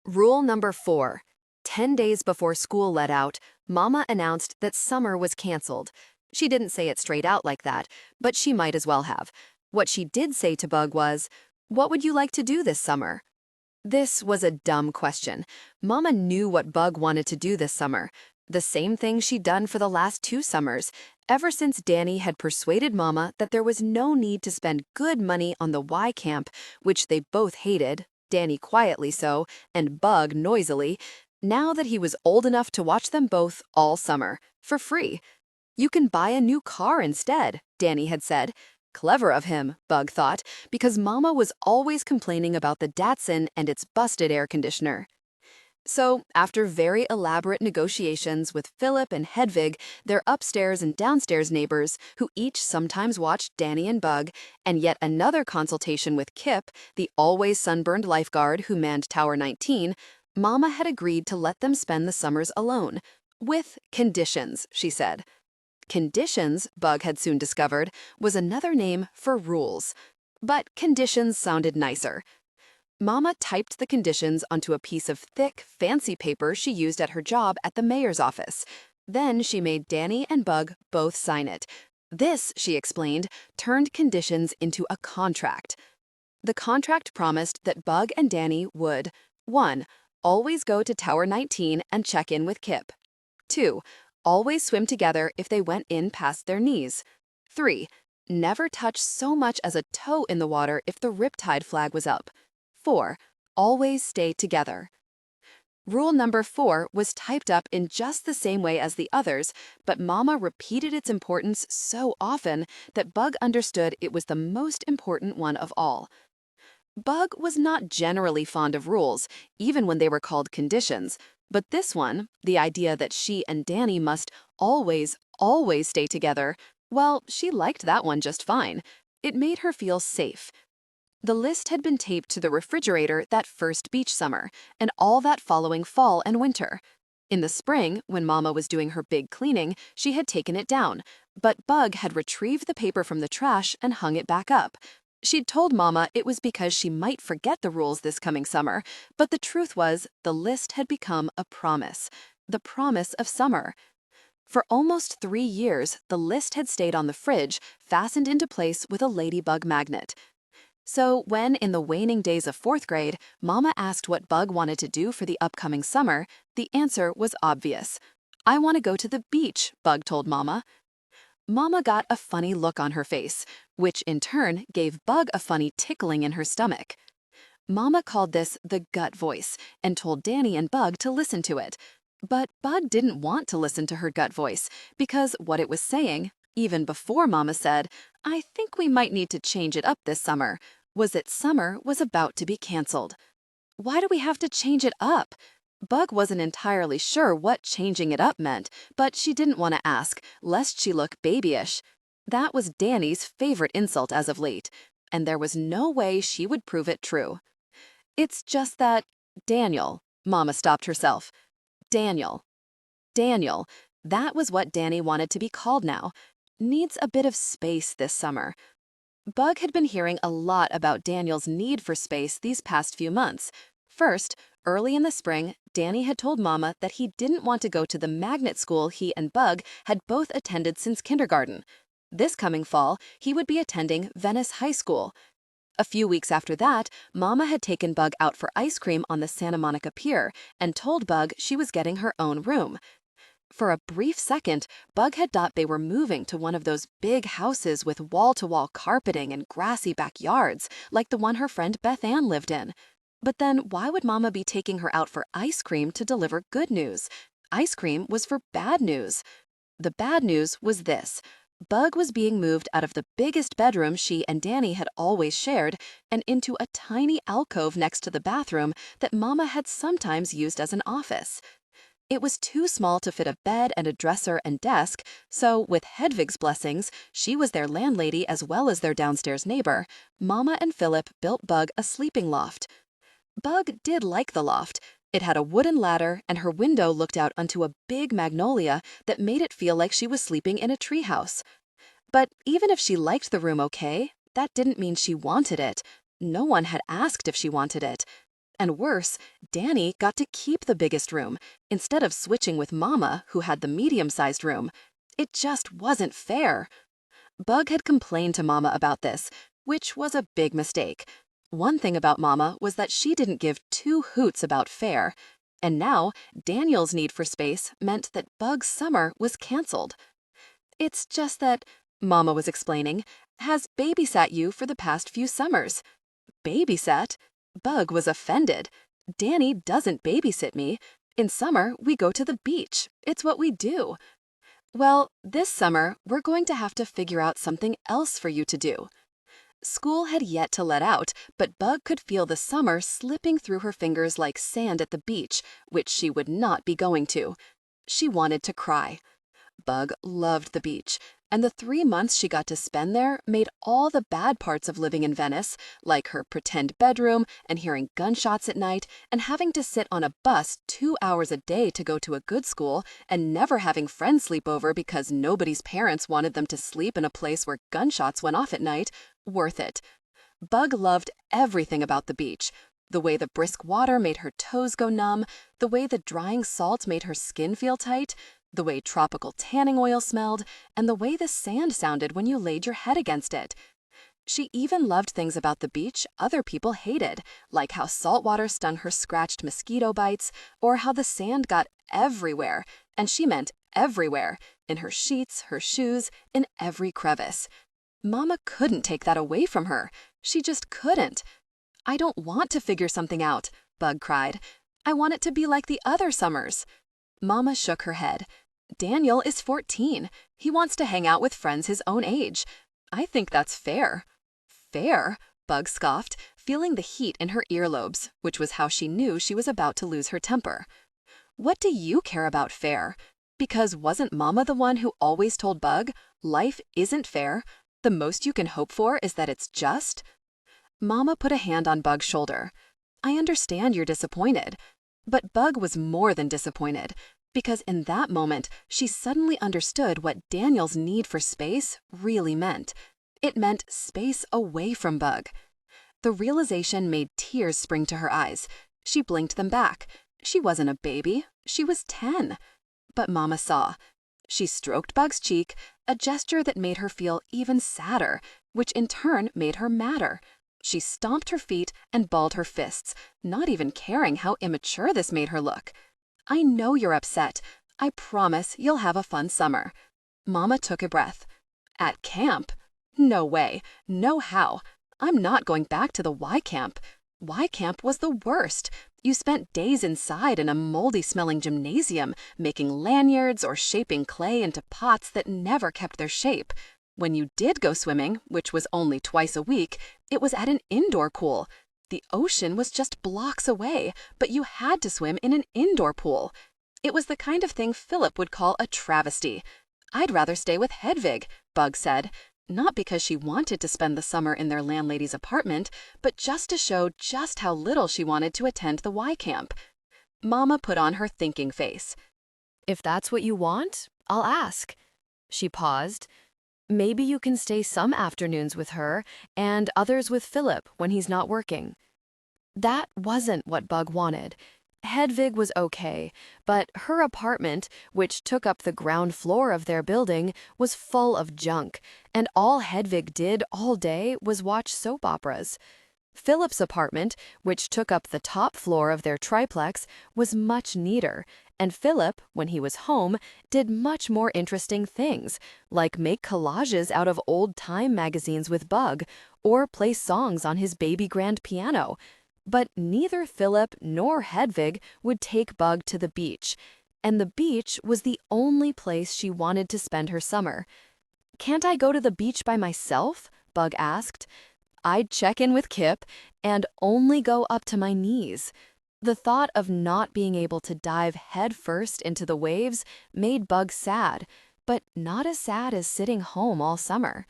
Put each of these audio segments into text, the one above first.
Rule number 4. 10 days before school let out, Mama announced that summer was canceled. She didn't say it straight out like that, but she might as well have. What she did say to Bug was, "What would you like to do this summer?" This was a dumb question. Mama knew what Bug wanted to do this summer. The same thing she'd done for the last 2 summers, ever since Danny had persuaded Mama that there was no need to spend good money on the Y camp, which they both hated, Danny quietly so, and Bug noisily, now that he was old enough to watch them both all summer, for free. "You can buy a new car instead," Danny had said. Clever of him, Bug thought, because Mama was always complaining about the Datsun and its busted air conditioner. So, after very elaborate negotiations with Philip and Hedvig, their upstairs and downstairs neighbors, who each sometimes watched Danny and Bug, and yet another consultation with Kip, the always sunburned lifeguard who manned Tower 19, Mama had agreed to let them spend the summers alone. With conditions, she said. Conditions, Bug had soon discovered, was another name for rules. But conditions sounded nicer. Mama typed the conditions onto a piece of thick, fancy paper she used at her job at the mayor's office. Then she made Danny and Bug both sign it. This, she explained, turned conditions into a contract. The contract promised that Bug and Danny would 1. Always go to Tower 19 and check in with Kip. 2. Always swim together if they went in past their knees. 3. Never touch so much as a toe in the water if the riptide flag was up. 4. Always stay together. Rule number 4 was typed up in just the same way as the others, but Mama repeated its importance so often that Bug understood it was the most important one of all. Bug was not generally fond of rules, even when they were called conditions, but this one, the idea that she and Danny must always stay together, well, she liked that one just fine. It made her feel safe. The list had been taped to the refrigerator that first beach summer, and all that following fall and winter. In the spring, when Mama was doing her big cleaning, she had taken it down, but Bug had retrieved the paper from the trash and hung it back up. She'd told Mama it was because she might forget the rules this coming summer, but the truth was the list had become a promise. The promise of summer. For almost 3 years, the list had stayed on the fridge, fastened into place with a ladybug magnet. So when, in the waning days of 4th grade, Mama asked what Bug wanted to do for the upcoming summer, the answer was obvious. "I want to go to the beach," Bug told Mama. Mama got a funny look on her face, which in turn gave Bug a funny tickling in her stomach. Mama called this the gut voice and told Danny and Bug to listen to it. But Bug didn't want to listen to her gut voice because what it was saying, even before Mama said, "I think we might need to change it up this summer," was that summer was about to be canceled. Why do we have to change it up? Bug wasn't entirely sure what changing it up meant, but she didn't want to ask, lest she look babyish. That was Danny's favorite insult as of late, and there was no way she would prove it true. "It's just that Daniel," Mama stopped herself. Daniel. Daniel. That was what Danny wanted to be called now. Needs a bit of space this summer. Bug had been hearing a lot about Daniel's need for space these past few months. First, early in the spring, Danny had told Mama that he didn't want to go to the magnet school he and Bug had both attended since kindergarten. This coming fall, he would be attending Venice High School. A few weeks after that, Mama had taken Bug out for ice cream on the Santa Monica Pier and told Bug she was getting her own room. For a brief second, Bug had thought they were moving to one of those big houses with wall-to-wall carpeting and grassy backyards, like the one her friend Beth Ann lived in. But then why would Mama be taking her out for ice cream to deliver good news? Ice cream was for bad news. The bad news was this. Bug was being moved out of the biggest bedroom she and Danny had always shared and into a tiny alcove next to the bathroom that Mama had sometimes used as an office. It was too small to fit a bed and a dresser and desk, so with Hedvig's blessings, she was their landlady as well as their downstairs neighbor, Mama and Philip built Bug a sleeping loft. Bug did like the loft. It had a wooden ladder, and her window looked out onto a big magnolia that made it feel like she was sleeping in a treehouse. But even if she liked the room okay, that didn't mean she wanted it. No one had asked if she wanted it. And worse, Danny got to keep the biggest room instead of switching with Mama, who had the medium-sized room. It just wasn't fair. Bug had complained to Mama about this, which was a big mistake. One thing about Mama was that she didn't give two hoots about fair. And now, Daniel's need for space meant that Bug's summer was canceled. "It's just that," Mama was explaining, "has babysat you for the past few summers." "Babysat?" Bug was offended. "Danny doesn't babysit me. In summer, we go to the beach. It's what we do." "Well, this summer, we're going to have to figure out something else for you to do." School had yet to let out, but Bug could feel the summer slipping through her fingers like sand at the beach, which she would not be going to. She wanted to cry. Bug loved the beach, and the 3 months she got to spend there made all the bad parts of living in Venice, like her pretend bedroom and hearing gunshots at night and having to sit on a bus 2 hours a day to go to a good school and never having friends sleep over because nobody's parents wanted them to sleep in a place where gunshots went off at night, worth it. Bug loved everything about the beach. The way the brisk water made her toes go numb, the way the drying salt made her skin feel tight, the way tropical tanning oil smelled, and the way the sand sounded when you laid your head against it. She even loved things about the beach other people hated, like how salt water stung her scratched mosquito bites, or how the sand got everywhere, and she meant everywhere, in her sheets, her shoes, in every crevice. Mama couldn't take that away from her. She just couldn't. "I don't want to figure something out," Bug cried. "I want it to be like the other summers." Mama shook her head. "Daniel is 14. He wants to hang out with friends his own age. I think that's fair." "Fair?" Bug scoffed, feeling the heat in her earlobes, which was how she knew she was about to lose her temper. "What do you care about fair? Because wasn't Mama the one who always told Bug, life isn't fair? The most you can hope for is that it's just?" Mama put a hand on Bug's shoulder. "I understand you're disappointed." But Bug was more than disappointed, because in that moment, she suddenly understood what Daniel's need for space really meant. It meant space away from Bug. The realization made tears spring to her eyes. She blinked them back. She wasn't a baby. She was 10. But Mama saw. She stroked Bug's cheek, a gesture that made her feel even sadder, which in turn made her madder. She stomped her feet and balled her fists, not even caring how immature this made her look. "I know you're upset. I promise you'll have a fun summer." Mama took a breath. "At camp? No way. No how. I'm not going back to the Y camp. Y camp was the worst. You spent days inside in a moldy-smelling gymnasium, making lanyards or shaping clay into pots that never kept their shape. When you did go swimming, which was only twice a week, it was at an indoor pool. The ocean was just blocks away, but you had to swim in an indoor pool. It was the kind of thing Philip would call a travesty. I'd rather stay with Hedvig," Bug said, not because she wanted to spend the summer in their landlady's apartment, but just to show just how little she wanted to attend the Y camp. Mama put on her thinking face. "If that's what you want, I'll ask." She paused. "Maybe you can stay some afternoons with her and others with Philip when he's not working." That wasn't what Bug wanted. Hedvig was okay, but her apartment, which took up the ground floor of their building, was full of junk, and all Hedvig did all day was watch soap operas. Philip's apartment, which took up the top floor of their triplex, was much neater, and Philip, when he was home, did much more interesting things, like make collages out of old-time magazines with Bug, or play songs on his baby grand piano. But neither Philip nor Hedvig would take Bug to the beach, and the beach was the only place she wanted to spend her summer. "Can't I go to the beach by myself?" Bug asked. "I'd check in with Kip and only go up to my knees." The thought of not being able to dive headfirst into the waves made Bug sad, but not as sad as sitting home all summer.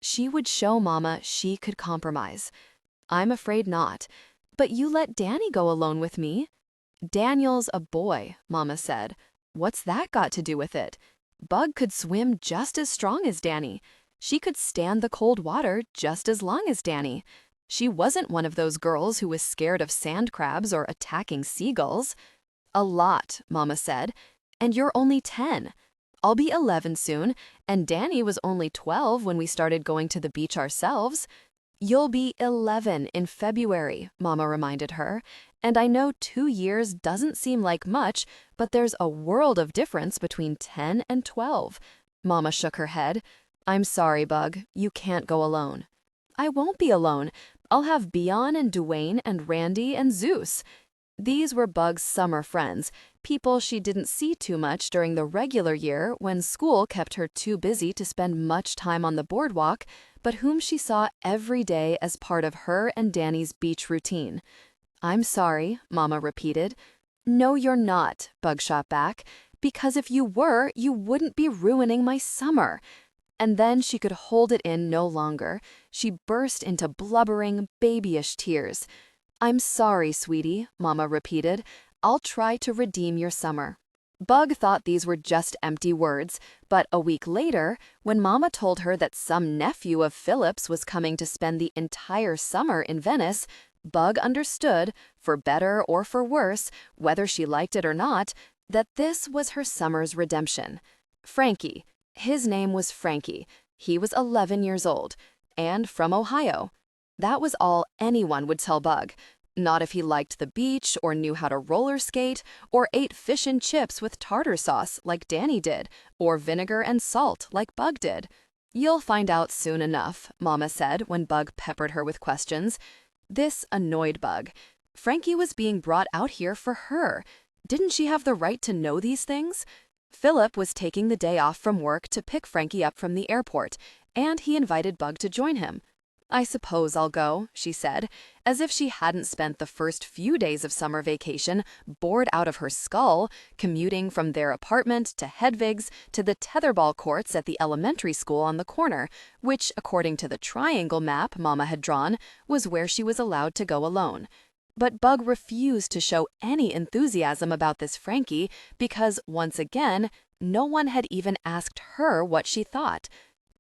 She would show Mama she could compromise. "I'm afraid not. But you let Danny go alone with me." "Daniel's a boy," Mama said. "What's that got to do with it? Bug could swim just as strong as Danny. She could stand the cold water just as long as Danny. She wasn't one of those girls who was scared of sand crabs or attacking seagulls. A lot, Mama said. And you're only 10. I'll be 11 soon, and Danny was only 12 when we started going to the beach ourselves. You'll be 11 in February, Mama reminded her. And I know 2 years doesn't seem like much, but there's a world of difference between 10 and 12. Mama shook her head. I'm sorry, Bug. You can't go alone. I won't be alone. I'll have Bion and Duane and Randy and Zeus. These were Bug's summer friends, people she didn't see too much during the regular year when school kept her too busy to spend much time on the boardwalk, but whom she saw every day as part of her and Danny's beach routine. I'm sorry, Mama repeated. No, you're not, Bug shot back, because if you were, you wouldn't be ruining my summer. And then she could hold it in no longer. She burst into blubbering, babyish tears. I'm sorry, sweetie, Mama repeated. I'll try to redeem your summer. Bug thought these were just empty words, but a week later, when Mama told her that some nephew of Philip's was coming to spend the entire summer in Venice, Bug understood, for better or for worse, whether she liked it or not, that this was her summer's redemption. Frankie. His name was Frankie. He was 11 years old, and from Ohio. That was all anyone would tell Bug. Not if he liked the beach, or knew how to roller skate, or ate fish and chips with tartar sauce like Danny did, or vinegar and salt like Bug did. You'll find out soon enough, Mama said when Bug peppered her with questions. This annoyed Bug. Frankie was being brought out here for her. Didn't she have the right to know these things? Philip was taking the day off from work to pick Frankie up from the airport, and he invited Bug to join him. I suppose I'll go, she said, as if she hadn't spent the first few days of summer vacation bored out of her skull, commuting from their apartment to Hedvig's to the tetherball courts at the elementary school on the corner, which, according to the triangle map Mama had drawn, was where she was allowed to go alone. But Bug refused to show any enthusiasm about this Frankie because, once again, no one had even asked her what she thought.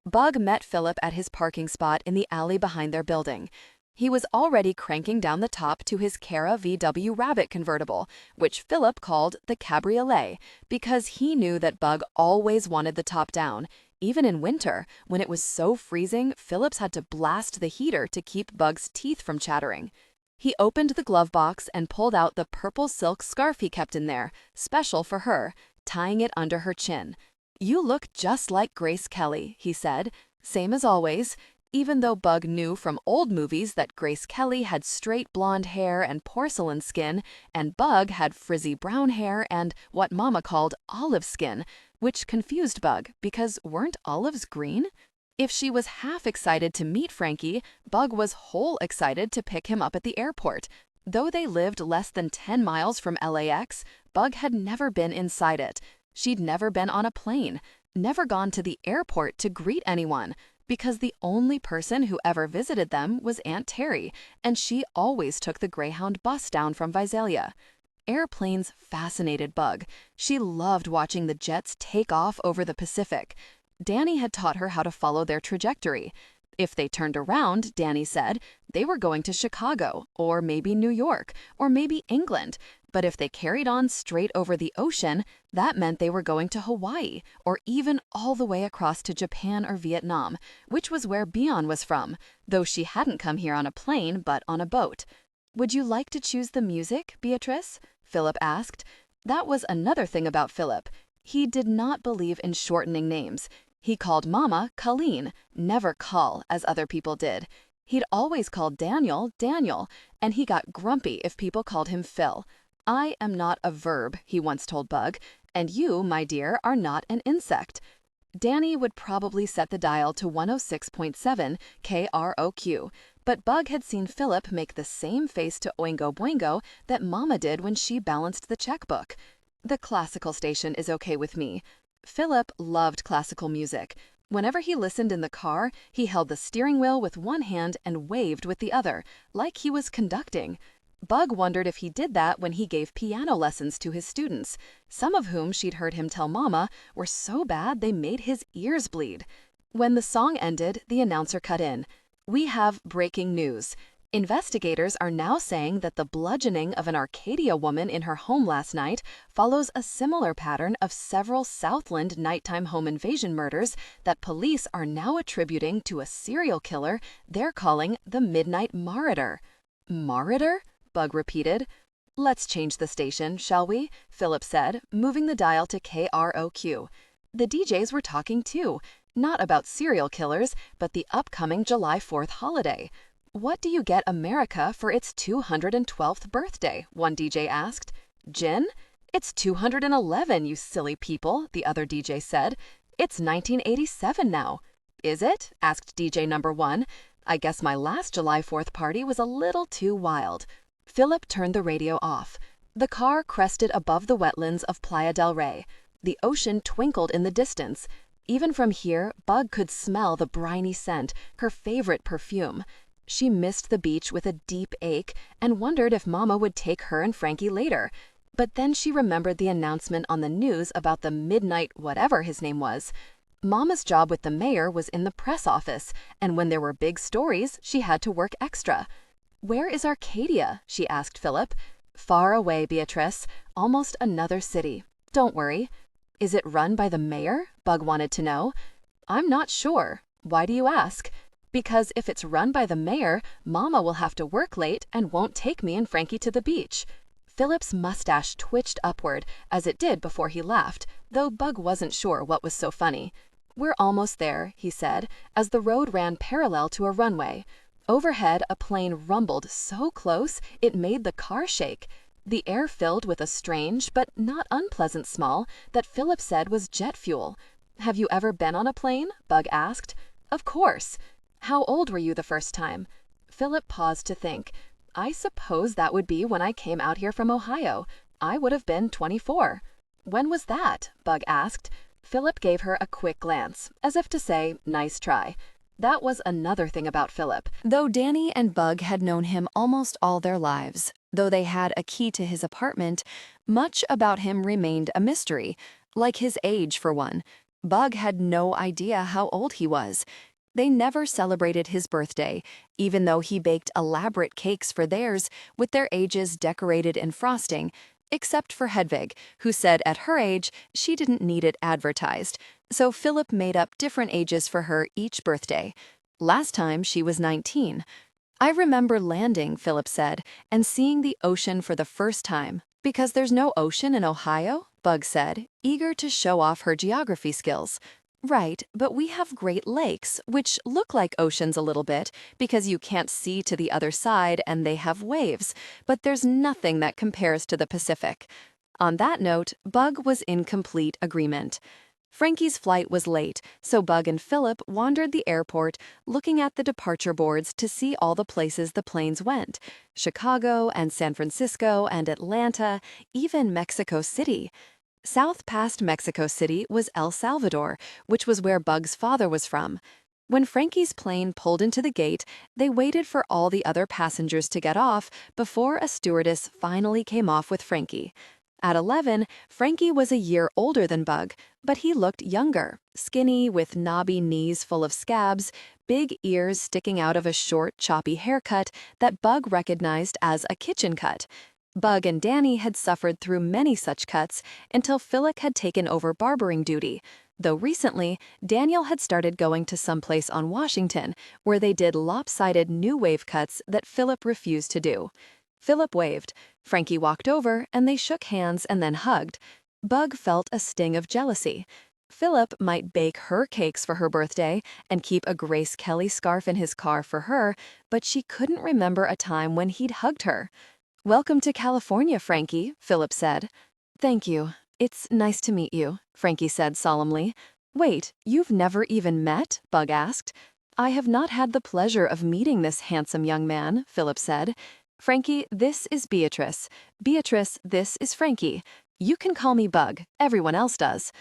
Bug met Philip at his parking spot in the alley behind their building. He was already cranking down the top to his Cara VW Rabbit convertible, which Philip called the Cabriolet, because he knew that Bug always wanted the top down. Even in winter, when it was so freezing, Phillips had to blast the heater to keep Bug's teeth from chattering. He opened the glove box and pulled out the purple silk scarf he kept in there, special for her, tying it under her chin. You look just like Grace Kelly, he said, same as always, even though Bug knew from old movies that Grace Kelly had straight blonde hair and porcelain skin, and Bug had frizzy brown hair and what Mama called olive skin, which confused Bug because weren't olives green? If she was half excited to meet Frankie, Bug was whole excited to pick him up at the airport. Though they lived less than 10 miles from LAX, Bug had never been inside it. She'd never been on a plane, never gone to the airport to greet anyone, because the only person who ever visited them was Aunt Terry, and she always took the Greyhound bus down from Visalia. Airplanes fascinated Bug. She loved watching the jets take off over the Pacific. Danny had taught her how to follow their trajectory. If they turned around, Danny said, they were going to Chicago, or maybe New York, or maybe England. But if they carried on straight over the ocean, that meant they were going to Hawaii, or even all the way across to Japan or Vietnam, which was where Bion was from, though she hadn't come here on a plane, but on a boat. Would you like to choose the music, Beatrice? Philip asked. That was another thing about Philip. He did not believe in shortening names. He called Mama Colleen, never Call, as other people did. He'd always called Daniel, Daniel, and he got grumpy if people called him Phil. I am not a verb, he once told Bug, and you, my dear, are not an insect. Danny would probably set the dial to 106.7 KROQ, but Bug had seen Philip make the same face to Oingo Boingo that Mama did when she balanced the checkbook. The classical station is okay with me. Philip loved classical music. Whenever he listened in the car, he held the steering wheel with one hand and waved with the other, like he was conducting. Bug wondered if he did that when he gave piano lessons to his students, some of whom she'd heard him tell Mama were so bad they made his ears bleed. When the song ended, the announcer cut in. We have breaking news. Investigators are now saying that the bludgeoning of an Arcadia woman in her home last night follows a similar pattern of several Southland nighttime home invasion murders that police are now attributing to a serial killer they're calling the Midnight Marauder. Marauder? Bug repeated. Let's change the station, shall we? Philip said, moving the dial to KROQ. The DJs were talking too, not about serial killers, but the upcoming July 4th holiday. What do you get America for its 212th birthday? One DJ asked. Gin? It's 211, you silly people, the other DJ said. It's 1987 now. Is it? Asked DJ number 1. I guess my last July 4th party was a little too wild. Philip turned the radio off. The car crested above the wetlands of Playa del Rey. The ocean twinkled in the distance. Even from here, Bug could smell the briny scent, her favorite perfume. She missed the beach with a deep ache and wondered if Mama would take her and Frankie later. But then she remembered the announcement on the news about the midnight whatever his name was. Mama's job with the mayor was in the press office, and when there were big stories, she had to work extra. Where is Arcadia? She asked Philip. Far away, Beatrice. Almost another city. Don't worry. Is it run by the mayor? Bug wanted to know. I'm not sure. Why do you ask? Because if it's run by the mayor, Mama will have to work late and won't take me and Frankie to the beach. Philip's mustache twitched upward, as it did before he laughed, though Bug wasn't sure what was so funny. We're almost there, he said, as the road ran parallel to a runway. Overhead, a plane rumbled so close it made the car shake. The air filled with a strange but not unpleasant smell that Philip said was jet fuel. Have you ever been on a plane? Bug asked. Of course. How old were you the first time? Philip paused to think. I suppose that would be when I came out here from Ohio. I would have been 24. When was that? Bug asked. Philip gave her a quick glance, as if to say, nice try. That was another thing about Philip. Though Danny and Bug had known him almost all their lives, though they had a key to his apartment, much about him remained a mystery, like his age for one. Bug had no idea how old he was. They never celebrated his birthday, even though he baked elaborate cakes for theirs with their ages decorated in frosting, except for Hedvig, who said at her age she didn't need it advertised, so Philip made up different ages for her each birthday. Last time she was 19. I remember landing, Philip said, and seeing the ocean for the first time. Because there's no ocean in Ohio? Bug said, eager to show off her geography skills. Right, but we have Great Lakes, which look like oceans a little bit because you can't see to the other side and they have waves, but there's nothing that compares to the Pacific. On that note, Bug was in complete agreement. Frankie's flight was late, so Bug and Philip wandered the airport, looking at the departure boards to see all the places the planes went. Chicago and San Francisco and Atlanta, even Mexico City. South past Mexico City was El Salvador, which was where Bug's father was from. When Frankie's plane pulled into the gate, they waited for all the other passengers to get off before a stewardess finally came off with Frankie. At 11, Frankie was a year older than Bug, but he looked younger, skinny with knobby knees full of scabs, big ears sticking out of a short, choppy haircut that Bug recognized as a kitchen cut. Bug and Danny had suffered through many such cuts until Philip had taken over barbering duty, though recently Daniel had started going to some place on Washington where they did lopsided new wave cuts that Philip refused to do. Philip waved. Frankie walked over and they shook hands and then hugged. Bug felt a sting of jealousy. Philip might bake her cakes for her birthday and keep a Grace Kelly scarf in his car for her, but she couldn't remember a time when he'd hugged her. Welcome to California, Frankie, Philip said. Thank you. It's nice to meet you, Frankie said solemnly. Wait, you've never even met? Bug asked. I have not had the pleasure of meeting this handsome young man, Philip said. Frankie, this is Beatrice. Beatrice, this is Frankie. You can call me Bug. Everyone else does.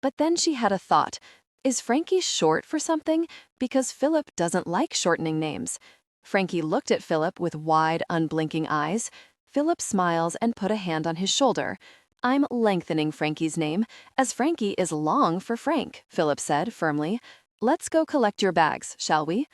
But then she had a thought. Is Frankie short for something? Because Philip doesn't like shortening names. Frankie looked at Philip with wide, unblinking eyes. Philip smiles and put a hand on his shoulder. I'm lengthening Frankie's name, as Frankie is long for Frank, Philip said firmly. Let's go collect your bags, shall we?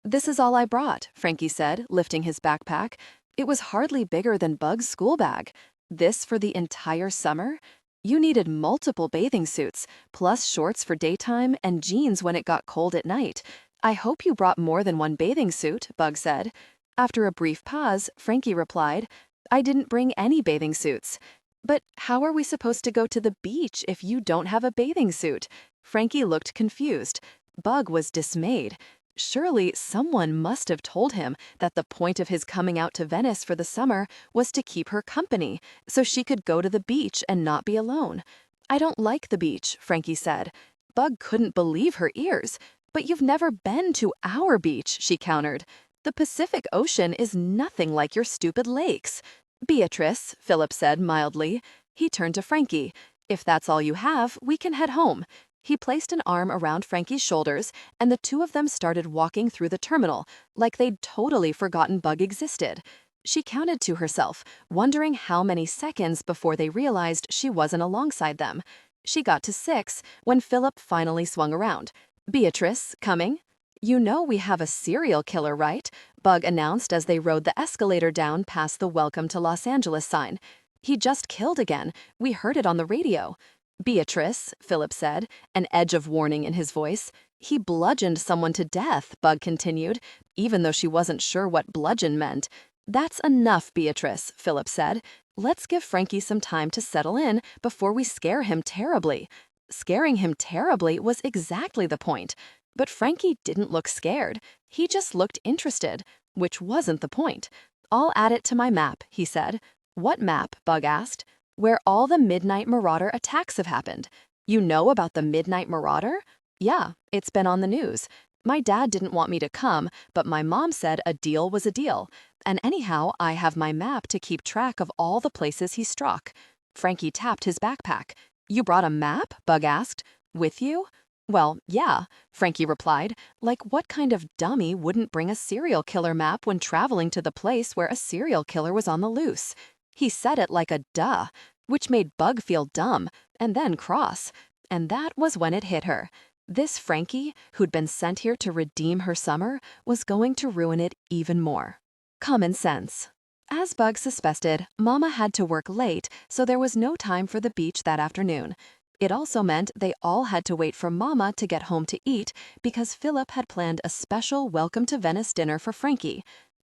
This is all I brought, Frankie said, lifting his backpack. It was hardly bigger than Bug's school bag. This for the entire summer? You needed multiple bathing suits, plus shorts for daytime and jeans when it got cold at night. I hope you brought more than one bathing suit, Bug said. After a brief pause, Frankie replied, I didn't bring any bathing suits. But how are we supposed to go to the beach if you don't have a bathing suit? Frankie looked confused. Bug was dismayed. Surely someone must have told him that the point of his coming out to Venice for the summer was to keep her company, so she could go to the beach and not be alone. I don't like the beach, Frankie said. Bug couldn't believe her ears. But you've never been to our beach, she countered. The Pacific Ocean is nothing like your stupid lakes. Beatrice, Philip said mildly. He turned to Frankie. If that's all you have, we can head home. He placed an arm around Frankie's shoulders, and the two of them started walking through the terminal, like they'd totally forgotten Bug existed. She counted to herself, wondering how many seconds before they realized she wasn't alongside them. She got to 6 when Philip finally swung around. Beatrice, coming? You know we have a serial killer, right? Bug announced as they rode the escalator down past the Welcome to Los Angeles sign. He just killed again. We heard it on the radio. Beatrice, Philip said, an edge of warning in his voice. He bludgeoned someone to death, Bug continued, even though she wasn't sure what bludgeon meant. That's enough, Beatrice, Philip said. Let's give Frankie some time to settle in before we scare him terribly. Scaring him terribly was exactly the point. But Frankie didn't look scared. He just looked interested, which wasn't the point. I'll add it to my map, he said. What map? Bug asked. Where all the Midnight Marauder attacks have happened. You know about the Midnight Marauder? Yeah, it's been on the news. My dad didn't want me to come, but my mom said a deal was a deal. And anyhow, I have my map to keep track of all the places he struck. Frankie tapped his backpack. You brought a map? Bug asked. With you? Well, yeah, Frankie replied. Like what kind of dummy wouldn't bring a serial killer map when traveling to the place where a serial killer was on the loose? He said it like a duh, which made Bug feel dumb and then cross. And that was when it hit her. This Frankie, who'd been sent here to redeem her summer, was going to ruin it even more. Common sense. As Bug suspected, Mama had to work late, so there was no time for the beach that afternoon. It also meant they all had to wait for Mama to get home to eat because Philip had planned a special Welcome to Venice dinner for Frankie.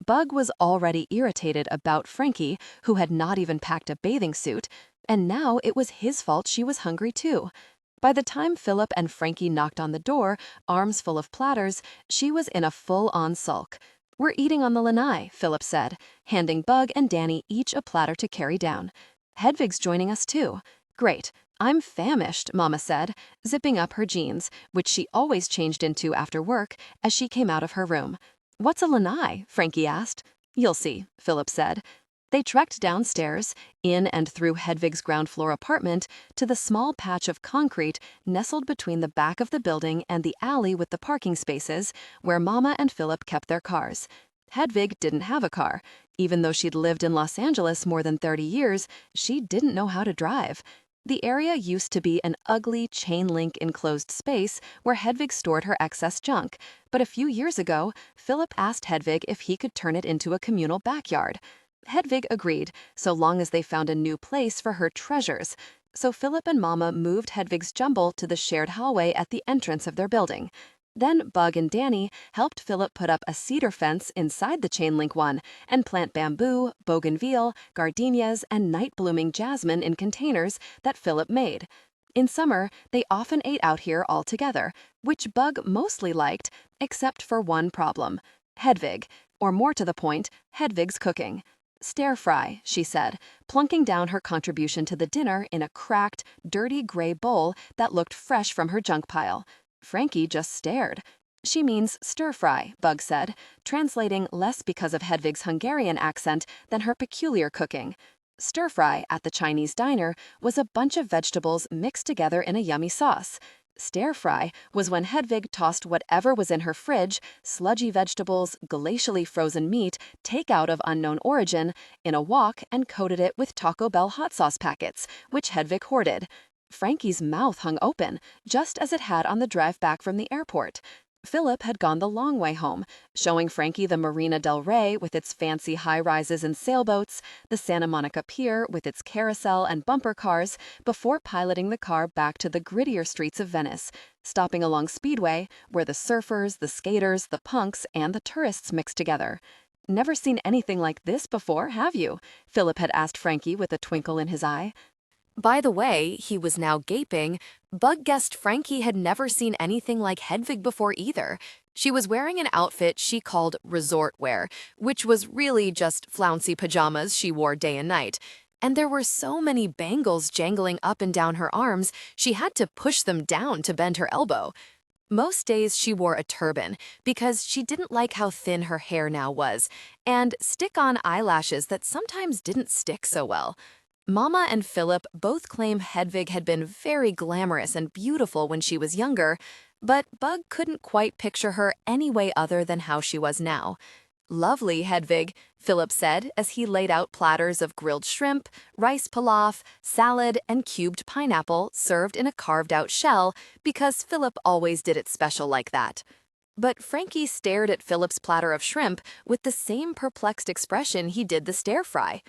Bug was already irritated about Frankie, who had not even packed a bathing suit, and now it was his fault she was hungry too. By the time Philip and Frankie knocked on the door, arms full of platters, she was in a full-on sulk. We're eating on the lanai, Philip said, handing Bug and Danny each a platter to carry down. Hedvig's joining us too. Great. I'm famished, Mama said, zipping up her jeans, which she always changed into after work, as she came out of her room. What's a lanai? Frankie asked. You'll see, Philip said. They trekked downstairs, in and through Hedvig's ground floor apartment, to the small patch of concrete nestled between the back of the building and the alley with the parking spaces, where Mama and Philip kept their cars. Hedvig didn't have a car. Even though she'd lived in Los Angeles more than 30 years, she didn't know how to drive. The area used to be an ugly chain-link enclosed space where Hedvig stored her excess junk, but a few years ago, Philip asked Hedvig if he could turn it into a communal backyard. Hedvig agreed, so long as they found a new place for her treasures. So Philip and Mama moved Hedvig's jumble to the shared hallway at the entrance of their building. Then Bug and Danny helped Philip put up a cedar fence inside the chain-link one and plant bamboo, bougainville, gardenias, and night-blooming jasmine in containers that Philip made. In summer, they often ate out here all together, which Bug mostly liked, except for one problem. Hedvig, or more to the point, Hedvig's cooking. Stir-fry, she said, plunking down her contribution to the dinner in a cracked, dirty gray bowl that looked fresh from her junk pile. Frankie just stared. She means stir-fry, Bug said, translating less because of Hedvig's Hungarian accent than her peculiar cooking. Stir-fry at the Chinese diner was a bunch of vegetables mixed together in a yummy sauce. Stir-fry was when Hedvig tossed whatever was in her fridge, sludgy vegetables, glacially frozen meat, takeout of unknown origin, in a wok and coated it with Taco Bell hot sauce packets, which Hedvig hoarded. Frankie's mouth hung open, just as it had on the drive back from the airport. Philip had gone the long way home, showing Frankie the Marina del Rey with its fancy high-rises and sailboats, the Santa Monica Pier with its carousel and bumper cars, before piloting the car back to the grittier streets of Venice, stopping along Speedway, where the surfers, the skaters, the punks, and the tourists mixed together. "Never seen anything like this before, have you?" Philip had asked Frankie with a twinkle in his eye. By the way, he was now gaping. Bug guessed Frankie had never seen anything like Hedvig before either. She was wearing an outfit she called resort wear, which was really just flouncy pajamas she wore day and night. And there were so many bangles jangling up and down her arms, she had to push them down to bend her elbow. Most days she wore a turban because she didn't like how thin her hair now was, and stick-on eyelashes that sometimes didn't stick so well. Mama and Philip both claim Hedvig had been very glamorous and beautiful when she was younger, but Bug couldn't quite picture her any way other than how she was now. "Lovely, Hedvig," Philip said as he laid out platters of grilled shrimp, rice pilaf, salad, and cubed pineapple served in a carved-out shell because Philip always did it special like that. But Frankie stared at Philip's platter of shrimp with the same perplexed expression he did the stir-fry.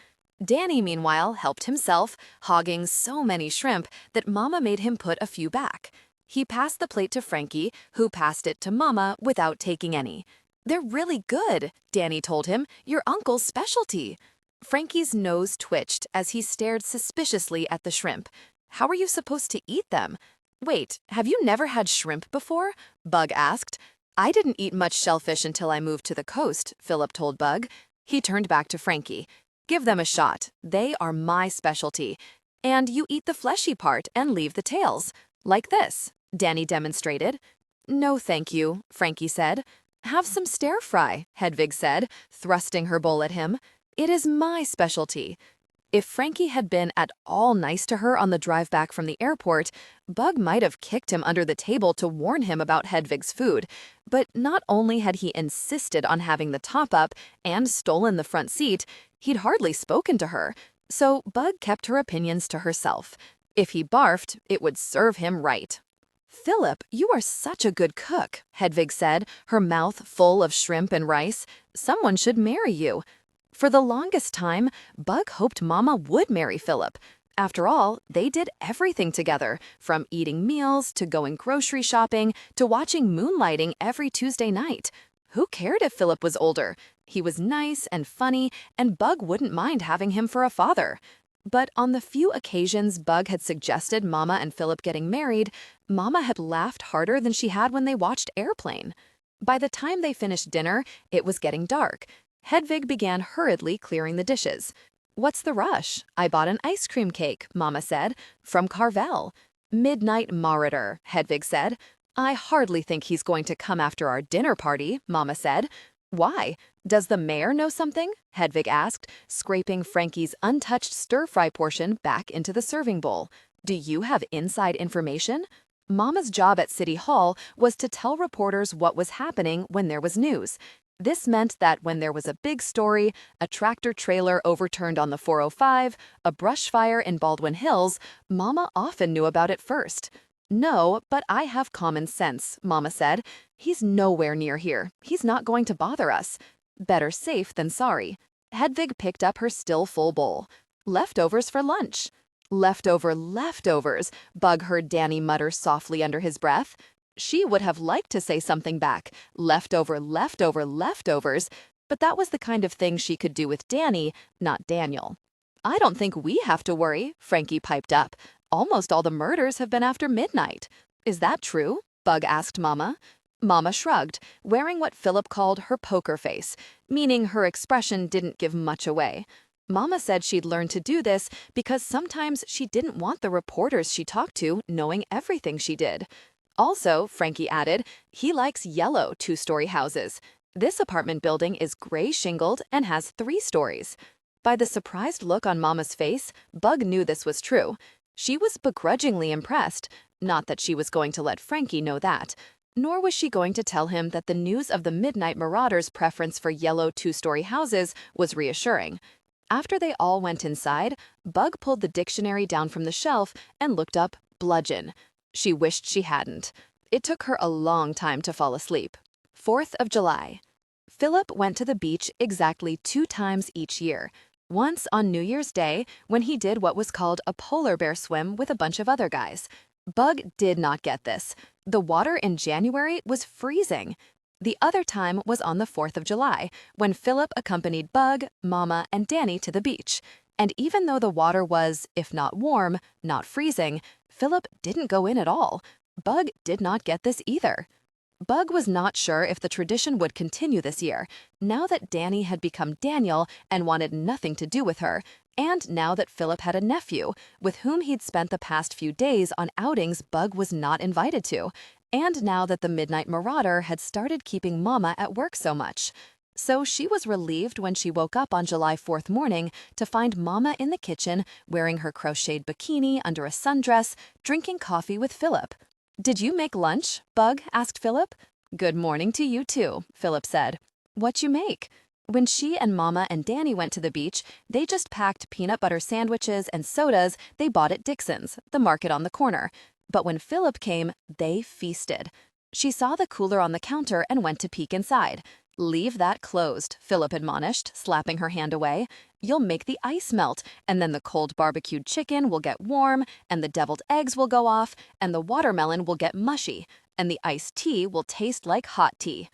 Danny, meanwhile, helped himself, hogging so many shrimp that Mama made him put a few back. He passed the plate to Frankie, who passed it to Mama without taking any. "They're really good," Danny told him, "your uncle's specialty." Frankie's nose twitched as he stared suspiciously at the shrimp. "How are you supposed to eat them?" "Wait, have you never had shrimp before?" Bug asked. "I didn't eat much shellfish until I moved to the coast," Philip told Bug. He turned back to Frankie. "Give them a shot. They are my specialty. And you eat the fleshy part and leave the tails. Like this," Danny demonstrated. "No, thank you," Frankie said. "Have some stir-fry," Hedvig said, thrusting her bowl at him. "It is my specialty." If Frankie had been at all nice to her on the drive back from the airport, Bug might have kicked him under the table to warn him about Hedvig's food. But not only had he insisted on having the top up and stolen the front seat, he'd hardly spoken to her. So Bug kept her opinions to herself. If he barfed, it would serve him right. "Philip, you are such a good cook," Hedvig said, her mouth full of shrimp and rice. "Someone should marry you." For the longest time, Bug hoped Mama would marry Philip. After all, they did everything together, from eating meals to going grocery shopping to watching moonlighting every Tuesday night. Who cared if Philip was older? He was nice and funny, and Bug wouldn't mind having him for a father. But on the few occasions Bug had suggested Mama and Philip getting married, Mama had laughed harder than she had when they watched Airplane. By the time they finished dinner, it was getting dark. Hedvig began hurriedly clearing the dishes. "What's the rush? I bought an ice cream cake," Mama said, "from Carvel." "Midnight Marauder," Hedvig said. "I hardly think he's going to come after our dinner party," Mama said. "Why? Does the mayor know something?" Hedvig asked, scraping Frankie's untouched stir-fry portion back into the serving bowl. "Do you have inside information?" Mama's job at City Hall was to tell reporters what was happening when there was news. This meant that when there was a big story, a tractor-trailer overturned on the 405, a brush fire in Baldwin Hills, Mama often knew about it first. "No, but I have common sense," Mama said. "He's nowhere near here. He's not going to bother us." Better safe than sorry. Hedvig picked up her still full bowl. "Leftovers for lunch." Leftovers," Bug heard Danny mutter softly under his breath. She would have liked to say something back, leftovers, but that was the kind of thing she could do with Danny, not Daniel. "I don't think we have to worry," Frankie piped up. "Almost all the murders have been after midnight." "Is that true?" Bug asked Mama. Mama shrugged, wearing what Philip called her poker face, meaning her expression didn't give much away. Mama said she'd learned to do this because sometimes she didn't want the reporters she talked to knowing everything she did. Also, Frankie added, he likes yellow two-story houses. This apartment building is gray shingled and has 3 stories. By the surprised look on Mama's face, Bug knew this was true. She was begrudgingly impressed, not that she was going to let Frankie know that. Nor was she going to tell him that the news of the Midnight Marauder's preference for yellow two-story houses was reassuring. After they all went inside, Bug pulled the dictionary down from the shelf and looked up bludgeon. She wished she hadn't. It took her a long time to fall asleep. 4th of July. Philip went to the beach exactly 2 times each year. Once on New Year's Day, when he did what was called a polar bear swim with a bunch of other guys. Bug did not get this. The water in January was freezing. The other time was on the 4th of July, when Philip accompanied Bug, Mama, and Danny to the beach. And even though the water was, if not warm, not freezing, Philip didn't go in at all. Bug did not get this either. Bug was not sure if the tradition would continue this year, now that Danny had become Daniel and wanted nothing to do with her, and now that Philip had a nephew, with whom he'd spent the past few days on outings Bug was not invited to, and now that the Midnight Marauder had started keeping Mama at work so much. So she was relieved when she woke up on July 4th morning to find Mama in the kitchen wearing her crocheted bikini under a sundress, drinking coffee with Philip. "Did you make lunch?" Bug asked Philip. "Good morning to you too," Philip said. "What you make?" When she and Mama and Danny went to the beach, they just packed peanut butter sandwiches and sodas they bought at Dixon's, the market on the corner. But when Philip came, they feasted. She saw the cooler on the counter and went to peek inside. "Leave that closed," Philip admonished, slapping her hand away. "You'll make the ice melt, and then the cold barbecued chicken will get warm, and the deviled eggs will go off, and the watermelon will get mushy, and the iced tea will taste like hot tea."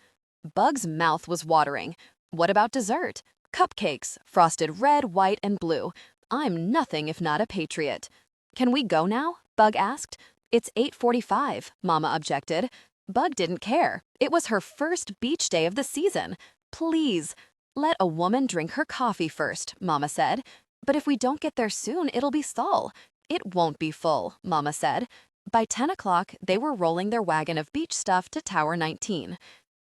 Bug's mouth was watering. "What about dessert?" "Cupcakes, frosted red, white, and blue. I'm nothing if not a patriot." "Can we go now?" Bug asked. "It's 8:45, Mama objected. Bug didn't care. It was her first beach day of the season. "Please, let a woman drink her coffee first," Mama said. "But if we don't get there soon, it'll be full." "It won't be full," Mama said. By 10 o'clock, they were rolling their wagon of beach stuff to Tower 19.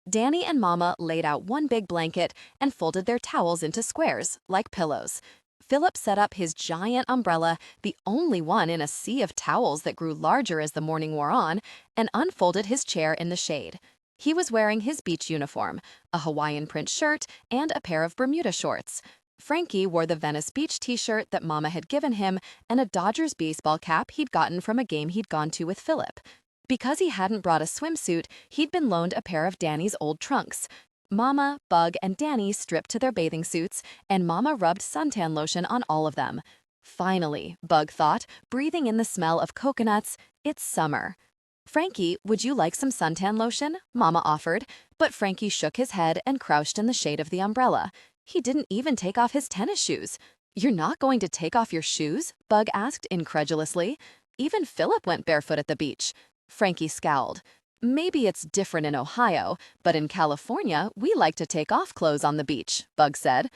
Danny and Mama laid out one big blanket and folded their towels into squares, like pillows. Philip set up his giant umbrella, the only one in a sea of towels that grew larger as the morning wore on, and unfolded his chair in the shade. He was wearing his beach uniform, a Hawaiian print shirt, and a pair of Bermuda shorts. Frankie wore the Venice Beach t-shirt that Mama had given him and a Dodgers baseball cap he'd gotten from a game he'd gone to with Philip. Because he hadn't brought a swimsuit, he'd been loaned a pair of Danny's old trunks. Mama, Bug, and Danny stripped to their bathing suits, and Mama rubbed suntan lotion on all of them. Finally, Bug thought, breathing in the smell of coconuts, it's summer. "Frankie, would you like some suntan lotion?" Mama offered, but Frankie shook his head and crouched in the shade of the umbrella. He didn't even take off his tennis shoes. "You're not going to take off your shoes?" Bug asked incredulously. "Even Philip went barefoot at the beach." Frankie scowled. "Maybe it's different in Ohio, but in California, we like to take off clothes on the beach," Bug said.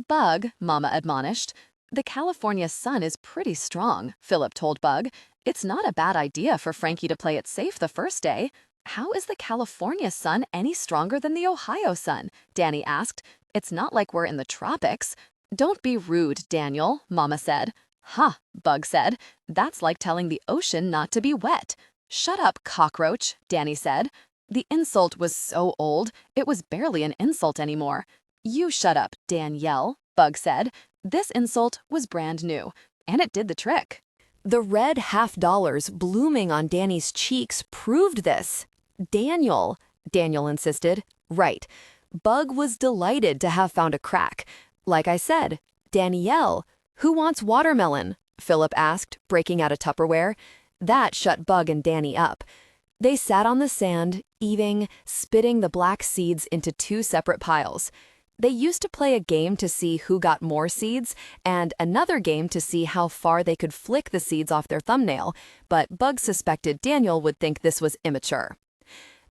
"Bug," Mama admonished. "The California sun is pretty strong," Philip told Bug. "It's not a bad idea for Frankie to play it safe the first day." "How is the California sun any stronger than the Ohio sun?" Danny asked. "It's not like we're in the tropics." "Don't be rude, Daniel," Mama said. "Huh," Bug said. "That's like telling the ocean not to be wet." "Shut up, cockroach," Danny said. The insult was so old, it was barely an insult anymore. "You shut up, Danielle," Bug said. This insult was brand new, and it did the trick. The red $50 blooming on Danny's cheeks proved this. "Daniel," Daniel insisted. "Right." Bug was delighted to have found a crack. "Like I said, Danielle." "Who wants watermelon?" Philip asked, breaking out a Tupperware. That shut Bug and Danny up. They sat on the sand, eating, spitting the black seeds into 2 separate piles. They used to play a game to see who got more seeds, and another game to see how far they could flick the seeds off their thumbnail, but Bug suspected Daniel would think this was immature.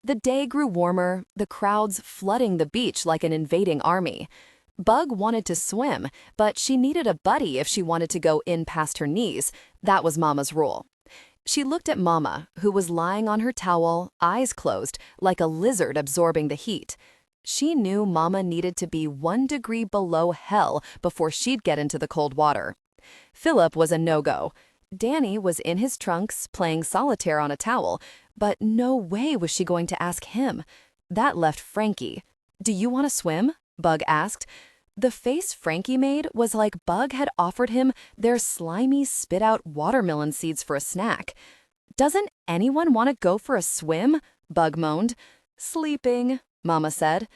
The day grew warmer, the crowds flooding the beach like an invading army. Bug wanted to swim, but she needed a buddy if she wanted to go in past her knees. That was Mama's rule. She looked at Mama, who was lying on her towel, eyes closed, like a lizard absorbing the heat. She knew Mama needed to be 1 degree below hell before she'd get into the cold water. Philip was a no-go. Danny was in his trunks playing solitaire on a towel, but no way was she going to ask him. That left Frankie. "Do you want to swim?" Bug asked. The face Frankie made was like Bug had offered him their slimy spit-out watermelon seeds for a snack. "Doesn't anyone want to go for a swim?" Bug moaned. Sleeping, Mama said.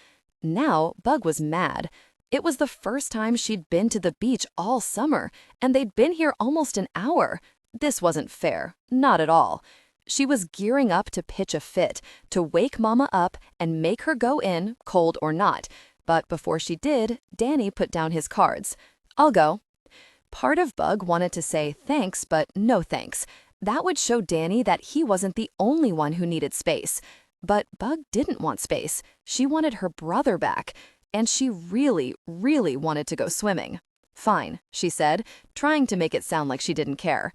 Now, Bug was mad. It was the first time she'd been to the beach all summer, and they'd been here almost an hour. This wasn't fair, not at all. She was gearing up to pitch a fit, to wake Mama up and make her go in, cold or not. But before she did, Danny put down his cards. I'll go. Part of Bug wanted to say thanks, but no thanks. That would show Danny that he wasn't the only one who needed space. But Bug didn't want space. She wanted her brother back. And she really, really wanted to go swimming. Fine, she said, trying to make it sound like she didn't care.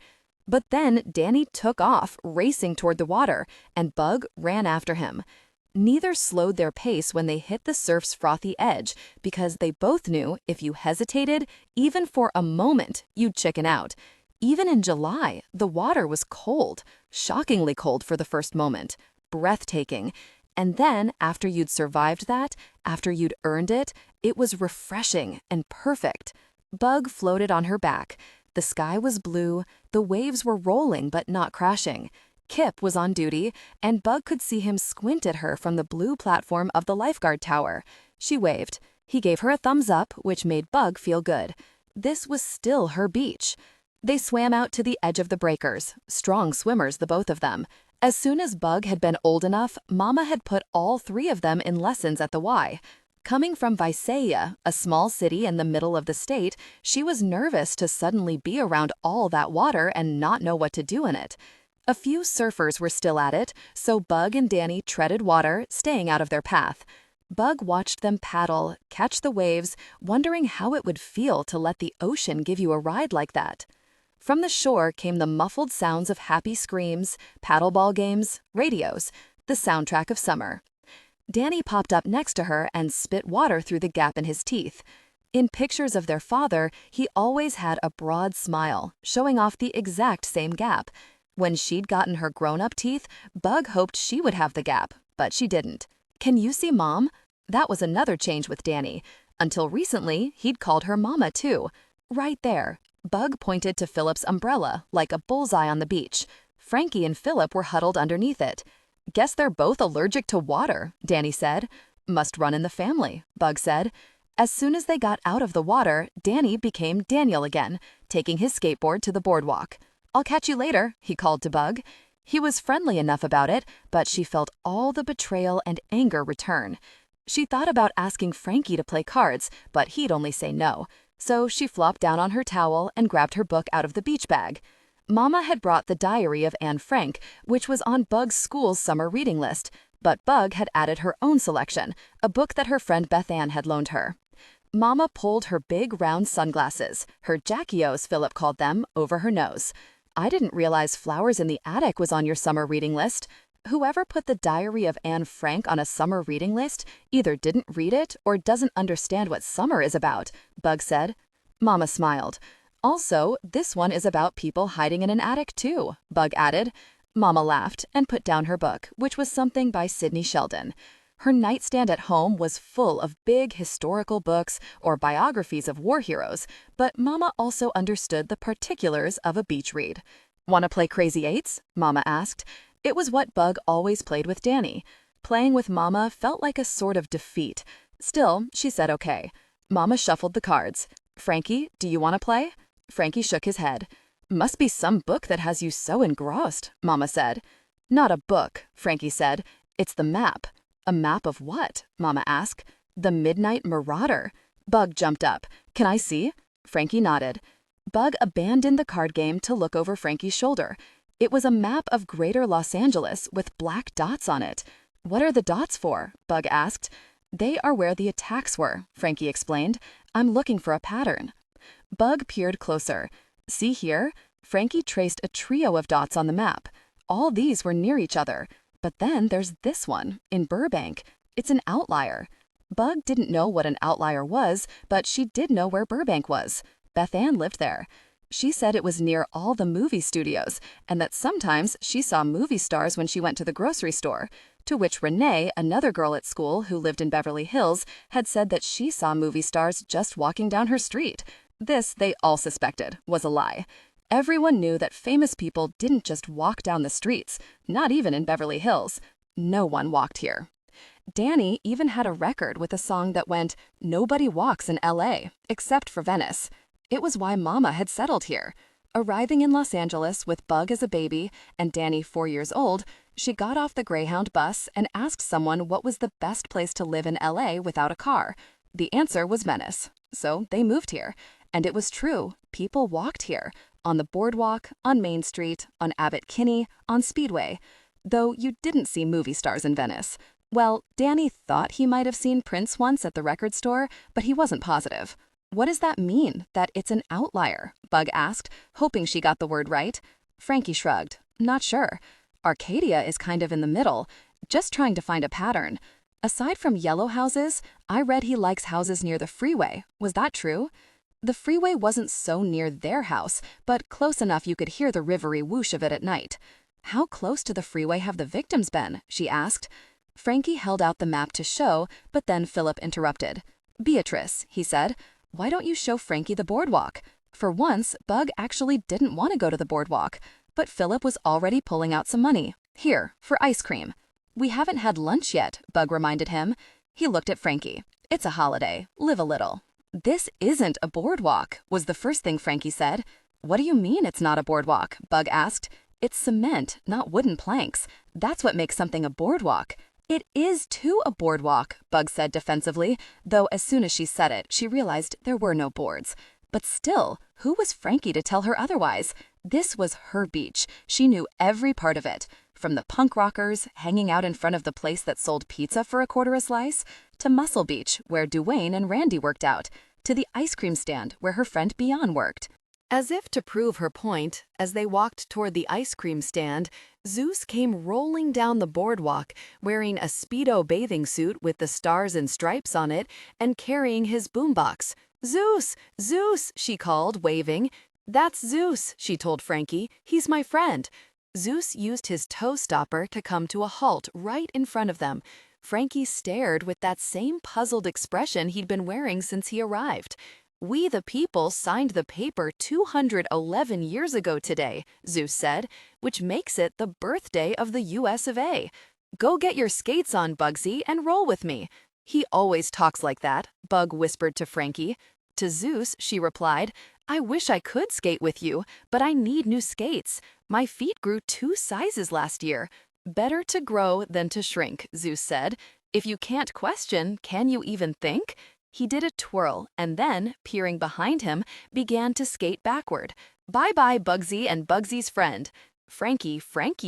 But then Danny took off, racing toward the water, and Bug ran after him. Neither slowed their pace when they hit the surf's frothy edge, because they both knew if you hesitated, even for a moment, you'd chicken out. Even in July, the water was cold, shockingly cold for the first moment, breathtaking. And then, after you'd survived that, after you'd earned it, it was refreshing and perfect. Bug floated on her back. The sky was blue, the waves were rolling but not crashing. Kip was on duty, and Bug could see him squint at her from the blue platform of the lifeguard tower. She waved. He gave her a thumbs up, which made Bug feel good. This was still her beach. They swam out to the edge of the breakers, strong swimmers, the both of them. As soon as Bug had been old enough, Mama had put all three of them in lessons at the Y. Coming from Visalia, a small city in the middle of the state, she was nervous to suddenly be around all that water and not know what to do in it. A few surfers were still at it, so Bug and Danny treaded water, staying out of their path. Bug watched them paddle, catch the waves, wondering how it would feel to let the ocean give you a ride like that. From the shore came the muffled sounds of happy screams, paddleball games, radios, the soundtrack of summer. Danny popped up next to her and spit water through the gap in his teeth. In pictures of their father, he always had a broad smile, showing off the exact same gap. When she'd gotten her grown-up teeth, Bug hoped she would have the gap, but she didn't. Can you see Mom? That was another change with Danny. Until recently, he'd called her Mama too. Right there. Bug pointed to Philip's umbrella, like a bullseye on the beach. Frankie and Philip were huddled underneath it. Guess they're both allergic to water, Danny said. Must run in the family, Bug said. As soon as they got out of the water, Danny became Daniel again, taking his skateboard to the boardwalk. I'll catch you later, he called to Bug. He was friendly enough about it, but she felt all the betrayal and anger return. She thought about asking Frankie to play cards, but he'd only say no. So she flopped down on her towel and grabbed her book out of the beach bag. Mama had brought the Diary of Anne Frank, which was on Bug's school's summer reading list, but Bug had added her own selection, a book that her friend Beth Ann had loaned her. Mama pulled her big round sunglasses, her Jackios Philip called them, over her nose. I didn't realize Flowers in the Attic was on your summer reading list. Whoever put the Diary of Anne Frank on a summer reading list either didn't read it or doesn't understand what summer is about, Bug said. Mama smiled. Also, this one is about people hiding in an attic too, Bug added. Mama laughed and put down her book, which was something by Sidney Sheldon. Her nightstand at home was full of big historical books or biographies of war heroes, but Mama also understood the particulars of a beach read. Want to play Crazy Eights? Mama asked. It was what Bug always played with Danny. Playing with Mama felt like a sort of defeat. Still, she said okay. Mama shuffled the cards. Frankie, do you want to play? Frankie shook his head. Must be some book that has you so engrossed, Mama said. Not a book, Frankie said. It's the map. A map of what? Mama asked. The Midnight Marauder. Bug jumped up. Can I see? Frankie nodded. Bug abandoned the card game to look over Frankie's shoulder. It was a map of Greater Los Angeles with black dots on it. What are the dots for? Bug asked. They are where the attacks were, Frankie explained. I'm looking for a pattern. Bug peered closer. See here? Frankie traced a trio of dots on the map. All these were near each other. But then there's this one, in Burbank. It's an outlier. Bug didn't know what an outlier was, but she did know where Burbank was. Beth Ann lived there. She said it was near all the movie studios, and that sometimes she saw movie stars when she went to the grocery store, to which Renee, another girl at school who lived in Beverly Hills, had said that she saw movie stars just walking down her street. This, they all suspected, was a lie. Everyone knew that famous people didn't just walk down the streets, not even in Beverly Hills. No one walked here. Danny even had a record with a song that went, "Nobody walks in LA, except for Venice." It was why Mama had settled here. Arriving in Los Angeles with Bug as a baby and Danny 4 years old, she got off the Greyhound bus and asked someone what was the best place to live in LA without a car. The answer was Venice. So they moved here. And it was true. People walked here. On the boardwalk, on Main Street, on Abbot Kinney, on Speedway. Though you didn't see movie stars in Venice. Well, Danny thought he might have seen Prince once at the record store, but he wasn't positive. "What does that mean, that it's an outlier?" Bug asked, hoping she got the word right. Frankie shrugged. "Not sure. Arcadia is kind of in the middle, just trying to find a pattern. Aside from yellow houses, I read he likes houses near the freeway. Was that true?" The freeway wasn't so near their house, but close enough you could hear the rivery whoosh of it at night. "How close to the freeway have the victims been?" she asked. Frankie held out the map to show, but then Philip interrupted. "Beatrice," he said, "why don't you show Frankie the boardwalk?" For once, Bug actually didn't want to go to the boardwalk, but Philip was already pulling out some money. "Here, for ice cream." "We haven't had lunch yet," Bug reminded him. He looked at Frankie. "It's a holiday. Live a little." "This isn't a boardwalk," was the first thing Frankie said. "What do you mean it's not a boardwalk?" Bug asked. "It's cement, not wooden planks. That's what makes something a boardwalk." "It is too a boardwalk," Bug said defensively, though as soon as she said it, she realized there were no boards. But still, who was Frankie to tell her otherwise? This was her beach. She knew every part of it. From the punk rockers hanging out in front of the place that sold pizza for a quarter a slice, to Muscle Beach, where Duane and Randy worked out, to the ice cream stand where her friend Beyond worked. As if to prove her point, as they walked toward the ice cream stand, Zeus came rolling down the boardwalk, wearing a Speedo bathing suit with the stars and stripes on it, and carrying his boombox. "Zeus! Zeus!" she called, waving. "That's Zeus," she told Frankie. "He's my friend." Zeus used his toe stopper to come to a halt right in front of them. Frankie stared with that same puzzled expression he'd been wearing since he arrived. "We the people signed the paper 211 years ago today," Zeus said, "which makes it the birthday of the US of A. Go get your skates on, Bugsy, and roll with me." "He always talks like that," Bug whispered to Frankie. To Zeus, she replied, "I wish I could skate with you, but I need new skates. My feet grew 2 sizes last year." "Better to grow than to shrink," Zeus said. "If you can't question, can you even think?" He did a twirl and then, peering behind him, began to skate backward. "Bye-bye, Bugsy and Bugsy's friend." Frankie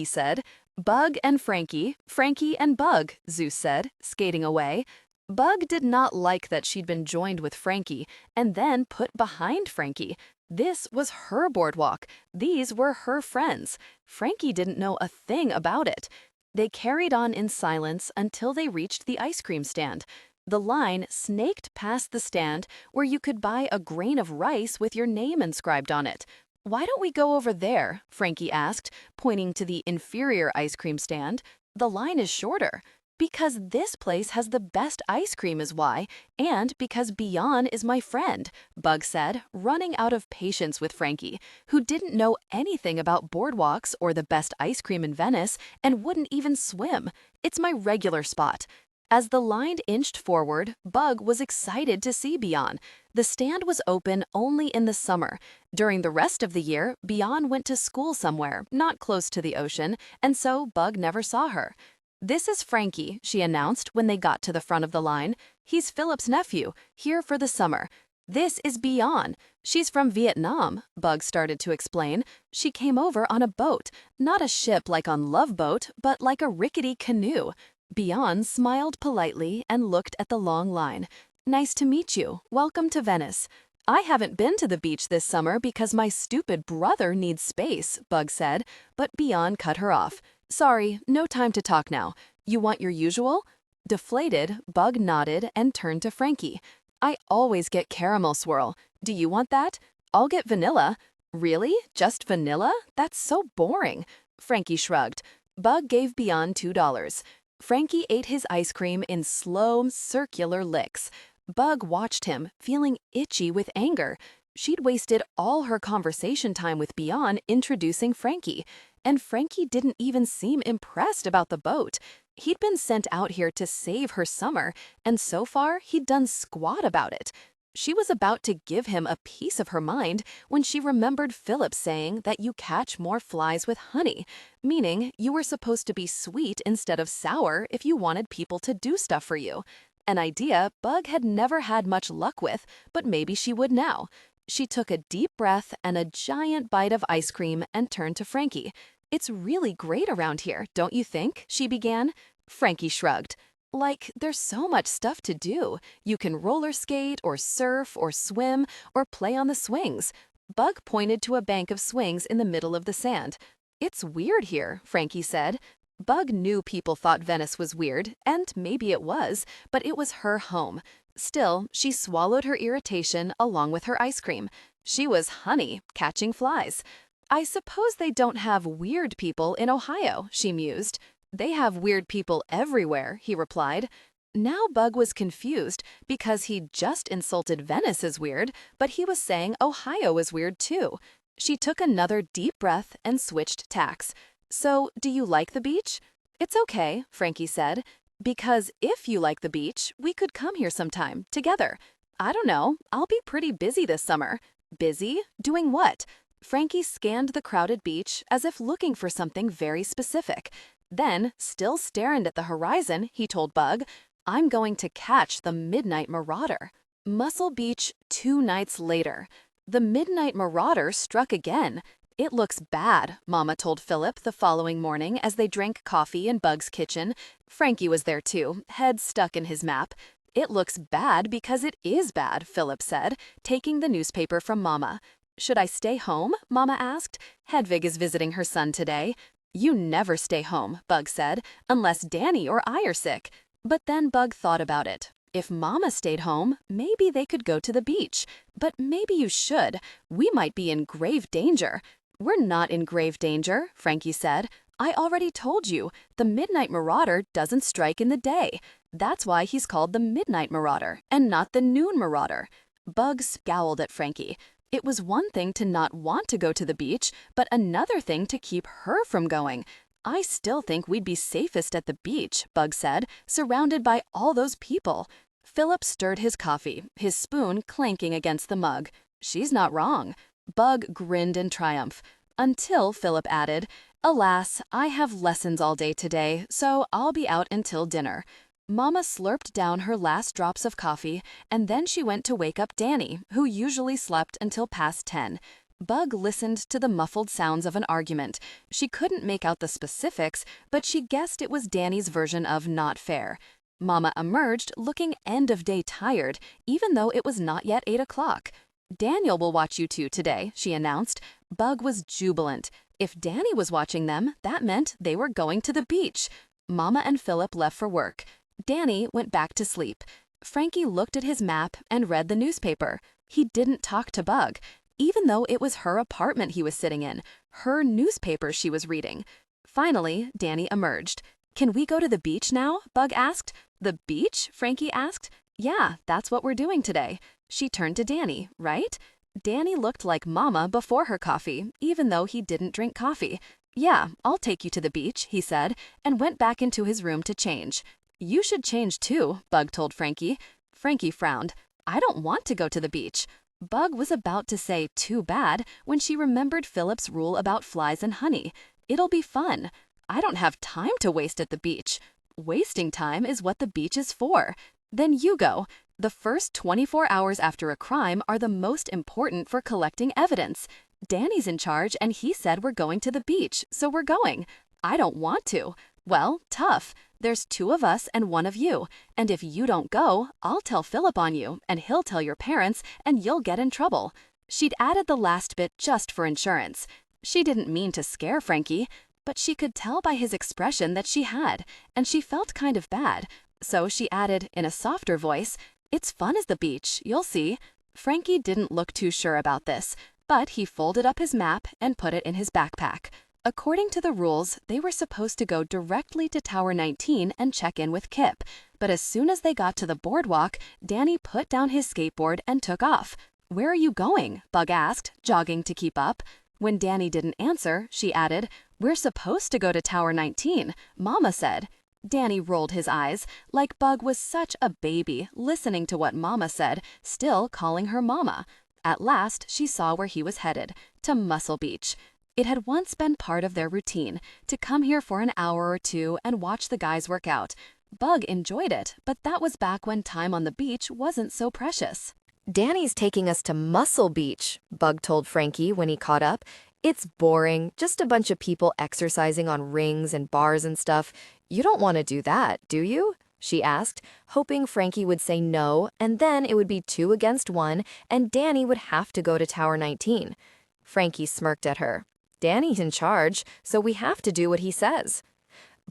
said. "Bug and Frankie and Bug," Zeus said, skating away. Bug did not like that she'd been joined with Frankie and then put behind Frankie. This was her boardwalk. These were her friends. Frankie didn't know a thing about it. They carried on in silence until they reached the ice cream stand. The line snaked past the stand where you could buy a grain of rice with your name inscribed on it. "Why don't we go over there?" Frankie asked, pointing to the inferior ice cream stand. "The line is shorter." "Because this place has the best ice cream is why, and because Beyond is my friend," Bug said, running out of patience with Frankie, who didn't know anything about boardwalks or the best ice cream in Venice and wouldn't even swim. "It's my regular spot." As the line inched forward, Bug was excited to see Beyond. The stand was open only in the summer. During the rest of the year, Beyond went to school somewhere, not close to the ocean, and so Bug never saw her. "This is Frankie," she announced when they got to the front of the line. "He's Philip's nephew, here for the summer." "This is Beyond. She's from Vietnam," Bug started to explain. "She came over on a boat, not a ship like on Love Boat, but like a rickety canoe." Beyond smiled politely and looked at the long line. "Nice to meet you. Welcome to Venice." "I haven't been to the beach this summer because my stupid brother needs space," Bug said, but Beyond cut her off. "Sorry, no time to talk now. You want your usual?" Deflated, Bug nodded and turned to Frankie. "I always get caramel swirl. Do you want that?" "I'll get vanilla." "Really? Just vanilla? That's so boring." Frankie shrugged. Bug gave Beyond $2. Frankie ate his ice cream in slow, circular licks. Bug watched him, feeling itchy with anger. She'd wasted all her conversation time with Beyond introducing Frankie, and Frankie didn't even seem impressed about the boat. He'd been sent out here to save her summer, and so far he'd done squat about it. She was about to give him a piece of her mind when she remembered Philip saying that you catch more flies with honey, meaning you were supposed to be sweet instead of sour if you wanted people to do stuff for you. An idea Bug had never had much luck with, but maybe she would now. She took a deep breath and a giant bite of ice cream and turned to Frankie. "It's really great around here, don't you think?" she began. Frankie shrugged. "Like, there's so much stuff to do. You can roller skate, or surf, or swim, or play on the swings." Bug pointed to a bank of swings in the middle of the sand. "It's weird here," Frankie said. Bug knew people thought Venice was weird, and maybe it was, but it was her home. Still, she swallowed her irritation along with her ice cream. She was honey, catching flies. "I suppose they don't have weird people in Ohio," she mused. "They have weird people everywhere," he replied. Now Bug was confused because he'd just insulted Venice as weird, but he was saying Ohio was weird too. She took another deep breath and switched tacks. "So, do you like the beach?" "It's okay," Frankie said. "Because if you like the beach, we could come here sometime, together." "I don't know. I'll be pretty busy this summer." "Busy? Doing what?" Frankie scanned the crowded beach as if looking for something very specific. Then, still staring at the horizon, he told Bug, "I'm going to catch the Midnight Marauder." Muscle Beach 2 nights later. The Midnight Marauder struck again. "It looks bad," Mama told Philip the following morning as they drank coffee in Bug's kitchen. Frankie was there too, head stuck in his map. "It looks bad because it is bad," Philip said, taking the newspaper from Mama. "Should I stay home?" Mama asked. "Hedvig is visiting her son today." "You never stay home," Bug said, "unless Danny or I are sick." But then Bug thought about it. If Mama stayed home, maybe they could go to the beach. "But maybe you should. We might be in grave danger." "We're not in grave danger," Frankie said. "I already told you, the Midnight Marauder doesn't strike in the day. That's why he's called the Midnight Marauder and not the Noon Marauder." Bug scowled at Frankie. It was one thing to not want to go to the beach, but another thing to keep her from going. "I still think we'd be safest at the beach," Bug said, "surrounded by all those people." Philip stirred his coffee, his spoon clanking against the mug. "She's not wrong." Bug grinned in triumph. Until Philip added, "Alas, I have lessons all day today, so I'll be out until dinner." Mama slurped down her last drops of coffee, and then she went to wake up Danny, who usually slept until past 10. Bug listened to the muffled sounds of an argument. She couldn't make out the specifics, but she guessed it was Danny's version of not fair. Mama emerged looking end-of-day tired, even though it was not yet 8 o'clock. "Daniel will watch you two today," she announced. Bug was jubilant. If Danny was watching them, that meant they were going to the beach. Mama and Philip left for work. Danny went back to sleep. Frankie looked at his map and read the newspaper. He didn't talk to Bug, even though it was her apartment he was sitting in, her newspaper she was reading. Finally, Danny emerged. "Can we go to the beach now?" Bug asked. "The beach?" Frankie asked. "Yeah, that's what we're doing today." She turned to Danny, right? Danny looked like Mama before her coffee, even though he didn't drink coffee. "Yeah, I'll take you to the beach," he said, and went back into his room to change. "You should change too," Bug told Frankie. Frankie frowned. "I don't want to go to the beach." Bug was about to say "too bad" when she remembered Philip's rule about flies and honey. "It'll be fun." "I don't have time to waste at the beach." "Wasting time is what the beach is for." "Then you go." The first 24 hours after a crime are the most important for collecting evidence. Danny's in charge and he said we're going to the beach, so we're going. "I don't want to." "Well, tough. There's 2 of us and 1 of you. And if you don't go, I'll tell Philip on you, and he'll tell your parents, and you'll get in trouble." She'd added the last bit just for insurance. She didn't mean to scare Frankie, but she could tell by his expression that she had, and she felt kind of bad. So she added, in a softer voice, "It's fun as the beach, you'll see." Frankie didn't look too sure about this, but he folded up his map and put it in his backpack. According to the rules, they were supposed to go directly to Tower 19 and check in with Kip, but as soon as they got to the boardwalk, Danny put down his skateboard and took off. "Where are you going?" Bug asked, jogging to keep up. When Danny didn't answer, she added, "We're supposed to go to Tower 19, Mama said." Danny rolled his eyes, like Bug was such a baby, listening to what Mama said, still calling her Mama. At last, she saw where he was headed, to Muscle Beach. It had once been part of their routine, to come here for an hour or two and watch the guys work out. Bug enjoyed it, but that was back when time on the beach wasn't so precious. "Danny's taking us to Muscle Beach," Bug told Frankie when he caught up. "It's boring, just a bunch of people exercising on rings and bars and stuff. You don't want to do that, do you?" she asked, hoping Frankie would say no, and then it would be 2 against 1, and Danny would have to go to Tower 19. Frankie smirked at her. "Danny's in charge, so we have to do what he says."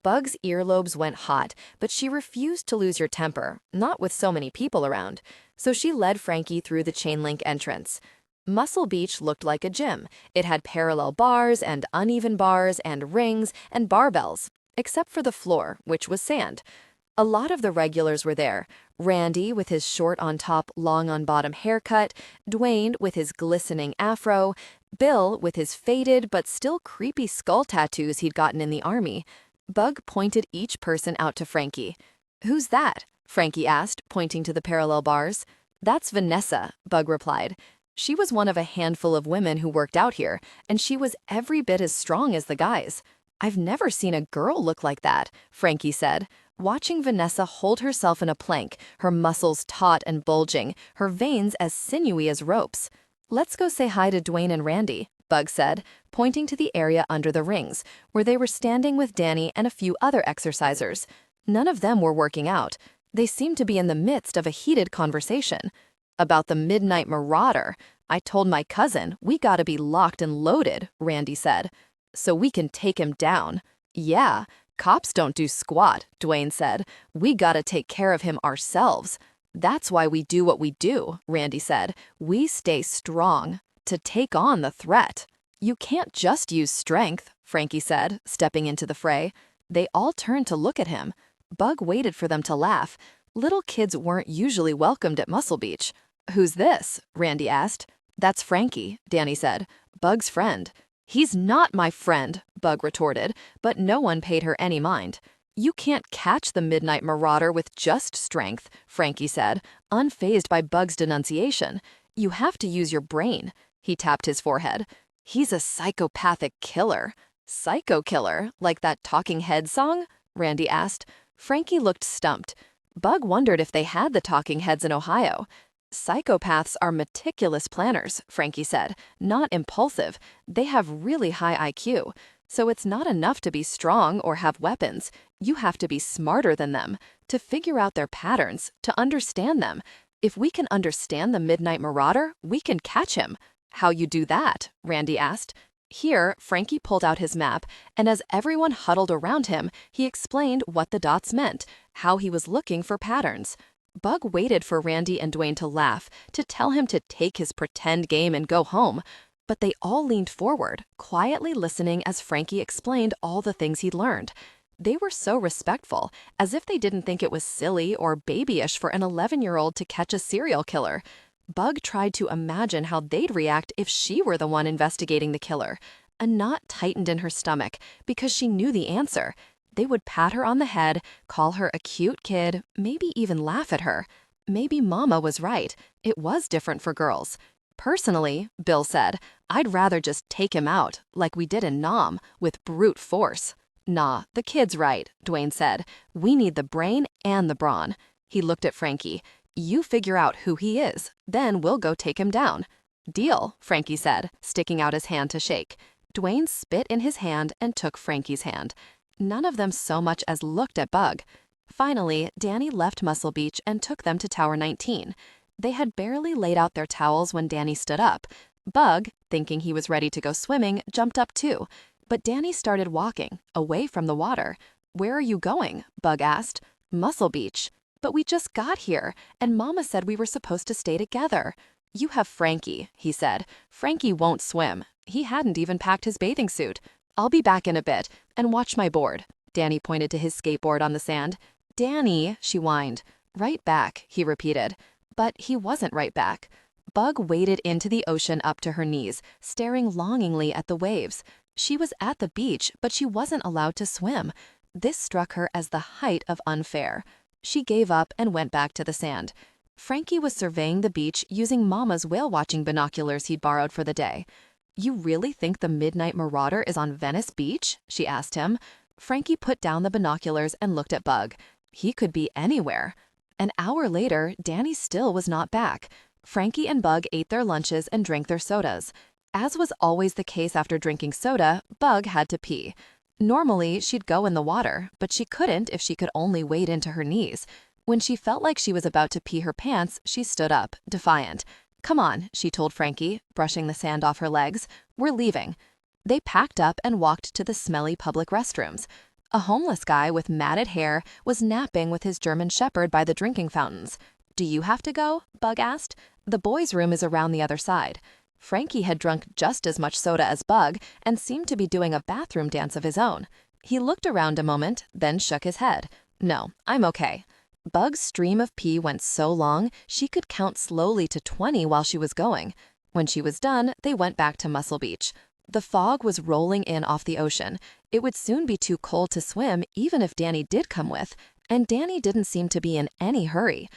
Bug's earlobes went hot, but she refused to lose her temper, not with so many people around. So she led Frankie through the chain-link entrance. Muscle Beach looked like a gym. It had parallel bars and uneven bars and rings and barbells, except for the floor, which was sand. A lot of the regulars were there. Randy with his short on top, long on bottom haircut, Dwayne with his glistening afro, Bill with his faded but still creepy skull tattoos he'd gotten in the army. Bug pointed each person out to Frankie. "Who's that?" Frankie asked, pointing to the parallel bars. "That's Vanessa," Bug replied. She was one of a handful of women who worked out here, and she was every bit as strong as the guys. "I've never seen a girl look like that," Frankie said, watching Vanessa hold herself in a plank, her muscles taut and bulging, her veins as sinewy as ropes. "Let's go say hi to Dwayne and Randy," Bug said, pointing to the area under the rings, where they were standing with Danny and a few other exercisers. None of them were working out. They seemed to be in the midst of a heated conversation. "About the Midnight Marauder. I told my cousin we gotta be locked and loaded," Randy said. "So we can take him down." "Yeah, cops don't do squat," Dwayne said. "We gotta take care of him ourselves." "That's why we do what we do," Randy said. "We stay strong to take on the threat." "You can't just use strength," Frankie said, stepping into the fray. They all turned to look at him. Bug waited for them to laugh. Little kids weren't usually welcomed at Muscle Beach. "Who's this?" Randy asked. "That's Frankie," Danny said. "Bug's friend." "He's not my friend," Bug retorted, but no one paid her any mind. "You can't catch the Midnight Marauder with just strength," Frankie said, unfazed by Bug's denunciation. "You have to use your brain." He tapped his forehead. "He's a psychopathic killer." "Psycho killer, like that Talking Heads song?" Randy asked. Frankie looked stumped. Bug wondered if they had the Talking Heads in Ohio. "Psychopaths are meticulous planners," Frankie said, "not impulsive. They have really high IQ. So it's not enough to be strong or have weapons. You have to be smarter than them, to figure out their patterns, to understand them. If we can understand the Midnight Marauder, we can catch him." "How you do that?" Randy asked. Here, Frankie pulled out his map, and as everyone huddled around him, he explained what the dots meant, how he was looking for patterns. Bug waited for Randy and Dwayne to laugh, to tell him to take his pretend game and go home. But they all leaned forward, quietly listening as Frankie explained all the things he'd learned. They were so respectful, as if they didn't think it was silly or babyish for an 11-year-old to catch a serial killer. Bug tried to imagine how they'd react if she were the one investigating the killer. A knot tightened in her stomach because she knew the answer. They would pat her on the head, call her a cute kid, maybe even laugh at her. Maybe Mama was right. It was different for girls. "Personally," Bill said, "I'd rather just take him out, like we did in Nam, with brute force." "Nah, the kid's right," Dwayne said. "We need the brain and the brawn." He looked at Frankie. "You figure out who he is, then we'll go take him down." "Deal," Frankie said, sticking out his hand to shake. Dwayne spit in his hand and took Frankie's hand. None of them so much as looked at Bug. Finally, Danny left Muscle Beach and took them to Tower 19. They had barely laid out their towels when Danny stood up. Bug, thinking he was ready to go swimming, jumped up too. But Danny started walking, away from the water. "Where are you going?" Bug asked. "Muscle Beach." "But we just got here, and Mama said we were supposed to stay together." "You have Frankie," he said. "Frankie won't swim. He hadn't even packed his bathing suit. I'll be back in a bit, and watch my board." Danny pointed to his skateboard on the sand. "Danny," she whined. "Right back," he repeated. But he wasn't right back. Bug waded into the ocean up to her knees, staring longingly at the waves. She was at the beach, but she wasn't allowed to swim. This struck her as the height of unfair. She gave up and went back to the sand. Frankie was surveying the beach using Mama's whale-watching binoculars he'd borrowed for the day. "You really think the Midnight Marauder is on Venice Beach?" she asked him. Frankie put down the binoculars and looked at Bug. He could be anywhere. An hour later, Danny still was not back. Frankie and Bug ate their lunches and drank their sodas. As was always the case after drinking soda, Bug had to pee. Normally, she'd go in the water, but she couldn't if she could only wade into her knees. When she felt like she was about to pee her pants, she stood up, defiant. "Come on," she told Frankie, brushing the sand off her legs. "We're leaving." They packed up and walked to the smelly public restrooms. A homeless guy with matted hair was napping with his German Shepherd by the drinking fountains. "Do you have to go?" Bug asked. "The boys' room is around the other side." Frankie had drunk just as much soda as Bug and seemed to be doing a bathroom dance of his own. He looked around a moment, then shook his head. "No, I'm okay." Bug's stream of pee went so long she could count slowly to 20 while she was going. When she was done, they went back to Muscle Beach. The fog was rolling in off the ocean. It would soon be too cold to swim even if Danny did come with, and Danny didn't seem to be in any hurry.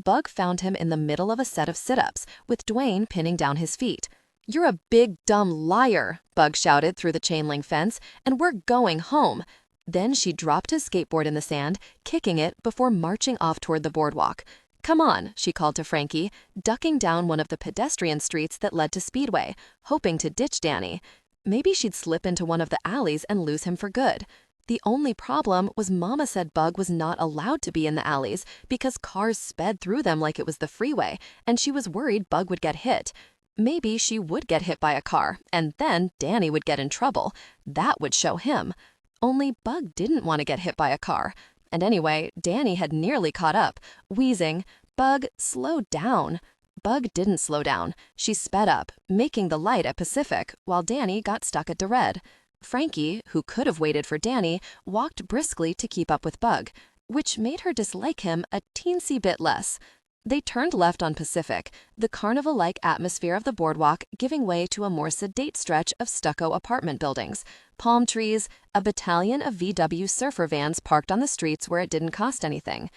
Bug found him in the middle of a set of sit-ups, with Dwayne pinning down his feet. "You're a big, dumb liar," Bug shouted through the chain-link fence, "and we're going home." Then she dropped his skateboard in the sand, kicking it before marching off toward the boardwalk. "Come on," she called to Frankie, ducking down one of the pedestrian streets that led to Speedway, hoping to ditch Danny. Maybe she'd slip into one of the alleys and lose him for good. The only problem was Mama said Bug was not allowed to be in the alleys because cars sped through them like it was the freeway, and she was worried Bug would get hit. Maybe she would get hit by a car, and then Danny would get in trouble. That would show him. Only Bug didn't want to get hit by a car. And anyway, Danny had nearly caught up, wheezing, "Bug, slow down." Bug didn't slow down. She sped up, making the light at Pacific, while Danny got stuck at the red. Frankie, who could have waited for Danny, walked briskly to keep up with Bug, which made her dislike him a teensy bit less. They turned left on Pacific, the carnival-like atmosphere of the boardwalk giving way to a more sedate stretch of stucco apartment buildings, palm trees, a battalion of VW surfer vans parked on the streets where it didn't cost anything.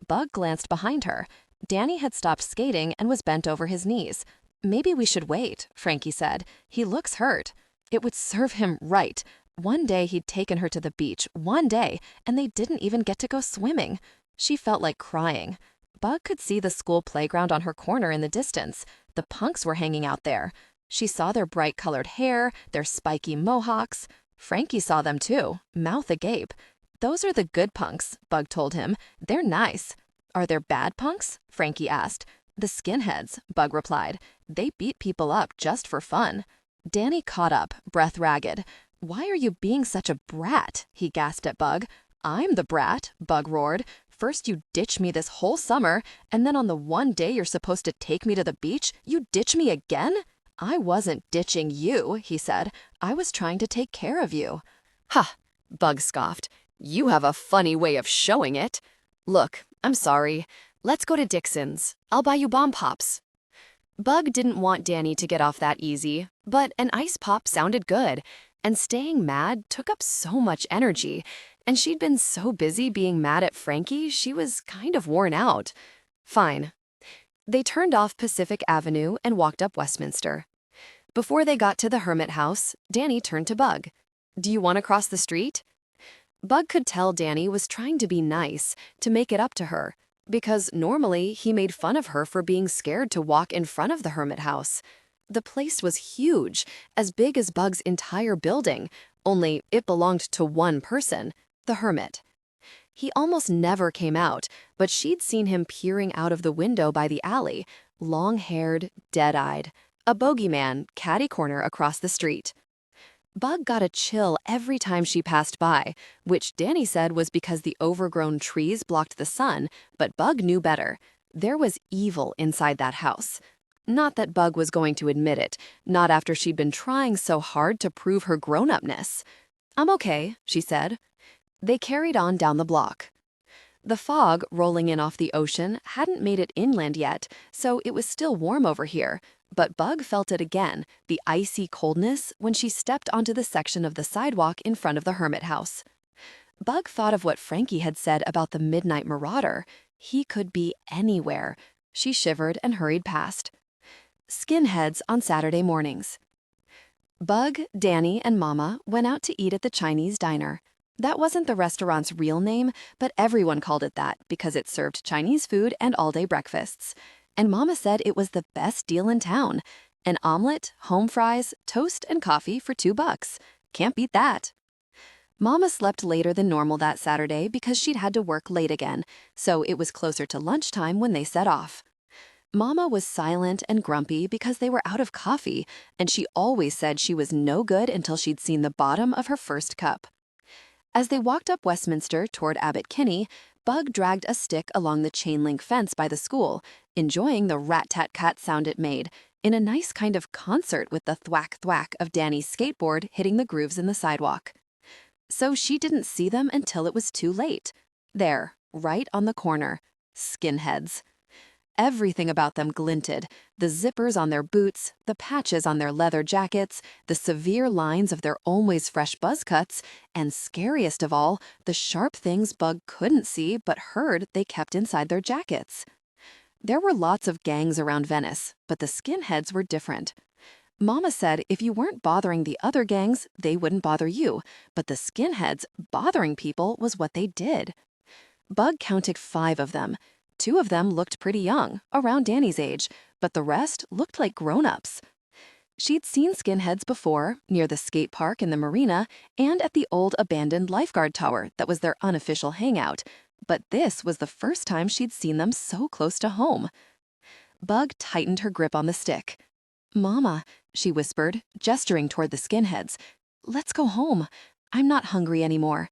Bug glanced behind her. Danny had stopped skating and was bent over his knees. "Maybe we should wait," Frankie said. "He looks hurt." It would serve him right. One day he'd taken her to the beach, one day, and they didn't even get to go swimming. She felt like crying. Bug could see the school playground on her corner in the distance. The punks were hanging out there. She saw their bright-colored hair, their spiky mohawks. Frankie saw them too, mouth agape. "Those are the good punks," Bug told him. "They're nice." "Are there bad punks?" Frankie asked. "The skinheads," Bug replied. "They beat people up just for fun." Danny caught up, breath ragged. "Why are you being such a brat?" he gasped at Bug. "I'm the brat," Bug roared. "First you ditch me this whole summer, and then on the one day you're supposed to take me to the beach, you ditch me again?" "I wasn't ditching you," he said. "I was trying to take care of you." "Ha," Bug scoffed. "You have a funny way of showing it. Look, I'm sorry. Let's go to Dixon's. I'll buy you bomb pops." Bug didn't want Danny to get off that easy, but an ice pop sounded good, and staying mad took up so much energy, and she'd been so busy being mad at Frankie, she was kind of worn out. Fine. They turned off Pacific Avenue and walked up Westminster. Before they got to the Hermit House, Danny turned to Bug. "Do you want to cross the street?" Bug could tell Danny was trying to be nice, to make it up to her, because normally he made fun of her for being scared to walk in front of the Hermit House. The place was huge, as big as Bug's entire building, only it belonged to one person, the Hermit. He almost never came out, but she'd seen him peering out of the window by the alley, long-haired, dead-eyed, a bogeyman, catty-corner across the street. Bug got a chill every time she passed by, which Danny said was because the overgrown trees blocked the sun, but Bug knew better. There was evil inside that house. Not that Bug was going to admit it, not after she'd been trying so hard to prove her grown-upness. "I'm okay," she said. They carried on down the block. The fog rolling in off the ocean hadn't made it inland yet, so it was still warm over here, but Bug felt it again, the icy coldness, when she stepped onto the section of the sidewalk in front of the Hermit House. Bug thought of what Frankie had said about the Midnight Marauder. He could be anywhere. She shivered and hurried past. Skinheads on Saturday mornings. Bug, Danny, and Mama went out to eat at the Chinese diner. That wasn't the restaurant's real name, but everyone called it that because it served Chinese food and all-day breakfasts. And Mama said it was the best deal in town. An omelet, home fries, toast, and coffee for $2. Can't beat that. Mama slept later than normal that Saturday because she'd had to work late again, so it was closer to lunchtime when they set off. Mama was silent and grumpy because they were out of coffee, and she always said she was no good until she'd seen the bottom of her first cup. As they walked up Westminster toward Abbot Kinney, Bug dragged a stick along the chain-link fence by the school, enjoying the rat-tat-cat sound it made, in a nice kind of concert with the thwack-thwack of Danny's skateboard hitting the grooves in the sidewalk. So she didn't see them until it was too late. There, right on the corner. Skinheads. Everything about them glinted, the zippers on their boots, the patches on their leather jackets, the severe lines of their always fresh buzz cuts, and scariest of all, the sharp things Bug couldn't see but heard they kept inside their jackets. There were lots of gangs around Venice, but the skinheads were different. Mama said if you weren't bothering the other gangs, they wouldn't bother you, but the skinheads bothering people was what they did. Bug counted 5 of them. 2 of them looked pretty young, around Danny's age, but the rest looked like grown-ups. She'd seen skinheads before, near the skate park in the marina, and at the old abandoned lifeguard tower that was their unofficial hangout, but this was the first time she'd seen them so close to home. Bug tightened her grip on the stick. "Mama," she whispered, gesturing toward the skinheads, "let's go home. I'm not hungry anymore."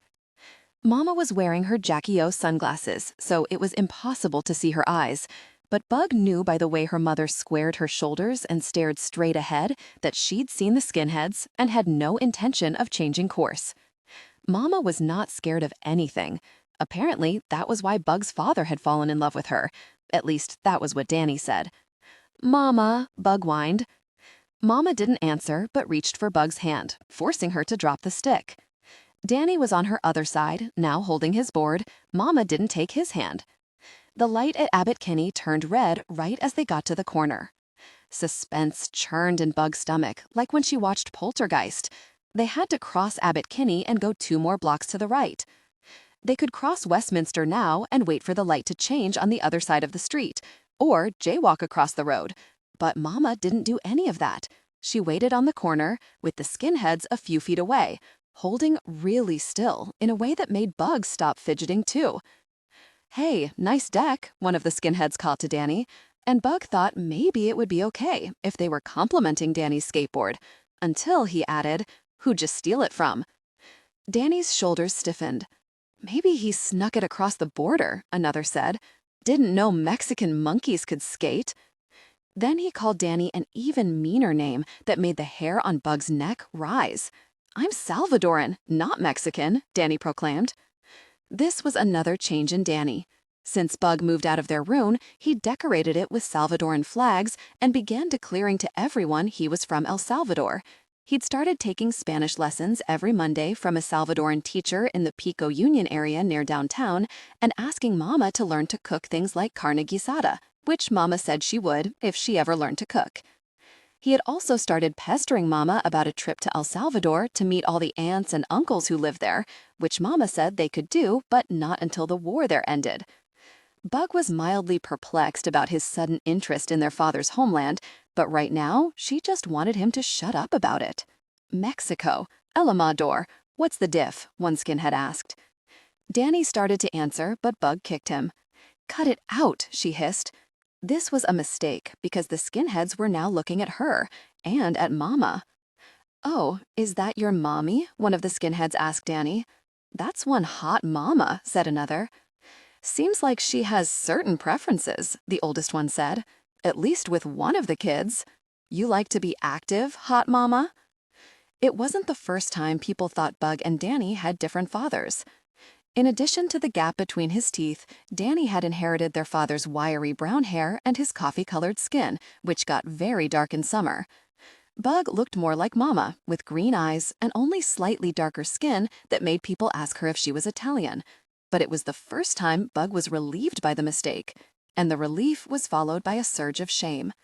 Mama was wearing her Jackie O sunglasses, so it was impossible to see her eyes, but Bug knew by the way her mother squared her shoulders and stared straight ahead that she'd seen the skinheads and had no intention of changing course. Mama was not scared of anything. Apparently, that was why Bug's father had fallen in love with her. At least, that was what Danny said. "Mama," Bug whined. Mama didn't answer but reached for Bug's hand, forcing her to drop the stick. Danny was on her other side, now holding his board. Mama didn't take his hand. The light at Abbot Kinney turned red right as they got to the corner. Suspense churned in Bug's stomach, like when she watched Poltergeist. They had to cross Abbot Kinney and go 2 more blocks to the right. They could cross Westminster now and wait for the light to change on the other side of the street, or jaywalk across the road. But Mama didn't do any of that. She waited on the corner, with the skinheads a few feet away, holding really still in a way that made Bug stop fidgeting too. "Hey, nice deck," one of the skinheads called to Danny, and Bug thought maybe it would be okay if they were complimenting Danny's skateboard, until he added, "Who'd you steal it from?" Danny's shoulders stiffened. "Maybe he snuck it across the border," another said. "Didn't know Mexican monkeys could skate." Then he called Danny an even meaner name that made the hair on Bug's neck rise. "I'm Salvadoran, not Mexican," Danny proclaimed. This was another change in Danny. Since Bug moved out of their room, he decorated it with Salvadoran flags and began declaring to everyone he was from El Salvador. He'd started taking Spanish lessons every Monday from a Salvadoran teacher in the Pico Union area near downtown and asking Mama to learn to cook things like carne guisada, which Mama said she would if she ever learned to cook. He had also started pestering Mama about a trip to El Salvador to meet all the aunts and uncles who lived there, which Mama said they could do, but not until the war there ended. Bug was mildly perplexed about his sudden interest in their father's homeland, but right now, she just wanted him to shut up about it. "Mexico, El Amador, what's the diff?" one skinhead asked. Danny started to answer, but Bug kicked him. "Cut it out," she hissed. This was a mistake because the skinheads were now looking at her and at Mama. "Oh, is that your mommy?" one of the skinheads asked Danny. "That's one hot mama," said another. "Seems like she has certain preferences," the oldest one said. "At least with one of the kids. You like to be active, hot mama?" It wasn't the first time people thought Bug and Danny had different fathers. In addition to the gap between his teeth, Danny had inherited their father's wiry brown hair and his coffee-colored skin, which got very dark in summer. Bug looked more like Mama, with green eyes and only slightly darker skin that made people ask her if she was Italian. But it was the first time Bug was relieved by the mistake, and the relief was followed by a surge of shame.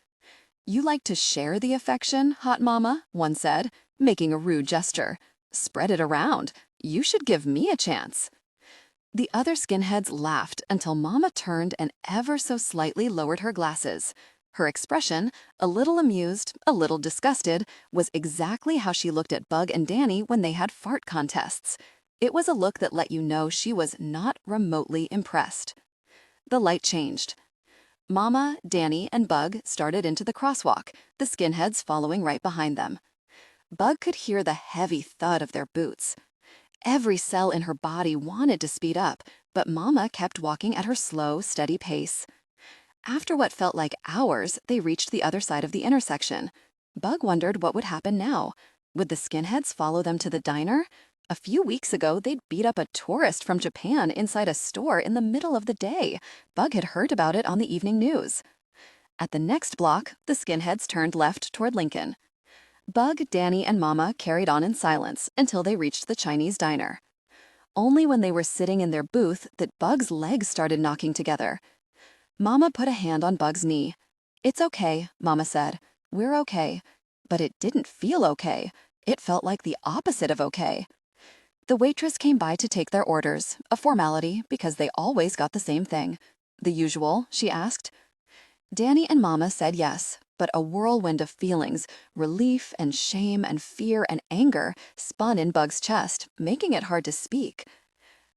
"You like to share the affection, hot Mama," one said, making a rude gesture. "Spread it around. You should give me a chance." The other skinheads laughed until Mama turned and ever so slightly lowered her glasses. Her expression, a little amused, a little disgusted, was exactly how she looked at Bug and Danny when they had fart contests. It was a look that let you know she was not remotely impressed. The light changed. Mama, Danny, and Bug started into the crosswalk, the skinheads following right behind them. Bug could hear the heavy thud of their boots. Every cell in her body wanted to speed up, but Mama kept walking at her slow, steady pace. After what felt like hours, they reached the other side of the intersection. Bug wondered what would happen now. Would the skinheads follow them to the diner? A few weeks ago, they'd beat up a tourist from Japan inside a store in the middle of the day. Bug had heard about it on the evening news. At the next block, the skinheads turned left toward Lincoln. Bug, Danny, and Mama carried on in silence until they reached the Chinese diner. Only when they were sitting in their booth that Bug's legs started knocking together. Mama put a hand on Bug's knee. "It's okay," Mama said. "We're okay." But it didn't feel okay. It felt like the opposite of okay. The waitress came by to take their orders, a formality because they always got the same thing. "The usual?" she asked. Danny and Mama said yes, but a whirlwind of feelings, relief and shame and fear and anger, spun in Bug's chest, making it hard to speak.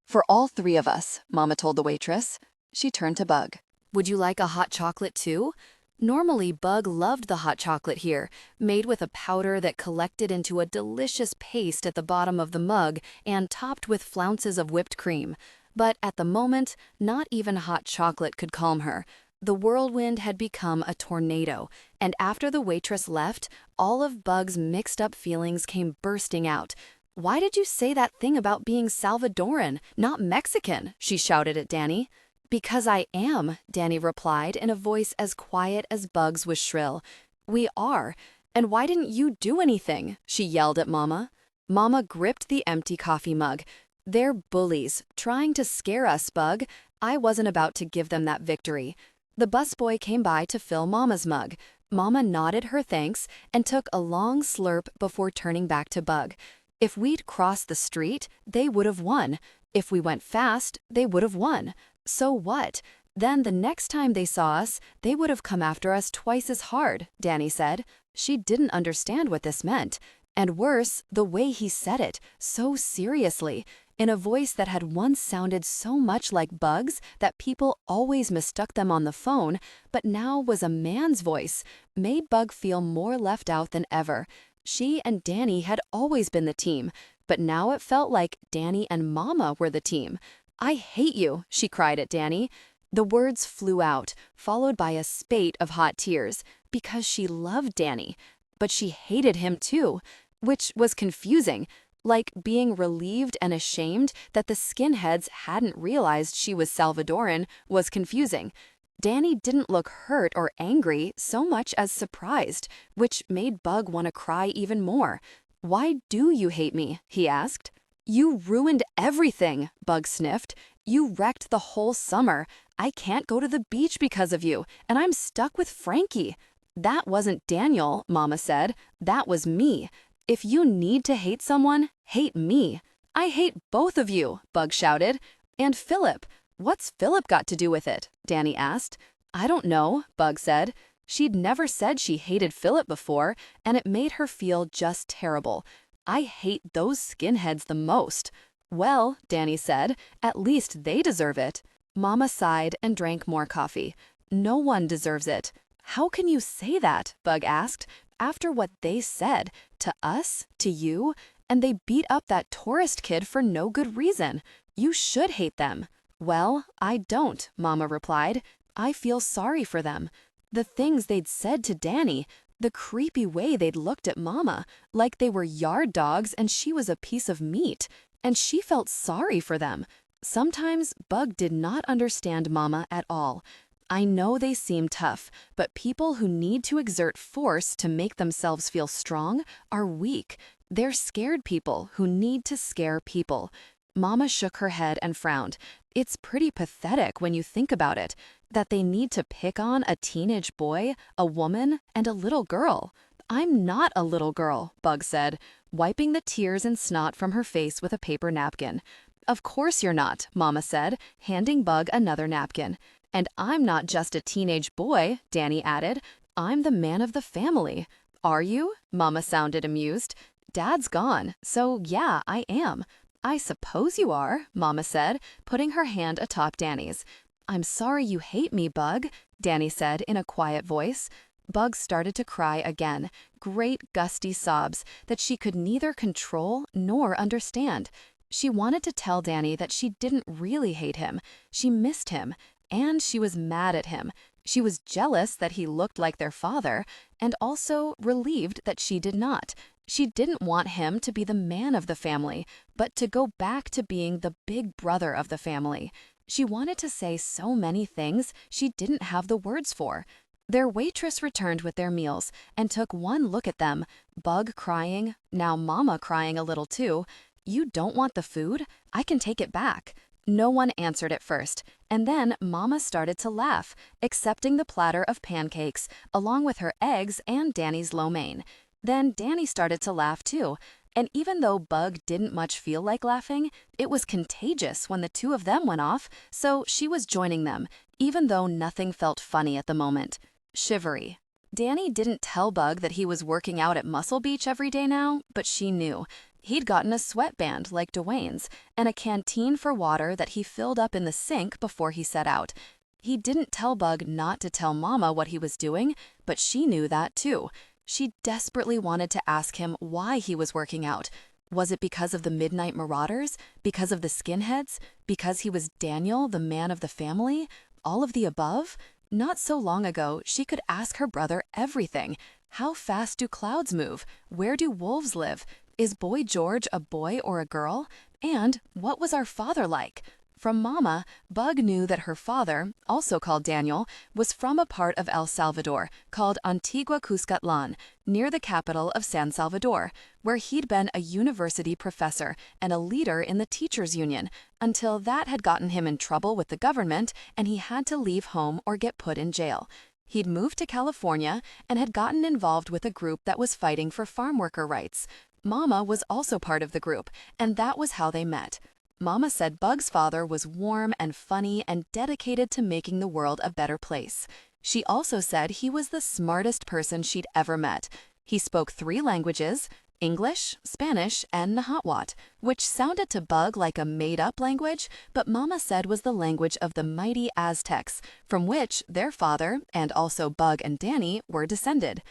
"For all three of us," Mama told the waitress. She turned to Bug. Would you like a hot chocolate too? Normally, Bug loved the hot chocolate here, made with a powder that collected into a delicious paste at the bottom of the mug and topped with flounces of whipped cream. But at the moment, not even hot chocolate could calm her. The whirlwind had become a tornado, and after the waitress left, all of Bug's mixed-up feelings came bursting out. "Why did you say that thing about being Salvadoran, not Mexican?" she shouted at Danny. "Because I am," Danny replied in a voice as quiet as Bug's was shrill. "We are. And why didn't you do anything?" she yelled at Mama. Mama gripped the empty coffee mug. "They're bullies, trying to scare us, Bug. I wasn't about to give them that victory." The busboy came by to fill Mama's mug. Mama nodded her thanks and took a long slurp before turning back to Bug. "If we'd crossed the street, they would have won. If we went fast, they would have won. So what? Then the next time they saw us, they would have come after us twice as hard," Danny said. She didn't understand what this meant. And worse, the way he said it, so seriously, in a voice that had once sounded so much like Bug's that people always mistook them on the phone, but now was a man's voice, made Bug feel more left out than ever. She and Danny had always been the team, but now it felt like Danny and Mama were the team. "I hate you," she cried at Danny. The words flew out, followed by a spate of hot tears, because she loved Danny. But she hated him too, which was confusing, like being relieved and ashamed that the skinheads hadn't realized she was Salvadoran was confusing. Danny didn't look hurt or angry so much as surprised, which made Bug want to cry even more. "Why do you hate me?" he asked. "You ruined everything," Bug sniffed. "You wrecked the whole summer. I can't go to the beach because of you, and I'm stuck with Frankie." "That wasn't Daniel," Mama said. "That was me. If you need to hate someone, hate me." "I hate both of you," Bug shouted. "And Philip. What's Philip got to do with it?" Danny asked. "I don't know," Bug said. She'd never said she hated Philip before, and it made her feel just terrible. "I hate those skinheads the most." "Well," Danny said, "at least they deserve it." Mama sighed and drank more coffee. "No one deserves it." "How can you say that?" Bug asked. "After what they said, to us, to you, and they beat up that tourist kid for no good reason. You should hate them." "Well, I don't," Mama replied. "I feel sorry for them. The things they'd said to Danny, the creepy way they'd looked at Mama, like they were yard dogs and she was a piece of meat, and she felt sorry for them." Sometimes Bug did not understand Mama at all. I know they seem tough, but people who need to exert force to make themselves feel strong are weak. They're scared people who need to scare people. Mama shook her head and frowned. It's pretty pathetic when you think about it, that they need to pick on a teenage boy, a woman, and a little girl. I'm not a little girl, Bug said, wiping the tears and snot from her face with a paper napkin. Of course you're not, Mama said, handing Bug another napkin. And I'm not just a teenage boy, Danny added. I'm the man of the family. Are you? Mama sounded amused. Dad's gone, so yeah, I am. I suppose you are, Mama said, putting her hand atop Danny's. I'm sorry you hate me, Bug, Danny said in a quiet voice. Bug started to cry again, great gusty sobs that she could neither control nor understand. She wanted to tell Danny that she didn't really hate him. She missed him, and she was mad at him. She was jealous that he looked like their father, and also relieved that she did not. She didn't want him to be the man of the family, but to go back to being the big brother of the family. She wanted to say so many things she didn't have the words for. Their waitress returned with their meals and took one look at them, Bug crying, now Mama crying a little too. You don't want the food? I can take it back. No one answered at first, and then Mama started to laugh, accepting the platter of pancakes, along with her eggs and Danny's lo mein. Then Danny started to laugh too, and even though Bug didn't much feel like laughing, it was contagious when the two of them went off, so she was joining them, even though nothing felt funny at the moment. Shivery. Danny didn't tell Bug that he was working out at Muscle Beach every day now, but she knew. He'd gotten a sweatband like Dwayne's, and a canteen for water that he filled up in the sink before he set out. He didn't tell Bug not to tell Mama what he was doing, but she knew that too. She desperately wanted to ask him why he was working out. Was it because of the Midnight Marauders? Because of the skinheads? Because he was Daniel, the man of the family? All of the above? Not so long ago, she could ask her brother everything. How fast do clouds move? Where do wolves live? Is Boy George a boy or a girl? And what was our father like? From Mama, Bug knew that her father, also called Daniel, was from a part of El Salvador called Antigua Cuscatlan, near the capital of San Salvador, where he'd been a university professor and a leader in the teachers' union, until that had gotten him in trouble with the government and he had to leave home or get put in jail. He'd moved to California and had gotten involved with a group that was fighting for farm worker rights. Mama was also part of the group, and that was how they met. Mama said Bug's father was warm and funny and dedicated to making the world a better place. She also said he was the smartest person she'd ever met. He spoke 3 languages, English, Spanish, and Nahuatl, which sounded to Bug like a made-up language, but Mama said was the language of the mighty Aztecs, from which their father, and also Bug and Danny, were descended.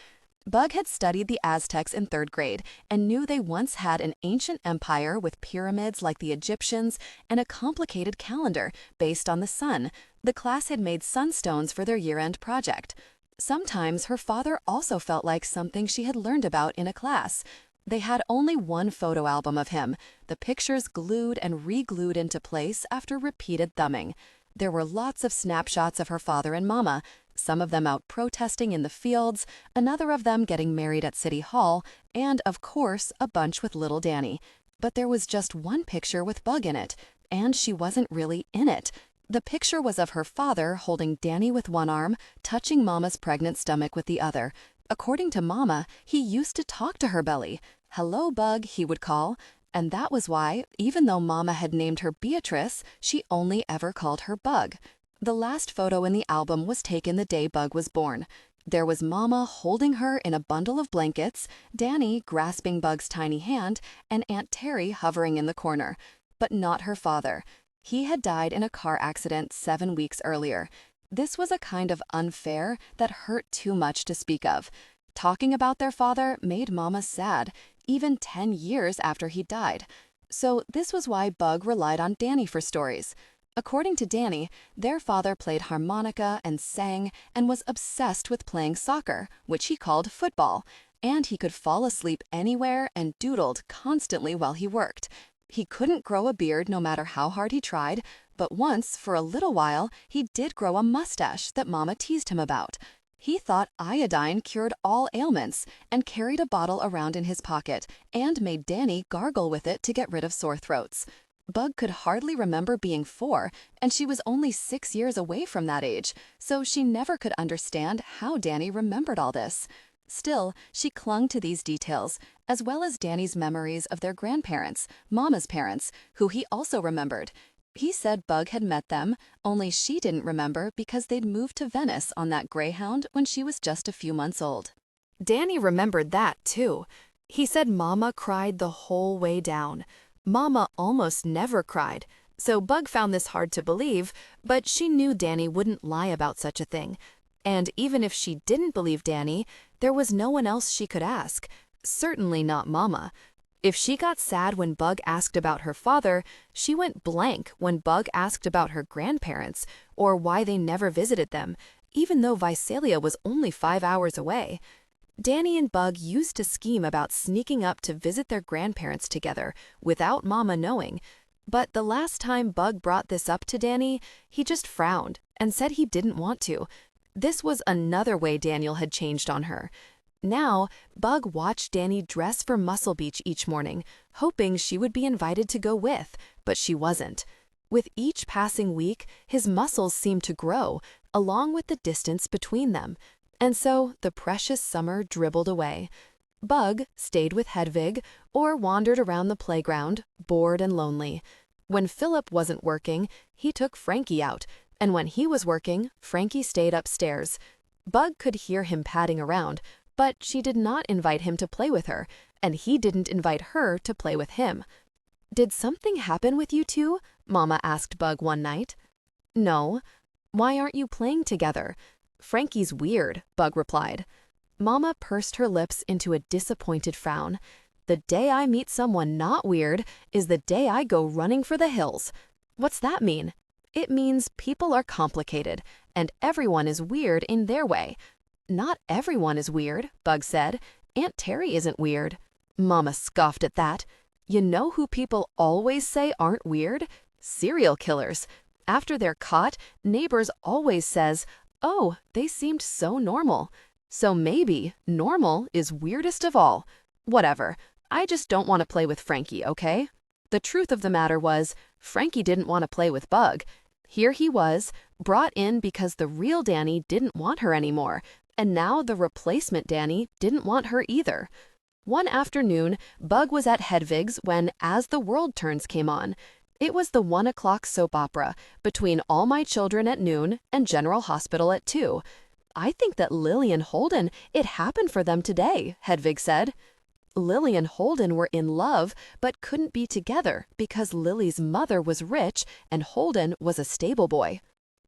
Bug had studied the Aztecs in 3rd grade and knew they once had an ancient empire with pyramids like the Egyptians and a complicated calendar based on the sun. The class had made sunstones for their year-end project. Sometimes her father also felt like something she had learned about in a class. They had only one photo album of him, the pictures glued and re-glued into place after repeated thumbing. There were lots of snapshots of her father and Mama, some of them out protesting in the fields, another of them getting married at City Hall, and, of course, a bunch with little Danny. But there was just one picture with Bug in it, and she wasn't really in it. The picture was of her father holding Danny with one arm, touching Mama's pregnant stomach with the other. According to Mama, he used to talk to her belly. "Hello, Bug," he would call. And that was why, even though Mama had named her Beatrice, she only ever called her Bug. The last photo in the album was taken the day Bug was born. There was Mama holding her in a bundle of blankets, Danny grasping Bug's tiny hand, and Aunt Terry hovering in the corner. But not her father. He had died in a car accident 7 weeks earlier. This was a kind of unfair that hurt too much to speak of. Talking about their father made Mama sad, even 10 years after he died. So this was why Bug relied on Danny for stories. According to Danny, their father played harmonica and sang and was obsessed with playing soccer, which he called football, and he could fall asleep anywhere and doodled constantly while he worked. He couldn't grow a beard no matter how hard he tried. But once, for a little while, he did grow a mustache that Mama teased him about. He thought iodine cured all ailments and carried a bottle around in his pocket and made Danny gargle with it to get rid of sore throats. Bug could hardly remember being 4, and she was only 6 years away from that age, so she never could understand how Danny remembered all this. Still, she clung to these details, as well as Danny's memories of their grandparents, Mama's parents, who he also remembered. He said Bug had met them, only she didn't remember because they'd moved to Venice on that Greyhound when she was just a few months old. Danny remembered that, too. He said Mama cried the whole way down. Mama almost never cried, so Bug found this hard to believe, but she knew Danny wouldn't lie about such a thing. And even if she didn't believe Danny, there was no one else she could ask, certainly not Mama. If she got sad when Bug asked about her father, she went blank when Bug asked about her grandparents or why they never visited them, even though Visalia was only 5 hours away. Danny and Bug used to scheme about sneaking up to visit their grandparents together without Mama knowing. But the last time Bug brought this up to Danny, he just frowned and said he didn't want to. This was another way Daniel had changed on her. Now, Bug watched Danny dress for Muscle Beach each morning, hoping she would be invited to go with, but she wasn't. With each passing week, his muscles seemed to grow, along with the distance between them. And so the precious summer dribbled away. Bug stayed with Hedvig or wandered around the playground, bored and lonely. When Philip wasn't working, he took Frankie out, and when he was working, Frankie stayed upstairs. Bug could hear him padding around, but she did not invite him to play with her, and he didn't invite her to play with him. "Did something happen with you two?" Mama asked Bug one night. "No." "Why aren't you playing together?" "Frankie's weird," Bug replied. Mama pursed her lips into a disappointed frown. "The day I meet someone not weird is the day I go running for the hills." "What's that mean?" "It means people are complicated, and everyone is weird in their way." "Not everyone is weird," Bug said. "Aunt Terry isn't weird." Mama scoffed at that. "You know who people always say aren't weird? Serial killers. After they're caught, neighbors always says, 'Oh, they seemed so normal.' So maybe normal is weirdest of all. Whatever, I just don't want to play with Frankie, okay?" The truth of the matter was, Frankie didn't want to play with Bug. Here he was, brought in because the real Danny didn't want her anymore, and now the replacement Danny didn't want her either. One afternoon, Bug was at Hedvig's when As the World Turns came on. It was the 1 o'clock soap opera, between All My Children at noon and General Hospital at 2. "I think that Lily and Holden, it happened for them today," Hedvig said. Lily and Holden were in love, but couldn't be together because Lily's mother was rich and Holden was a stable boy.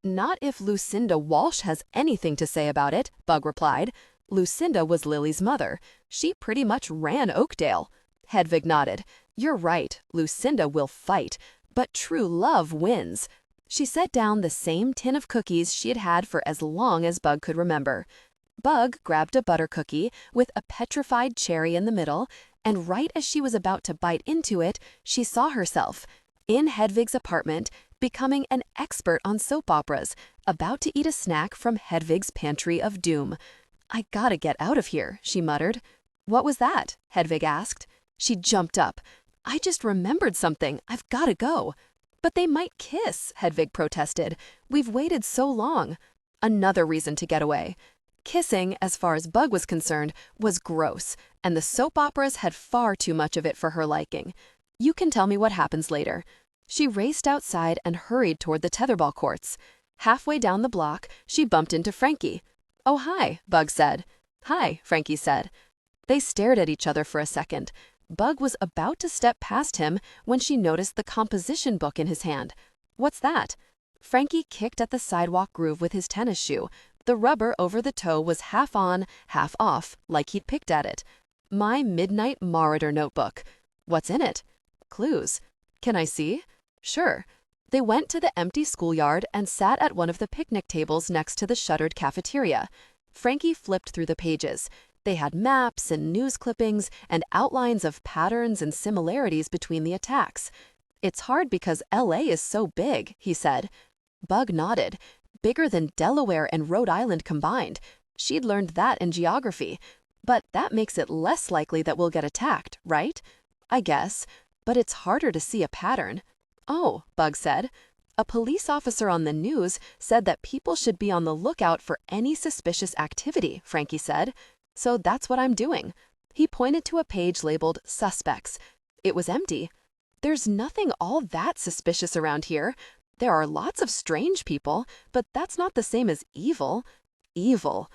"Not if Lucinda Walsh has anything to say about it," Bug replied. Lucinda was Lily's mother. She pretty much ran Oakdale. Hedvig nodded. "You're right, Lucinda will fight, but true love wins." She set down the same tin of cookies she had had for as long as Bug could remember. Bug grabbed a butter cookie with a petrified cherry in the middle, and right as she was about to bite into it, she saw herself in Hedvig's apartment, becoming an expert on soap operas, about to eat a snack from Hedvig's pantry of doom. "I gotta get out of here," she muttered. "What was that?" Hedvig asked. She jumped up. "I just remembered something. I've gotta go." "But they might kiss," Hedvig protested. "We've waited so long." Another reason to get away. Kissing, as far as Bug was concerned, was gross, and the soap operas had far too much of it for her liking. "You can tell me what happens later." She raced outside and hurried toward the tetherball courts. Halfway down the block, she bumped into Frankie. "Oh, hi," Bug said. "Hi," Frankie said. They stared at each other for a second. Bug was about to step past him when she noticed the composition book in his hand. "What's that?" Frankie kicked at the sidewalk groove with his tennis shoe. The rubber over the toe was half on, half off, like he'd picked at it. "My Midnight Marauder notebook." "What's in it?" "Clues." "Can I see?" "Sure." They went to the empty schoolyard and sat at one of the picnic tables next to the shuttered cafeteria. Frankie flipped through the pages. They had maps and news clippings and outlines of patterns and similarities between the attacks. It's hard because LA is so big, he said. Bug nodded. Bigger than Delaware and Rhode Island combined. She'd learned that in geography. But that makes it less likely that we'll get attacked, right? I guess. But it's harder to see a pattern. Oh, Bug said. A police officer on the news said that people should be on the lookout for any suspicious activity, Frankie said. So that's what I'm doing. He pointed to a page labeled Suspects. It was empty. There's nothing all that suspicious around here. There are lots of strange people, but that's not the same as evil. Evil.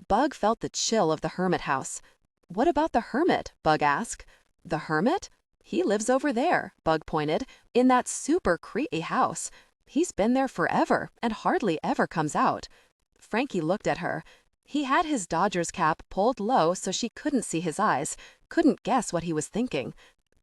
Bug felt the chill of the hermit house. What about the hermit? Bug asked. The hermit? He lives over there, Bug pointed, in that super creepy house. He's been there forever and hardly ever comes out. Frankie looked at her. He had his Dodgers cap pulled low so she couldn't see his eyes, couldn't guess what he was thinking.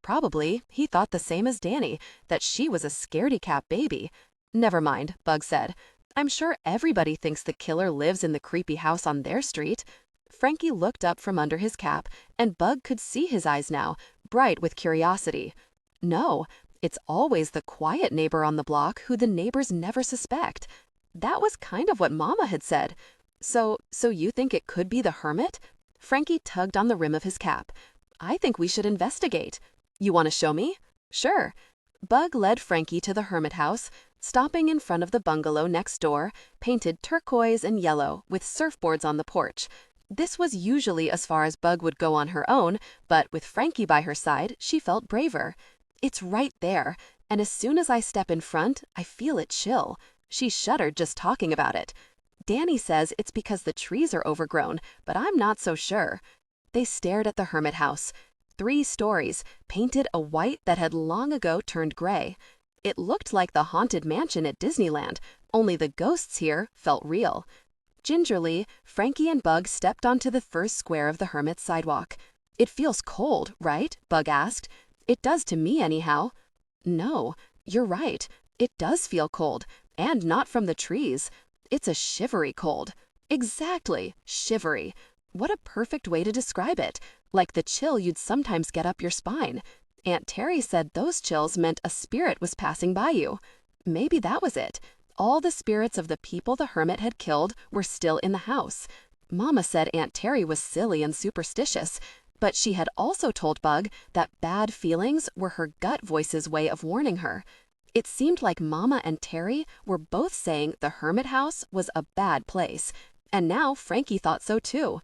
Probably he thought the same as Danny, that she was a scaredy-cat baby. Never mind, Bug said. I'm sure everybody thinks the killer lives in the creepy house on their street. Frankie looked up from under his cap, and Bug could see his eyes now, bright with curiosity. No, it's always the quiet neighbor on the block who the neighbors never suspect. That was kind of what Mama had said. So you think it could be the hermit? Frankie tugged on the rim of his cap. I think we should investigate. You want to show me? Sure. Bug led Frankie to the hermit house, stopping in front of the bungalow next door, painted turquoise and yellow, with surfboards on the porch. This was usually as far as Bug would go on her own, but with Frankie by her side, she felt braver. It's right there, and as soon as I step in front, I feel it chill. She shuddered just talking about it. Danny says it's because the trees are overgrown, but I'm not so sure. They stared at the hermit house. 3 stories, painted a white that had long ago turned gray. It looked like the haunted mansion at Disneyland, only the ghosts here felt real. Gingerly, Frankie and Bug stepped onto the first square of the hermit's sidewalk. It feels cold, right? Bug asked. It does to me anyhow. No, you're right. It does feel cold, and not from the trees. It's a shivery cold. Exactly, shivery. What a perfect way to describe it. Like the chill you'd sometimes get up your spine. Aunt Terry said those chills meant a spirit was passing by you. Maybe that was it. All the spirits of the people the hermit had killed were still in the house. Mama said Aunt Terry was silly and superstitious, but she had also told Bug that bad feelings were her gut voice's way of warning her. It seemed like Mama and Terry were both saying the hermit house was a bad place, and now Frankie thought so too.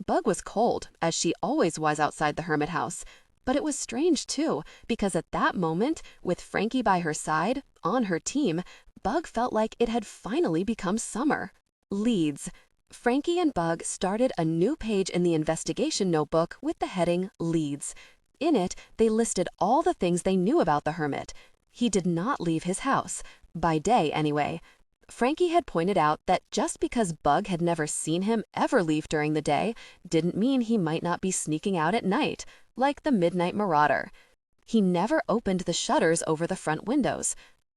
Bug was cold, as she always was outside the hermit house, but it was strange too, because at that moment, with Frankie by her side, on her team, Bug felt like it had finally become summer. Leads. Frankie and Bug started a new page in the investigation notebook with the heading Leads. In it, they listed all the things they knew about the hermit. He did not leave his house, by day anyway. Frankie had pointed out that just because Bug had never seen him ever leave during the day didn't mean he might not be sneaking out at night, like the Midnight Marauder. He never opened the shutters over the front windows.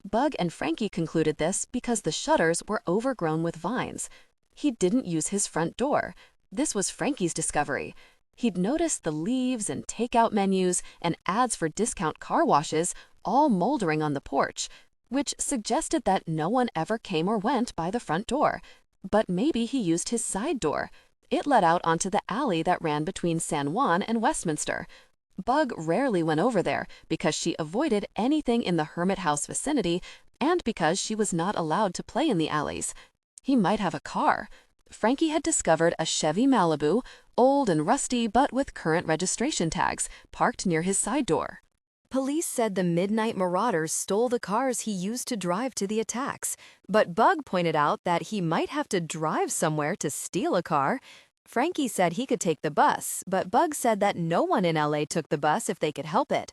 Bug and Frankie concluded this because the shutters were overgrown with vines. He didn't use his front door. This was Frankie's discovery. He'd noticed the leaves and takeout menus and ads for discount car washes all moldering on the porch, which suggested that no one ever came or went by the front door. But maybe he used his side door. It led out onto the alley that ran between San Juan and Westminster. Bug rarely went over there because she avoided anything in the hermit house vicinity and because she was not allowed to play in the alleys. He might have a car. Frankie had discovered a Chevy Malibu, old and rusty but with current registration tags, parked near his side door. Police said the Midnight Marauders stole the cars he used to drive to the attacks, but Bug pointed out that he might have to drive somewhere to steal a car. Frankie said he could take the bus, but Bug said that no one in LA took the bus if they could help it.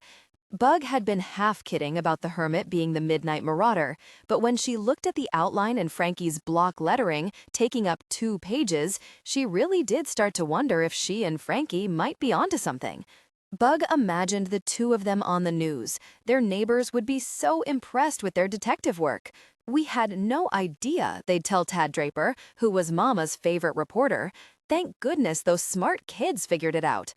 Bug had been half kidding about the hermit being the Midnight Marauder, but when she looked at the outline in Frankie's block lettering, taking up 2 pages, she really did start to wonder if she and Frankie might be onto something. Bug imagined the 2 of them on the news. Their neighbors would be so impressed with their detective work. We had no idea they'd tell Tad Draper, who was Mama's favorite reporter. Thank goodness those smart kids figured it out.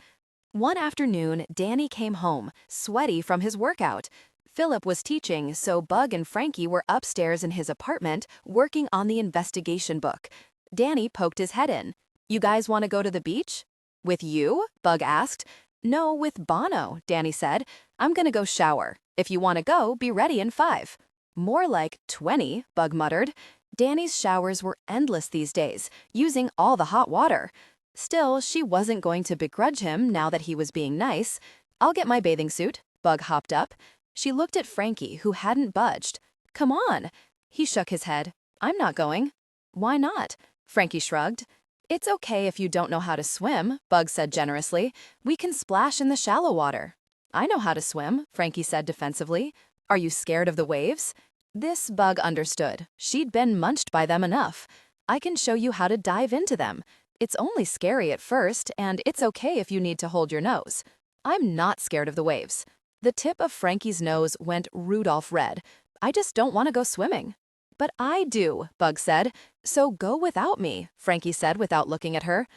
One afternoon, Danny came home, sweaty from his workout. Philip was teaching, so Bug and Frankie were upstairs in his apartment working on the investigation book. Danny poked his head in. "You guys want to go to the beach?" "With you?" Bug asked. "No, with Bono," Danny said. "I'm gonna go shower. If you want to go, be ready in 5. "More like 20, Bug muttered. Danny's showers were endless these days, using all the hot water. Still, she wasn't going to begrudge him now that he was being nice. "I'll get my bathing suit." Bug hopped up. She looked at Frankie, who hadn't budged. "Come on." He shook his head. "I'm not going." "Why not?" Frankie shrugged. "It's okay if you don't know how to swim," Bug said generously. "We can splash in the shallow water." "I know how to swim," Frankie said defensively. "Are you scared of the waves?" This Bug understood. She'd been munched by them enough. "I can show you how to dive into them. It's only scary at first, and it's okay if you need to hold your nose." "I'm not scared of the waves." The tip of Frankie's nose went Rudolph red. "I just don't want to go swimming." "But I do," Bug said. "So go without me," Frankie said without looking at her.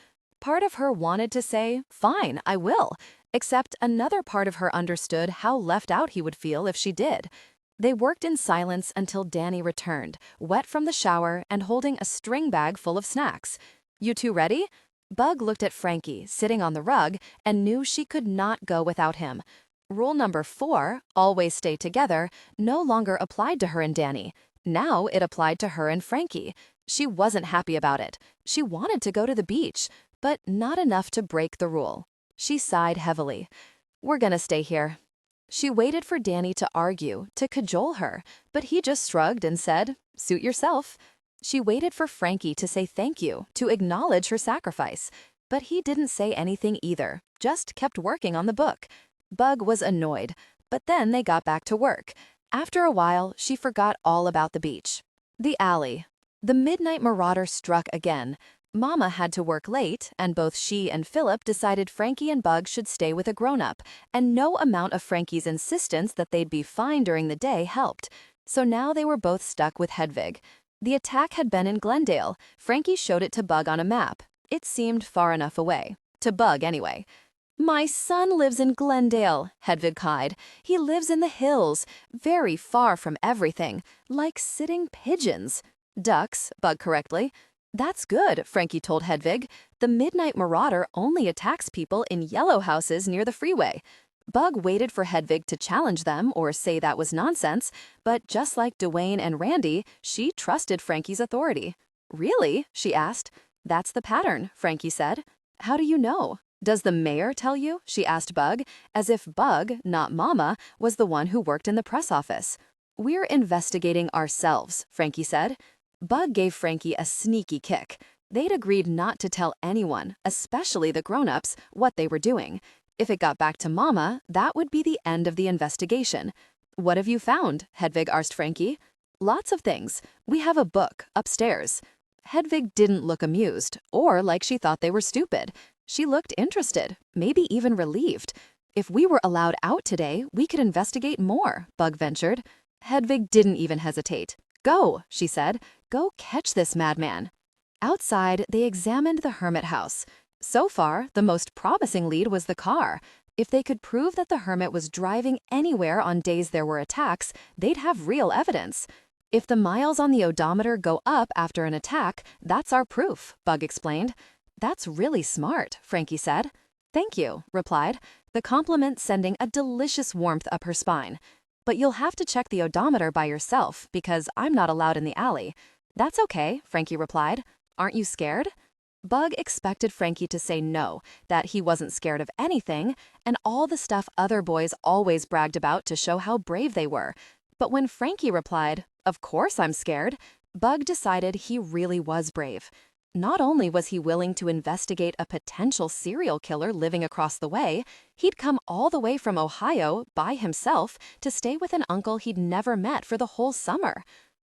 Part of her wanted to say, "Fine, I will," except another part of her understood how left out he would feel if she did. They worked in silence until Danny returned, wet from the shower and holding a string bag full of snacks. "You two ready?" Bug looked at Frankie, sitting on the rug, and knew she could not go without him. Rule number 4, always stay together, no longer applied to her and Danny. Now it applied to her and Frankie. She wasn't happy about it. She wanted to go to the beach, but not enough to break the rule. She sighed heavily. "We're gonna stay here." She waited for Danny to argue, to cajole her, but he just shrugged and said, "Suit yourself." She waited for Frankie to say thank you, to acknowledge her sacrifice. But he didn't say anything either, just kept working on the book. Bug was annoyed, but then they got back to work. After a while, she forgot all about the beach. The alley. The Midnight Marauder struck again. Mama had to work late, and both she and Philip decided Frankie and Bug should stay with a grown-up, and no amount of Frankie's insistence that they'd be fine during the day helped. So now they were both stuck with Hedvig. The attack had been in Glendale. Frankie showed it to Bug on a map. It seemed far enough away. To Bug, anyway. "My son lives in Glendale," Hedvig cried. "He lives in the hills, very far from everything, like sitting pigeons." "Ducks," Bug correctly. "That's good," Frankie told Hedvig. "The Midnight Marauder only attacks people in yellow houses near the freeway." Bug waited for Hedvig to challenge them or say that was nonsense, but just like Dwayne and Randy, she trusted Frankie's authority. "Really?" she asked. "That's the pattern," Frankie said. "How do you know?" "Does the mayor tell you?" she asked Bug, as if Bug, not Mama, was the one who worked in the press office. "We're investigating ourselves," Frankie said. Bug gave Frankie a sneaky kick. They'd agreed not to tell anyone, especially the grown-ups, what they were doing. If it got back to Mama, that would be the end of the investigation. "What have you found?" Hedvig asked Frankie. "Lots of things. We have a book upstairs." Hedvig didn't look amused, or like she thought they were stupid. She looked interested, maybe even relieved. "If we were allowed out today, we could investigate more," Bug ventured. Hedvig didn't even hesitate. "Go," she said. "Go catch this madman." Outside, they examined the hermit house. So far, the most promising lead was the car. If they could prove that the hermit was driving anywhere on days there were attacks, they'd have real evidence. "If the miles on the odometer go up after an attack, that's our proof," Bug explained. "That's really smart," Frankie said. "Thank you," replied, the compliment sending a delicious warmth up her spine. "But you'll have to check the odometer by yourself, because I'm not allowed in the alley." "That's okay," Frankie replied. "Aren't you scared?" Bug expected Frankie to say no, that he wasn't scared of anything, and all the stuff other boys always bragged about to show how brave they were. But when Frankie replied, "Of course I'm scared," Bug decided he really was brave. Not only was he willing to investigate a potential serial killer living across the way, he'd come all the way from Ohio by himself to stay with an uncle he'd never met for the whole summer.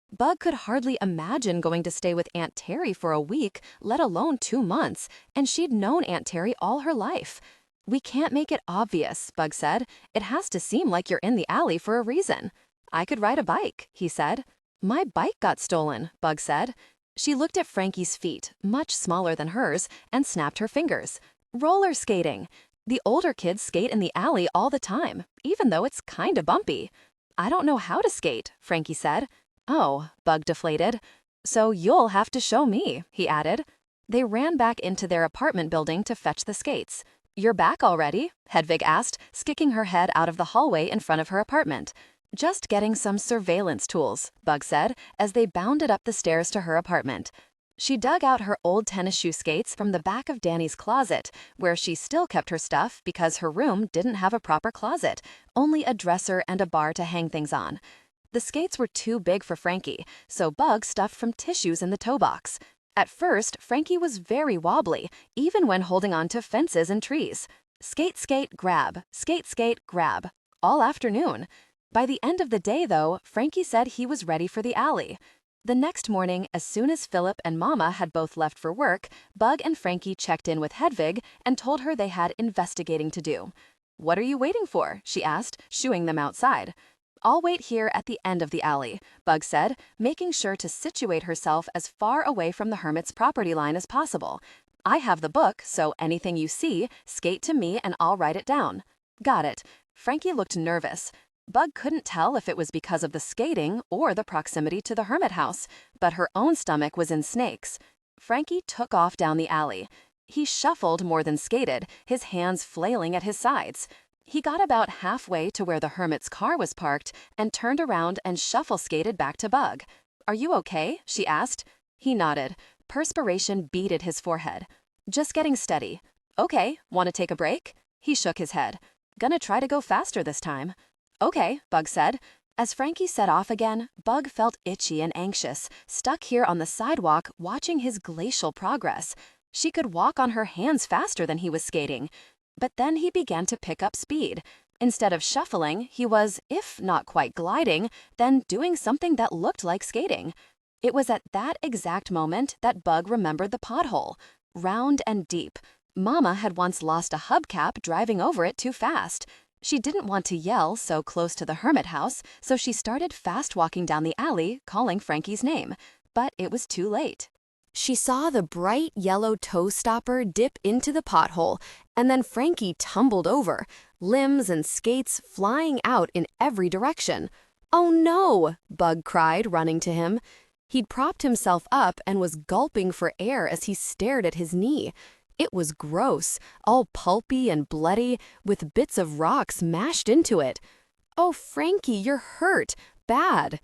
Bug could hardly imagine going to stay with Aunt Terry for a week, let alone 2 months, and she'd known Aunt Terry all her life. "We can't make it obvious," Bug said. "It has to seem like you're in the alley for a reason." "I could ride a bike," he said. "My bike got stolen," Bug said. She looked at Frankie's feet, much smaller than hers, and snapped her fingers. "Roller skating. The older kids skate in the alley all the time, even though it's kinda bumpy." I don't know how to skate, Frankie said. Oh, Bug deflated. So you'll have to show me, he added. They ran back into their apartment building to fetch the skates. You're back already? Hedvig asked, sticking her head out of the hallway in front of her apartment. Just getting some surveillance tools, Bug said, as they bounded up the stairs to her apartment. She dug out her old tennis shoe skates from the back of Danny's closet, where she still kept her stuff because her room didn't have a proper closet, only a dresser and a bar to hang things on. The skates were too big for Frankie, so Bug stuffed from tissues in the toe box. At first, Frankie was very wobbly, even when holding on to fences and trees. Skate, skate, grab, grab, all afternoon. By the end of the day, though, Frankie said he was ready for the alley. The next morning, as soon as Philip and Mama had both left for work, Bug and Frankie checked in with Hedvig and told her they had investigating to do. What are you waiting for? She asked, shooing them outside. I'll wait here at the end of the alley, Bug said, making sure to situate herself as far away from the hermit's property line as possible. I have the book, so anything you see, skate to me and I'll write it down. Got it. Frankie looked nervous. Bug couldn't tell if it was because of the skating or the proximity to the hermit house, but her own stomach was in snakes. Frankie took off down the alley. He shuffled more than skated, his hands flailing at his sides. He got about halfway to where the hermit's car was parked and turned around and shuffle-skated back to Bug. Are you okay? She asked. He nodded. Perspiration beaded his forehead. Just getting steady. Okay, want to take a break? He shook his head. Gonna try to go faster this time. Okay, Bug said. As Frankie set off again, Bug felt itchy and anxious, stuck here on the sidewalk watching his glacial progress. She could walk on her hands faster than he was skating. But then he began to pick up speed. Instead of shuffling, he was, if not quite gliding, then doing something that looked like skating. It was at that exact moment that Bug remembered the pothole. Round and deep. Mama had once lost a hubcap driving over it too fast. She didn't want to yell so close to the hermit house, so she started fast walking down the alley, calling Frankie's name. But it was too late. She saw the bright yellow toe stopper dip into the pothole, and then Frankie tumbled over, limbs and skates flying out in every direction. Oh no, Bug cried, running to him. He'd propped himself up and was gulping for air as he stared at his knee. It was gross, all pulpy and bloody, with bits of rocks mashed into it. Oh, Frankie, you're hurt. Bad.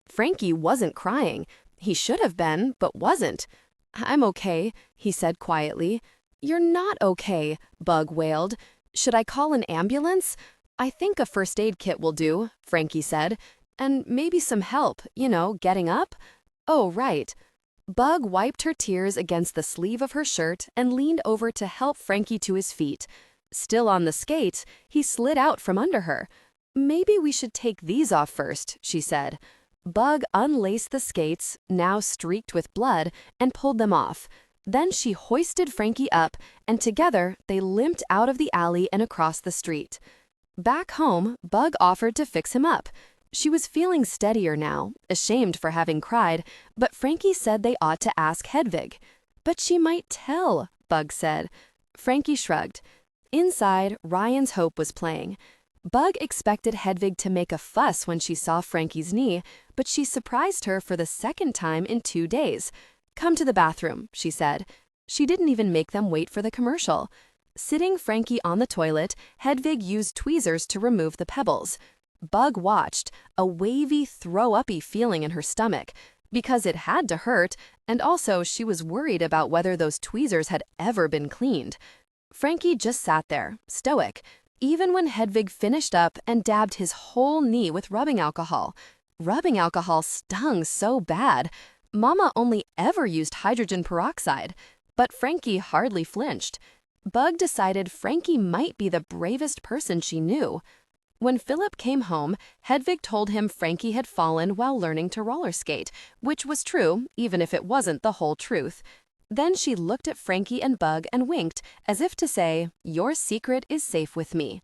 Frankie wasn't crying. He should have been, but wasn't. I'm okay, he said quietly. You're not okay, Bug wailed. Should I call an ambulance? I think a first aid kit will do, Frankie said. And maybe some help, getting up? Oh, right. Bug wiped her tears against the sleeve of her shirt and leaned over to help Frankie to his feet. Still on the skates, he slid out from under her. Maybe we should take these off first, she said. Bug unlaced the skates, now streaked with blood, and pulled them off. Then she hoisted Frankie up, and together they limped out of the alley and across the street. Back home, Bug offered to fix him up. She was feeling steadier now, ashamed for having cried, but Frankie said they ought to ask Hedvig. But she might tell, Bug said. Frankie shrugged. Inside, Ryan's Hope was playing. Bug expected Hedvig to make a fuss when she saw Frankie's knee, but she surprised her for the second time in 2 days. Come to the bathroom, she said. She didn't even make them wait for the commercial. Sitting Frankie on the toilet, Hedvig used tweezers to remove the pebbles. Bug watched, a wavy, throw-uppy feeling in her stomach, because it had to hurt, and also she was worried about whether those tweezers had ever been cleaned. Frankie just sat there, stoic, even when Hedvig finished up and dabbed his whole knee with rubbing alcohol. Rubbing alcohol stung so bad. Mama only ever used hydrogen peroxide, but Frankie hardly flinched. Bug decided Frankie might be the bravest person she knew. When Philip came home, Hedvig told him Frankie had fallen while learning to roller skate, which was true, even if it wasn't the whole truth. Then she looked at Frankie and Bug and winked, as if to say, "Your secret is safe with me."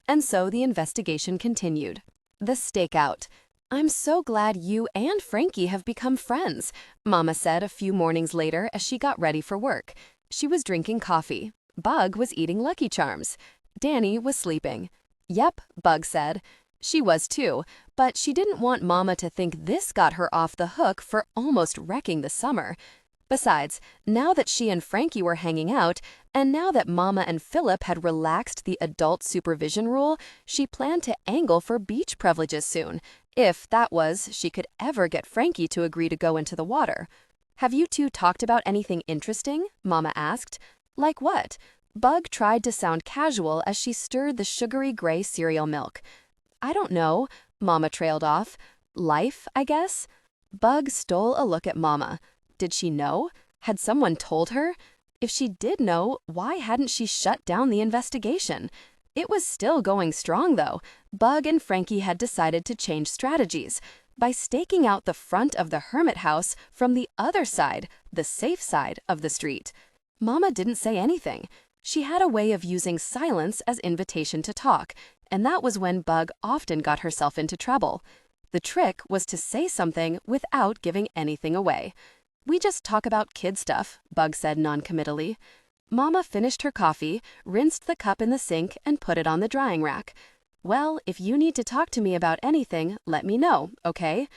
And so the investigation continued. The stakeout. "I'm so glad you and Frankie have become friends," Mama said a few mornings later as she got ready for work. She was drinking coffee. Bug was eating Lucky Charms. Danny was sleeping. "Yep," Bug said. She was too, But she didn't want Mama to think this got her off the hook for almost wrecking the summer. Besides, now that she and Frankie were hanging out, and now that Mama and Philip had relaxed the adult supervision rule, she planned to angle for beach privileges soon, if that was, she could ever get Frankie to agree to go into the water. "Have you two talked about anything interesting?" Mama asked. "Like what?" Bug tried to sound casual as she stirred the sugary gray cereal milk. "I don't know," Mama trailed off. "Life, I guess?" Bug stole a look at Mama. Did she know? Had someone told her? If she did know, why hadn't she shut down the investigation? It was still going strong, though. Bug and Frankie had decided to change strategies by staking out the front of the hermit house from the other side, the safe side of the street. Mama didn't say anything. She had a way of using silence as invitation to talk, and that was when Bug often got herself into trouble. The trick was to say something without giving anything away. "We just talk about kid stuff," Bug said noncommittally. Mama finished her coffee, rinsed the cup in the sink, and put it on the drying rack. "Well, if you need to talk to me about anything, let me know, okay?"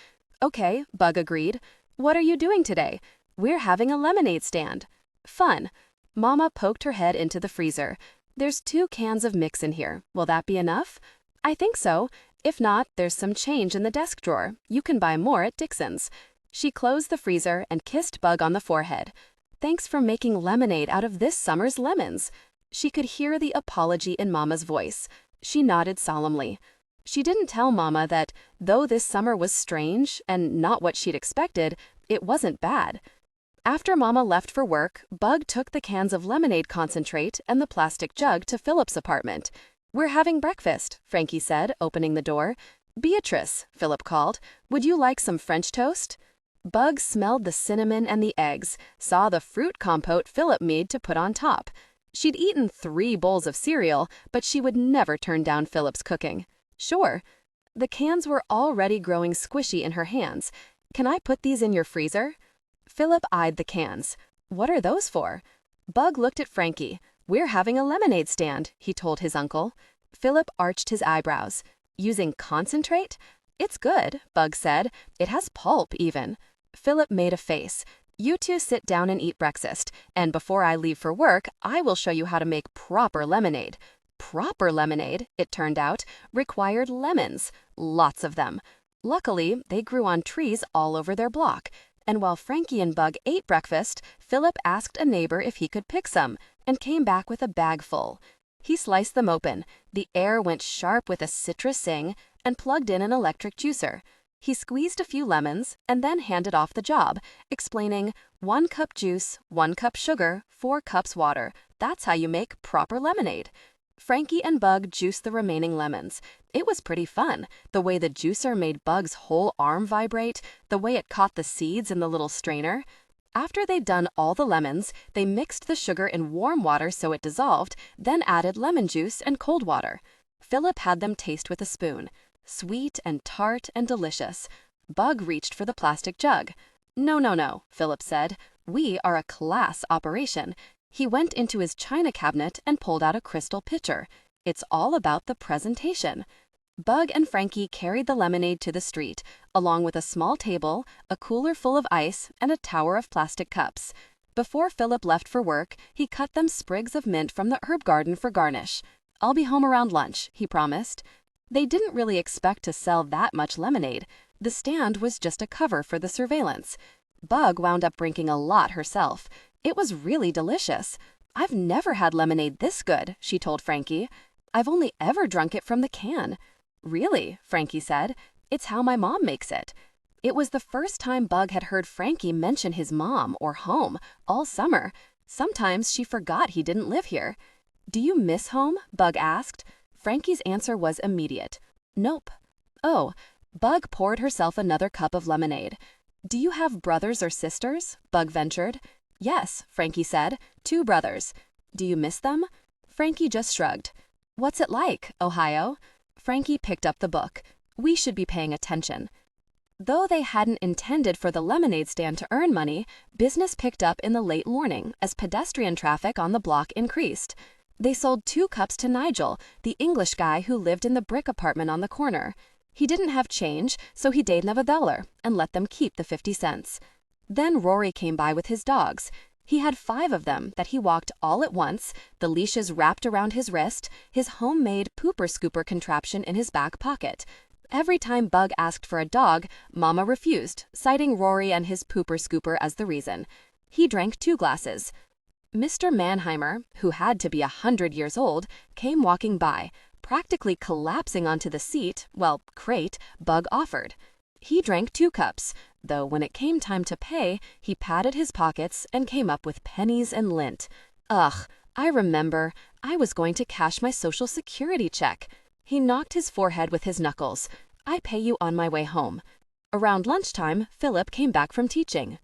"Okay," Bug agreed. "What are you doing today?" "We're having a lemonade stand." "Fun." Mama poked her head into the freezer. "There's 2 cans of mix in here. Will that be enough?" "I think so. If not, there's some change in the desk drawer. You can buy more at Dixon's." She closed the freezer and kissed Bug on the forehead. "Thanks for making lemonade out of this summer's lemons." She could hear the apology in Mama's voice. She nodded solemnly. She didn't tell Mama that, though this summer was strange and not what she'd expected, it wasn't bad. After Mama left for work, Bug took the cans of lemonade concentrate and the plastic jug to Philip's apartment. "We're having breakfast," Frankie said, opening the door. "Beatrice," Philip called, "would you like some French toast?" Bug smelled the cinnamon and the eggs, saw the fruit compote Philip made to put on top. She'd eaten 3 bowls of cereal, but she would never turn down Philip's cooking. "Sure." The cans were already growing squishy in her hands. "Can I put these in your freezer?" Philip eyed the cans. "What are those for?" Bug looked at Frankie. "We're having a lemonade stand," he told his uncle. Philip arched his eyebrows. "Using concentrate?" "It's good," Bug said. "It has pulp, even." Philip made a face. "You two sit down and eat breakfast, and before I leave for work, I will show you how to make proper lemonade." Proper lemonade, it turned out, required lemons, lots of them. Luckily, they grew on trees all over their block, and while Frankie and Bug ate breakfast, Philip asked a neighbor if he could pick some, and came back with a bag full. He sliced them open, the air went sharp with a citrus zing, and plugged in an electric juicer. He squeezed a few lemons and then handed off the job, explaining, 1 cup juice, 1 cup sugar, 4 cups water. That's how you make proper lemonade. Frankie and Bug juiced the remaining lemons. It was pretty fun, the way the juicer made Bug's whole arm vibrate, the way it caught the seeds in the little strainer. After they'd done all the lemons, they mixed the sugar in warm water so it dissolved, then added lemon juice and cold water. Philip had them taste with a spoon. Sweet and tart and delicious. Bug reached for the plastic jug. "No, no, no," Philip said. "We are a class operation." He went into his china cabinet and pulled out a crystal pitcher. "It's all about the presentation." Bug and Frankie carried the lemonade to the street, along with a small table, a cooler full of ice, and a tower of plastic cups. Before Philip left for work, he cut them sprigs of mint from the herb garden for garnish. "I'll be home around lunch," he promised. They didn't really expect to sell that much lemonade. The stand was just a cover for the surveillance. Bug wound up drinking a lot herself. It was really delicious. "I've never had lemonade this good," she told Frankie. "I've only ever drunk it from the can." "Really?" Frankie said. "It's how my mom makes it." It was the first time Bug had heard Frankie mention his mom or home all summer. Sometimes she forgot he didn't live here. "Do you miss home?" Bug asked. Frankie's answer was immediate. "Nope." "Oh." Bug poured herself another cup of lemonade. "Do you have brothers or sisters?" Bug ventured. "Yes," Frankie said. 2 brothers." "Do you miss them?" Frankie just shrugged. "What's it like, Ohio?" Frankie picked up the book. "We should be paying attention." Though they hadn't intended for the lemonade stand to earn money, business picked up in the late morning as pedestrian traffic on the block increased. They sold 2 cups to Nigel, the English guy who lived in the brick apartment on the corner. He didn't have change, so he didn't have $1 and let them keep the 50 cents. Then Rory came by with his dogs. He had 5 of them that he walked all at once, the leashes wrapped around his wrist, his homemade pooper scooper contraption in his back pocket. Every time Bug asked for a dog, Mama refused, citing Rory and his pooper scooper as the reason. He drank 2 glasses. Mr. Mannheimer, who had to be 100 years old, came walking by, practically collapsing onto the seat, crate, Bug offered. He drank 2 cups, though when it came time to pay, he patted his pockets and came up with pennies and lint. Ugh, I remember. I was going to cash my Social Security check. He knocked his forehead with his knuckles. I pay you on my way home. Around lunchtime, Philip came back from teaching.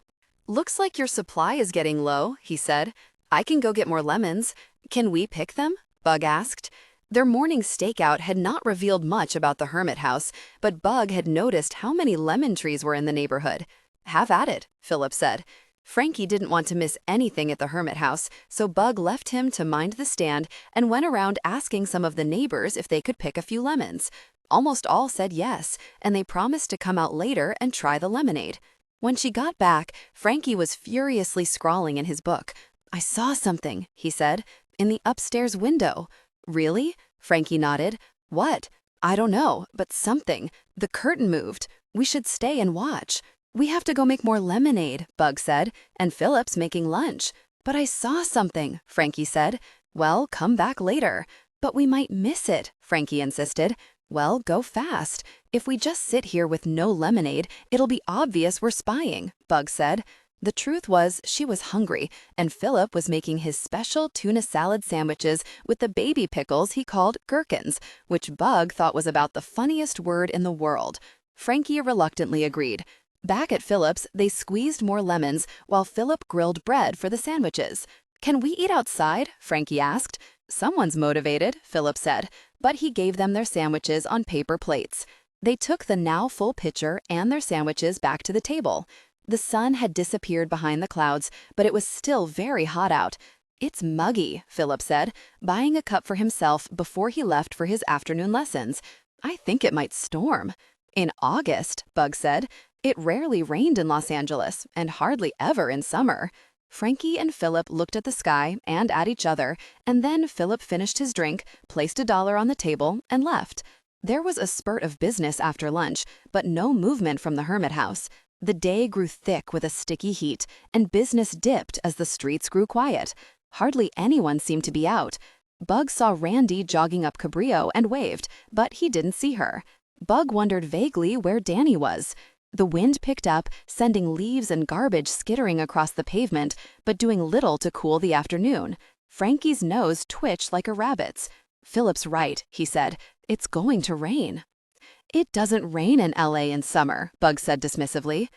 Looks like your supply is getting low, he said. I can go get more lemons. Can we pick them? Bug asked. Their morning stakeout had not revealed much about the hermit house, but Bug had noticed how many lemon trees were in the neighborhood. Have at it, Philip said. Frankie didn't want to miss anything at the hermit house, so Bug left him to mind the stand and went around asking some of the neighbors if they could pick a few lemons. Almost all said yes, and they promised to come out later and try the lemonade. When she got back, Frankie was furiously scrawling in his book. I saw something, he said, in the upstairs window. Really? Frankie nodded. What? I don't know, but something. The curtain moved. We should stay and watch. We have to go make more lemonade, Bug said, and Philip's making lunch. But I saw something, Frankie said. Well, come back later. But we might miss it, Frankie insisted. Well, go fast. If we just sit here with no lemonade, it'll be obvious we're spying, Bug said. The truth was she was hungry, and Philip was making his special tuna salad sandwiches with the baby pickles he called gherkins, which Bug thought was about the funniest word in the world. Frankie reluctantly agreed. Back at Philip's, they squeezed more lemons while Philip grilled bread for the sandwiches. Can we eat outside? Frankie asked. Someone's motivated, Philip said, but he gave them their sandwiches on paper plates. They took the now full pitcher and their sandwiches back to the table. The sun had disappeared behind the clouds, but it was still very hot out. It's muggy, Philip said, buying a cup for himself before he left for his afternoon lessons. I think it might storm. In August, Bug said. It rarely rained in Los Angeles, and hardly ever in summer. Frankie and Philip looked at the sky and at each other, and then Philip finished his drink, placed $1 on the table, and left. There was a spurt of business after lunch, but no movement from the hermit house. The day grew thick with a sticky heat, and business dipped as the streets grew quiet. Hardly anyone seemed to be out. Bug saw Randy jogging up Cabrillo and waved, but he didn't see her. Bug wondered vaguely where Danny was. The wind picked up, sending leaves and garbage skittering across the pavement, but doing little to cool the afternoon. Frankie's nose twitched like a rabbit's. Philip's right, he said. It's going to rain. It doesn't rain in LA in summer, Bug said dismissively.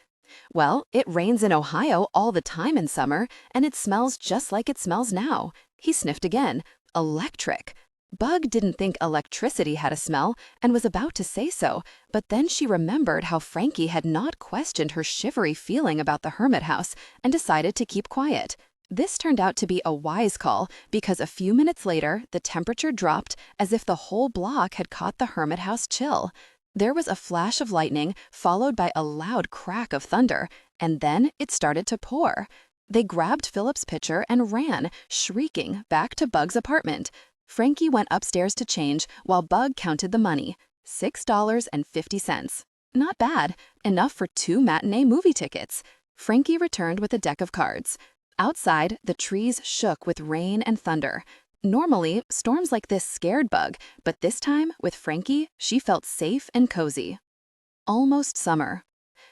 Well, it rains in Ohio all the time in summer, and it smells just like it smells now. He sniffed again. Electric. Bug didn't think electricity had a smell and was about to say so, but then she remembered how Frankie had not questioned her shivery feeling about the hermit house and decided to keep quiet. This turned out to be a wise call because a few minutes later, the temperature dropped as if the whole block had caught the hermit house chill. There was a flash of lightning followed by a loud crack of thunder, and then it started to pour. They grabbed Philip's pitcher and ran, shrieking, back to Bug's apartment. Frankie went upstairs to change while Bug counted the money. $6.50. Not bad. Enough for 2 matinee movie tickets. Frankie returned with a deck of cards. Outside, the trees shook with rain and thunder. Normally, storms like this scared Bug, but this time, with Frankie, she felt safe and cozy. Almost summer.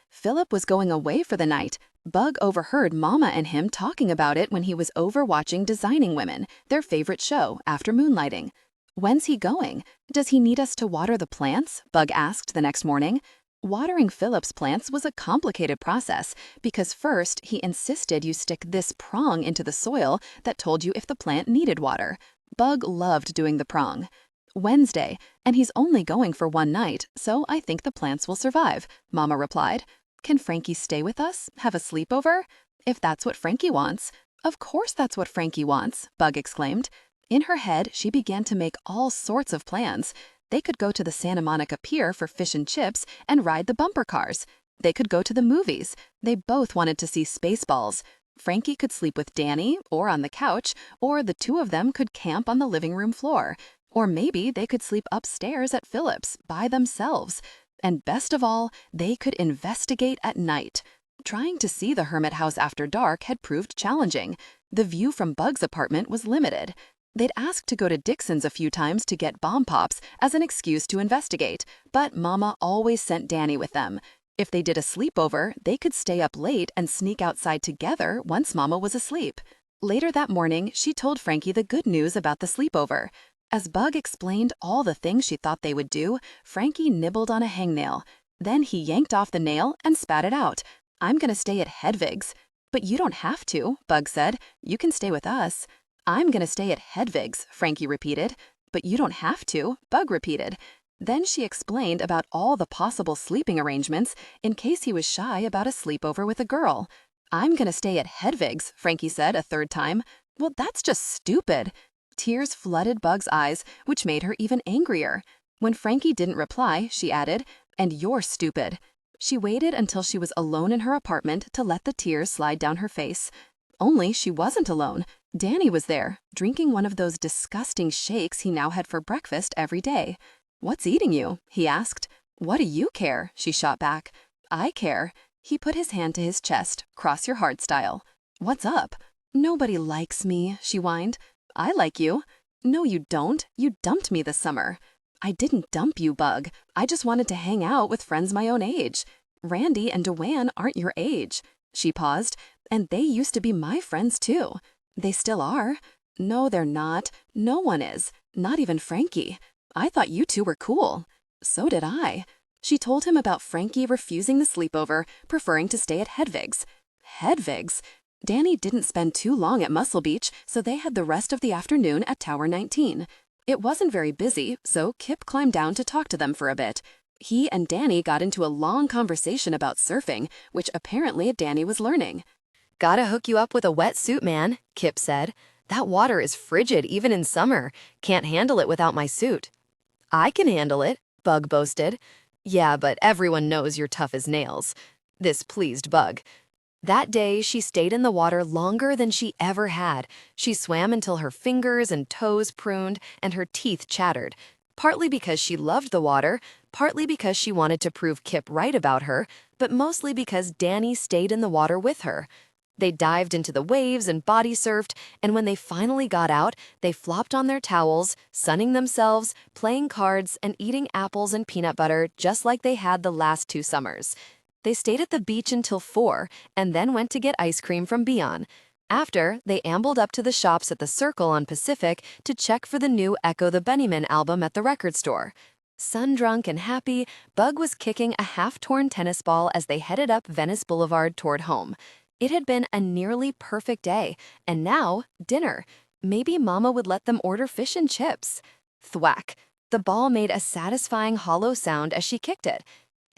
Philip was going away for the night. Bug overheard Mama and him talking about it when he was over watching Designing Women, their favorite show, after moonlighting. When's he going? Does he need us to water the plants? Bug asked the next morning. Watering Philip's plants was a complicated process because first he insisted you stick this prong into the soil that told you if the plant needed water. Bug loved doing the prong. Wednesday, and he's only going for 1 night, so I think the plants will survive, Mama replied. Can Frankie stay with us? Have a sleepover? If that's what Frankie wants. Of course that's what Frankie wants, Bug exclaimed. In her head, she began to make all sorts of plans. They could go to the Santa Monica Pier for fish and chips and ride the bumper cars. They could go to the movies. They both wanted to see Spaceballs. Frankie could sleep with Danny, or on the couch, or the two of them could camp on the living room floor. Or maybe they could sleep upstairs at Philip's by themselves. And best of all, they could investigate at night. Trying to see the hermit house after dark had proved challenging. The view from Bug's apartment was limited. They'd asked to go to Dixon's a few times to get bomb pops as an excuse to investigate, but Mama always sent Danny with them. If they did a sleepover, they could stay up late and sneak outside together once Mama was asleep. Later that morning, she told Frankie the good news about the sleepover. As Bug explained all the things she thought they would do, Frankie nibbled on a hangnail. Then he yanked off the nail and spat it out. "I'm gonna stay at Hedvig's." "But you don't have to," Bug said. "You can stay with us." "I'm gonna stay at Hedvig's," Frankie repeated. "But you don't have to," Bug repeated. Then she explained about all the possible sleeping arrangements in case he was shy about a sleepover with a girl. "I'm gonna stay at Hedvig's," Frankie said a third time. "Well, that's just stupid." Tears flooded Bug's eyes, which made her even angrier. When Frankie didn't reply, she added, "And you're stupid." She waited until she was alone in her apartment to let the tears slide down her face. Only she wasn't alone. Danny was there, drinking one of those disgusting shakes he now had for breakfast every day. "What's eating you?" he asked. "What do you care?" she shot back. "I care." He put his hand to his chest, cross your heart style. "What's up?" "Nobody likes me," she whined. "I like you." "No, you don't. You dumped me this summer." "I didn't dump you, Bug. I just wanted to hang out with friends my own age." "Randy and Dewan aren't your age." She paused. "And they used to be my friends, too." "They still are." "No, they're not. No one is. Not even Frankie. I thought you two were cool." "So did I." She told him about Frankie refusing the sleepover, preferring to stay at Hedvig's. Hedvig's? Danny didn't spend too long at Muscle Beach, so they had the rest of the afternoon at Tower 19. It wasn't very busy, so Kip climbed down to talk to them for a bit. He and Danny got into a long conversation about surfing, which apparently Danny was learning. "Gotta hook you up with a wetsuit, man," Kip said. "That water is frigid even in summer. Can't handle it without my suit." "I can handle it," Bug boasted. "Yeah, but everyone knows you're tough as nails." This pleased Bug. That day, she stayed in the water longer than she ever had. She swam until her fingers and toes pruned and her teeth chattered. Partly because she loved the water, partly because she wanted to prove Kip right about her, but mostly because Danny stayed in the water with her. They dived into the waves and body surfed, and when they finally got out, they flopped on their towels, sunning themselves, playing cards, and eating apples and peanut butter just like they had the last 2 summers. They stayed at the beach until 4 and then went to get ice cream from Beyond. After, they ambled up to the shops at the Circle on Pacific to check for the new Echo the Bunnyman album at the record store. Sun-drunk and happy, Bug was kicking a half-torn tennis ball as they headed up Venice Boulevard toward home. It had been a nearly perfect day, and now, dinner. Maybe Mama would let them order fish and chips. Thwack! The ball made a satisfying hollow sound as she kicked it.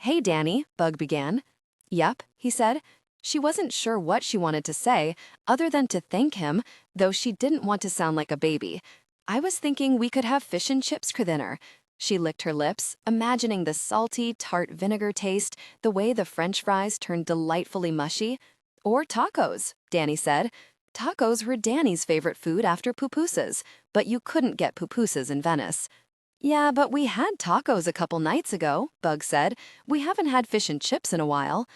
"Hey, Danny," Bug began. "Yup," he said. She wasn't sure what she wanted to say, other than to thank him, though she didn't want to sound like a baby. "I was thinking we could have fish and chips for dinner." She licked her lips, imagining the salty, tart vinegar taste, the way the French fries turned delightfully mushy. "Or tacos," Danny said. Tacos were Danny's favorite food after pupusas, but you couldn't get pupusas in Venice. "Yeah, but we had tacos a couple nights ago," Bug said. "We haven't had fish and chips in a while."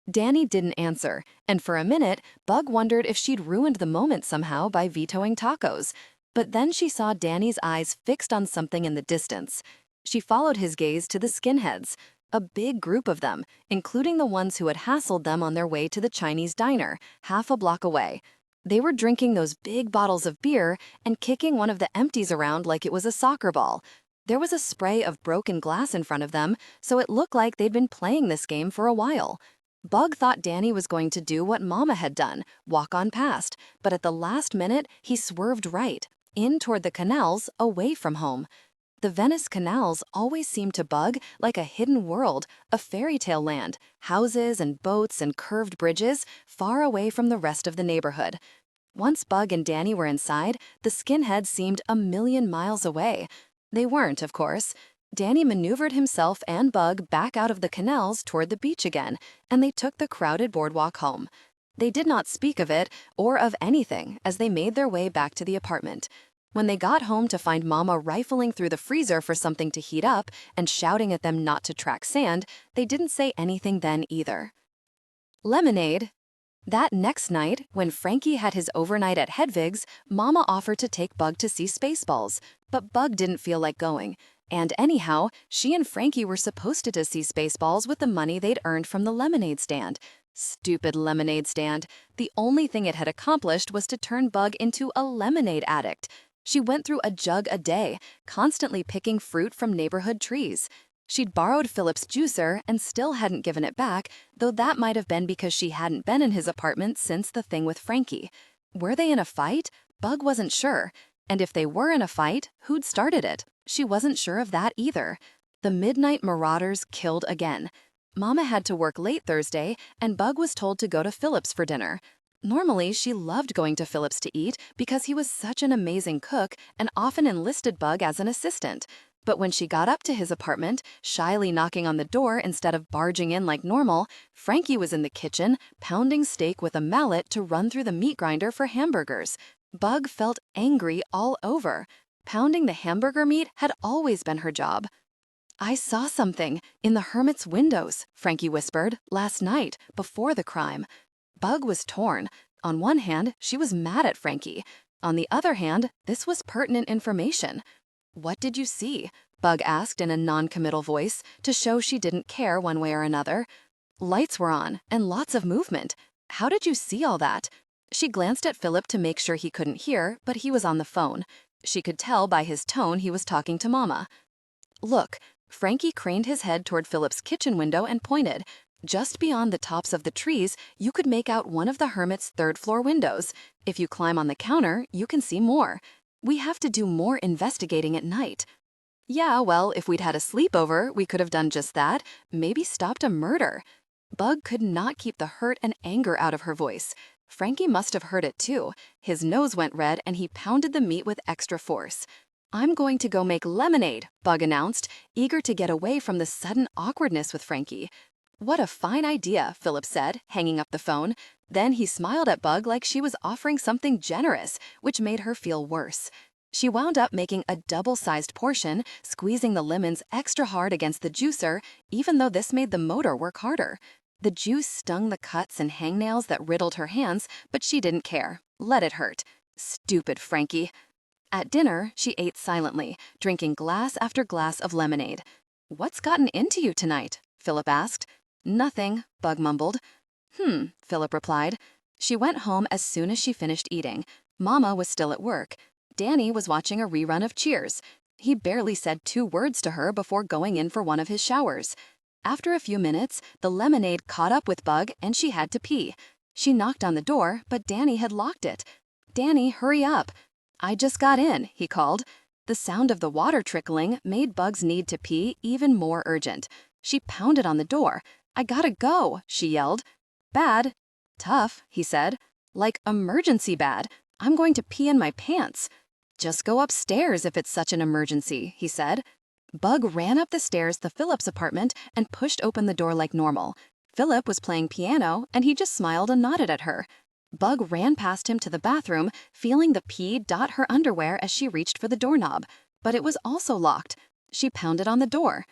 Danny didn't answer, and for a minute, Bug wondered if she'd ruined the moment somehow by vetoing tacos. But then she saw Danny's eyes fixed on something in the distance. She followed his gaze to the skinheads, a big group of them, including the ones who had hassled them on their way to the Chinese diner, half a block away. They were drinking those big bottles of beer and kicking one of the empties around like it was a soccer ball. There was a spray of broken glass in front of them, so it looked like they'd been playing this game for a while. Bug thought Danny was going to do what Mama had done, walk on past, but at the last minute, he swerved right, in toward the canals, away from home. The Venice canals always seemed to Bug like a hidden world, a fairy tale land, houses and boats and curved bridges, far away from the rest of the neighborhood. Once Bug and Danny were inside, the skinheads seemed a million miles away. They weren't, of course. Danny maneuvered himself and Bug back out of the canals toward the beach again, and they took the crowded boardwalk home. They did not speak of it or of anything as they made their way back to the apartment. When they got home to find Mama rifling through the freezer for something to heat up and shouting at them not to track sand, they didn't say anything then either. Lemonade. That next night, when Frankie had his overnight at Hedvig's, Mama offered to take Bug to see Spaceballs, but Bug didn't feel like going. And anyhow, she and Frankie were supposed to see Spaceballs with the money they'd earned from the lemonade stand. Stupid lemonade stand. The only thing it had accomplished was to turn Bug into a lemonade addict. She went through a jug a day, constantly picking fruit from neighborhood trees. She'd borrowed Philip's juicer and still hadn't given it back, though that might have been because she hadn't been in his apartment since the thing with Frankie. Were they in a fight? Bug wasn't sure. And if they were in a fight, who'd started it? She wasn't sure of that either. The Midnight Marauders killed again. Mama had to work late Thursday, and Bug was told to go to Philip's for dinner. Normally, she loved going to Philip's to eat because he was such an amazing cook and often enlisted Bug as an assistant. But when she got up to his apartment, shyly knocking on the door instead of barging in like normal, Frankie was in the kitchen, pounding steak with a mallet to run through the meat grinder for hamburgers. Bug felt angry all over. Pounding the hamburger meat had always been her job. "I saw something in the hermit's windows," Frankie whispered, "last night, before the crime." Bug was torn. On one hand, she was mad at Frankie. On the other hand, this was pertinent information. "What did you see?" Bug asked in a non-committal voice, to show she didn't care one way or another. "Lights were on, and lots of movement. How did you see all that?" She glanced at Philip to make sure he couldn't hear, but he was on the phone. She could tell by his tone he was talking to Mama. "Look." Frankie craned his head toward Philip's kitchen window and pointed. "Just beyond the tops of the trees, you could make out one of the hermit's third-floor windows. If you climb on the counter, you can see more. We have to do more investigating at night." "Yeah, well, if we'd had a sleepover, we could have done just that, maybe stopped a murder." Bug could not keep the hurt and anger out of her voice. Frankie must have heard it too. His nose went red and he pounded the meat with extra force. "I'm going to go make lemonade," Bug announced, eager to get away from the sudden awkwardness with Frankie. "What a fine idea," Philip said, hanging up the phone. Then he smiled at Bug like she was offering something generous, which made her feel worse. She wound up making a double-sized portion, squeezing the lemons extra hard against the juicer, even though this made the motor work harder. The juice stung the cuts and hangnails that riddled her hands, but she didn't care. Let it hurt. Stupid Frankie. At dinner, she ate silently, drinking glass after glass of lemonade. "What's gotten into you tonight?" Philip asked. "Nothing," Bug mumbled. Philip replied. She went home as soon as she finished eating. Mama was still at work. Danny was watching a rerun of Cheers. He barely said 2 words to her before going in for one of his showers. After a few minutes, the lemonade caught up with Bug and she had to pee. She knocked on the door, but Danny had locked it. "Danny, hurry up." "I just got in," he called. The sound of the water trickling made Bug's need to pee even more urgent. She pounded on the door. "I gotta go," she yelled. "Bad?" "Tough," he said. "Like emergency bad. I'm going to pee in my pants." "Just go upstairs if it's such an emergency," he said. Bug ran up the stairs to Philip's apartment and pushed open the door like normal. Philip was playing piano, and he just smiled and nodded at her. Bug ran past him to the bathroom, feeling the pee dot her underwear as she reached for the doorknob. But it was also locked. She pounded on the door.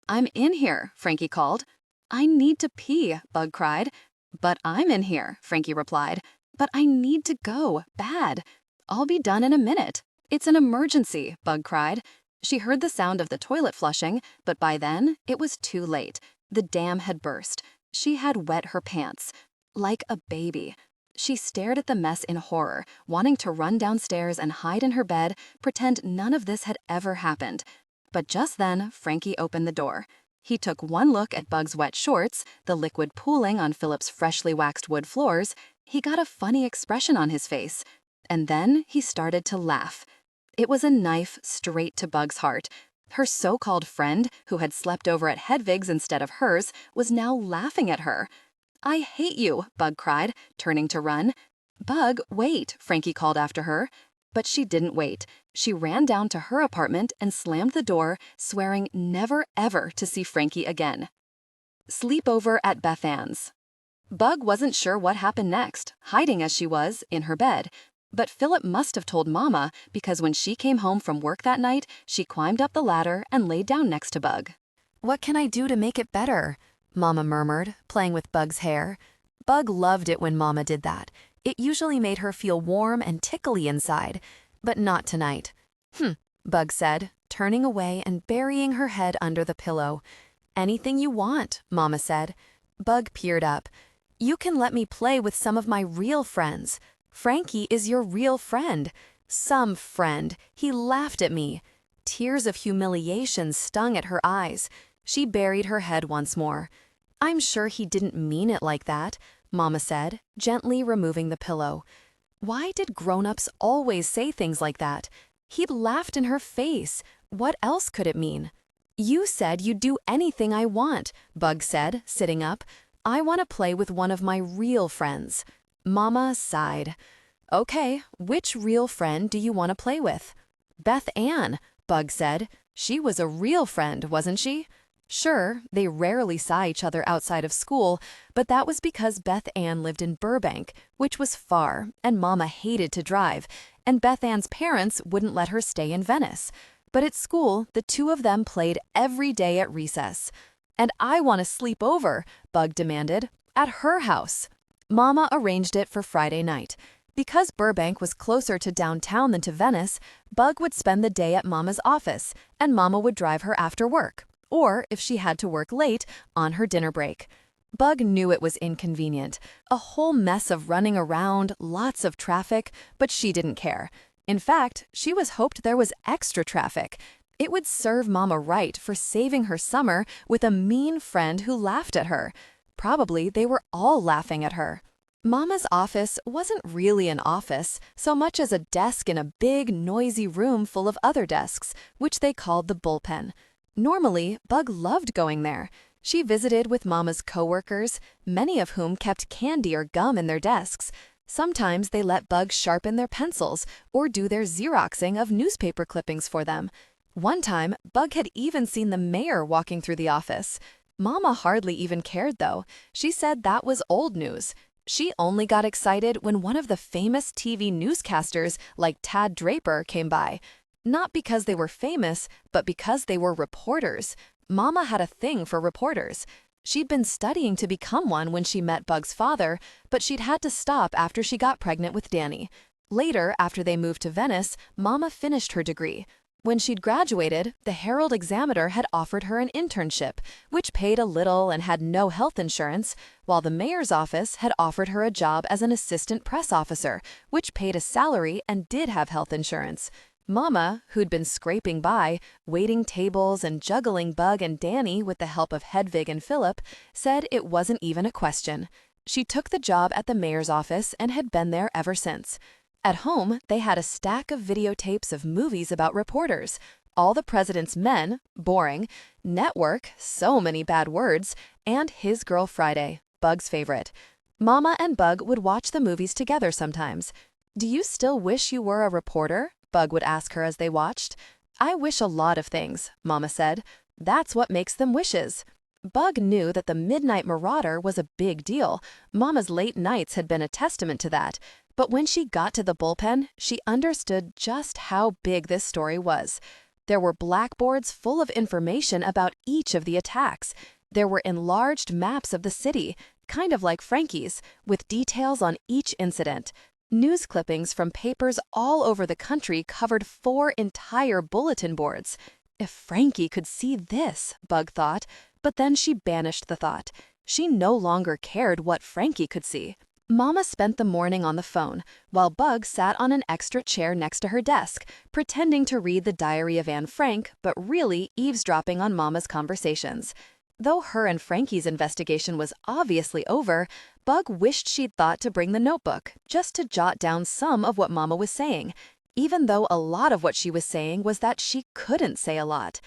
"I'm in here," Frankie called. "I need to pee," Bug cried. "But I'm in here," Frankie replied. "But I need to go, bad." "I'll be done in a minute." "It's an emergency," Bug cried. She heard the sound of the toilet flushing, but by then, it was too late. The dam had burst. She had wet her pants. Like a baby. She stared at the mess in horror, wanting to run downstairs and hide in her bed, pretend none of this had ever happened. But just then, Frankie opened the door. He took one look at Bug's wet shorts, the liquid pooling on Philip's freshly waxed wood floors. He got a funny expression on his face. And then he started to laugh. It was a knife straight to Bug's heart. Her so-called friend, who had slept over at Hedvig's instead of hers, was now laughing at her. "I hate you," Bug cried, turning to run. "Bug, wait," Frankie called after her. But she didn't wait. She ran down to her apartment and slammed the door, swearing never ever to see Frankie again. Sleepover at Beth Ann's. Bug wasn't sure what happened next, hiding as she was, in her bed. But Philip must have told Mama, because when she came home from work that night, she climbed up the ladder and laid down next to Bug. "What can I do to make it better?" Mama murmured, playing with Bug's hair. Bug loved it when Mama did that. It usually made her feel warm and tickly inside, but not tonight. Bug said, turning away and burying her head under the pillow. "Anything you want," Mama said. Bug peered up. "You can let me play with some of my real friends. Frankie is your real friend." Some friend. He laughed at me. Tears of humiliation stung at her eyes. She buried her head once more. "I'm sure he didn't mean it like that," Mama said, gently removing the pillow. Why did grown-ups always say things like that? He'd laughed in her face. What else could it mean? "You said you'd do anything I want," Bug said, sitting up. "I want to play with one of my real friends." Mama sighed. "Okay, which real friend do you want to play with?" "Beth Ann," Bug said. "She was a real friend, wasn't she?" Sure, they rarely saw each other outside of school, but that was because Beth Ann lived in Burbank, which was far, and Mama hated to drive, and Beth Ann's parents wouldn't let her stay in Venice. But at school, the two of them played every day at recess. "And I want to sleep over," Bug demanded, "at her house." Mama arranged it for Friday night. Because Burbank was closer to downtown than to Venice, Bug would spend the day at Mama's office, and Mama would drive her after work, or if she had to work late, on her dinner break. Bug knew it was inconvenient, a whole mess of running around, lots of traffic, but she didn't care. In fact, she was hoped there was extra traffic. It would serve Mama right for saving her summer with a mean friend who laughed at her. Probably they were all laughing at her. Mama's office wasn't really an office, so much as a desk in a big, noisy room full of other desks, which they called the bullpen. Normally, Bug loved going there. She visited with Mama's coworkers, many of whom kept candy or gum in their desks. Sometimes they let Bug sharpen their pencils or do their Xeroxing of newspaper clippings for them. One time, Bug had even seen the mayor walking through the office. Mama hardly even cared, though. She said that was old news. She only got excited when one of the famous TV newscasters, like Tad Draper, came by. Not because they were famous, but because they were reporters. Mama had a thing for reporters. She'd been studying to become one when she met Bug's father, but she'd had to stop after she got pregnant with Danny. Later, after they moved to Venice, Mama finished her degree. When she'd graduated, the Herald Examiner had offered her an internship, which paid a little and had no health insurance, while the mayor's office had offered her a job as an assistant press officer, which paid a salary and did have health insurance. Mama, who'd been scraping by, waiting tables and juggling Bug and Danny with the help of Hedvig and Philip, said it wasn't even a question. She took the job at the mayor's office and had been there ever since. At home, they had a stack of videotapes of movies about reporters. All the President's Men, boring, Network, so many bad words, and His Girl Friday, Bug's favorite. Mama and Bug would watch the movies together sometimes. "Do you still wish you were a reporter?" Bug would ask her as they watched. "I wish a lot of things," Mama said. "That's what makes them wishes." Bug knew that the Midnight Marauder was a big deal. Mama's late nights had been a testament to that. But when she got to the bullpen, she understood just how big this story was. There were blackboards full of information about each of the attacks. There were enlarged maps of the city, kind of like Frankie's, with details on each incident. News clippings from papers all over the country covered 4 entire bulletin boards. If Frankie could see this, Bug thought, but then she banished the thought. She no longer cared what Frankie could see. Mama spent the morning on the phone, while Bug sat on an extra chair next to her desk, pretending to read the Diary of Anne Frank, but really eavesdropping on Mama's conversations. Though her and Frankie's investigation was obviously over, Bug wished she'd thought to bring the notebook, just to jot down some of what Mama was saying, even though a lot of what she was saying was that she couldn't say a lot.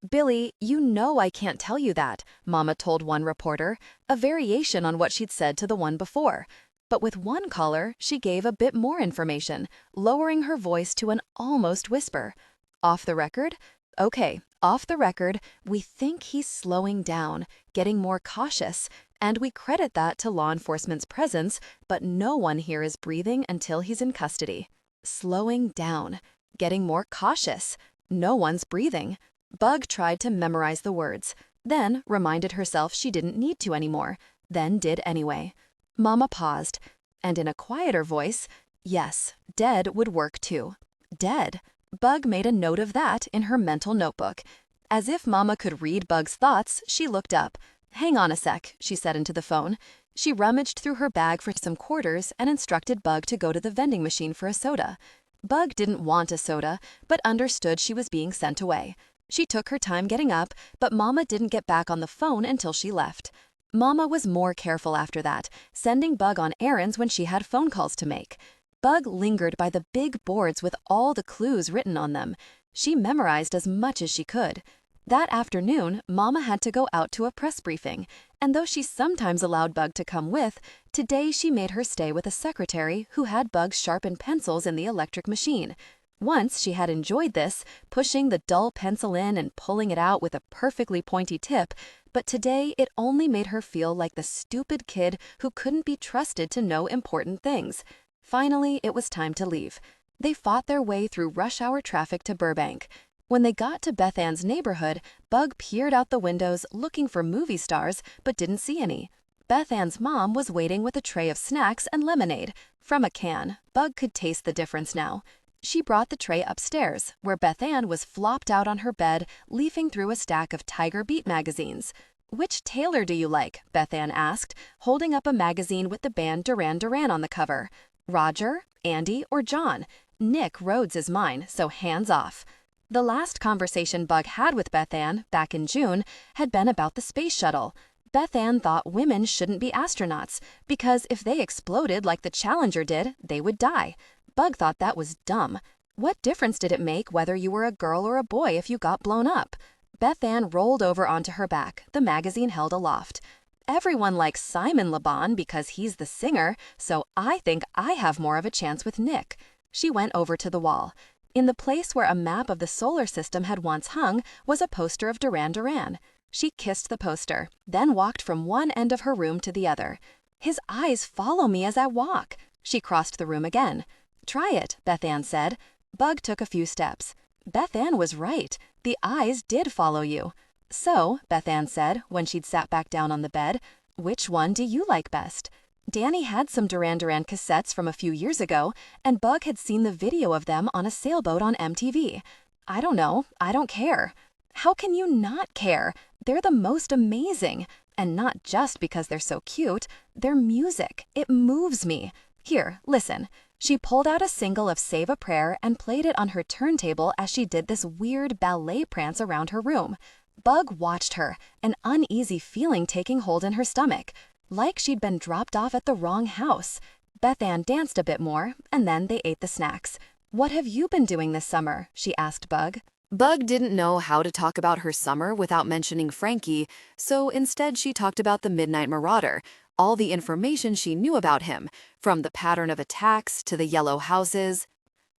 "Billy, you know I can't tell you that," Mama told one reporter, a variation on what she'd said to the one before. But with one caller, she gave a bit more information, lowering her voice to an almost whisper. Off the record? Okay, off the record, we think he's slowing down, getting more cautious, and we credit that to law enforcement's presence, but no one here is breathing until he's in custody. Slowing down, getting more cautious, no one's breathing. Bug tried to memorize the words, then reminded herself she didn't need to anymore, then did anyway. Mama paused, and in a quieter voice, yes, dead would work too. Dead. Bug made a note of that in her mental notebook. As if Mama could read Bug's thoughts, she looked up. Hang on a sec, she said into the phone. She rummaged through her bag for some quarters and instructed Bug to go to the vending machine for a soda. Bug didn't want a soda, but understood she was being sent away. She took her time getting up, but Mama didn't get back on the phone until she left. Mama was more careful after that, sending Bug on errands when she had phone calls to make. Bug lingered by the big boards with all the clues written on them. She memorized as much as she could. That afternoon, Mama had to go out to a press briefing, and though she sometimes allowed Bug to come with, today she made her stay with a secretary who had Bug sharpen pencils in the electric machine. Once she had enjoyed this, pushing the dull pencil in and pulling it out with a perfectly pointy tip, but today it only made her feel like the stupid kid who couldn't be trusted to know important things. Finally, it was time to leave. They fought their way through rush hour traffic to Burbank. When they got to Beth Ann's neighborhood, Bug peered out the windows looking for movie stars, but didn't see any. Beth Ann's mom was waiting with a tray of snacks and lemonade. From a can, Bug could taste the difference now. She brought the tray upstairs, where Beth Ann was flopped out on her bed, leafing through a stack of Tiger Beat magazines. "Which tailor do you like?" Beth Ann asked, holding up a magazine with the band Duran Duran on the cover. "Roger, Andy, or John? Nick Rhodes is mine, so hands off." The last conversation Bug had with Beth Ann, back in June, had been about the space shuttle. Beth Ann thought women shouldn't be astronauts, because if they exploded like the Challenger did, they would die. Bug thought that was dumb. What difference did it make whether you were a girl or a boy if you got blown up? Beth Ann rolled over onto her back, the magazine held aloft. "Everyone likes Simon Le Bon because he's the singer, so I think I have more of a chance with Nick." She went over to the wall. In the place where a map of the solar system had once hung was a poster of Duran Duran. She kissed the poster, then walked from one end of her room to the other. "His eyes follow me as I walk." She crossed the room again. "Try it," Beth Ann said. Bug took a few steps. Beth Ann was right. The eyes did follow you. "So," Beth Ann said, when she'd sat back down on the bed, "which one do you like best?" Danny had some Duran Duran cassettes from a few years ago, and Bug had seen the video of them on a sailboat on MTV. "I don't know. I don't care." "How can you not care? They're the most amazing. And not just because they're so cute. Their music. It moves me. Here, listen." She pulled out a single of Save a Prayer and played it on her turntable as she did this weird ballet prance around her room. Bug watched her, an uneasy feeling taking hold in her stomach, like she'd been dropped off at the wrong house. Beth Ann danced a bit more, and then they ate the snacks. "What have you been doing this summer?" she asked Bug. Bug didn't know how to talk about her summer without mentioning Frankie, so instead she talked about the Midnight Marauder, all the information she knew about him, from the pattern of attacks to the yellow houses.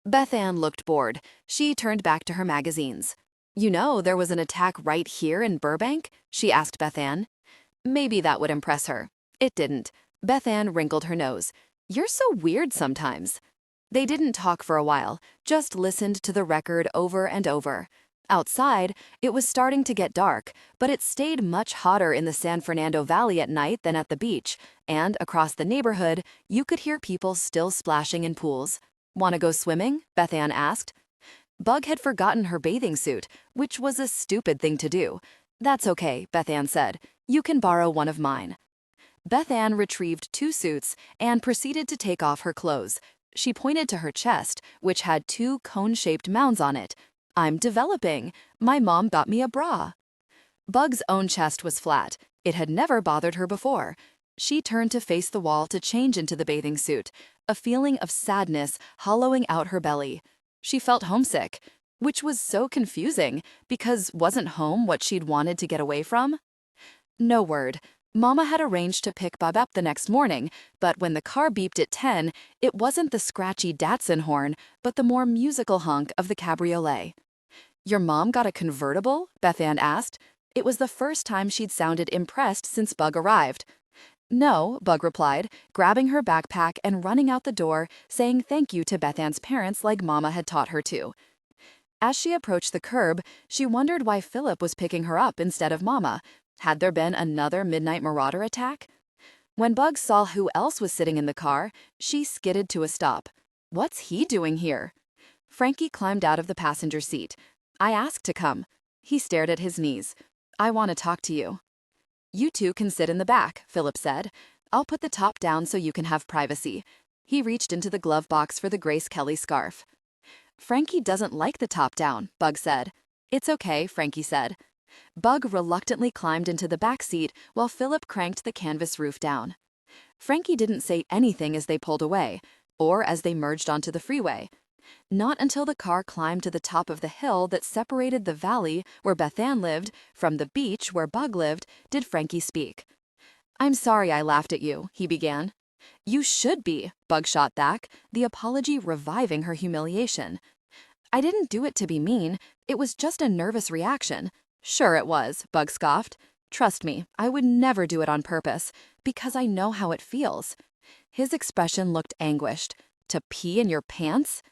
Beth Ann looked bored. She turned back to her magazines. "You know, there was an attack right here in Burbank?" she asked Beth Ann. Maybe that would impress her. It didn't. Beth Ann wrinkled her nose. "You're so weird sometimes." They didn't talk for a while, just listened to the record over and over. Outside, it was starting to get dark, but it stayed much hotter in the San Fernando Valley at night than at the beach, and across the neighborhood, you could hear people still splashing in pools. "Want to go swimming?" Beth Ann asked. Bug had forgotten her bathing suit, which was a stupid thing to do. "That's okay," Beth Ann said. "You can borrow one of mine." Beth Ann retrieved 2 suits and proceeded to take off her clothes. She pointed to her chest, which had 2 cone-shaped mounds on it. "I'm developing. My mom got me a bra." Bug's own chest was flat. It had never bothered her before. She turned to face the wall to change into the bathing suit, a feeling of sadness hollowing out her belly. She felt homesick, which was so confusing because wasn't home what she'd wanted to get away from? No word. Mama had arranged to pick Bug up the next morning, but when the car beeped at 10, it wasn't the scratchy Datsun horn, but the more musical honk of the cabriolet. "Your mom got a convertible?" Beth Ann asked. It was the first time she'd sounded impressed since Bug arrived. "No," Bug replied, grabbing her backpack and running out the door, saying thank you to Beth Ann's parents like Mama had taught her to. As she approached the curb, she wondered why Philip was picking her up instead of Mama. Had there been another Midnight Marauder attack? When Bug saw who else was sitting in the car, she skidded to a stop. "What's he doing here?" Frankie climbed out of the passenger seat. "I asked to come." He stared at his knees. "I want to talk to you." "You two can sit in the back," Philip said. "I'll put the top down so you can have privacy." He reached into the glove box for the Grace Kelly scarf. "Frankie doesn't like the top down," Bug said. "It's okay," Frankie said. Bug reluctantly climbed into the back seat while Philip cranked the canvas roof down. Frankie didn't say anything as they pulled away, or as they merged onto the freeway. Not until the car climbed to the top of the hill that separated the valley where Beth Ann lived from the beach where Bug lived did Frankie speak. "I'm sorry I laughed at you," he began. "You should be," Bug shot back, the apology reviving her humiliation. "I didn't do it to be mean. It was just a nervous reaction." "Sure it was," Bug scoffed. "Trust me, I would never do it on purpose, because I know how it feels." His expression looked anguished. "To pee in your pants?"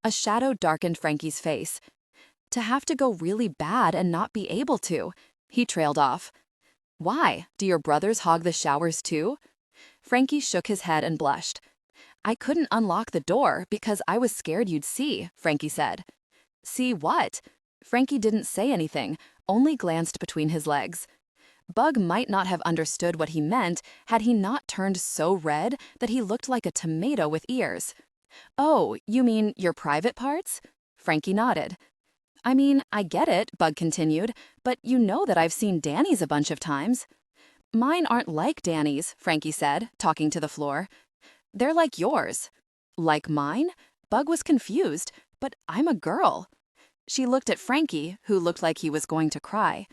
A shadow darkened Frankie's face. "To have to go really bad and not be able to." He trailed off. "Why? Do your brothers hog the showers too?" Frankie shook his head and blushed. "I couldn't unlock the door because I was scared you'd see," Frankie said. "See what?" Frankie didn't say anything, only glanced between his legs. Bug might not have understood what he meant had he not turned so red that he looked like a tomato with ears. "Oh, you mean your private parts?" Frankie nodded. "I mean, I get it," Bug continued, "but you know that I've seen Danny's a bunch of times." "Mine aren't like Danny's," Frankie said, talking to the floor. "They're like yours." "Like mine?" Bug was confused. "But I'm a girl." She looked at Frankie, who looked like he was going to cry.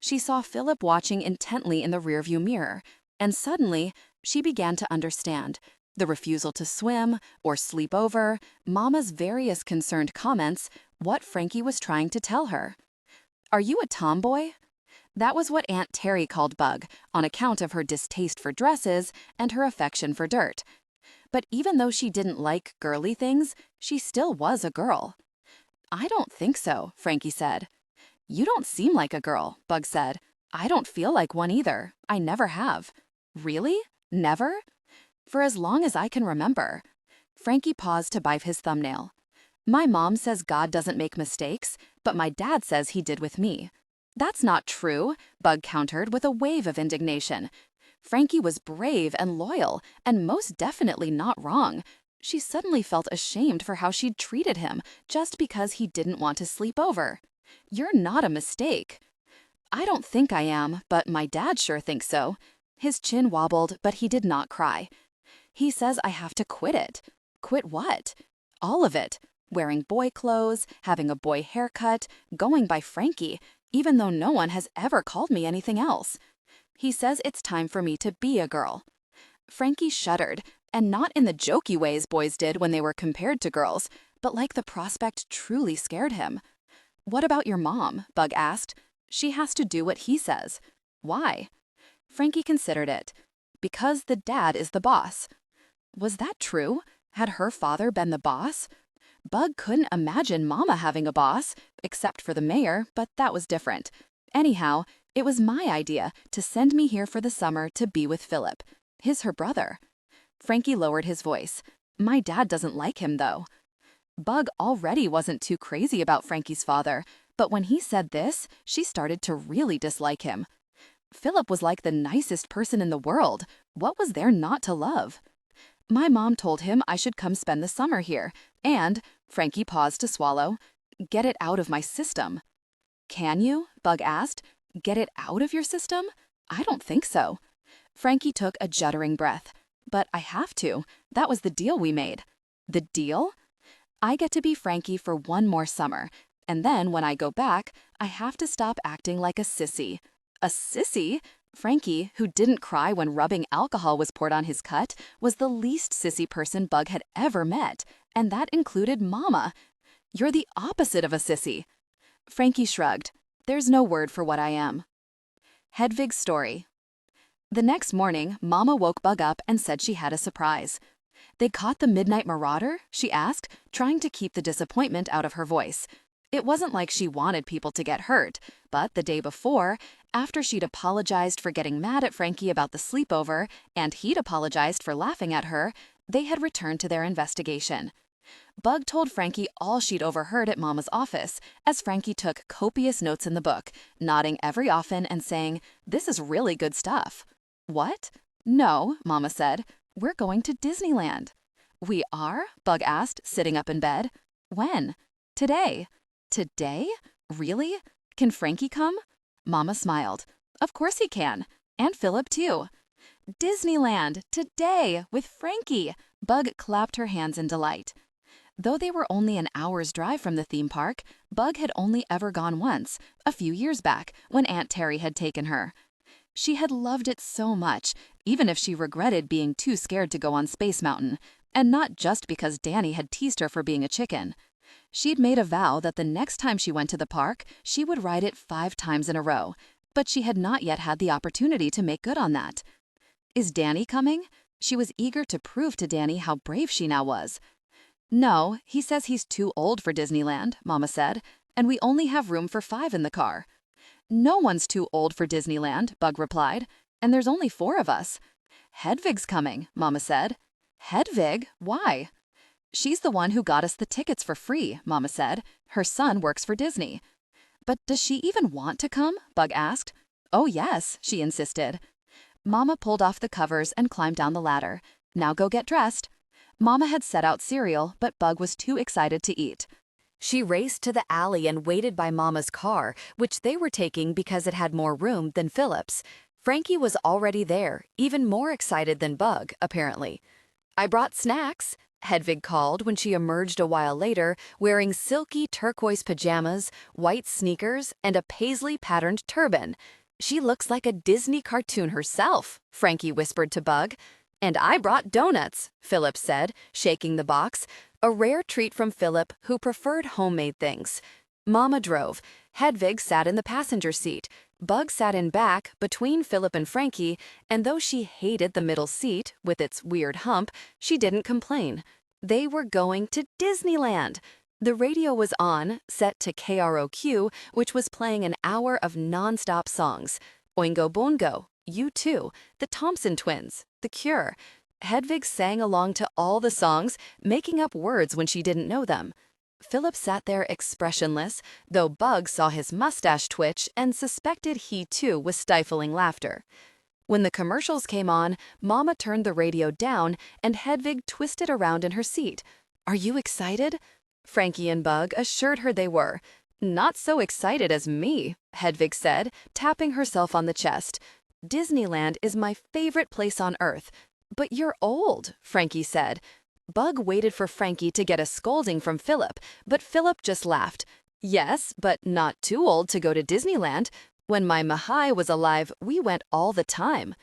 She saw Philip watching intently in the rearview mirror, and suddenly she began to understand. The refusal to swim or sleep over, Mama's various concerned comments, what Frankie was trying to tell her. "Are you a tomboy?" That was what Aunt Terry called Bug, on account of her distaste for dresses and her affection for dirt. But even though she didn't like girly things, she still was a girl. "I don't think so," Frankie said. "You don't seem like a girl," Bug said. "I don't feel like one either. I never have." "Really? Never?" "For as long as I can remember." Frankie paused to bite his thumbnail. "My mom says God doesn't make mistakes, but my dad says he did with me." "That's not true," Bug countered with a wave of indignation. Frankie was brave and loyal, and most definitely not wrong. She suddenly felt ashamed for how she'd treated him just because he didn't want to sleep over. "You're not a mistake." "I don't think I am, but my dad sure thinks so." His chin wobbled, but he did not cry. "He says I have to quit it." "Quit what?" "All of it. Wearing boy clothes, having a boy haircut, going by Frankie, even though no one has ever called me anything else. He says it's time for me to be a girl." Frankie shuddered, and not in the jokey ways boys did when they were compared to girls, but like the prospect truly scared him. "What about your mom?" Bug asked. "She has to do what he says." "Why?" Frankie considered it. "Because the dad is the boss." Was that true? Had her father been the boss? Bug couldn't imagine Mama having a boss, except for the mayor, but that was different. Anyhow, it was my idea to send me here for the summer to be with Philip. He's her brother. Frankie lowered his voice. "My dad doesn't like him, though." Bug already wasn't too crazy about Frankie's father, but when he said this, she started to really dislike him. Philip was like the nicest person in the world. What was there not to love? "My mom told him I should come spend the summer here, and," Frankie paused to swallow, "get it out of my system." "Can you?" Bug asked. "Get it out of your system? I don't think so." Frankie took a juddering breath. "But I have to. That was the deal we made." "The deal?" "I get to be Frankie for one more summer, and then when I go back, I have to stop acting like a sissy." "A sissy?" Frankie, who didn't cry when rubbing alcohol was poured on his cut, was the least sissy person Bug had ever met, and that included Mama. "You're the opposite of a sissy." Frankie shrugged. "There's no word for what I am." Hedvig's story. The next morning, Mama woke Bug up and said she had a surprise. "They caught the Midnight Marauder?" she asked, trying to keep the disappointment out of her voice. It wasn't like she wanted people to get hurt, but the day before, after she'd apologized for getting mad at Frankie about the sleepover, and he'd apologized for laughing at her, they had returned to their investigation. Bug told Frankie all she'd overheard at Mama's office, as Frankie took copious notes in the book, nodding every often and saying, "This is really good stuff." "What?" "No," Mama said. "We're going to Disneyland." "We are?" Bug asked, sitting up in bed. "When?" "Today." "Today? Really? Can Frankie come?" Mama smiled. "Of course he can. And Philip, too." "Disneyland! Today! With Frankie!" Bug clapped her hands in delight. Though they were only an hour's drive from the theme park, Bug had only ever gone once, a few years back, when Aunt Terry had taken her. She had loved it so much, even if she regretted being too scared to go on Space Mountain, and not just because Danny had teased her for being a chicken. She'd made a vow that the next time she went to the park, she would ride it 5 times in a row, but she had not yet had the opportunity to make good on that. "Is Danny coming?" She was eager to prove to Danny how brave she now was. "No, he says he's too old for Disneyland," Mama said, "and we only have room for 5 in the car." "No one's too old for Disneyland," Bug replied, "and there's only 4 of us." "Hedvig's coming," Mama said. "Hedvig? Why?" "She's the one who got us the tickets for free," Mama said. "Her son works for Disney." "But does she even want to come?" Bug asked. "Oh yes," she insisted. Mama pulled off the covers and climbed down the ladder. "Now go get dressed." Mama had set out cereal, but Bug was too excited to eat. She raced to the alley and waited by Mama's car, which they were taking because it had more room than Philip's. Frankie was already there, even more excited than Bug, apparently. "I brought snacks," Hedvig called when she emerged a while later, wearing silky turquoise pajamas, white sneakers, and a paisley-patterned turban. "She looks like a Disney cartoon herself," Frankie whispered to Bug. "And I brought donuts," Philip said, shaking the box, a rare treat from Philip, who preferred homemade things. Mama drove. Hedvig sat in the passenger seat. Bug sat in back, between Philip and Frankie, and though she hated the middle seat, with its weird hump, she didn't complain. They were going to Disneyland! The radio was on, set to KROQ, which was playing an hour of non-stop songs. Oingo Boingo, U2, the Thompson Twins, The Cure. Hedvig sang along to all the songs, making up words when she didn't know them. Philip sat there expressionless, though Bug saw his mustache twitch and suspected he too was stifling laughter. When the commercials came on, Mama turned the radio down and Hedvig twisted around in her seat. "Are you excited?" Frankie and Bug assured her they were. "Not so excited as me," Hedvig said, tapping herself on the chest. "Disneyland is my favorite place on Earth." "But you're old," Frankie said. Bug waited for Frankie to get a scolding from Philip, but Philip just laughed. "Yes, but not too old to go to Disneyland. When my Mahai was alive, we went all the time."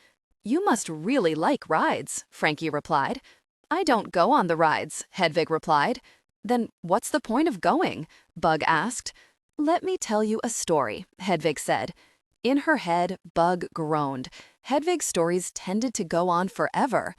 "You must really like rides," Frankie replied. "I don't go on the rides," Hedvig replied. "Then what's the point of going?" Bug asked. "Let me tell you a story," Hedvig said. In her head, Bug groaned. Hedvig's stories tended to go on forever.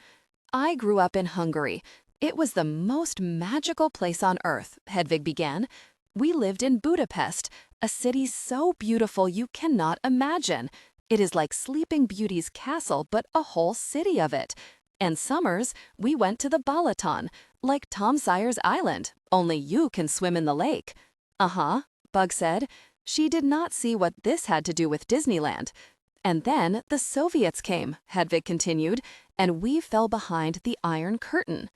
"I grew up in Hungary. It was the most magical place on Earth," Hedvig began. "We lived in Budapest, a city so beautiful you cannot imagine. It is like Sleeping Beauty's castle, but a whole city of it. And summers, we went to the Balaton, like Tom Sawyer's Island, only you can swim in the lake." "Uh-huh," Bug said. She did not see what this had to do with Disneyland. "And then the Soviets came," Hedvig continued, "and we fell behind the Iron Curtain."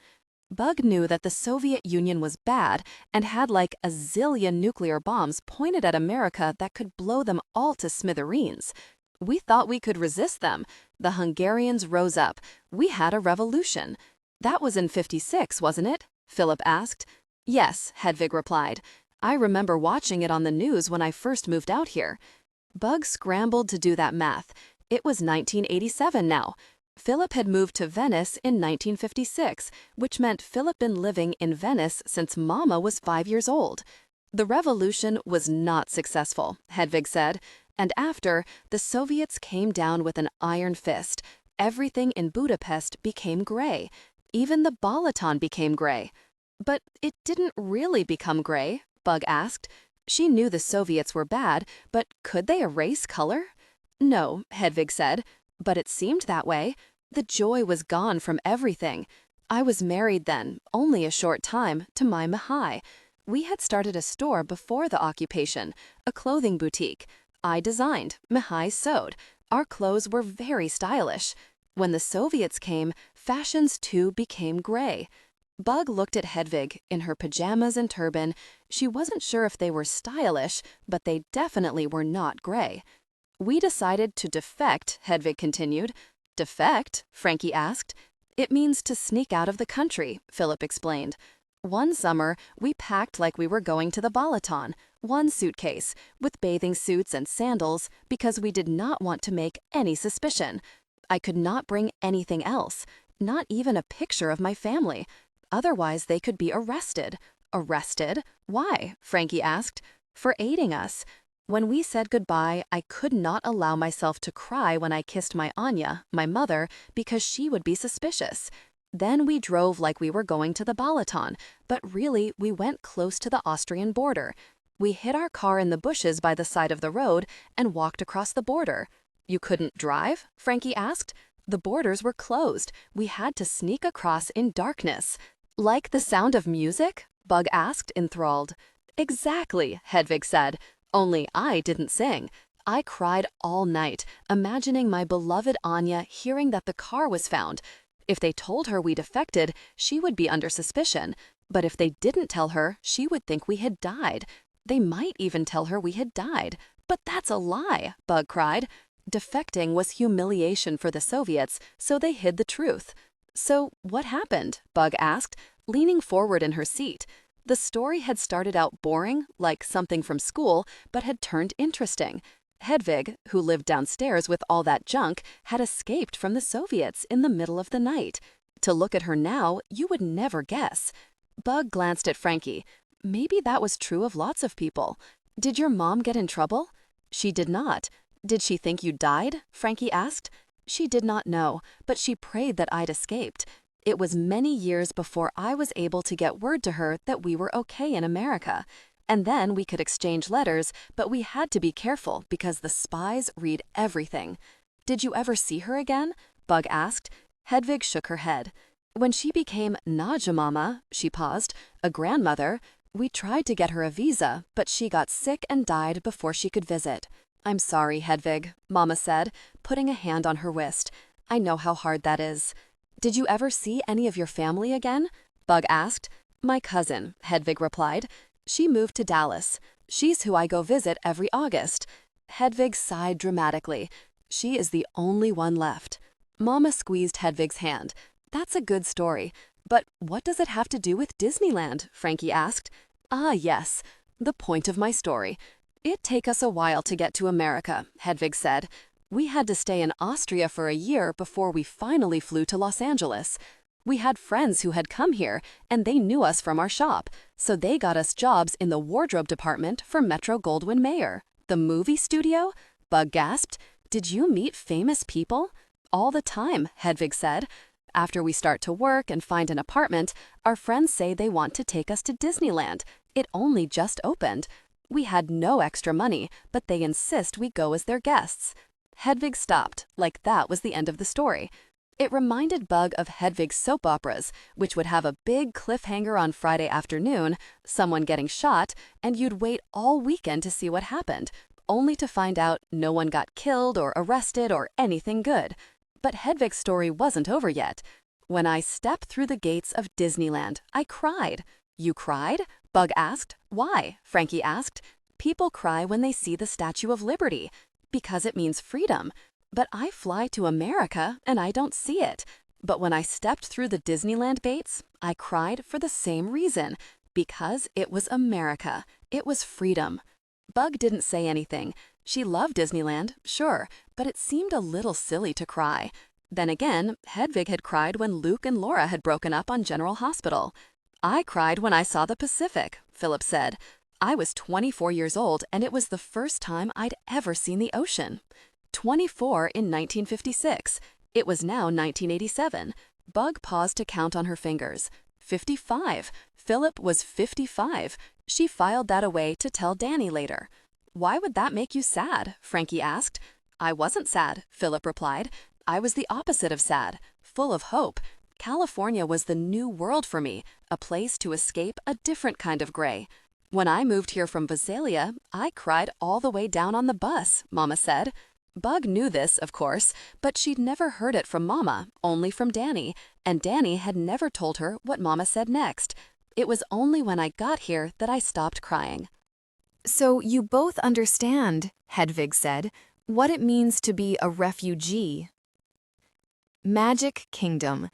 Bug knew that the Soviet Union was bad and had like a zillion nuclear bombs pointed at America that could blow them all to smithereens. "We thought we could resist them. The Hungarians rose up. We had a revolution." "That was in '56, wasn't it?" Philip asked. "Yes," Hedvig replied. "I remember watching it on the news when I first moved out here." Bug scrambled to do that math. It was 1987 now. Philip had moved to Venice in 1956, which meant Philip been living in Venice since Mama was 5 years old. The revolution was not successful, Hedvig said, and after, the Soviets came down with an iron fist. Everything in Budapest became gray. Even the Balaton became gray. But it didn't really become gray, Bug asked. She knew the Soviets were bad, but could they erase color? No, Hedvig said, but it seemed that way. The joy was gone from everything. I was married then, only a short time, to my Mihai. We had started a store before the occupation, a clothing boutique. I designed, Mihai sewed. Our clothes were very stylish. When the Soviets came, fashions too became gray. Bug looked at Hedvig in her pajamas and turban. She wasn't sure if they were stylish, but they definitely were not gray. We decided to defect, Hedvig continued. Defect? Frankie asked. It means to sneak out of the country, Philip explained. One summer, we packed like we were going to the Balaton, one suitcase, with bathing suits and sandals, because we did not want to make any suspicion. I could not bring anything else, not even a picture of my family. Otherwise, they could be arrested. Arrested? Why? Frankie asked. For aiding us. When we said goodbye, I could not allow myself to cry when I kissed my Anya, my mother, because she would be suspicious. Then we drove like we were going to the Balaton, but really we went close to the Austrian border. We hid our car in the bushes by the side of the road and walked across the border. You couldn't drive? Frankie asked. The borders were closed. We had to sneak across in darkness. Like the sound of music? Bug asked, enthralled. Exactly, Hedvig said. Only I didn't sing. I cried all night, imagining my beloved Anya hearing that the car was found. If they told her we defected, she would be under suspicion. But if they didn't tell her, she would think we had died. They might even tell her we had died. But that's a lie, Bug cried. Defecting was humiliation for the Soviets, so they hid the truth. So what happened? Bug asked, leaning forward in her seat. The story had started out boring, like something from school, but had turned interesting. Hedvig, who lived downstairs with all that junk, had escaped from the Soviets in the middle of the night. To look at her now, you would never guess. Bug glanced at Frankie. Maybe that was true of lots of people. Did your mom get in trouble? She did not. Did she think you died? Frankie asked. She did not know, but she prayed that I'd escaped. It was many years before I was able to get word to her that we were okay in America. And then we could exchange letters, but we had to be careful because the spies read everything. Did you ever see her again? Bug asked. Hedvig shook her head. When she became Najamama, she paused, a grandmother, we tried to get her a visa, but she got sick and died before she could visit. I'm sorry, Hedvig, Mama said, putting a hand on her wrist. I know how hard that is. Did you ever see any of your family again? Bug asked. My cousin, Hedvig replied. She moved to Dallas. She's who I go visit every August. Hedvig sighed dramatically. She is the only one left. Mama squeezed Hedvig's hand. That's a good story. But what does it have to do with Disneyland? Frankie asked. Ah, yes. The point of my story. It'd take us a while to get to America, Hedvig said. We had to stay in Austria for a year before we finally flew to Los Angeles. We had friends who had come here, and they knew us from our shop, so they got us jobs in the wardrobe department for Metro-Goldwyn-Mayer. The movie studio? Bug gasped. Did you meet famous people? All the time, Hedvig said. After we start to work and find an apartment, our friends say they want to take us to Disneyland. It only just opened. We had no extra money, but they insist we go as their guests. Hedvig stopped, like that was the end of the story. It reminded Bug of Hedvig's soap operas, which would have a big cliffhanger on Friday afternoon, someone getting shot, and you'd wait all weekend to see what happened, only to find out no one got killed or arrested or anything good. But Hedvig's story wasn't over yet. When I stepped through the gates of Disneyland, I cried. You cried? Bug asked. Why? Frankie asked. People cry when they see the Statue of Liberty. Because it means freedom. But I fly to America and I don't see it. But when I stepped through the Disneyland gates, I cried for the same reason. Because it was America. It was freedom. Bug didn't say anything. She loved Disneyland, sure, but it seemed a little silly to cry. Then again, Hedvig had cried when Luke and Laura had broken up on General Hospital. I cried when I saw the Pacific, Philip said. I was 24 years old, and it was the first time I'd ever seen the ocean. 24 in 1956. It was now 1987. Bug paused to count on her fingers. 55. Philip was 55. She filed that away to tell Danny later. Why would that make you sad? Frankie asked. I wasn't sad, Philip replied. I was the opposite of sad, full of hope. California was the new world for me, a place to escape a different kind of gray. When I moved here from Visalia, I cried all the way down on the bus, Mama said. Bug knew this, of course, but she'd never heard it from Mama, only from Danny, and Danny had never told her what Mama said next. It was only when I got here that I stopped crying. So you both understand, Hedvig said, what it means to be a refugee. Magic Kingdom.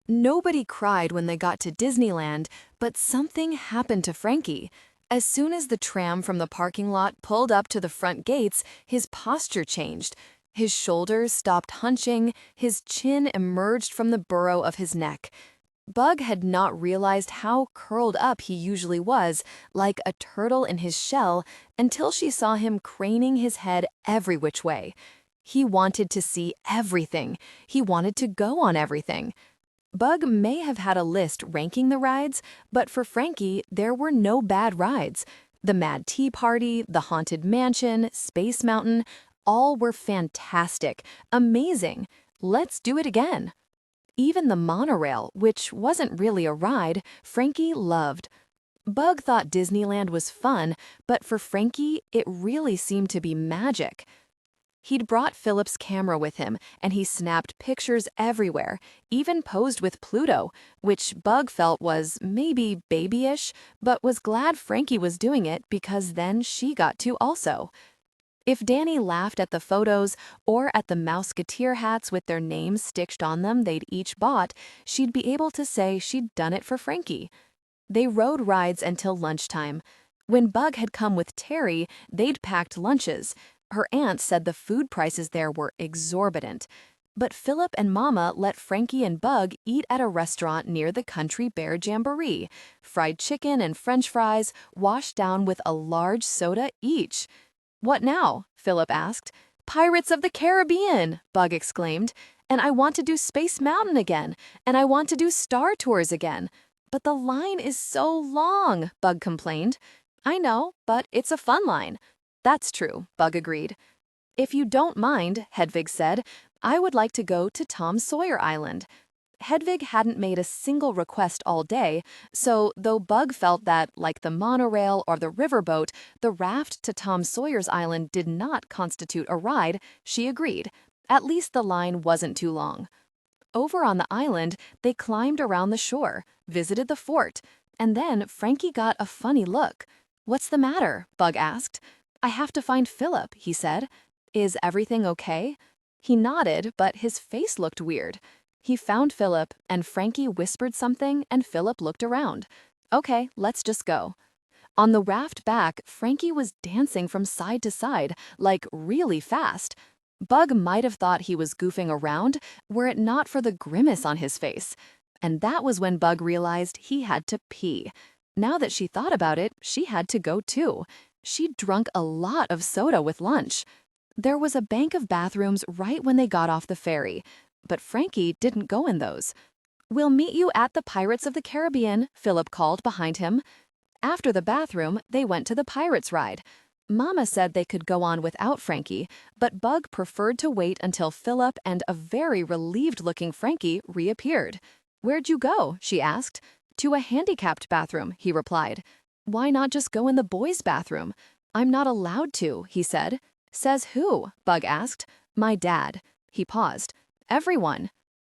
Nobody cried when they got to Disneyland, but something happened to Frankie. As soon as the tram from the parking lot pulled up to the front gates, his posture changed. His shoulders stopped hunching, his chin emerged from the burrow of his neck. Bug had not realized how curled up he usually was, like a turtle in his shell, until she saw him craning his head every which way. He wanted to see everything. He wanted to go on everything. Bug may have had a list ranking the rides, but for Frankie, there were no bad rides. The Mad Tea Party, the Haunted Mansion, Space Mountain, all were fantastic, amazing. Let's do it again. Even the monorail, which wasn't really a ride, Frankie loved. Bug thought Disneyland was fun, but for Frankie, it really seemed to be magic. He'd brought Philip's camera with him, and he snapped pictures everywhere, even posed with Pluto, which Bug felt was maybe babyish, but was glad Frankie was doing it because then she got to also. If Danny laughed at the photos or at the Mouseketeer hats with their names stitched on them they'd each bought, she'd be able to say she'd done it for Frankie. They rode rides until lunchtime. When Bug had come with Terry, they'd packed lunches. Her aunt said the food prices there were exorbitant. But Philip and Mama let Frankie and Bug eat at a restaurant near the Country Bear Jamboree. Fried chicken and French fries washed down with a large soda each. What now? Philip asked. Pirates of the Caribbean, Bug exclaimed. And I want to do Space Mountain again. And I want to do Star Tours again. But the line is so long, Bug complained. I know, but it's a fun line. That's true, Bug agreed. If you don't mind, Hedvig said, I would like to go to Tom Sawyer Island. Hedvig hadn't made a single request all day, so though Bug felt that, like the monorail or the riverboat, the raft to Tom Sawyer's Island did not constitute a ride, she agreed. At least the line wasn't too long. Over on the island, they climbed around the shore, visited the fort, and then Frankie got a funny look. What's the matter? Bug asked. I have to find Philip, he said. Is everything okay? He nodded, but his face looked weird. He found Philip, and Frankie whispered something, and Philip looked around. Okay, let's just go. On the raft back, Frankie was dancing from side to side, like really fast. Bug might have thought he was goofing around, were it not for the grimace on his face. And that was when Bug realized he had to pee. Now that she thought about it, she had to go too. She'd drunk a lot of soda with lunch. There was a bank of bathrooms right when they got off the ferry, but Frankie didn't go in those. We'll meet you at the Pirates of the Caribbean, Philip called behind him. After the bathroom, they went to the Pirates ride. Mama said they could go on without Frankie, but Bug preferred to wait until Philip and a very relieved-looking Frankie reappeared. Where'd you go? She asked. To a handicapped bathroom, he replied. Why not just go in the boys' bathroom? I'm not allowed to, he said. Says who? Bug asked. My dad. He paused. Everyone.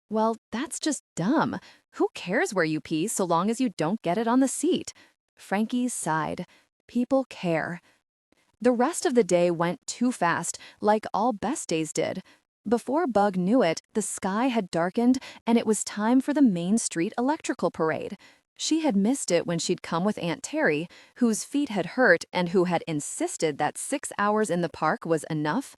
Well, that's just dumb. Who cares where you pee so long as you don't get it on the seat? Frankie sighed. People care. The rest of the day went too fast, like all best days did. Before Bug knew it, the sky had darkened and it was time for the Main Street Electrical Parade. She had missed it when she'd come with Aunt Terry, whose feet had hurt and who had insisted that 6 hours in the park was enough.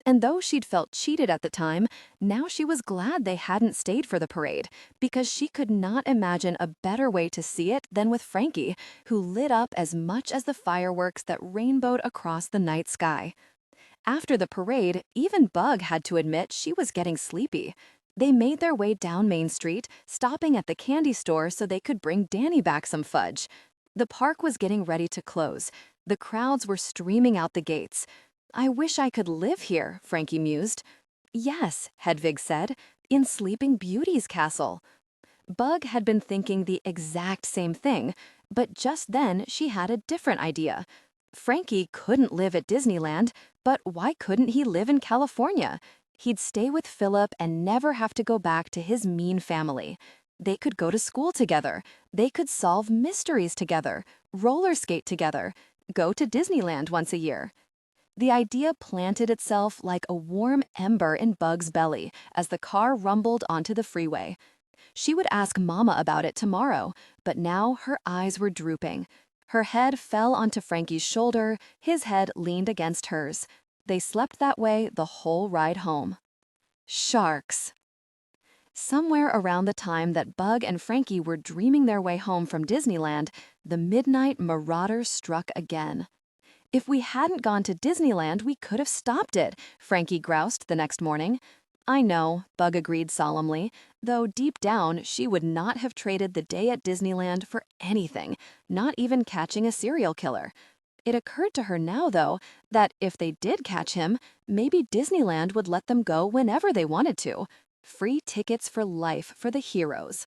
And though she'd felt cheated at the time, now she was glad they hadn't stayed for the parade, because she could not imagine a better way to see it than with Frankie, who lit up as much as the fireworks that rainbowed across the night sky. After the parade, even Bug had to admit she was getting sleepy. They made their way down Main Street, stopping at the candy store so they could bring Danny back some fudge. The park was getting ready to close. The crowds were streaming out the gates. I wish I could live here, Frankie mused. Yes, Hedvig said, in Sleeping Beauty's castle. Bug had been thinking the exact same thing, but just then she had a different idea. Frankie couldn't live at Disneyland, but why couldn't he live in California? He'd stay with Philip and never have to go back to his mean family. They could go to school together. They could solve mysteries together, roller skate together, go to Disneyland once a year. The idea planted itself like a warm ember in Bug's belly as the car rumbled onto the freeway. She would ask Mama about it tomorrow, but now her eyes were drooping. Her head fell onto Frankie's shoulder, his head leaned against hers. They slept that way the whole ride home. Sharks. Somewhere around the time that Bug and Frankie were dreaming their way home from Disneyland, the Midnight Marauder struck again. If we hadn't gone to Disneyland, we could have stopped it, Frankie groused the next morning. I know, Bug agreed solemnly, though deep down she would not have traded the day at Disneyland for anything, not even catching a serial killer. It occurred to her now, though, that if they did catch him, maybe Disneyland would let them go whenever they wanted to. Free tickets for life for the heroes.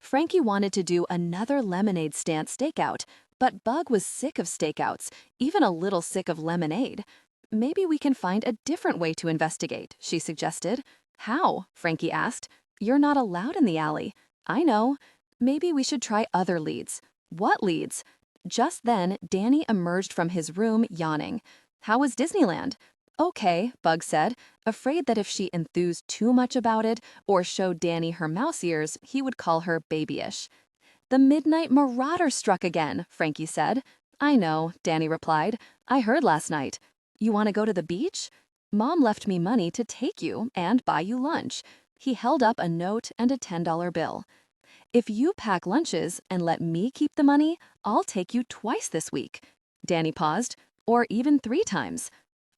Frankie wanted to do another lemonade stand stakeout, but Bug was sick of stakeouts, even a little sick of lemonade. Maybe we can find a different way to investigate, she suggested. How? Frankie asked. You're not allowed in the alley. I know. Maybe we should try other leads. What leads? Just then, Danny emerged from his room, yawning. How was Disneyland? Okay, Bug said, afraid that if she enthused too much about it or showed Danny her mouse ears, he would call her babyish. The Midnight Marauder struck again, Frankie said. I know, Danny replied. I heard last night. You want to go to the beach? Mom left me money to take you and buy you lunch. He held up a note and a $10 bill. If you pack lunches and let me keep the money, I'll take you twice this week. Danny paused. Or even 3 times.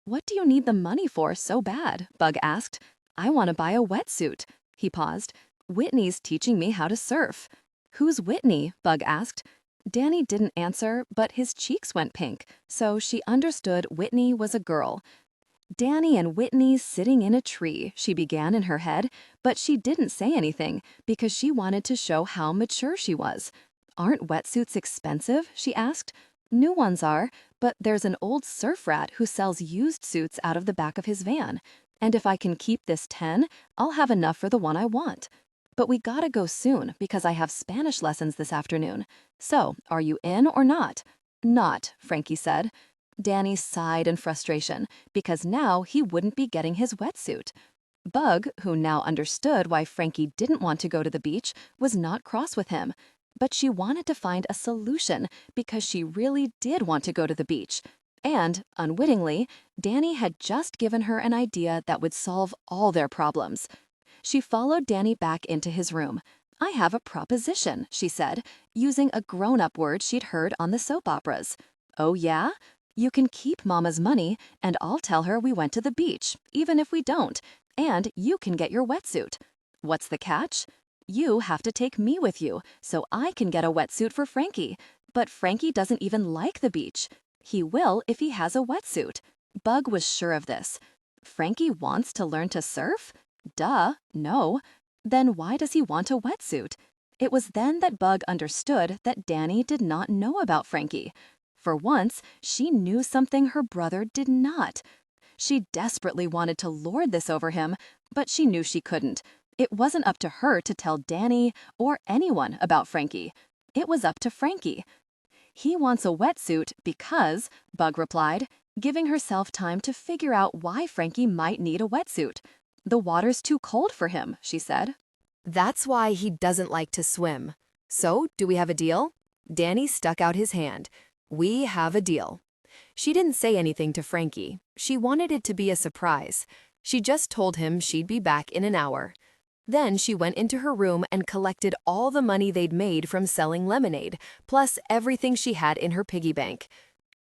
What do you need the money for so bad? Bug asked. I want to buy a wetsuit. He paused. Whitney's teaching me how to surf. Who's Whitney? Bug asked. Danny didn't answer, but his cheeks went pink, so she understood Whitney was a girl. Danny and Whitney sitting in a tree, she began in her head, but she didn't say anything because she wanted to show how mature she was. Aren't wetsuits expensive? She asked. New ones are, but there's an old surf rat who sells used suits out of the back of his van. And if I can keep this 10, I'll have enough for the one I want. But we gotta go soon because I have Spanish lessons this afternoon. So, are you in or not? Not, Frankie said. Danny sighed in frustration because now he wouldn't be getting his wetsuit. Bug, who now understood why Frankie didn't want to go to the beach, was not cross with him. But she wanted to find a solution because she really did want to go to the beach. And, unwittingly, Danny had just given her an idea that would solve all their problems. She followed Danny back into his room. I have a proposition, she said, using a grown-up word she'd heard on the soap operas. Oh yeah? You can keep Mama's money, and I'll tell her we went to the beach, even if we don't, and you can get your wetsuit. What's the catch? You have to take me with you, so I can get a wetsuit for Frankie. But Frankie doesn't even like the beach. He will if he has a wetsuit. Bug was sure of this. Frankie wants to learn to surf? Duh, no. Then why does he want a wetsuit? It was then that Bug understood that Danny did not know about Frankie. For once, she knew something her brother did not. She desperately wanted to lord this over him, but she knew she couldn't. It wasn't up to her to tell Danny or anyone about Frankie. It was up to Frankie. He wants a wetsuit because, Bug replied, giving herself time to figure out why Frankie might need a wetsuit. The water's too cold for him, she said. That's why he doesn't like to swim. So, do we have a deal? Danny stuck out his hand. We have a deal. She didn't say anything to Frankie. She wanted it to be a surprise. She just told him she'd be back in an hour. Then she went into her room and collected all the money they'd made from selling lemonade, plus everything she had in her piggy bank.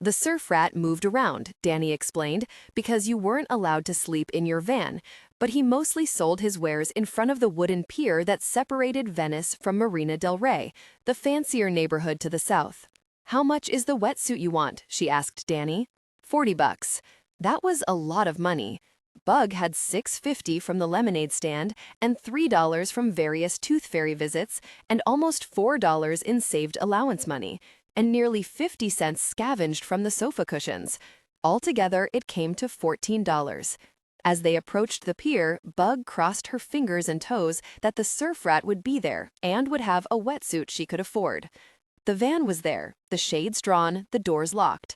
The surf rat moved around, Danny explained, because you weren't allowed to sleep in your van, but he mostly sold his wares in front of the wooden pier that separated Venice from Marina del Rey, the fancier neighborhood to the south. How much is the wetsuit you want? She asked Danny. $40. That was a lot of money. Bug had $6.50 from the lemonade stand and $3 from various tooth fairy visits and almost $4 in saved allowance money, and nearly 50 cents scavenged from the sofa cushions. Altogether, it came to $14. As they approached the pier, Bug crossed her fingers and toes that the surf rat would be there and would have a wetsuit she could afford. The van was there, the shades drawn, the doors locked.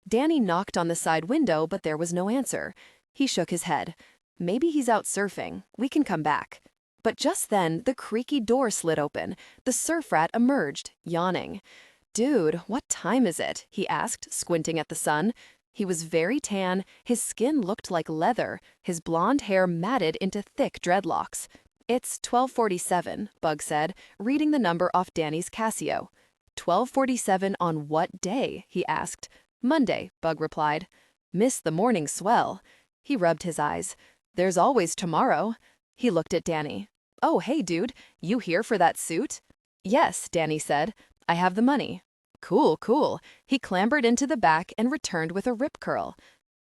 Danny knocked on the side window, but there was no answer. He shook his head. Maybe he's out surfing. We can come back. But just then, the creaky door slid open. The surf rat emerged, yawning. "Dude, what time is it?" he asked, squinting at the sun. He was very tan, his skin looked like leather, his blonde hair matted into thick dreadlocks. "It's 12:47, Bug said, reading the number off Danny's Casio. 12:47 on what day? He asked. Monday, Bug replied. Missed the morning swell. He rubbed his eyes. There's always tomorrow. He looked at Danny. Oh, hey, dude, you here for that suit? Yes, Danny said. I have the money. Cool, cool. He clambered into the back and returned with a rip curl.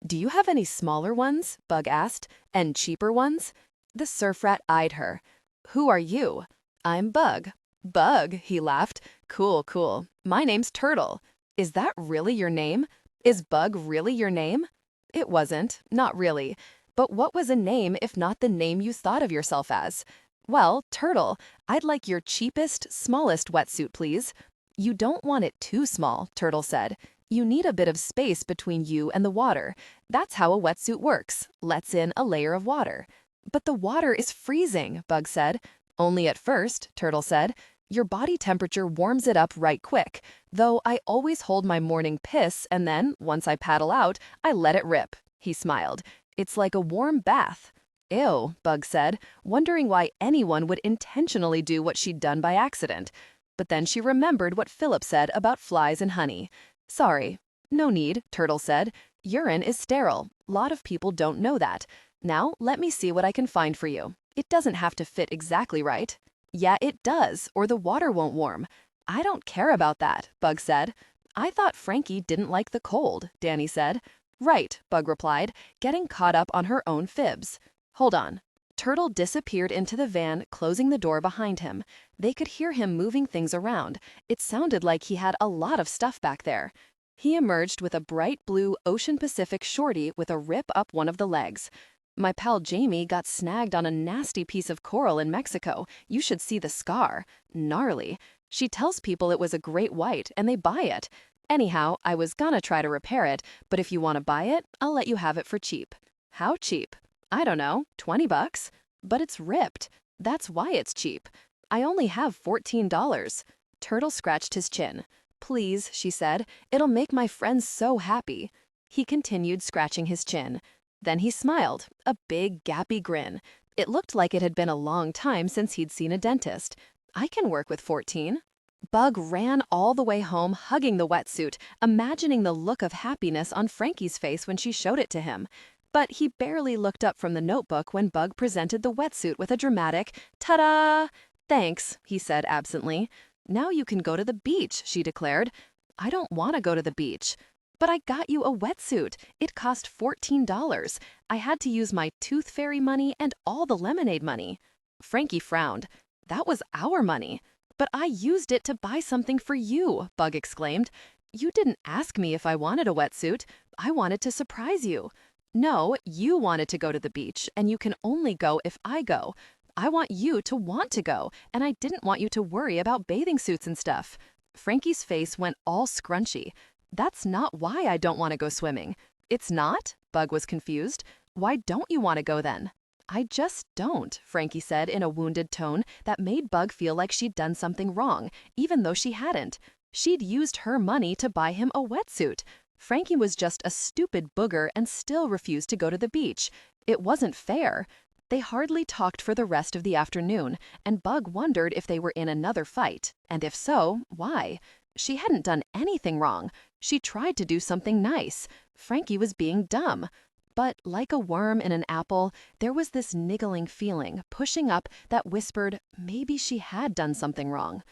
Do you have any smaller ones? Bug asked. And cheaper ones? The surf rat eyed her. Who are you? I'm Bug. Bug, he laughed. Cool, cool. My name's Turtle. Is that really your name? Is Bug really your name? It wasn't, not really. But what was a name if not the name you thought of yourself as? Well, Turtle, I'd like your cheapest, smallest wetsuit, please. You don't want it too small, Turtle said. You need a bit of space between you and the water. That's how a wetsuit works, lets in a layer of water. But the water is freezing, Bug said. Only at first, Turtle said. Your body temperature warms it up right quick, though I always hold my morning piss and then, once I paddle out, I let it rip. He smiled. It's like a warm bath. Ew, Bug said, wondering why anyone would intentionally do what she'd done by accident. But then she remembered what Philip said about flies and honey. Sorry. No need, Turtle said. Urine is sterile. Lot of people don't know that. Now, let me see what I can find for you. It doesn't have to fit exactly right. Yeah, it does, or the water won't warm. I don't care about that, Bug said. I thought Frankie didn't like the cold, Danny said. Right, Bug replied, getting caught up on her own fibs. Hold on. Turtle disappeared into the van, closing the door behind him. They could hear him moving things around. It sounded like he had a lot of stuff back there. He emerged with a bright blue Ocean Pacific shorty with a rip up one of the legs. My pal Jamie got snagged on a nasty piece of coral in Mexico. You should see the scar. Gnarly. She tells people it was a great white and they buy it. Anyhow, I was gonna try to repair it, but if you want to buy it, I'll let you have it for cheap. How cheap? I don't know, $20. But it's ripped. That's why it's cheap. I only have $14. Turtle scratched his chin. Please, she said, it'll make my friends so happy. He continued scratching his chin. Then he smiled, a big, gappy grin. It looked like it had been a long time since he'd seen a dentist. I can work with 14. Bug ran all the way home, hugging the wetsuit, imagining the look of happiness on Frankie's face when she showed it to him. But he barely looked up from the notebook when Bug presented the wetsuit with a dramatic, ta-da! Thanks, he said absently. Now you can go to the beach, she declared. I don't want to go to the beach. But I got you a wetsuit. It cost $14. I had to use my tooth fairy money and all the lemonade money. Frankie frowned. That was our money. But I used it to buy something for you, Bug exclaimed. You didn't ask me if I wanted a wetsuit. I wanted to surprise you. No, you wanted to go to the beach, and you can only go if I go. I want you to want to go, and I didn't want you to worry about bathing suits and stuff. Frankie's face went all scrunchy. That's not why I don't want to go swimming. It's not? Bug was confused. Why don't you want to go then? I just don't, Frankie said in a wounded tone that made Bug feel like she'd done something wrong, even though she hadn't. She'd used her money to buy him a wetsuit. Frankie was just a stupid booger and still refused to go to the beach. It wasn't fair. They hardly talked for the rest of the afternoon, and Bug wondered if they were in another fight, and if so, why? She hadn't done anything wrong. She tried to do something nice. Frankie was being dumb. But like a worm in an apple, there was this niggling feeling pushing up that whispered maybe she had done something wrong.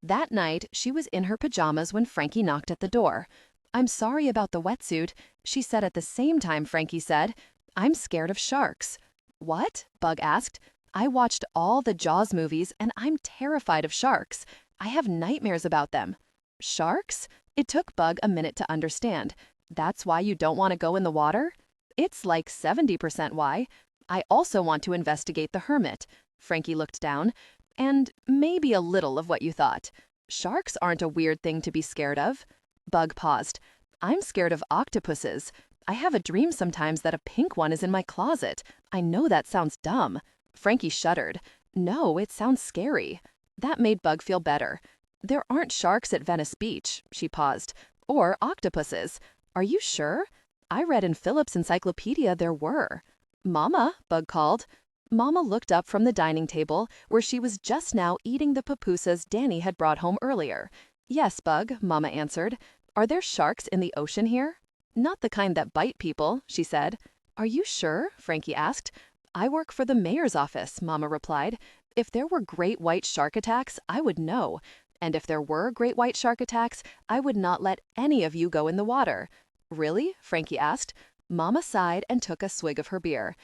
That night, she was in her pajamas when Frankie knocked at the door. "I'm sorry about the wetsuit," she said at the same time Frankie said, "I'm scared of sharks." "What?" Bug asked. "I watched all the Jaws movies and I'm terrified of sharks. I have nightmares about them." "Sharks?" It took Bug a minute to understand. "That's why you don't want to go in the water?" "It's like 70% why. I also want to investigate the hermit." Frankie looked down. "And maybe a little of what you thought. Sharks aren't a weird thing to be scared of." Bug paused. "I'm scared of octopuses. I have a dream sometimes that a pink one is in my closet. I know that sounds dumb." Frankie shuddered. "No, it sounds scary." That made Bug feel better. "There aren't sharks at Venice Beach," she paused. "Or octopuses. Are you sure? I read in Philip's encyclopedia there were." "Mama," Bug called. Mama looked up from the dining table, where she was just now eating the pupusas Danny had brought home earlier. "Yes, Bug," Mama answered. "Are there sharks in the ocean here?" "Not the kind that bite people," she said. "Are you sure?" Frankie asked. "I work for the mayor's office," Mama replied. "If there were great white shark attacks, I would know. And if there were great white shark attacks, I would not let any of you go in the water." "Really?" Frankie asked. Mama sighed and took a swig of her beer.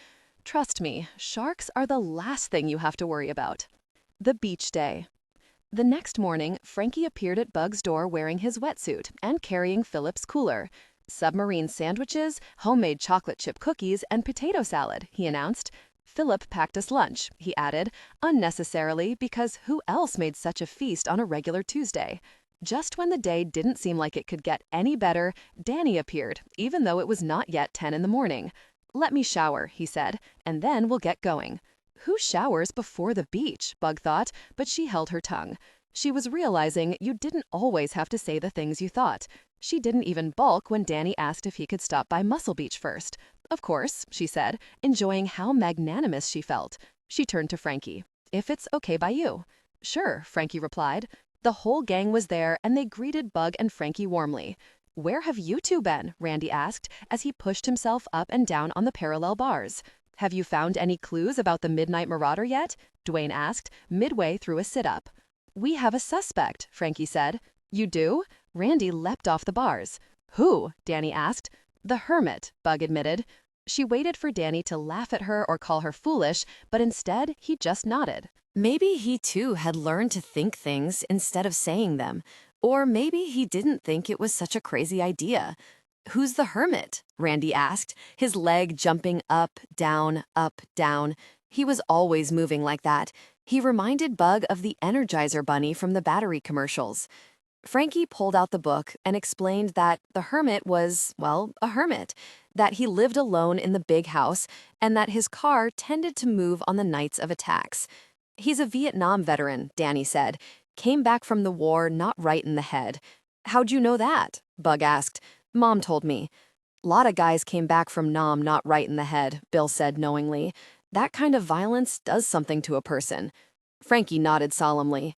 "Trust me, sharks are the last thing you have to worry about." The beach day. The next morning, Frankie appeared at Bug's door wearing his wetsuit and carrying Philip's cooler. "Submarine sandwiches, homemade chocolate chip cookies, and potato salad," he announced. "Philip packed us lunch," he added, unnecessarily because who else made such a feast on a regular Tuesday? Just when the day didn't seem like it could get any better, Danny appeared, even though it was not yet 10 in the morning. "Let me shower," he said, "and then we'll get going." Who showers before the beach? Bug thought, but she held her tongue. She was realizing you didn't always have to say the things you thought. She didn't even balk when Danny asked if he could stop by Muscle Beach first. "Of course," she said, enjoying how magnanimous she felt. She turned to Frankie. "If it's okay by you." "Sure," Frankie replied. The whole gang was there, and they greeted Bug and Frankie warmly. "Where have you two been?" Randy asked, as he pushed himself up and down on the parallel bars. "Have you found any clues about the Midnight Marauder yet?" Dwayne asked, midway through a sit-up. "We have a suspect," Frankie said. "You do?" Randy leapt off the bars. "Who?" Danny asked. "The hermit," Bug admitted. She waited for Danny to laugh at her or call her foolish, but instead he just nodded. Maybe he too had learned to think things instead of saying them. Or maybe he didn't think it was such a crazy idea. "Who's the hermit?" Randy asked, his leg jumping up, down, up, down. He was always moving like that. He reminded Bug of the Energizer Bunny from the battery commercials. Frankie pulled out the book and explained that the hermit was, well, a hermit, that he lived alone in the big house, and that his car tended to move on the nights of attacks. "He's a Vietnam veteran," Danny said. "Came back from the war not right in the head." "How'd you know that?" Bug asked. "Mom told me." "Lot of guys came back from Nam not right in the head," Bill said knowingly. "That kind of violence does something to a person." Frankie nodded solemnly.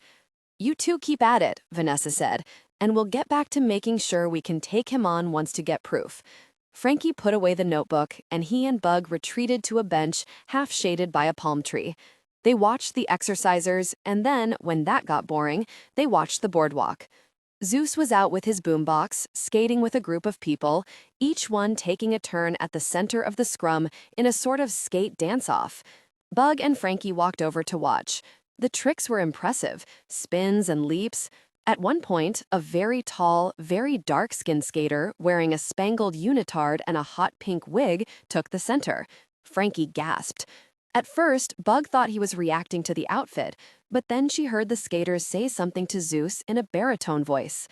"You two keep at it," Vanessa said, "and we'll get back to making sure we can take him on once to get proof." Frankie put away the notebook, and he and Bug retreated to a bench half shaded by a palm tree. They watched the exercisers, and then, when that got boring, they watched the boardwalk. Zeus was out with his boombox, skating with a group of people, each one taking a turn at the center of the scrum in a sort of skate dance-off. Bug and Frankie walked over to watch. The tricks were impressive, spins and leaps. At one point, a very tall, very dark-skinned skater wearing a spangled unitard and a hot pink wig took the center. Frankie gasped. At first, Bug thought he was reacting to the outfit, but then she heard the skaters say something to Zeus in a baritone voice.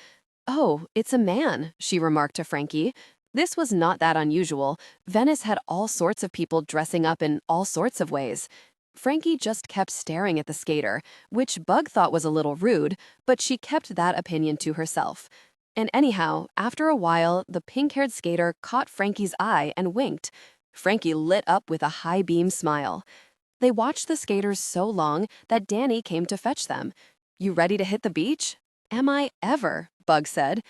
"Oh, it's a man," she remarked to Frankie. This was not that unusual. Venice had all sorts of people dressing up in all sorts of ways. Frankie just kept staring at the skater, which Bug thought was a little rude, but she kept that opinion to herself. And anyhow, after a while, the pink-haired skater caught Frankie's eye and winked. Frankie lit up with a high-beam smile. They watched the skaters so long that Danny came to fetch them. "You ready to hit the beach?" "Am I ever?" Bug said.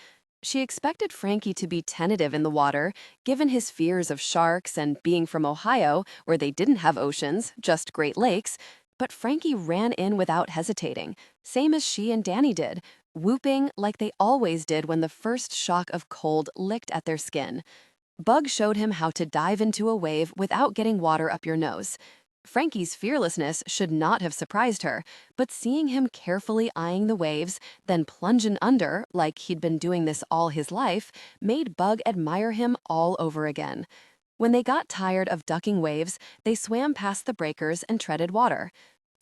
She expected Frankie to be tentative in the water, given his fears of sharks and being from Ohio, where they didn't have oceans, just Great Lakes, but Frankie ran in without hesitating, same as she and Danny did, whooping like they always did when the first shock of cold licked at their skin. Bug showed him how to dive into a wave without getting water up your nose. Frankie's fearlessness should not have surprised her, but seeing him carefully eyeing the waves, then plunging under, like he'd been doing this all his life, made Bug admire him all over again. When they got tired of ducking waves, they swam past the breakers and treaded water.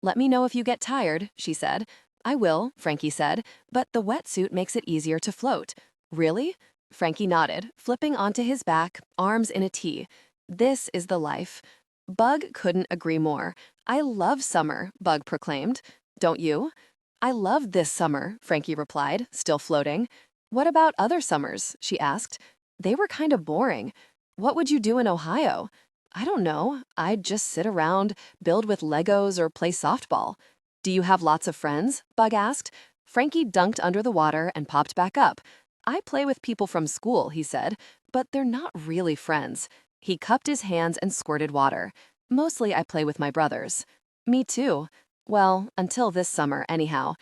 "Let me know if you get tired," she said. "I will," Frankie said, "but the wetsuit makes it easier to float." "Really?" Frankie nodded, flipping onto his back, arms in a T. "This is the life." Bug couldn't agree more. "I love summer," Bug proclaimed. "Don't you?" "I love this summer," Frankie replied, still floating. "What about other summers?" she asked. "They were kind of boring." "What would you do in Ohio?" "I don't know. I'd just sit around, build with Legos, or play softball." "Do you have lots of friends?" Bug asked. Frankie dunked under the water and popped back up. "I play with people from school," he said, "but they're not really friends." He cupped his hands and squirted water. "Mostly I play with my brothers." "Me too." "Well, until this summer, anyhow."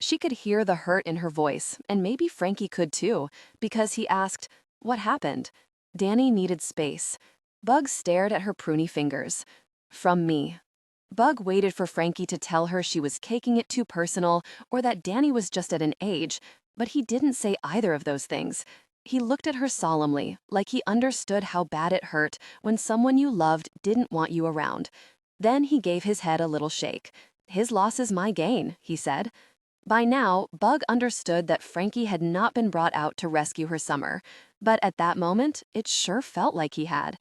She could hear the hurt in her voice, and maybe Frankie could too, because he asked, "What happened?" Danny needed space. Bug stared at her pruny fingers. "From me." Bug waited for Frankie to tell her she was caking it too personal or that Danny was just at an age, but he didn't say either of those things. He looked at her solemnly, like he understood how bad it hurt when someone you loved didn't want you around. Then he gave his head a little shake. "His loss is my gain," he said. By now, Bug understood that Frankie had not been brought out to rescue her summer, but at that moment, it sure felt like he had.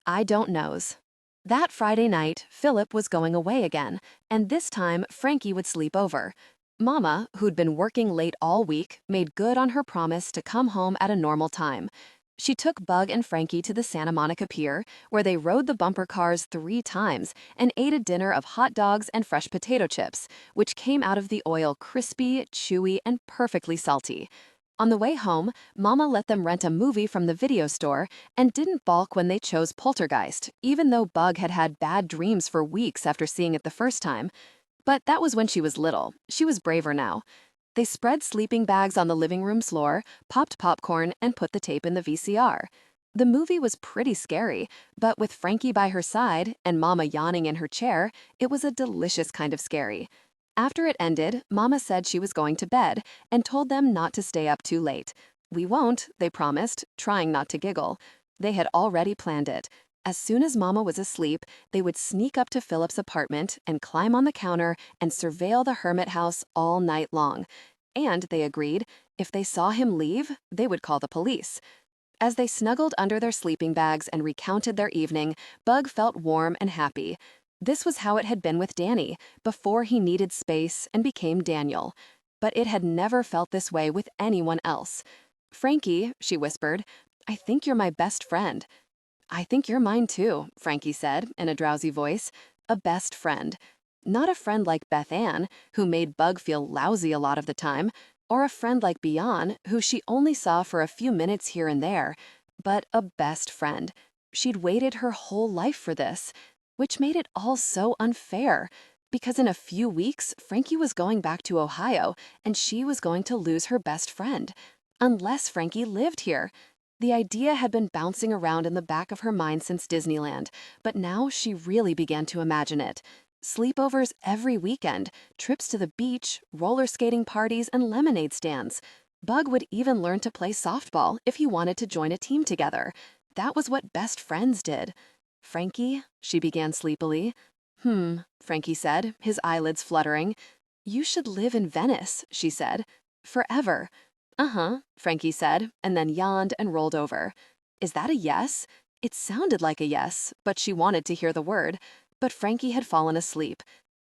"I don't knows." That Friday night, Philip was going away again, and this time Frankie would sleep over. Mama, who'd been working late all week, made good on her promise to come home at a normal time. She took Bug and Frankie to the Santa Monica Pier, where they rode the bumper cars 3 times and ate a dinner of hot dogs and fresh potato chips, which came out of the oil crispy, chewy, and perfectly salty. On the way home, Mama let them rent a movie from the video store and didn't balk when they chose Poltergeist, even though Bug had had bad dreams for weeks after seeing it the first time. But that was when she was little. She was braver now. They spread sleeping bags on the living room floor, popped popcorn, and put the tape in the VCR. The movie was pretty scary, but with Frankie by her side and Mama yawning in her chair, it was a delicious kind of scary. After it ended, Mama said she was going to bed and told them not to stay up too late. "We won't," they promised, trying not to giggle. They had already planned it. As soon as Mama was asleep, they would sneak up to Philip's apartment and climb on the counter and surveil the hermit house all night long. And, they agreed, if they saw him leave, they would call the police. As they snuggled under their sleeping bags and recounted their evening, Bug felt warm and happy. This was how it had been with Danny, before he needed space and became Daniel. But it had never felt this way with anyone else. "Frankie," she whispered, "I think you're my best friend." "I think you're mine too," Frankie said in a drowsy voice. "A best friend. Not a friend like Beth Ann, who made Bug feel lousy a lot of the time, or a friend like Beyond, who she only saw for a few minutes here and there, but a best friend. She'd waited her whole life for this, which made it all so unfair, because in a few weeks, Frankie was going back to Ohio, and she was going to lose her best friend. Unless Frankie lived here. The idea had been bouncing around in the back of her mind since Disneyland, but now she really began to imagine it. Sleepovers every weekend, trips to the beach, roller skating parties, and lemonade stands. Bug would even learn to play softball if he wanted to join a team together. That was what best friends did. "Frankie," she began sleepily. Frankie said, his eyelids fluttering. "You should live in Venice," she said. "Forever." "Uh-huh," Frankie said, and then yawned and rolled over. Is that a yes? It sounded like a yes, but she wanted to hear the word. But Frankie had fallen asleep.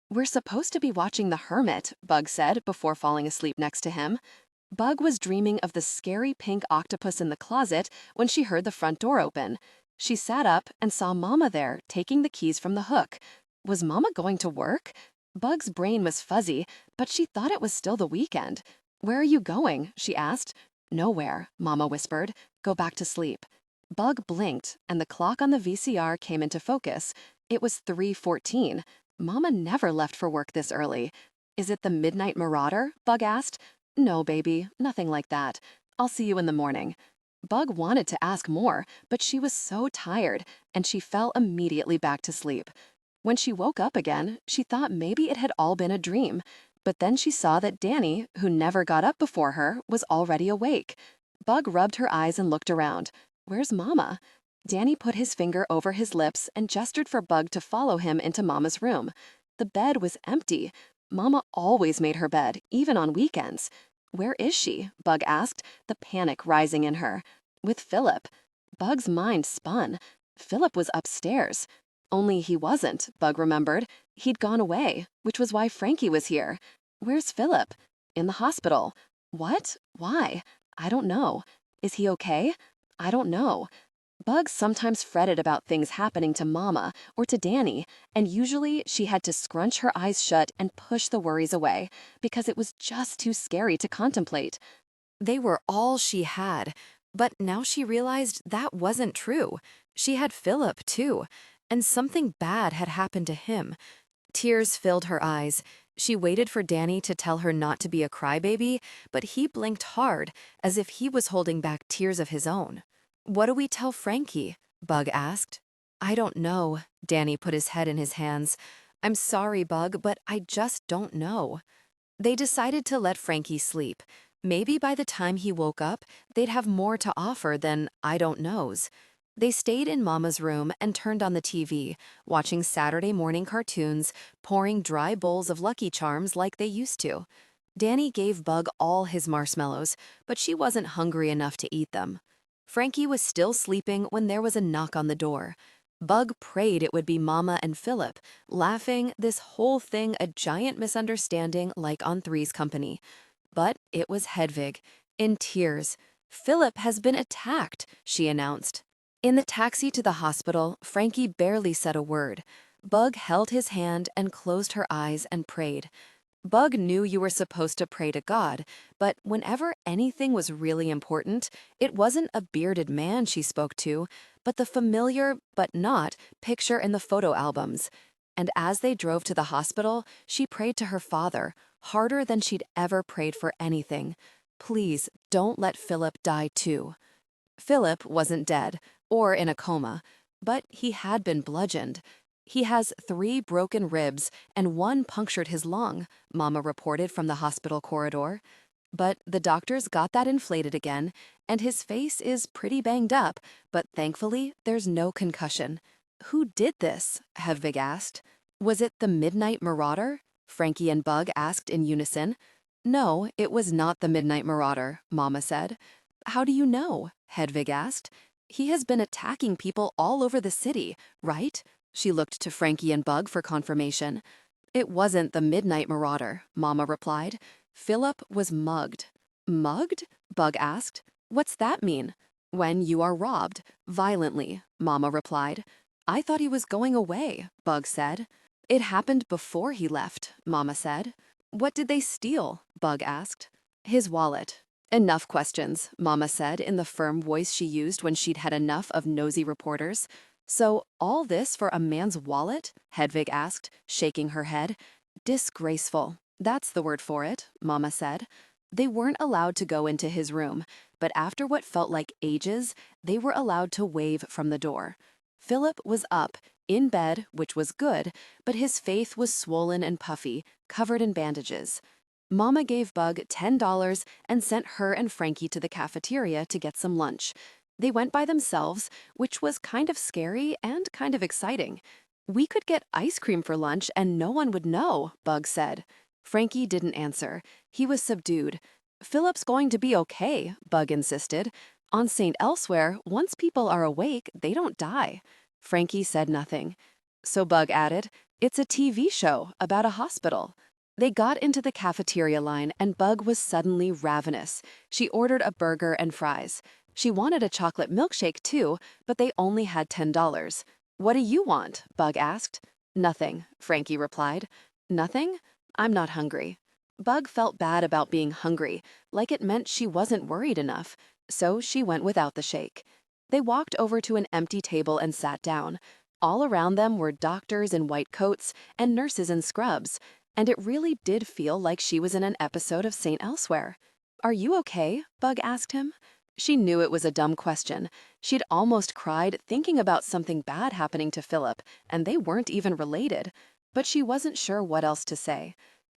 We're supposed to be watching The Hermit, Bug said before falling asleep next to him. Bug was dreaming of the scary pink octopus in the closet when she heard the front door open. She sat up and saw Mama there, taking the keys from the hook. Was Mama going to work? Bug's brain was fuzzy, but she thought it was still the weekend. Where are you going? She asked. Nowhere, Mama whispered. Go back to sleep. Bug blinked, and the clock on the VCR came into focus. It was 3:14. Mama never left for work this early. Is it the Midnight Marauder? Bug asked. No, baby, nothing like that. I'll see you in the morning. Bug wanted to ask more, but she was so tired, and she fell immediately back to sleep. When she woke up again, she thought maybe it had all been a dream. But then she saw that Danny, who never got up before her, was already awake. Bug rubbed her eyes and looked around. Where's Mama? Danny put his finger over his lips and gestured for Bug to follow him into Mama's room. The bed was empty. Mama always made her bed, even on weekends. Where is she? Bug asked, the panic rising in her. With Philip. Bug's mind spun. Philip was upstairs. Only he wasn't, Bug remembered. He'd gone away, which was why Frankie was here. Where's Philip? In the hospital. What? Why? I don't know. Is he okay? I don't know. Bug sometimes fretted about things happening to Mama or to Danny, and usually she had to scrunch her eyes shut and push the worries away because it was just too scary to contemplate. They were all she had, but now she realized that wasn't true. She had Philip, too, and something bad had happened to him. Tears filled her eyes. She waited for Danny to tell her not to be a crybaby, but he blinked hard, as if he was holding back tears of his own. What do we tell Frankie? Bug asked. I don't know. Danny put his head in his hands. I'm sorry, Bug, but I just don't know. They decided to let Frankie sleep. Maybe by the time he woke up, they'd have more to offer than I don't knows. They stayed in Mama's room and turned on the TV, watching Saturday morning cartoons, pouring dry bowls of Lucky Charms like they used to. Danny gave Bug all his marshmallows, but she wasn't hungry enough to eat them. Frankie was still sleeping when there was a knock on the door. Bug prayed it would be Mama and Philip, laughing, this whole thing a giant misunderstanding like on Three's Company. But it was Hedvig, in tears. Philip has been attacked, she announced. In the taxi to the hospital, Frankie barely said a word. Bug held his hand and closed her eyes and prayed. Bug knew you were supposed to pray to God, but whenever anything was really important, it wasn't a bearded man she spoke to, but the familiar, but not, picture in the photo albums. And as they drove to the hospital, she prayed to her father, harder than she'd ever prayed for anything. Please, don't let Philip die too. Philip wasn't dead, or in a coma, but he had been bludgeoned. He has 3 broken ribs and 1 punctured his lung, Mama reported from the hospital corridor. But the doctors got that inflated again, and his face is pretty banged up, but thankfully there's no concussion. Who did this? Hedvig asked. Was it the Midnight Marauder? Frankie and Bug asked in unison. No, it was not the Midnight Marauder, Mama said. How do you know? Hedvig asked. He has been attacking people all over the city, right? She looked to Frankie and Bug for confirmation. It wasn't the Midnight Marauder, Mama replied. Philip was mugged. Mugged? Bug asked. What's that mean? When you are robbed, violently, Mama replied. I thought he was going away, Bug said. It happened before he left, Mama said. What did they steal? Bug asked. His wallet. Enough questions, Mama said in the firm voice she used when she'd had enough of nosy reporters. So, all this for a man's wallet? Hedvig asked, shaking her head. Disgraceful. That's the word for it, Mama said. They weren't allowed to go into his room, but after what felt like ages, they were allowed to wave from the door. Philip was up, in bed, which was good, but his face was swollen and puffy, covered in bandages. Mama gave Bug $10 and sent her and Frankie to the cafeteria to get some lunch. They went by themselves, which was kind of scary and kind of exciting. We could get ice cream for lunch and no one would know, Bug said. Frankie didn't answer. He was subdued. Philip's going to be okay, Bug insisted. On St. Elsewhere, once people are awake, they don't die. Frankie said nothing. So Bug added, it's a TV show about a hospital. They got into the cafeteria line and Bug was suddenly ravenous. She ordered a burger and fries. She wanted a chocolate milkshake too, but they only had $10. What do you want? Bug asked. Nothing, Frankie replied. Nothing? I'm not hungry. Bug felt bad about being hungry, like it meant she wasn't worried enough, so she went without the shake. They walked over to an empty table and sat down. All around them were doctors in white coats and nurses in scrubs, and it really did feel like she was in an episode of St. Elsewhere. Are you okay? Bug asked him. She knew it was a dumb question. She'd almost cried thinking about something bad happening to Philip, and they weren't even related. But she wasn't sure what else to say.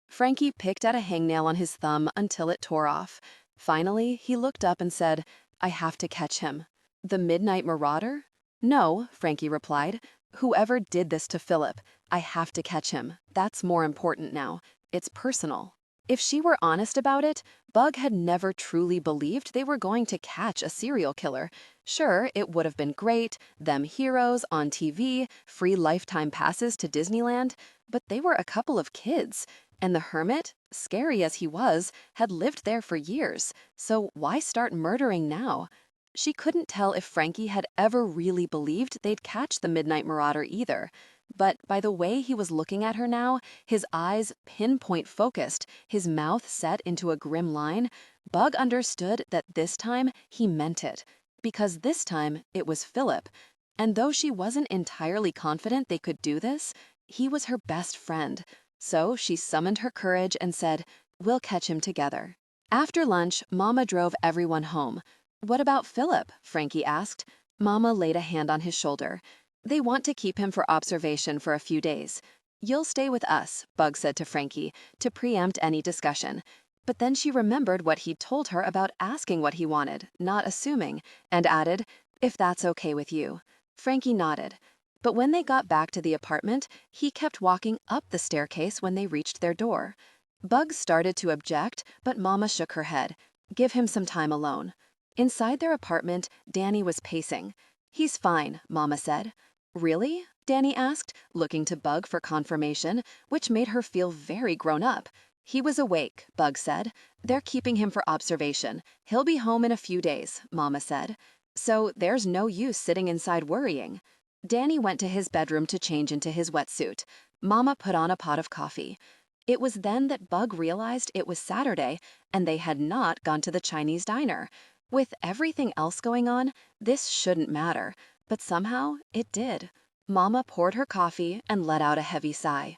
Frankie picked at a hangnail on his thumb until it tore off. Finally, he looked up and said, I have to catch him. The Midnight Marauder? No, Frankie replied. Whoever did this to Philip, I have to catch him. That's more important now. It's personal. If she were honest about it, Bug had never truly believed they were going to catch a serial killer. Sure, it would have been great, them heroes on TV, free lifetime passes to Disneyland, but they were a couple of kids. And the hermit, scary as he was, had lived there for years, so why start murdering now? She couldn't tell if Frankie had ever really believed they'd catch the Midnight Marauder either. But by the way he was looking at her now, his eyes pinpoint focused, his mouth set into a grim line, Bug understood that this time he meant it. Because this time it was Philip. And though she wasn't entirely confident they could do this, he was her best friend. So she summoned her courage and said, we'll catch him together. After lunch, Mama drove everyone home. What about Philip? Frankie asked. Mama laid a hand on his shoulder. They want to keep him for observation for a few days. You'll stay with us, Bug said to Frankie, to preempt any discussion. But then she remembered what he'd told her about asking what he wanted, not assuming, and added, if that's okay with you. Frankie nodded. But when they got back to the apartment, he kept walking up the staircase when they reached their door. Bug started to object, but Mama shook her head. Give him some time alone. Inside their apartment, Danny was pacing. He's fine, Mama said. Really? Danny asked, looking to Bug for confirmation, which made her feel very grown up. He was awake, Bug said. They're keeping him for observation. He'll be home in a few days, Mama said. So there's no use sitting inside worrying. Danny went to his bedroom to change into his wetsuit. Mama put on a pot of coffee. It was then that Bug realized it was Saturday and they had not gone to the Chinese diner. With everything else going on, this shouldn't matter, but somehow it did. Mama poured her coffee and let out a heavy sigh.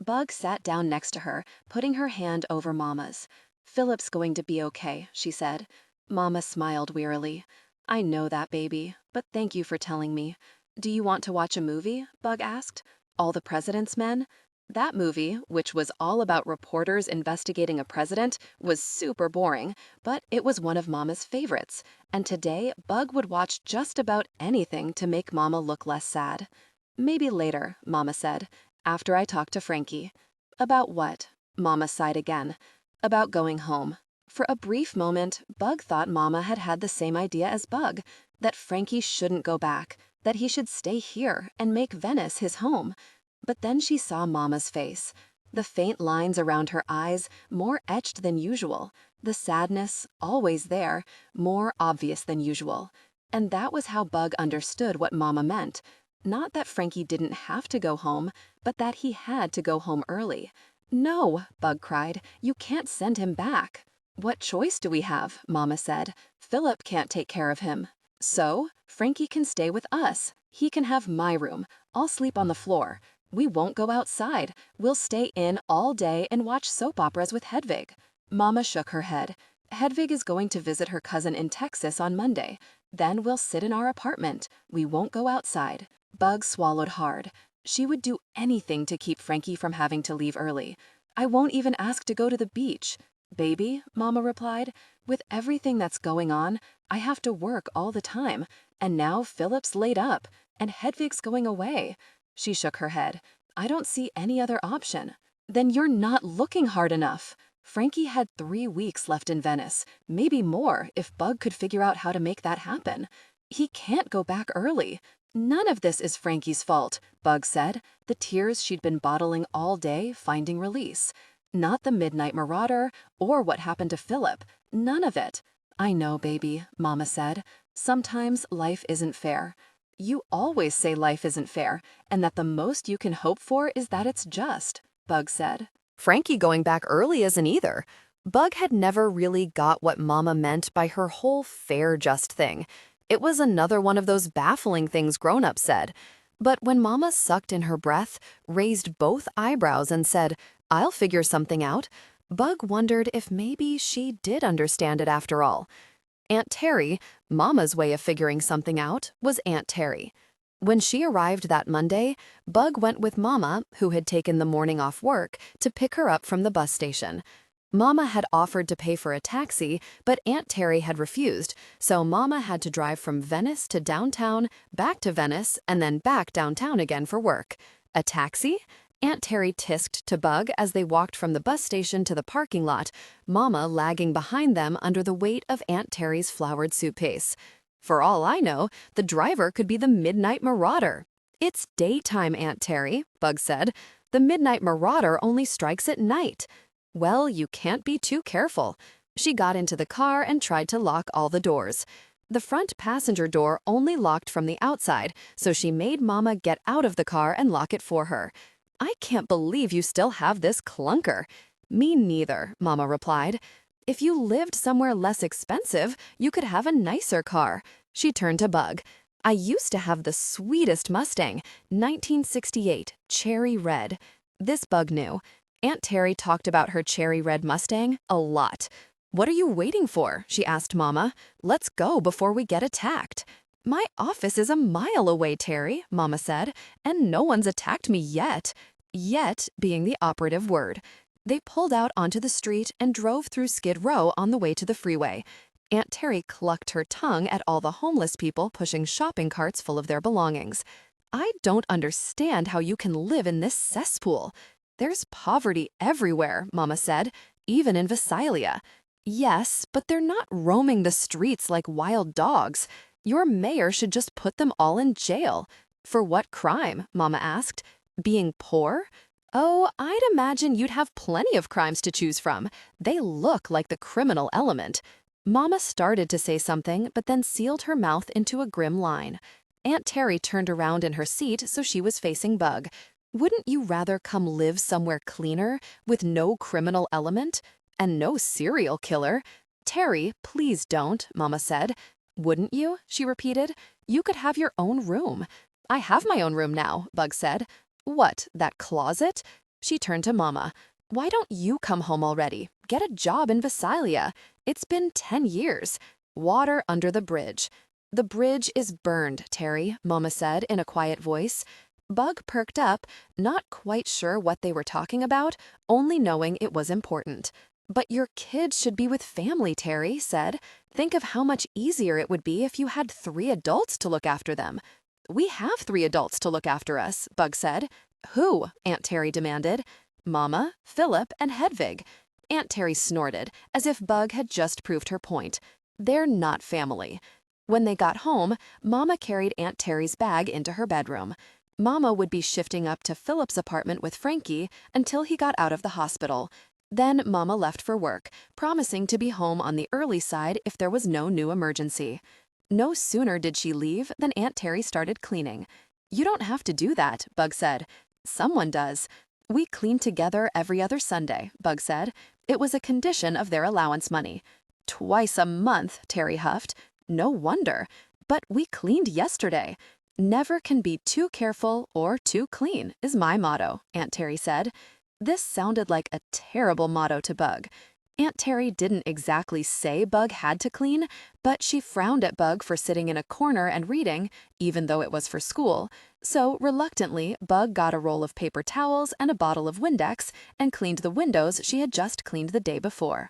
Bug sat down next to her, putting her hand over Mama's. Philip's going to be okay, she said. Mama smiled wearily. I know that, baby, but thank you for telling me. Do you want to watch a movie? Bug asked. All the President's Men? That movie, which was all about reporters investigating a president, was super boring, but it was one of Mama's favorites, and today Bug would watch just about anything to make Mama look less sad. Maybe later, Mama said, after I talk to Frankie. About what? Mama sighed again. About going home. For a brief moment, Bug thought Mama had had the same idea as Bug, that Frankie shouldn't go back, that he should stay here and make Venice his home. But then she saw Mama's face. The faint lines around her eyes, more etched than usual. The sadness, always there, more obvious than usual. And that was how Bug understood what Mama meant. Not that Frankie didn't have to go home, but that he had to go home early. No, Bug cried, you can't send him back. What choice do we have? Mama said. Philip can't take care of him. So, Frankie can stay with us. He can have my room. I'll sleep on the floor. We won't go outside. We'll stay in all day and watch soap operas with Hedvig. Mama shook her head. Hedvig is going to visit her cousin in Texas on Monday. Then we'll sit in our apartment. We won't go outside. Bug swallowed hard. She would do anything to keep Frankie from having to leave early. I won't even ask to go to the beach. Baby, Mama replied, with everything that's going on, I have to work all the time. And now Philip's laid up, and Hedvig's going away. She shook her head. I don't see any other option. Then you're not looking hard enough. Frankie had 3 weeks left in Venice, maybe more if Bug could figure out how to make that happen. He can't go back early. None of this is Frankie's fault, Bug said, the tears she'd been bottling all day finding release. Not the Midnight Marauder or what happened to Philip. None of it. I know, baby, Mama said. Sometimes life isn't fair. You always say life isn't fair, and that the most you can hope for is that it's just, Bug said. Frankie going back early isn't either. Bug had never really got what Mama meant by her whole fair just thing. It was another one of those baffling things grown-ups said. But when Mama sucked in her breath, raised both eyebrows and said, "I'll figure something out," Bug wondered if maybe she did understand it after all. Aunt Terry, Mama's way of figuring something out, was Aunt Terry. When she arrived that Monday, Bug went with Mama, who had taken the morning off work, to pick her up from the bus station. Mama had offered to pay for a taxi, but Aunt Terry had refused, so Mama had to drive from Venice to downtown, back to Venice, and then back downtown again for work. A taxi? Aunt Terry tisked to Bug as they walked from the bus station to the parking lot, Mama lagging behind them under the weight of Aunt Terry's flowered suitcase. For all I know, the driver could be the Midnight Marauder. "It's daytime, Aunt Terry," Bug said. "The Midnight Marauder only strikes at night." "Well, you can't be too careful." She got into the car and tried to lock all the doors. The front passenger door only locked from the outside, so she made Mama get out of the car and lock it for her. "I can't believe you still have this clunker." "Me neither," Mama replied. "If you lived somewhere less expensive, you could have a nicer car." She turned to Bug. "I used to have the sweetest Mustang, 1968, cherry red." This Bug knew. Aunt Terry talked about her cherry red Mustang a lot. "What are you waiting for?" she asked Mama. "Let's go before we get attacked." "My office is a mile away, Terry," Mama said, "and no one's attacked me yet." Yet being the operative word. They pulled out onto the street and drove through Skid Row on the way to the freeway. Aunt Terry clucked her tongue at all the homeless people pushing shopping carts full of their belongings. "I don't understand how you can live in this cesspool." "There's poverty everywhere," Mama said, "even in Visalia." "Yes, but they're not roaming the streets like wild dogs. Your mayor should just put them all in jail." "For what crime?" Mama asked. "Being poor?" "Oh, I'd imagine you'd have plenty of crimes to choose from. They look like the criminal element." Mama started to say something, but then sealed her mouth into a grim line. Aunt Terry turned around in her seat so she was facing Bug. "Wouldn't you rather come live somewhere cleaner, with no criminal element? And no serial killer?" "Terry, please don't," Mama said. "Wouldn't you?" she repeated. "You could have your own room." "I have my own room now," Bug said. "What, that closet?" She turned to Mama. "Why don't you come home already? Get a job in Visalia. It's been 10 years. Water under the bridge." "The bridge is burned, Terry," Mama said in a quiet voice. Bug perked up, not quite sure what they were talking about, only knowing it was important. "But your kids should be with family," Terry said. "Think of how much easier it would be if you had 3 adults to look after them." "We have 3 adults to look after us," Bug said. "Who?" Aunt Terry demanded. "Mama, Philip, and Hedvig." Aunt Terry snorted, as if Bug had just proved her point. "They're not family." When they got home, Mama carried Aunt Terry's bag into her bedroom. Mama would be shifting up to Philip's apartment with Frankie until he got out of the hospital. Then Mama left for work, promising to be home on the early side if there was no new emergency. No sooner did she leave than Aunt Terry started cleaning. "You don't have to do that," Bug said. "Someone does." "We clean together every other Sunday," Bug said. It was a condition of their allowance money. "Twice a month," Terry huffed. "No wonder. But we cleaned yesterday." "Never can be too careful or too clean is my motto," Aunt Terry said. This sounded like a terrible motto to Bug. Aunt Terry didn't exactly say Bug had to clean, but she frowned at Bug for sitting in a corner and reading, even though it was for school. So, reluctantly, Bug got a roll of paper towels and a bottle of Windex and cleaned the windows she had just cleaned the day before.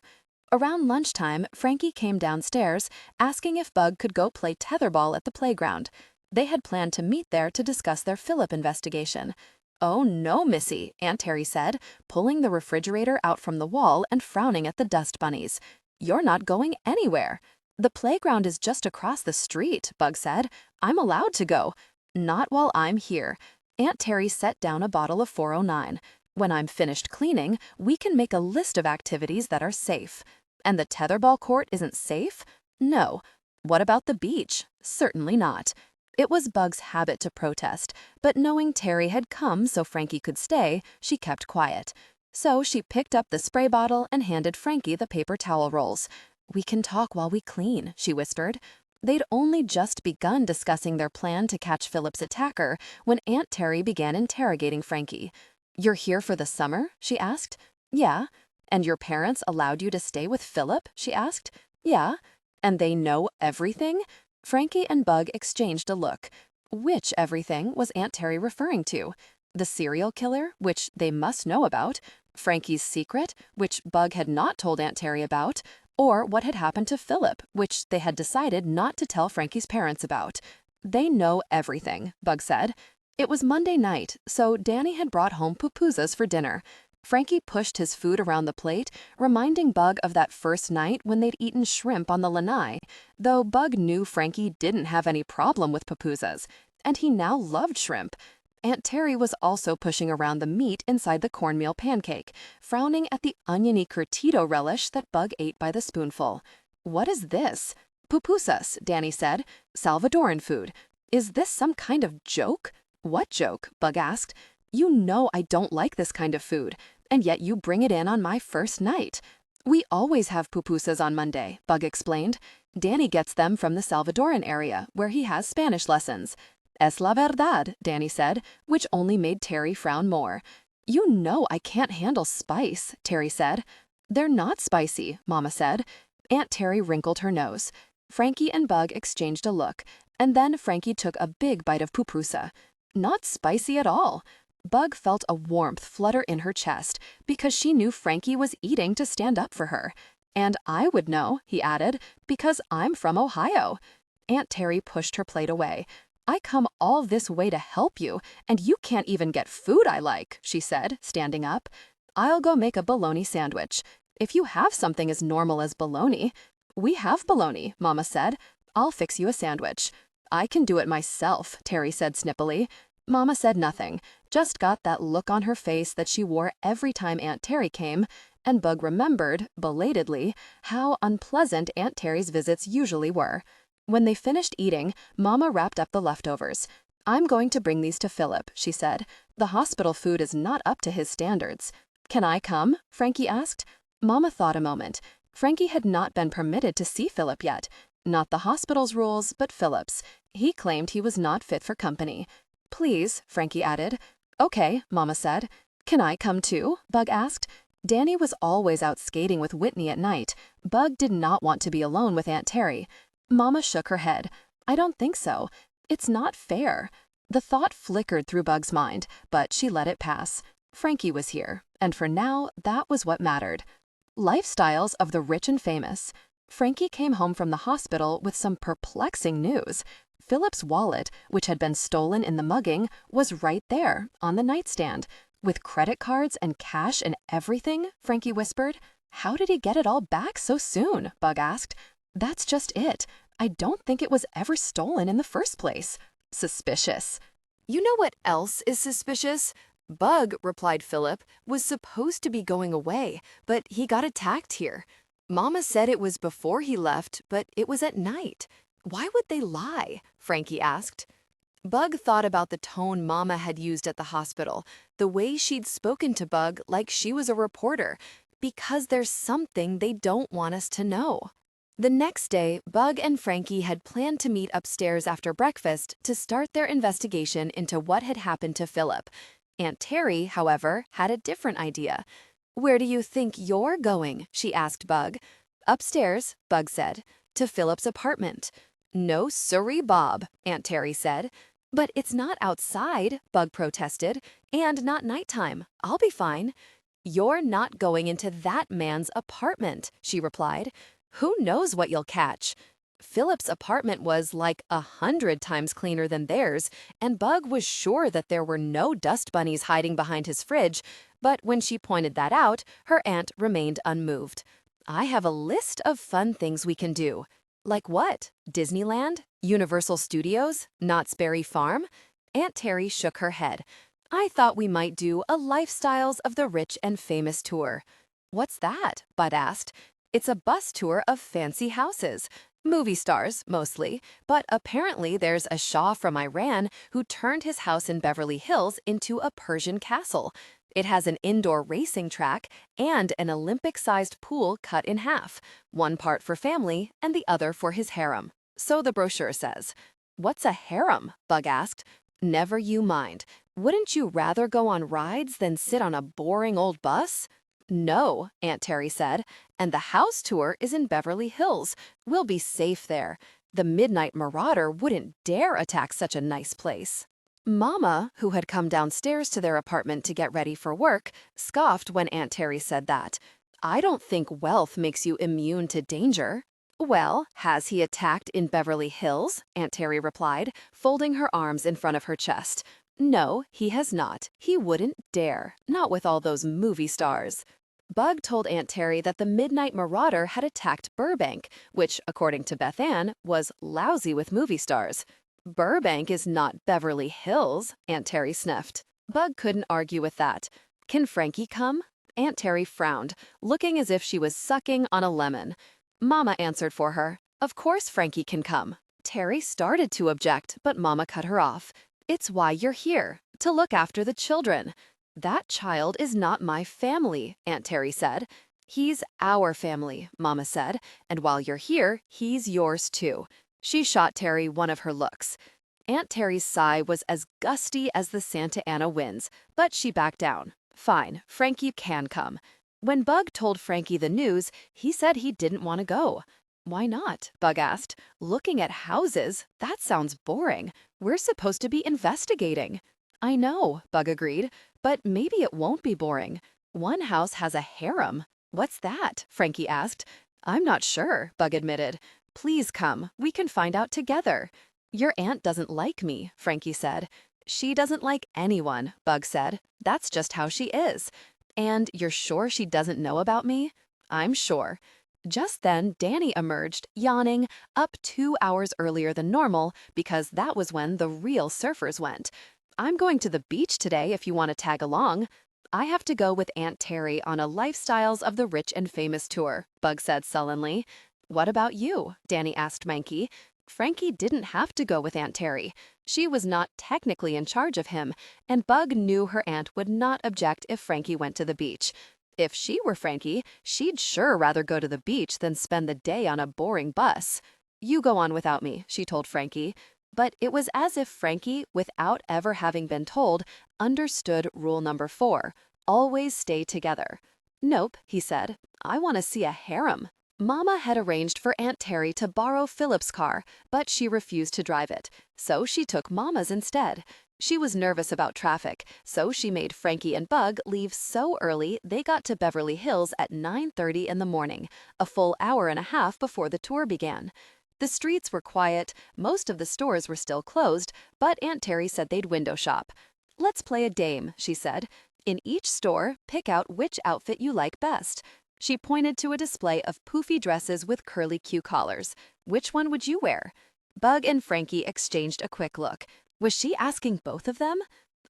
Around lunchtime, Frankie came downstairs, asking if Bug could go play tetherball at the playground. They had planned to meet there to discuss their Philip investigation. "Oh no, Missy," Aunt Terry said, pulling the refrigerator out from the wall and frowning at the dust bunnies. "You're not going anywhere." "The playground is just across the street," Bug said. "I'm allowed to go." "Not while I'm here." Aunt Terry set down a bottle of 409. "When I'm finished cleaning, we can make a list of activities that are safe." "And the tetherball court isn't safe?" "No." "What about the beach?" "Certainly not." It was Bug's habit to protest, but knowing Terry had come so Frankie could stay, she kept quiet. So she picked up the spray bottle and handed Frankie the paper towel rolls. "We can talk while we clean," she whispered. They'd only just begun discussing their plan to catch Philip's attacker when Aunt Terry began interrogating Frankie. "You're here for the summer?" she asked. "Yeah." "And your parents allowed you to stay with Philip?" she asked. "Yeah." "And they know everything?" Frankie and Bug exchanged a look. Which everything was Aunt Terry referring to? The serial killer, which they must know about? Frankie's secret, which Bug had not told Aunt Terry about? Or what had happened to Philip, which they had decided not to tell Frankie's parents about? "They know everything," Bug said. It was Monday night, so Danny had brought home pupusas for dinner. Frankie pushed his food around the plate, reminding Bug of that first night when they'd eaten shrimp on the lanai, though Bug knew Frankie didn't have any problem with pupusas, and he now loved shrimp. Aunt Terry was also pushing around the meat inside the cornmeal pancake, frowning at the oniony curtido relish that Bug ate by the spoonful. "What is this?" "Pupusas," Danny said. "Salvadoran food. Is this some kind of joke?" "What joke?" Bug asked. "You know I don't like this kind of food, and yet you bring it in on my first night." "We always have pupusas on Monday," Bug explained. "Danny gets them from the Salvadoran area, where he has Spanish lessons." "Es la verdad," Danny said, which only made Terry frown more. "You know I can't handle spice," Terry said. "They're not spicy," Mama said. Aunt Terry wrinkled her nose. Frankie and Bug exchanged a look, and then Frankie took a big bite of pupusa. "Not spicy at all." Bug felt a warmth flutter in her chest because she knew Frankie was eating to stand up for her. "And I would know," he added, "because I'm from Ohio." Aunt Terry pushed her plate away. "I come all this way to help you, and you can't even get food I like," she said, standing up. "I'll go make a bologna sandwich. If you have something as normal as bologna." "We have bologna," Mama said. "I'll fix you a sandwich." "I can do it myself," Terry said snippily. Mama said nothing, just got that look on her face that she wore every time Aunt Terry came, and Bug remembered, belatedly, how unpleasant Aunt Terry's visits usually were. When they finished eating, Mama wrapped up the leftovers. "I'm going to bring these to Philip," she said. "The hospital food is not up to his standards." "Can I come?" Frankie asked. Mama thought a moment. Frankie had not been permitted to see Philip yet. Not the hospital's rules, but Philip's. He claimed he was not fit for company. "Please," Frankie added. "Okay," Mama said. "Can I come too?" Bug asked. Danny was always out skating with Whitney at night. Bug did not want to be alone with Aunt Terry. Mama shook her head. "I don't think so. It's not fair." The thought flickered through Bug's mind, but she let it pass. Frankie was here, and for now, that was what mattered. Lifestyles of the rich and famous. Frankie came home from the hospital with some perplexing news. Philip's wallet, which had been stolen in the mugging, was right there, on the nightstand. "With credit cards and cash and everything?" Frankie whispered. "How did he get it all back so soon?" Bug asked. "That's just it. I don't think it was ever stolen in the first place." Suspicious. You know what else is suspicious? Bug, replied Philip, was supposed to be going away, but he got attacked here. Mama said it was before he left, but it was at night. Why would they lie? Frankie asked. Bug thought about the tone Mama had used at the hospital, the way she'd spoken to Bug like she was a reporter, because there's something they don't want us to know. The next day, Bug and Frankie had planned to meet upstairs after breakfast to start their investigation into what had happened to Philip. Aunt Terry, however, had a different idea. "Where do you think you're going?" she asked Bug. "Upstairs," Bug said, "to Philip's apartment." "No siree, Bob," Aunt Terry said. "But it's not outside," Bug protested, "and not nighttime. I'll be fine." "You're not going into that man's apartment," she replied. "Who knows what you'll catch?" Philip's apartment was like 100 times cleaner than theirs, and Bug was sure that there were no dust bunnies hiding behind his fridge, but when she pointed that out, her aunt remained unmoved. I have a list of fun things we can do. Like what? Disneyland? Universal Studios? Knott's Berry Farm? Aunt Terry shook her head. I thought we might do a Lifestyles of the Rich and Famous tour. What's that? Bud asked. It's a bus tour of fancy houses. Movie stars, mostly, but apparently there's a Shah from Iran who turned his house in Beverly Hills into a Persian castle. It has an indoor racing track and an Olympic-sized pool cut in half, one part for family and the other for his harem. So the brochure says. What's a harem? Bug asked. Never you mind. Wouldn't you rather go on rides than sit on a boring old bus? No, Aunt Terry said, and the house tour is in Beverly Hills. We'll be safe there. The Midnight Marauder wouldn't dare attack such a nice place. Mama, who had come downstairs to their apartment to get ready for work, scoffed when Aunt Terry said that. I don't think wealth makes you immune to danger. Well, has he attacked in Beverly Hills? Aunt Terry replied, folding her arms in front of her chest. No, he has not. He wouldn't dare. Not with all those movie stars. Bug told Aunt Terry that the Midnight Marauder had attacked Burbank, which, according to Beth Ann, was lousy with movie stars. Burbank is not Beverly Hills, Aunt Terry sniffed. Bug couldn't argue with that. Can Frankie come? Aunt Terry frowned, looking as if she was sucking on a lemon. Mama answered for her. Of course Frankie can come. Terry started to object, but Mama cut her off. It's why you're here, to look after the children. That child is not my family, Aunt Terry said. He's our family, Mama said, and while you're here, he's yours too. She shot Terry one of her looks. Aunt Terry's sigh was as gusty as the Santa Ana winds, but she backed down. Fine, Frankie can come. When Bug told Frankie the news, he said he didn't want to go. Why not? Bug asked. Looking at houses? That sounds boring. We're supposed to be investigating. I know, Bug agreed, but maybe it won't be boring. One house has a harem. What's that? Frankie asked. I'm not sure, Bug admitted. Please come. We can find out together. Your aunt doesn't like me, Frankie said. She doesn't like anyone, Bug said. That's just how she is. And you're sure she doesn't know about me? I'm sure. Just then, Danny emerged, yawning, up 2 hours earlier than normal because that was when the real surfers went. I'm going to the beach today if you want to tag along. I have to go with Aunt Terry on a Lifestyles of the Rich and Famous tour, Bug said sullenly. What about you? Danny asked Frankie. Frankie didn't have to go with Aunt Terry. She was not technically in charge of him, and Bug knew her aunt would not object if Frankie went to the beach. If she were Frankie, she'd sure rather go to the beach than spend the day on a boring bus. You go on without me, she told Frankie. But it was as if Frankie, without ever having been told, understood rule number 4, always stay together. Nope, he said. I want to see a harem. Mama had arranged for Aunt Terry to borrow Philip's car, but she refused to drive it, so she took Mama's instead. She was nervous about traffic, so she made Frankie and Bug leave so early they got to Beverly Hills at 9:30 in the morning, a full hour and a half before the tour began. The streets were quiet, most of the stores were still closed, but Aunt Terry said they'd window shop. Let's play a game, she said. In each store, pick out which outfit you like best. She pointed to a display of poofy dresses with curly Q collars. Which one would you wear? Bug and Frankie exchanged a quick look. Was she asking both of them?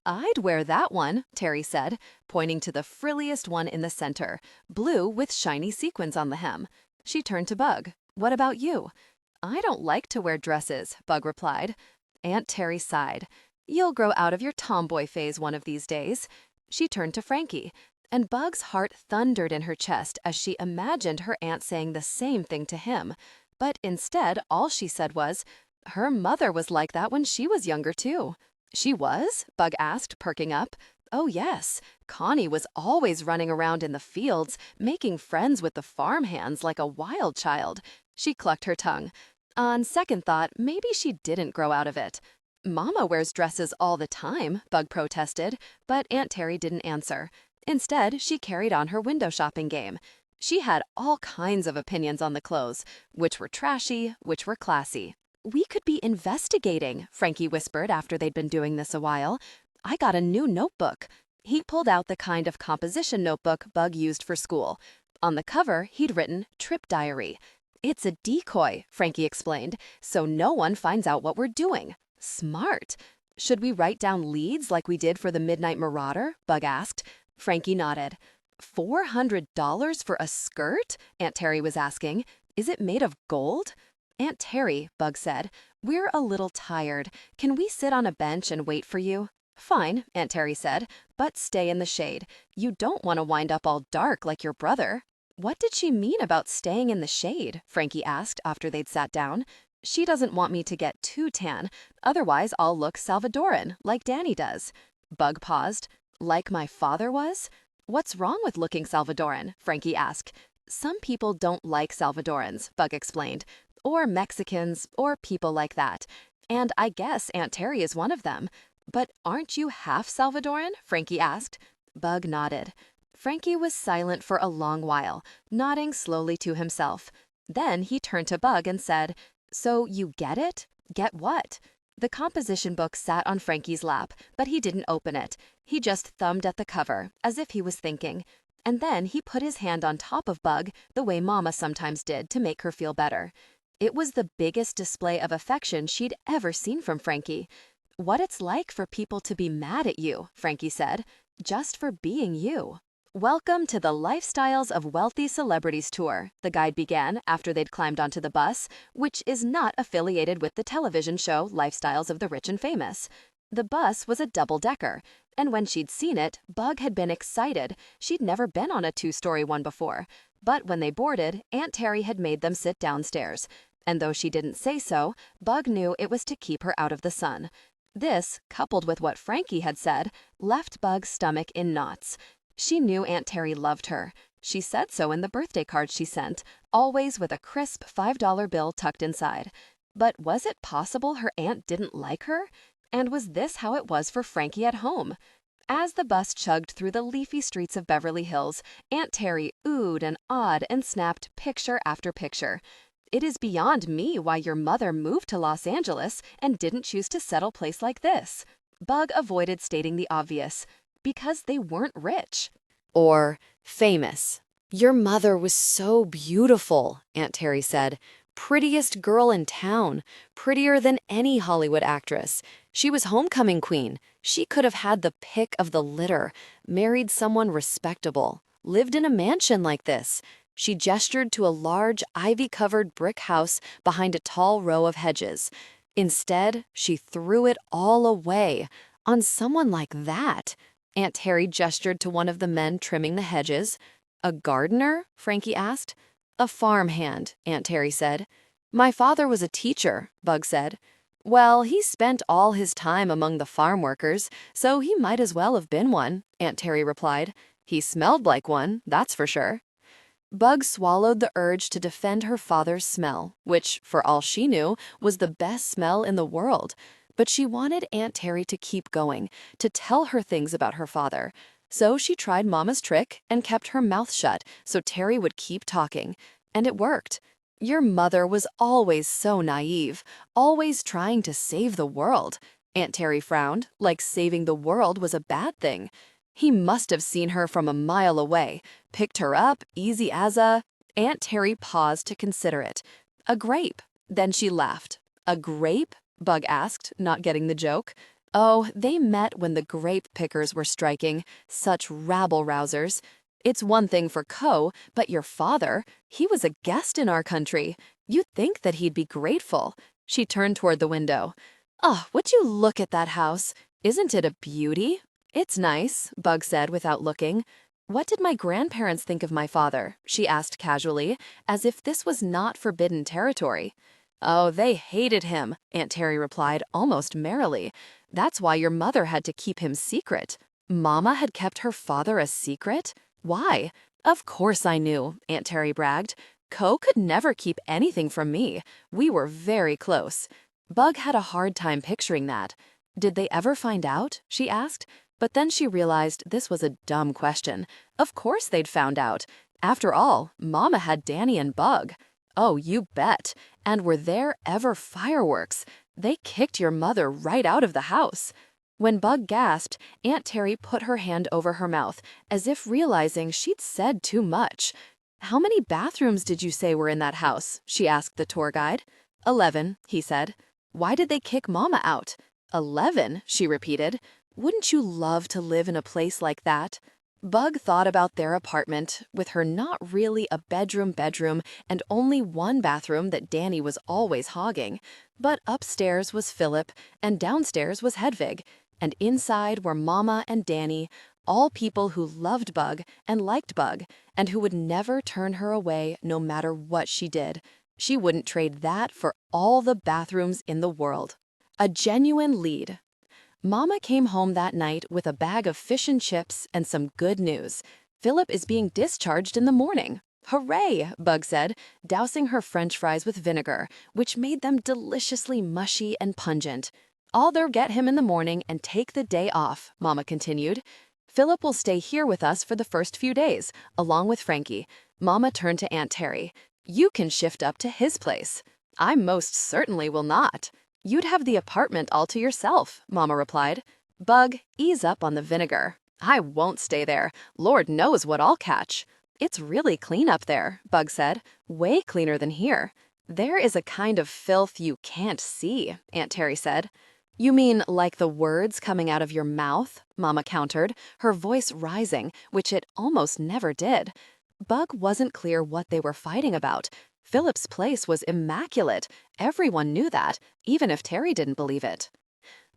I'd wear that one, Terry said, pointing to the frilliest one in the center, blue with shiny sequins on the hem. She turned to Bug. What about you? I don't like to wear dresses, Bug replied. Aunt Terry sighed. You'll grow out of your tomboy phase one of these days. She turned to Frankie, and Bug's heart thundered in her chest as she imagined her aunt saying the same thing to him. But instead, all she said was, her mother was like that when she was younger, too. She was? Bug asked, perking up. Oh, yes. Connie was always running around in the fields, making friends with the farmhands like a wild child. She clucked her tongue. On second thought, maybe she didn't grow out of it. Mama wears dresses all the time, Bug protested, but Aunt Terry didn't answer. Instead, she carried on her window shopping game. She had all kinds of opinions on the clothes, which were trashy, which were classy. "We could be investigating," Frankie whispered after they'd been doing this a while. "I got a new notebook." He pulled out the kind of composition notebook Bug used for school. On the cover, he'd written "Trip Diary." "It's a decoy," Frankie explained, "so no one finds out what we're doing." Smart. "Should we write down leads like we did for the Midnight Marauder?" Bug asked. Frankie nodded. $400 for a skirt? Aunt Terry was asking. "Is it made of gold?" "Aunt Terry," Bug said, "we're a little tired. Can we sit on a bench and wait for you?" "Fine," Aunt Terry said, "but stay in the shade. You don't want to wind up all dark like your brother." "What did she mean about staying in the shade?" Frankie asked after they'd sat down. "She doesn't want me to get too tan. Otherwise, I'll look Salvadoran, like Danny does." Bug paused. "Like my father was?" "What's wrong with looking Salvadoran?" Frankie asked. "Some people don't like Salvadorans," Bug explained. "Or Mexicans, or people like that. And I guess Aunt Terry is one of them." "But aren't you half Salvadoran?" Frankie asked. Bug nodded. Frankie was silent for a long while, nodding slowly to himself. Then he turned to Bug and said, "So you get it?" "Get what?" The composition book sat on Frankie's lap, but he didn't open it. He just thumbed at the cover, as if he was thinking. And then he put his hand on top of Bug, the way Mama sometimes did to make her feel better. It was the biggest display of affection she'd ever seen from Frankie. "What it's like for people to be mad at you," Frankie said, "just for being you." "Welcome to the Lifestyles of Wealthy Celebrities tour," the guide began after they'd climbed onto the bus, which is not affiliated with the television show Lifestyles of the Rich and Famous. The bus was a double-decker, and when she'd seen it, Bug had been excited. She'd never been on a two-story one before. But when they boarded, Aunt Terry had made them sit downstairs. And though she didn't say so, Bug knew it was to keep her out of the sun. This, coupled with what Frankie had said, left Bug's stomach in knots. She knew Aunt Terry loved her. She said so in the birthday card she sent, always with a crisp $5 bill tucked inside. But was it possible her aunt didn't like her? And was this how it was for Frankie at home? As the bus chugged through the leafy streets of Beverly Hills, Aunt Terry oohed and awed and snapped picture after picture. "It is beyond me why your mother moved to Los Angeles and didn't choose to settle place like this." Bug avoided stating the obvious. Because they weren't rich. Or famous. "Your mother was so beautiful," Aunt Terry said. "Prettiest girl in town. Prettier than any Hollywood actress. She was homecoming queen. She could have had the pick of the litter, married someone respectable, lived in a mansion like this." She gestured to a large, ivy-covered brick house behind a tall row of hedges. Instead, she threw it all away on someone like that. Aunt Terry gestured to one of the men trimming the hedges. "A gardener?" Frankie asked. "A farmhand," Aunt Terry said. "My father was a teacher," Bug said. "Well, he spent all his time among the farm workers, so he might as well have been one," Aunt Terry replied. "He smelled like one, that's for sure." Bug swallowed the urge to defend her father's smell, which, for all she knew, was the best smell in the world. But she wanted Aunt Terry to keep going, to tell her things about her father. So she tried Mama's trick and kept her mouth shut so Terry would keep talking. And it worked. "Your mother was always so naive, always trying to save the world." Aunt Terry frowned, like saving the world was a bad thing. "He must have seen her from a mile away, picked her up, easy as a—" Aunt Terry paused to consider it. "A grape." Then she laughed. "A grape?" Bug asked, not getting the joke. Oh, they met when the grape pickers were striking. Such rabble-rousers. "It's one thing for Co, but your father, he was a guest in our country. You'd think that he'd be grateful." She turned toward the window. "Oh, would you look at that house? Isn't it a beauty?" "It's nice," Bug said without looking. "What did my grandparents think of my father?" she asked casually, as if this was not forbidden territory. "Oh, they hated him," Aunt Terry replied almost merrily. "That's why your mother had to keep him secret." Mama had kept her father a secret? Why? "Of course I knew," Aunt Terry bragged. "Co could never keep anything from me. We were very close." Bug had a hard time picturing that. "Did they ever find out?" she asked. But then she realized this was a dumb question. Of course they'd found out. After all, Mama had Danny and Bug. Oh, you bet. And were there ever fireworks? They kicked your mother right out of the house. When Bug gasped, Aunt Terry put her hand over her mouth, as if realizing she'd said too much. "How many bathrooms did you say were in that house?" she asked the tour guide. 11, he said. "Why did they kick Mama out?" 11, she repeated. "Wouldn't you love to live in a place like that?" Bug thought about their apartment, with her not really a bedroom and only one bathroom that Danny was always hogging. But upstairs was Philip, and downstairs was Hedvig, and inside were Mama and Danny, all people who loved Bug and liked Bug, and who would never turn her away no matter what she did. She wouldn't trade that for all the bathrooms in the world. A genuine lead. Mama came home that night with a bag of fish and chips and some good news. Philip is being discharged in the morning. "Hooray," Bug said, dousing her French fries with vinegar, which made them deliciously mushy and pungent. "I'll get him in the morning and take the day off," Mama continued. "Philip will stay here with us for the first few days, along with Frankie." Mama turned to Aunt Terry. "You can shift up to his place." "I most certainly will not." "You'd have the apartment all to yourself," Mama replied. "Bug, ease up on the vinegar." "I won't stay there. Lord knows what I'll catch." "It's really clean up there," Bug said. "Way cleaner than here." "There is a kind of filth you can't see," Aunt Terry said. "You mean like the words coming out of your mouth?" Mama countered, her voice rising, which it almost never did. Bug wasn't clear what they were fighting about. Philip's place was immaculate. Everyone knew that, even if Terry didn't believe it.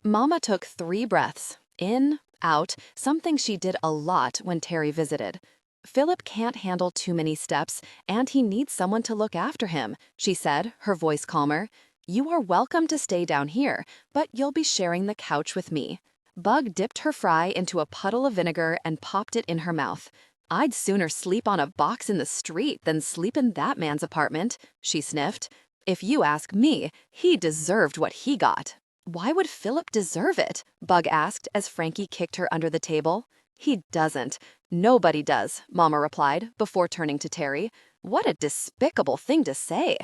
Mama took 3 breaths, in, out, something she did a lot when Terry visited. "Philip can't handle too many steps, and he needs someone to look after him," she said, her voice calmer. "You are welcome to stay down here, but you'll be sharing the couch with me." Bug dipped her fry into a puddle of vinegar and popped it in her mouth. "I'd sooner sleep on a box in the street than sleep in that man's apartment," she sniffed. "If you ask me, he deserved what he got." "Why would Philip deserve it?" Bug asked as Frankie kicked her under the table. "He doesn't. Nobody does," Mama replied, before turning to Terry. "What a despicable thing to say."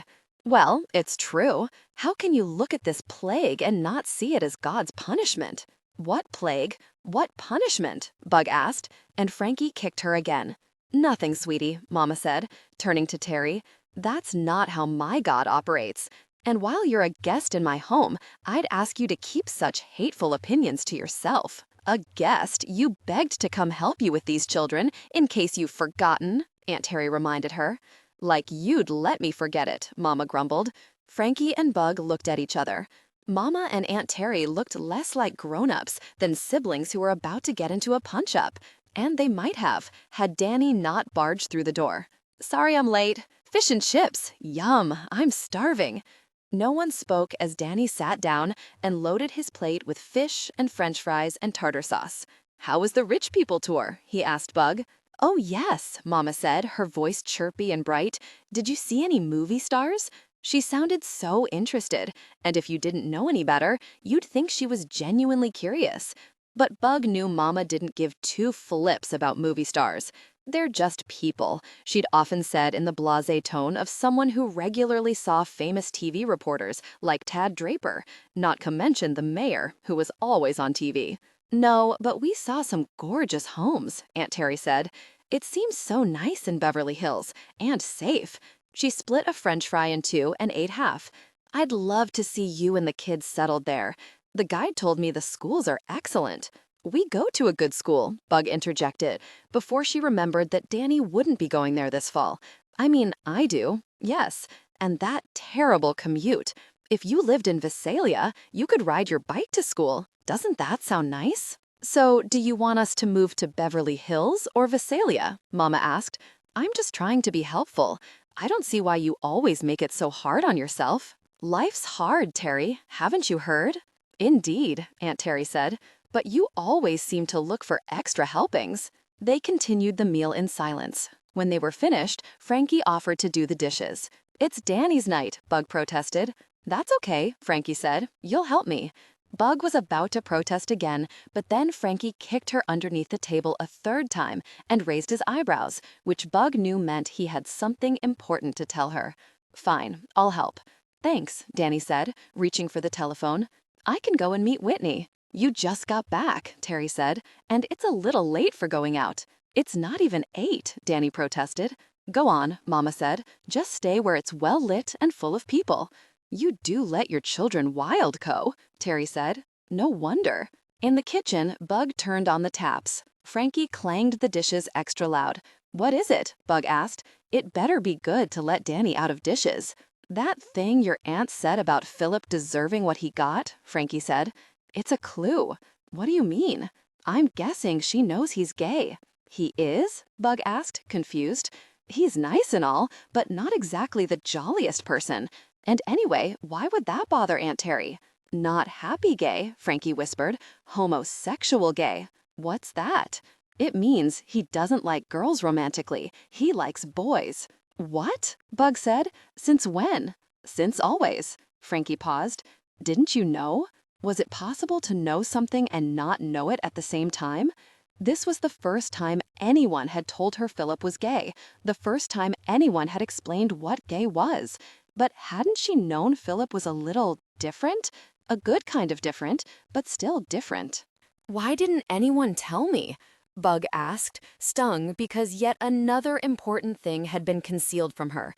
"Well, it's true. How can you look at this plague and not see it as God's punishment?" "What plague? What punishment?" Bug asked, and Frankie kicked her again. "Nothing, sweetie," Mama said, turning to Terry. "That's not how my God operates. And while you're a guest in my home, I'd ask you to keep such hateful opinions to yourself." "A guest? You begged to come help you with these children, in case you've forgotten," Aunt Terry reminded her. "Like you'd let me forget it," Mama grumbled. Frankie and Bug looked at each other. Mama and Aunt Terry looked less like grown-ups than siblings who were about to get into a punch-up. And they might have, had Danny not barged through the door. "Sorry I'm late. Fish and chips. Yum, I'm starving." No one spoke as Danny sat down and loaded his plate with fish and French fries and tartar sauce. "How was the rich people tour?" he asked Bug. "Oh yes," Mama said, her voice chirpy and bright. "Did you see any movie stars?" She sounded so interested, and if you didn't know any better, you'd think she was genuinely curious. But Bug knew Mama didn't give 2 flips about movie stars. "They're just people," she'd often said in the blasé tone of someone who regularly saw famous TV reporters like Tad Draper, not to mention the mayor, who was always on TV. "No, but we saw some gorgeous homes," Aunt Terry said. "It seems so nice in Beverly Hills, and safe." She split a French fry in 2 and ate half. "I'd love to see you and the kids settled there. The guide told me the schools are excellent." "We go to a good school," Bug interjected, before she remembered that Danny wouldn't be going there this fall. "I mean, I do, yes, and that terrible commute. If you lived in Visalia, you could ride your bike to school. Doesn't that sound nice?" "So, do you want us to move to Beverly Hills or Visalia?" Mama asked. "I'm just trying to be helpful. I don't see why you always make it so hard on yourself." "Life's hard, Terry. Haven't you heard?" "Indeed," Aunt Terry said. "But you always seem to look for extra helpings." They continued the meal in silence. When they were finished, Frankie offered to do the dishes. "It's Danny's night," Bug protested. "That's okay," Frankie said. "You'll help me." Bug was about to protest again, but then Frankie kicked her underneath the table a third time and raised his eyebrows, which Bug knew meant he had something important to tell her. "Fine, I'll help." "Thanks," Danny said, reaching for the telephone. "I can go and meet Whitney." "You just got back," Terry said, "and it's a little late for going out." "It's not even 8, Danny protested. "Go on," Mama said. "Just stay where it's well lit and full of people." "You do let your children wild, Co," Terry said. "No wonder." In the kitchen, Bug turned on the taps. Frankie clanged the dishes extra loud. "What is it?" Bug asked. "It better be good to let Danny out of dishes." "That thing your aunt said about Philip deserving what he got," Frankie said. "It's a clue." "What do you mean?" "I'm guessing she knows he's gay." "He is?" Bug asked, confused. "He's nice and all, but not exactly the jolliest person. And anyway, why would that bother Aunt Terry?" "Not happy gay," Frankie whispered. "Homosexual gay." "What's that?" "It means he doesn't like girls romantically. He likes boys." "What?" Bug said. "Since when?" "Since always." Frankie paused. "Didn't you know? Was it possible to know something and not know it at the same time?" This was the first time anyone had told her Philip was gay, the first time anyone had explained what gay was. But hadn't she known Philip was a little different? A good kind of different, but still different. Why didn't anyone tell me? Bug asked, stung because yet another important thing had been concealed from her.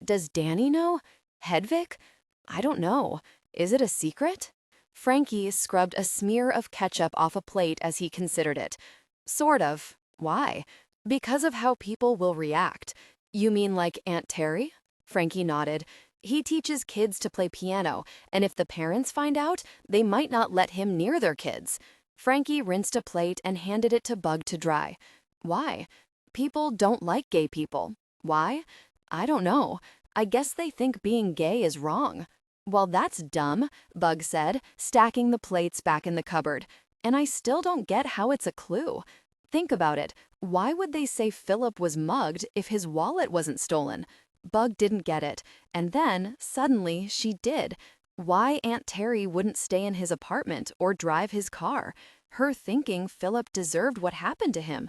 Does Danny know? Hedvig? I don't know. Is it a secret? Frankie scrubbed a smear of ketchup off a plate as he considered it. Sort of. Why? Because of how people will react. You mean like Aunt Terry? Frankie nodded. He teaches kids to play piano, and if the parents find out, they might not let him near their kids. Frankie rinsed a plate and handed it to Bug to dry. Why? People don't like gay people. Why? I don't know. I guess they think being gay is wrong. Well, that's dumb, Bug said, stacking the plates back in the cupboard. And I still don't get how it's a clue. Think about it. Why would they say Philip was mugged if his wallet wasn't stolen? Bug didn't get it, and then, suddenly, she did. Why Aunt Terry wouldn't stay in his apartment or drive his car? Her thinking Philip deserved what happened to him.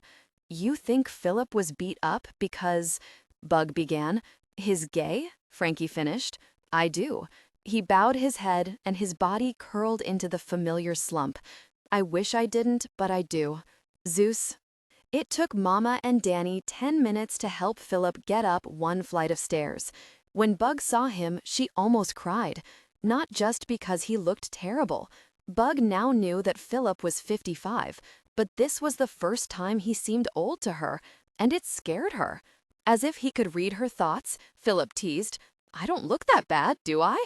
You think Philip was beat up because... Bug began. His gay? Frankie finished. I do. He bowed his head, and his body curled into the familiar slump. I wish I didn't, but I do. Zeus. It took Mama and Danny 10 minutes to help Philip get up one flight of stairs. When Bug saw him, she almost cried. Not just because he looked terrible. Bug now knew that Philip was 55, but this was the first time he seemed old to her, and it scared her. As if he could read her thoughts, Philip teased, I don't look that bad, do I?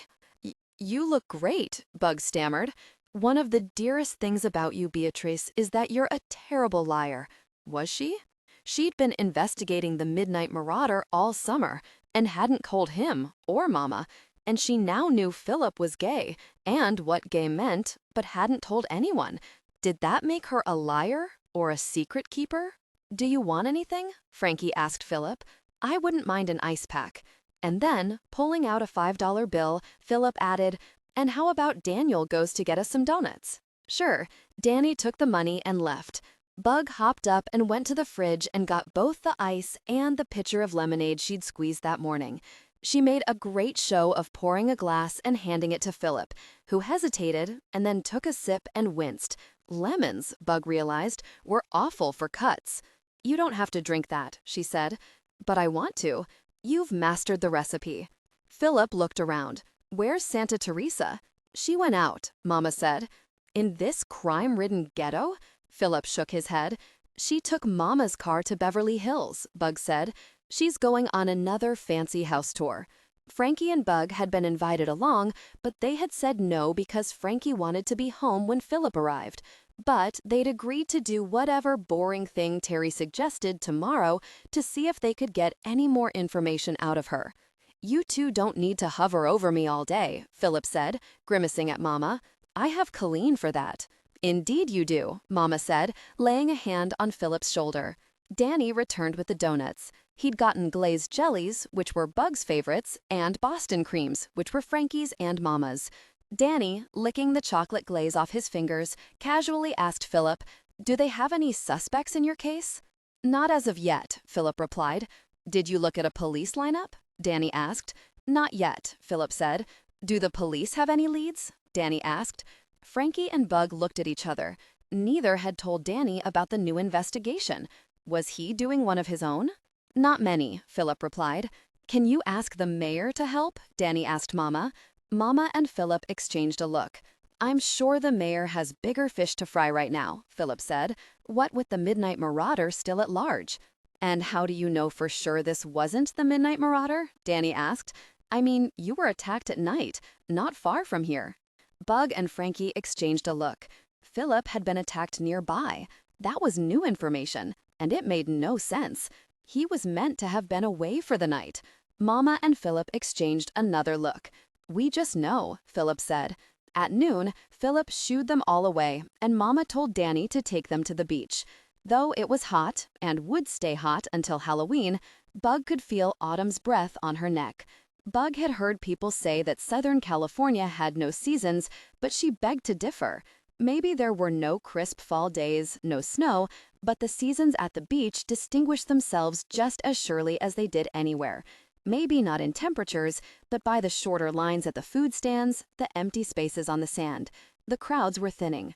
You look great, Bug stammered. One of the dearest things about you, Beatrice, is that you're a terrible liar. Was she? She'd been investigating the Midnight Marauder all summer and hadn't told him or Mama, and she now knew Philip was gay and what gay meant, but hadn't told anyone. Did that make her a liar or a secret keeper? Do you want anything? Frankie asked Philip. I wouldn't mind an ice pack. And then, pulling out a $5 bill, Philip added, and how about Daniel goes to get us some donuts? Sure. Danny took the money and left. Bug hopped up and went to the fridge and got both the ice and the pitcher of lemonade she'd squeezed that morning. She made a great show of pouring a glass and handing it to Philip, who hesitated and then took a sip and winced. Lemons, Bug realized, were awful for cuts. You don't have to drink that, she said. But I want to. You've mastered the recipe. Philip looked around. Where's Santa Teresa? She went out, Mama said. In this crime-ridden ghetto? Philip shook his head. She took Mama's car to Beverly Hills, Bug said. She's going on another fancy house tour. Frankie and Bug had been invited along, but they had said no because Frankie wanted to be home when Philip arrived. But they'd agreed to do whatever boring thing Terry suggested tomorrow to see if they could get any more information out of her. You two don't need to hover over me all day, Philip said, grimacing at Mama. I have Colleen for that. Indeed you do, Mama said, laying a hand on Philip's shoulder. Danny returned with the donuts. He'd gotten glazed jellies, which were Bug's favorites, and Boston creams, which were Frankie's and Mama's. Danny, licking the chocolate glaze off his fingers, casually asked Philip, "Do they have any suspects in your case?" "Not as of yet," Philip replied. "Did you look at a police lineup?" Danny asked. "Not yet," Philip said. "Do the police have any leads?" Danny asked. Frankie and Bug looked at each other. Neither had told Danny about the new investigation. Was he doing one of his own? "Not many," Philip replied. "Can you ask the mayor to help?" Danny asked Mama. Mama and Philip exchanged a look. "I'm sure the mayor has bigger fish to fry right now," Philip said. "What with the Midnight Marauder still at large?" "And how do you know for sure this wasn't the Midnight Marauder?" Danny asked. "I mean, you were attacked at night, not far from here." Bug and Frankie exchanged a look. Philip had been attacked nearby. That was new information, and it made no sense. He was meant to have been away for the night. Mama and Philip exchanged another look. "We just know," Philip said. At noon, Philip shooed them all away, and Mama told Danny to take them to the beach. Though it was hot, and would stay hot until Halloween, Bug could feel autumn's breath on her neck. Bug had heard people say that Southern California had no seasons, but she begged to differ. Maybe there were no crisp fall days, no snow, but the seasons at the beach distinguished themselves just as surely as they did anywhere. Maybe not in temperatures, but by the shorter lines at the food stands, the empty spaces on the sand. The crowds were thinning.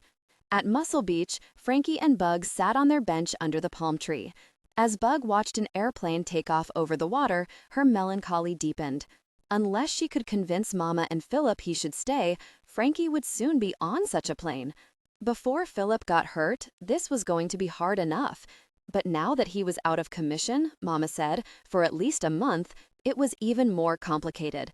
At Muscle Beach, Frankie and Bug sat on their bench under the palm tree. As Bug watched an airplane take off over the water, her melancholy deepened. Unless she could convince Mama and Philip he should stay, Frankie would soon be on such a plane. Before Philip got hurt, this was going to be hard enough. But now that he was out of commission, Mama said, for at least a month, it was even more complicated.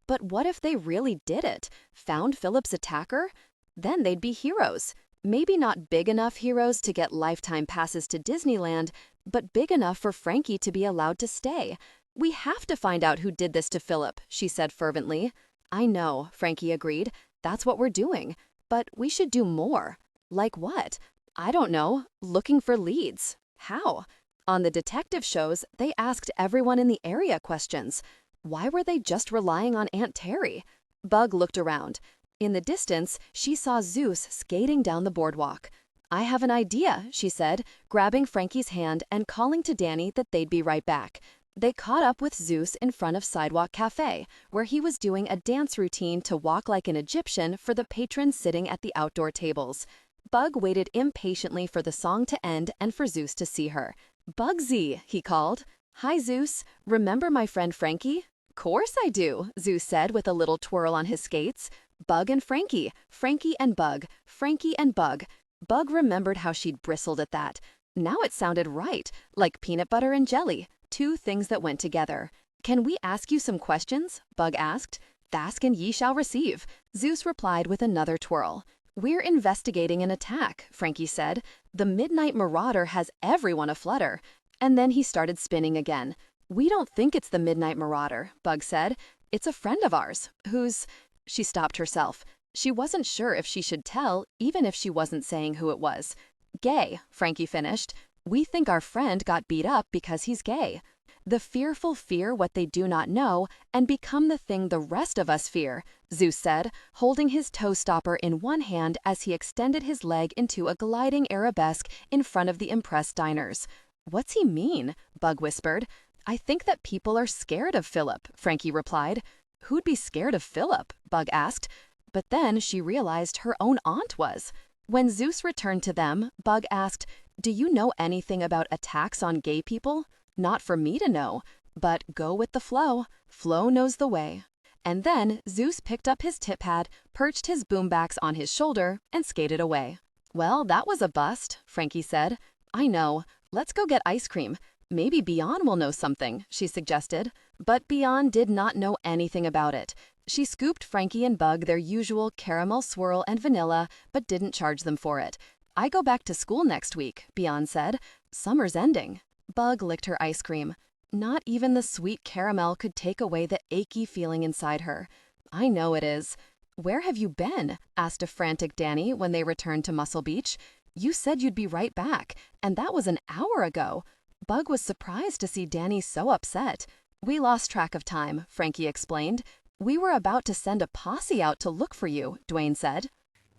But what if they really did it? Found Philip's attacker? Then they'd be heroes. Maybe not big enough heroes to get lifetime passes to Disneyland, but big enough for Frankie to be allowed to stay. "We have to find out who did this to Philip," she said fervently. "I know," Frankie agreed. "That's what we're doing. But we should do more." "Like what?" "I don't know. Looking for leads." "How?" On the detective shows, they asked everyone in the area questions. Why were they just relying on Aunt Terry? Bug looked around. In the distance, she saw Zeus skating down the boardwalk. "I have an idea," she said, grabbing Frankie's hand and calling to Danny that they'd be right back. They caught up with Zeus in front of Sidewalk Cafe, where he was doing a dance routine to walk like an Egyptian for the patrons sitting at the outdoor tables. Bug waited impatiently for the song to end and for Zeus to see her. "Bugsy," he called. "Hi, Zeus. Remember my friend Frankie?" "Course I do," Zeus said with a little twirl on his skates. Bug and Frankie, Frankie and Bug, Frankie and Bug. Bug remembered how she'd bristled at that. Now it sounded right, like peanut butter and jelly, two things that went together. "Can we ask you some questions?" Bug asked. "Ask and ye shall receive," Zeus replied with another twirl. "We're investigating an attack," Frankie said. "The Midnight Marauder has everyone aflutter." And then he started spinning again. "We don't think it's the Midnight Marauder," Bug said. "It's a friend of ours, who's—" She stopped herself. She wasn't sure if she should tell, even if she wasn't saying who it was. "Gay," Frankie finished. "We think our friend got beat up because he's gay." The fearful fear what they do not know and become the thing the rest of us fear, Zeus said, holding his toe stopper in one hand as he extended his leg into a gliding arabesque in front of the impressed diners. "What's he mean?" Bug whispered. "I think that people are scared of Philip," Frankie replied. "Who'd be scared of Philip?" Bug asked. But then she realized her own aunt was. When Zeus returned to them, Bug asked, "Do you know anything about attacks on gay people?" "Not for me to know, but go with the flow. Flow knows the way." And then Zeus picked up his tip pad, perched his boombacks on his shoulder, and skated away. "Well, that was a bust," Frankie said. "I know. Let's go get ice cream. Maybe Beyond will know something," she suggested. But Beyond did not know anything about it. She scooped Frankie and Bug their usual caramel swirl and vanilla, but didn't charge them for it. "I go back to school next week," Beyond said. "Summer's ending." Bug licked her ice cream. Not even the sweet caramel could take away the achy feeling inside her. "I know it is." "Where have you been?" asked a frantic Danny when they returned to Muscle Beach. "You said you'd be right back, and that was an hour ago." Bug was surprised to see Danny so upset. "We lost track of time," Frankie explained. We were about to send a posse out to look for you, Dwayne said.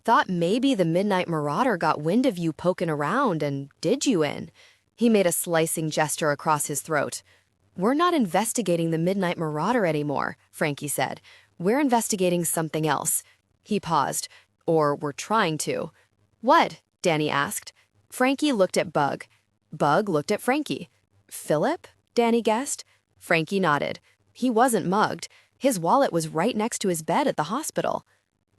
Thought maybe the Midnight Marauder got wind of you poking around and did you in. He made a slicing gesture across his throat. We're not investigating the Midnight Marauder anymore, Frankie said. We're investigating something else. He paused. Or we're trying to. What? Danny asked. Frankie looked at Bug. Bug looked at Frankie. Philip? Danny guessed. Frankie nodded. He wasn't mugged. His wallet was right next to his bed at the hospital.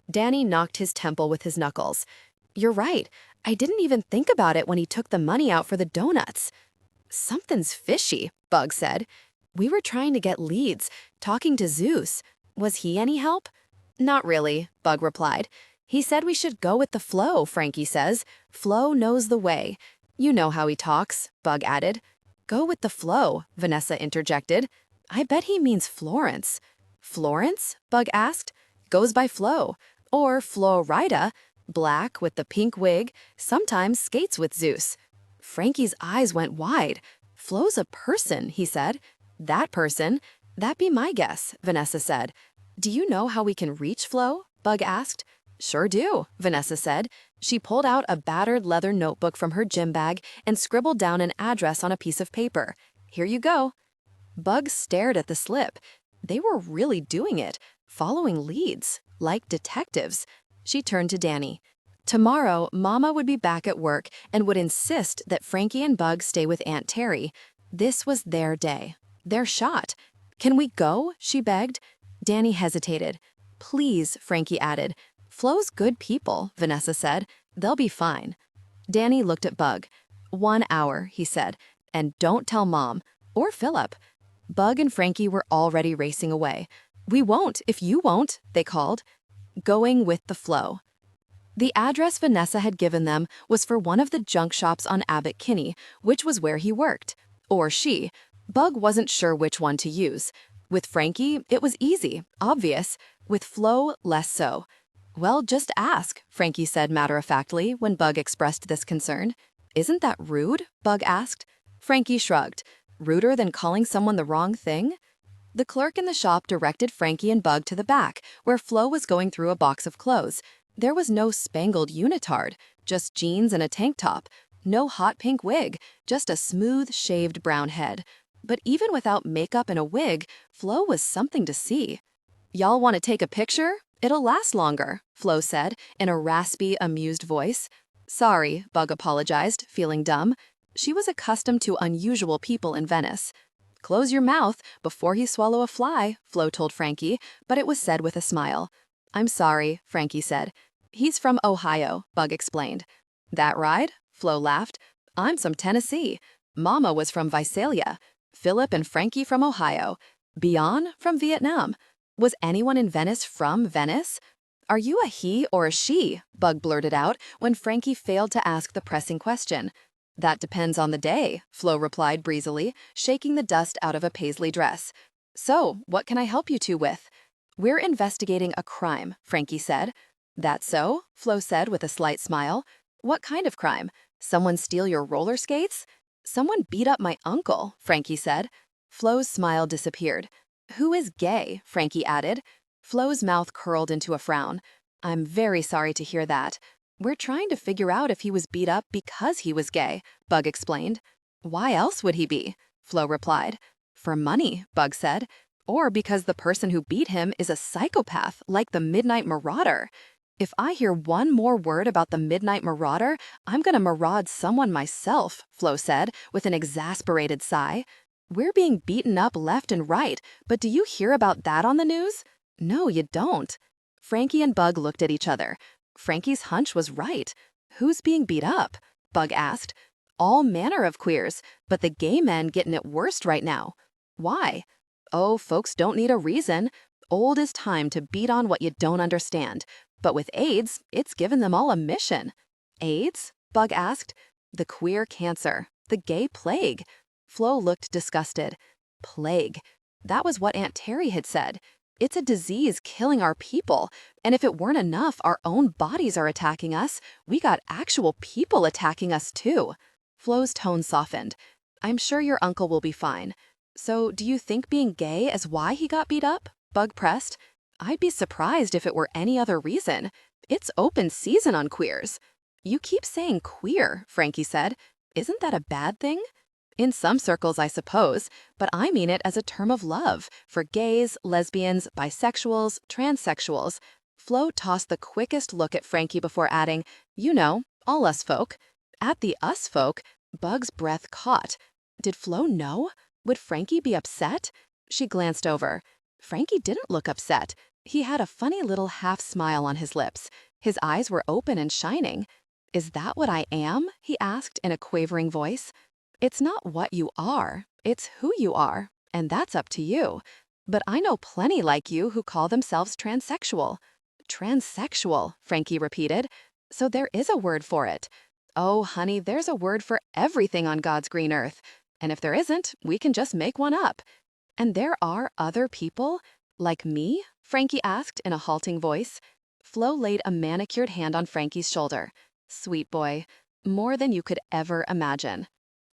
Danny knocked his temple with his knuckles. You're right. I didn't even think about it when he took the money out for the donuts. Something's fishy, Bug said. We were trying to get leads, talking to Zeus. Was he any help? Not really, Bug replied. He said we should go with the flow, Frankie says. Flo knows the way. You know how he talks, Bug added. Go with the flow, Vanessa interjected. I bet he means Florence. Florence? Bug asked. Goes by Flo. Or Florida, black with the pink wig, sometimes skates with Zeus. Frankie's eyes went wide. Flo's a person, he said. That person? That be my guess, Vanessa said. Do you know how we can reach Flo? Bug asked. Sure do, Vanessa said. She pulled out a battered leather notebook from her gym bag and scribbled down an address on a piece of paper. Here you go. Bug stared at the slip. They were really doing it, following leads, like detectives. She turned to Danny. Tomorrow, Mama would be back at work and would insist that Frankie and Bug stay with Aunt Terry. This was their day, their shot. Can we go? She begged. Danny hesitated. Please, Frankie added. Flo's good people, Vanessa said. They'll be fine. Danny looked at Bug. 1 hour, he said. And don't tell Mom. Or Philip. Bug and Frankie were already racing away. We won't if you won't, they called. Going with the flow. The address Vanessa had given them was for one of the junk shops on Abbot Kinney, which was where he worked. Or she. Bug wasn't sure which one to use. With Frankie, it was easy, obvious. With Flo, less so. Well, just ask, Frankie said matter-of-factly when Bug expressed this concern. Isn't that rude? Bug asked. Frankie shrugged. Ruder than calling someone the wrong thing? The clerk in the shop directed Frankie and Bug to the back, where Flo was going through a box of clothes. There was no spangled unitard, just jeans and a tank top. No hot pink wig, just a smooth, shaved brown head. But even without makeup and a wig, Flo was something to see. Y'all want to take a picture? It'll last longer, Flo said, in a raspy, amused voice. Sorry, Bug apologized, feeling dumb. She was accustomed to unusual people in Venice. Close your mouth before he swallow a fly, Flo told Frankie, but it was said with a smile. I'm sorry, Frankie said. He's from Ohio, Bug explained. That right? Flo laughed. I'm from Tennessee. Mama was from Visalia. Philip and Frankie from Ohio. Bian from Vietnam. Was anyone in Venice from Venice? Are you a he or a she? Bug blurted out when Frankie failed to ask the pressing question. That depends on the day, Flo replied breezily, shaking the dust out of a paisley dress. So, what can I help you two with? We're investigating a crime, Frankie said. That so? Flo said with a slight smile. What kind of crime? Someone steal your roller skates? Someone beat up my uncle, Frankie said. Flo's smile disappeared. Who is gay? Frankie added. Flo's mouth curled into a frown. I'm very sorry to hear that. We're trying to figure out if he was beat up because he was gay, Bug explained. Why else would he be? Flo replied. For money, Bug said. Or because the person who beat him is a psychopath like the Midnight Marauder. If I hear one more word about the Midnight Marauder, I'm gonna maraud someone myself, Flo said, with an exasperated sigh. We're being beaten up left and right, but do you hear about that on the news? No, you don't. Frankie and Bug looked at each other. Frankie's hunch was right. Who's being beat up? Bug asked. All manner of queers, but the gay men getting it worst right now. Why? Oh, folks don't need a reason. Old is time to beat on what you don't understand. But with AIDS, it's given them all a mission. AIDS? Bug asked. The queer cancer. The gay plague. Flo looked disgusted. Plague. That was what Aunt Terry had said. It's a disease killing our people, and if it weren't enough, our own bodies are attacking us. We got actual people attacking us too. Flo's tone softened. I'm sure your uncle will be fine. So, do you think being gay is why he got beat up? Bug pressed. I'd be surprised if it were any other reason. It's open season on queers. You keep saying queer, Frankie said. Isn't that a bad thing? In some circles, I suppose, but I mean it as a term of love for gays, lesbians, bisexuals, transsexuals. Flo tossed the quickest look at Frankie before adding, you know, all us folk. At the us folk, Bug's breath caught. Did Flo know? Would Frankie be upset? She glanced over. Frankie didn't look upset. He had a funny little half smile on his lips. His eyes were open and shining. Is that what I am? He asked in a quavering voice. It's not what you are, it's who you are, and that's up to you. But I know plenty like you who call themselves transsexual. Transsexual, Frankie repeated. So there is a word for it. Oh, honey, there's a word for everything on God's green earth. And if there isn't, we can just make one up. And there are other people? Like me? Frankie asked in a halting voice. Flo laid a manicured hand on Frankie's shoulder. Sweet boy, more than you could ever imagine.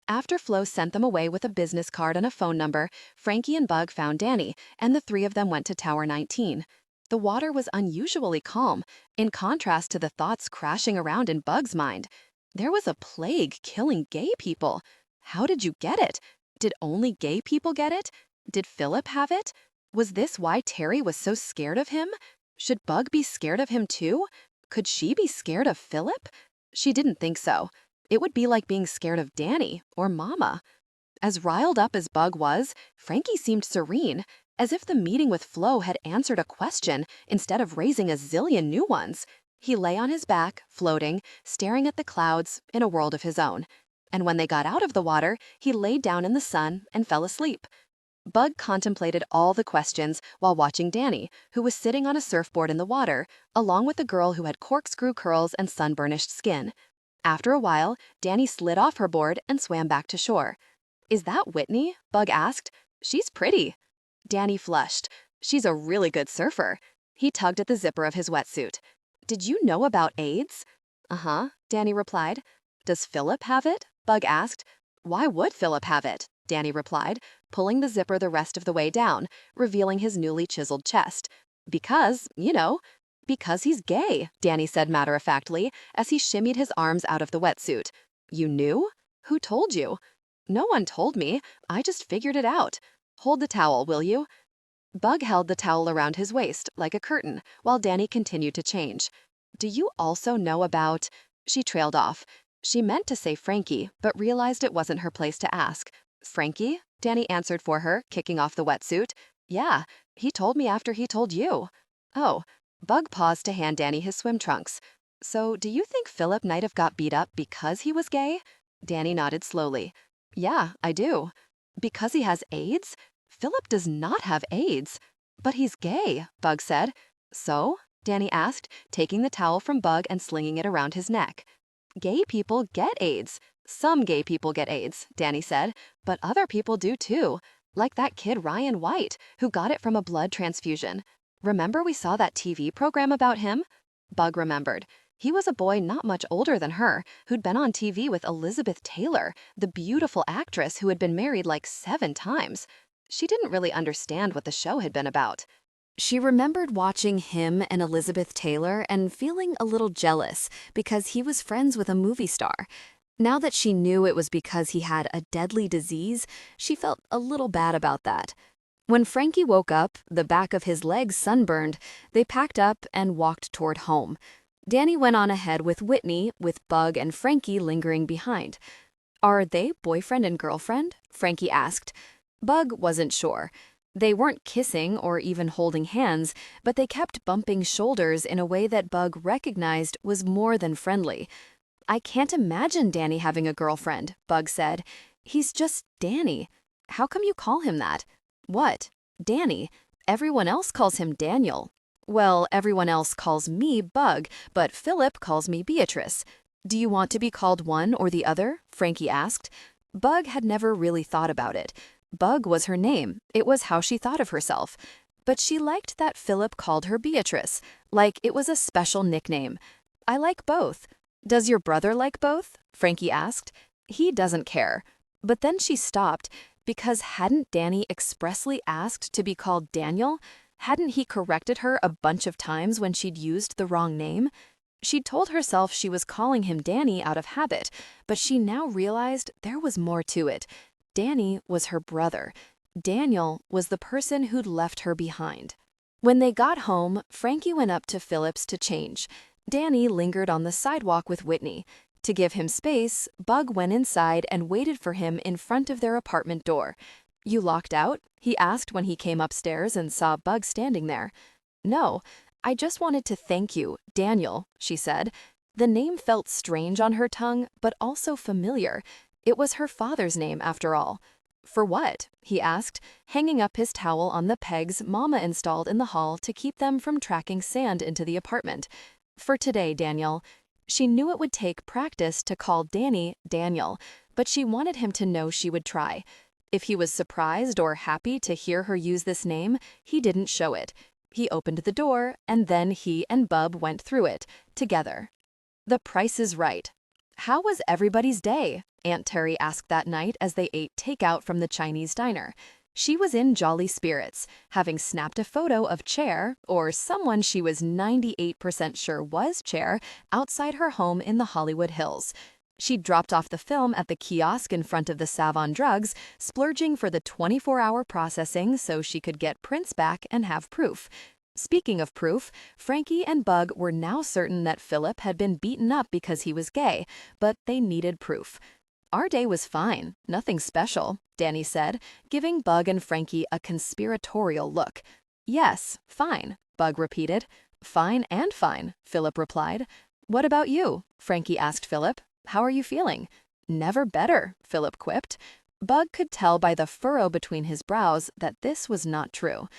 After Flo sent them away with a business card and a phone number, Frankie and Bug found Danny, and the three of them went to Tower 19. The water was unusually calm, in contrast to the thoughts crashing around in Bug's mind. There was a plague killing gay people. How did you get it? Did only gay people get it? Did Philip have it? Was this why Terry was so scared of him? Should Bug be scared of him too? Could she be scared of Philip? She didn't think so. It would be like being scared of Danny or Mama. As riled up as Bug was, Frankie seemed serene, as if the meeting with Flo had answered a question instead of raising a zillion new ones. He lay on his back, floating, staring at the clouds in a world of his own. And when they got out of the water, he laid down in the sun and fell asleep. Bug contemplated all the questions while watching Danny, who was sitting on a surfboard in the water, along with a girl who had corkscrew curls and sunburnished skin. After a while, Danny slid off her board and swam back to shore. Is that Whitney? Bug asked. She's pretty. Danny flushed. She's a really good surfer. He tugged at the zipper of his wetsuit. Did you know about AIDS? Uh-huh, Danny replied. Does Philip have it? Bug asked. Why would Philip have it? Danny replied, pulling the zipper the rest of the way down, revealing his newly chiseled chest. Because, you know, because he's gay, Danny said matter-of-factly as he shimmied his arms out of the wetsuit. You knew? Who told you? No one told me. I just figured it out. Hold the towel, will you? Bug held the towel around his waist like a curtain while Danny continued to change. Do you also know about... She trailed off. She meant to say Frankie, but realized it wasn't her place to ask. Frankie? Danny answered for her, kicking off the wetsuit. Yeah, he told me after he told you. Oh. Bug paused to hand Danny his swim trunks. So, do you think Philip might have got beat up because he was gay? Danny nodded slowly. Yeah, I do. Because he has AIDS? Philip does not have AIDS. But he's gay, Bug said. So? Danny asked, taking the towel from Bug and slinging it around his neck. Gay people get AIDS. Some gay people get AIDS, Danny said, but other people do too. Like that kid Ryan White, who got it from a blood transfusion. Remember we saw that TV program about him? Bug remembered. He was a boy not much older than her, who'd been on TV with Elizabeth Taylor, the beautiful actress who had been married like 7 times. She didn't really understand what the show had been about. She remembered watching him and Elizabeth Taylor and feeling a little jealous because he was friends with a movie star. Now that she knew it was because he had a deadly disease, she felt a little bad about that. When Frankie woke up, the back of his legs sunburned, they packed up and walked toward home. Danny went on ahead with Whitney, with Bug and Frankie lingering behind. Are they boyfriend and girlfriend? Frankie asked. Bug wasn't sure. They weren't kissing or even holding hands, but they kept bumping shoulders in a way that Bug recognized was more than friendly. I can't imagine Danny having a girlfriend, Bug said. He's just Danny. How come you call him that? What? Danny. Everyone else calls him Daniel. Well, everyone else calls me Bug, but Philip calls me Beatrice. Do you want to be called one or the other? Frankie asked. Bug had never really thought about it. Bug was her name. It was how she thought of herself. But she liked that Philip called her Beatrice, like it was a special nickname. I like both. Does your brother like both? Frankie asked. He doesn't care. But then she stopped, because hadn't Danny expressly asked to be called Daniel? Hadn't he corrected her a bunch of times when she'd used the wrong name? She'd told herself she was calling him Danny out of habit, but she now realized there was more to it. Danny was her brother. Daniel was the person who'd left her behind. When they got home, Frankie went up to Philip's to change. Danny lingered on the sidewalk with Whitney. To give him space, Bug went inside and waited for him in front of their apartment door. "You locked out?" he asked when he came upstairs and saw Bug standing there. "No, I just wanted to thank you, Daniel," she said. The name felt strange on her tongue, but also familiar. It was her father's name, after all. "For what?" he asked, hanging up his towel on the pegs Mama installed in the hall to keep them from tracking sand into the apartment. "For today, Daniel." She knew it would take practice to call Danny Daniel, but she wanted him to know she would try. If he was surprised or happy to hear her use this name, he didn't show it. He opened the door, and then he and Bub went through it, together. The Price is Right. "How was everybody's day?" Aunt Terry asked that night as they ate takeout from the Chinese diner. She was in jolly spirits, having snapped a photo of Chair, or someone she was 98% sure was Chair, outside her home in the Hollywood Hills. She dropped off the film at the kiosk in front of the Savon Drugs, splurging for the 24-hour processing so she could get prints back and have proof. Speaking of proof, Frankie and Bug were now certain that Philip had been beaten up because he was gay, but they needed proof. "Our day was fine, nothing special," Danny said, giving Bug and Frankie a conspiratorial look. "Yes, fine," Bug repeated. "Fine and fine," Philip replied. "What about you?" Frankie asked Philip. "How are you feeling?" "Never better," Philip quipped. Bug could tell by the furrow between his brows that this was not true.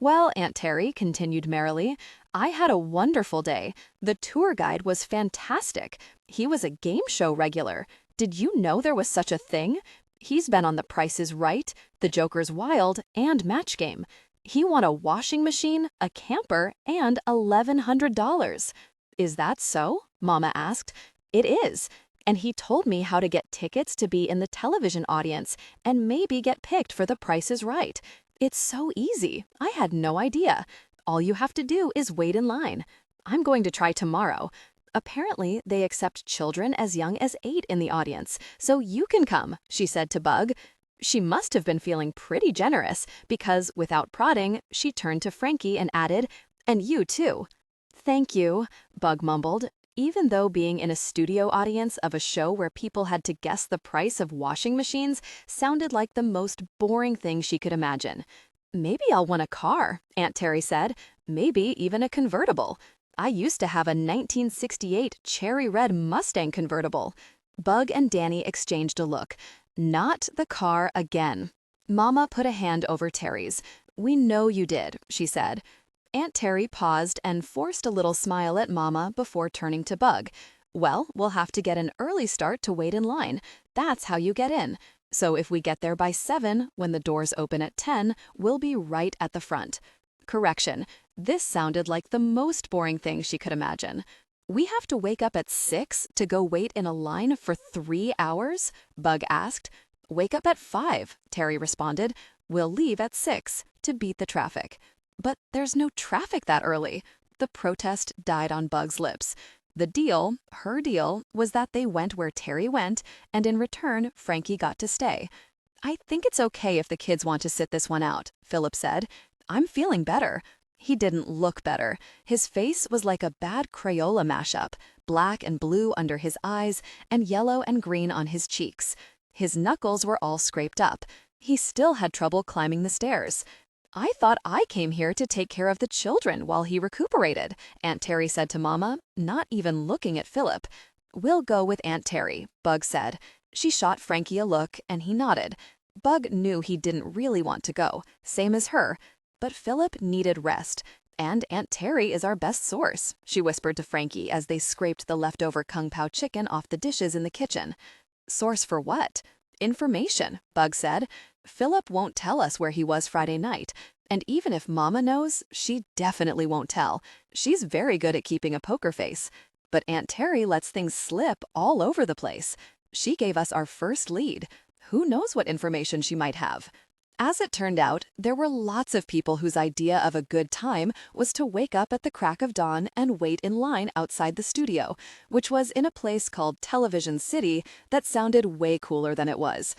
"Well," Aunt Terry continued merrily, "I had a wonderful day. The tour guide was fantastic. He was a game show regular. Did you know there was such a thing? He's been on The Price is Right, The Joker's Wild, and Match Game. He won a washing machine, a camper, and $1,100. "Is that so?" Mama asked. "It is. And he told me how to get tickets to be in the television audience and maybe get picked for The Price is Right. It's so easy. I had no idea. All you have to do is wait in line. I'm going to try tomorrow. Apparently, they accept children as young as 8 in the audience, so you can come," she said to Bug. She must have been feeling pretty generous because, without prodding, she turned to Frankie and added, "And you too." "Thank you," Bug mumbled. Even though being in a studio audience of a show where people had to guess the price of washing machines sounded like the most boring thing she could imagine. "Maybe I'll win a car," Aunt Terry said. "Maybe even a convertible. I used to have a 1968 cherry red Mustang convertible." Bug and Danny exchanged a look. Not the car again. Mama put a hand over Terry's. "We know you did," she said. Aunt Terry paused and forced a little smile at Mama before turning to Bug. "Well, we'll have to get an early start to wait in line. That's how you get in. So if we get there by 7, when the doors open at 10, we'll be right at the front." Correction, this sounded like the most boring thing she could imagine. "We have to wake up at 6 to go wait in a line for 3 hours?" Bug asked. "Wake up at 5, Terry responded. "We'll leave at 6 to beat the traffic." "But there's no traffic that early." The protest died on Bug's lips. The deal, her deal, was that they went where Terry went, and in return, Frankie got to stay. "I think it's okay if the kids want to sit this one out," Philip said. "I'm feeling better." He didn't look better. His face was like a bad Crayola mashup, black and blue under his eyes and yellow and green on his cheeks. His knuckles were all scraped up. He still had trouble climbing the stairs. "I thought I came here to take care of the children while he recuperated," Aunt Terry said to Mama, not even looking at Philip. "We'll go with Aunt Terry," Bug said. She shot Frankie a look, and he nodded. Bug knew he didn't really want to go, same as her. But Philip needed rest, and Aunt Terry is our best source, she whispered to Frankie as they scraped the leftover Kung Pao chicken off the dishes in the kitchen. "Source for what?" "Information," Bug said. "Philip won't tell us where he was Friday night, and even if Mama knows, she definitely won't tell. She's very good at keeping a poker face. But Aunt Terry lets things slip all over the place. She gave us our first lead. Who knows what information she might have?" As it turned out, there were lots of people whose idea of a good time was to wake up at the crack of dawn and wait in line outside the studio, which was in a place called Television City that sounded way cooler than it was.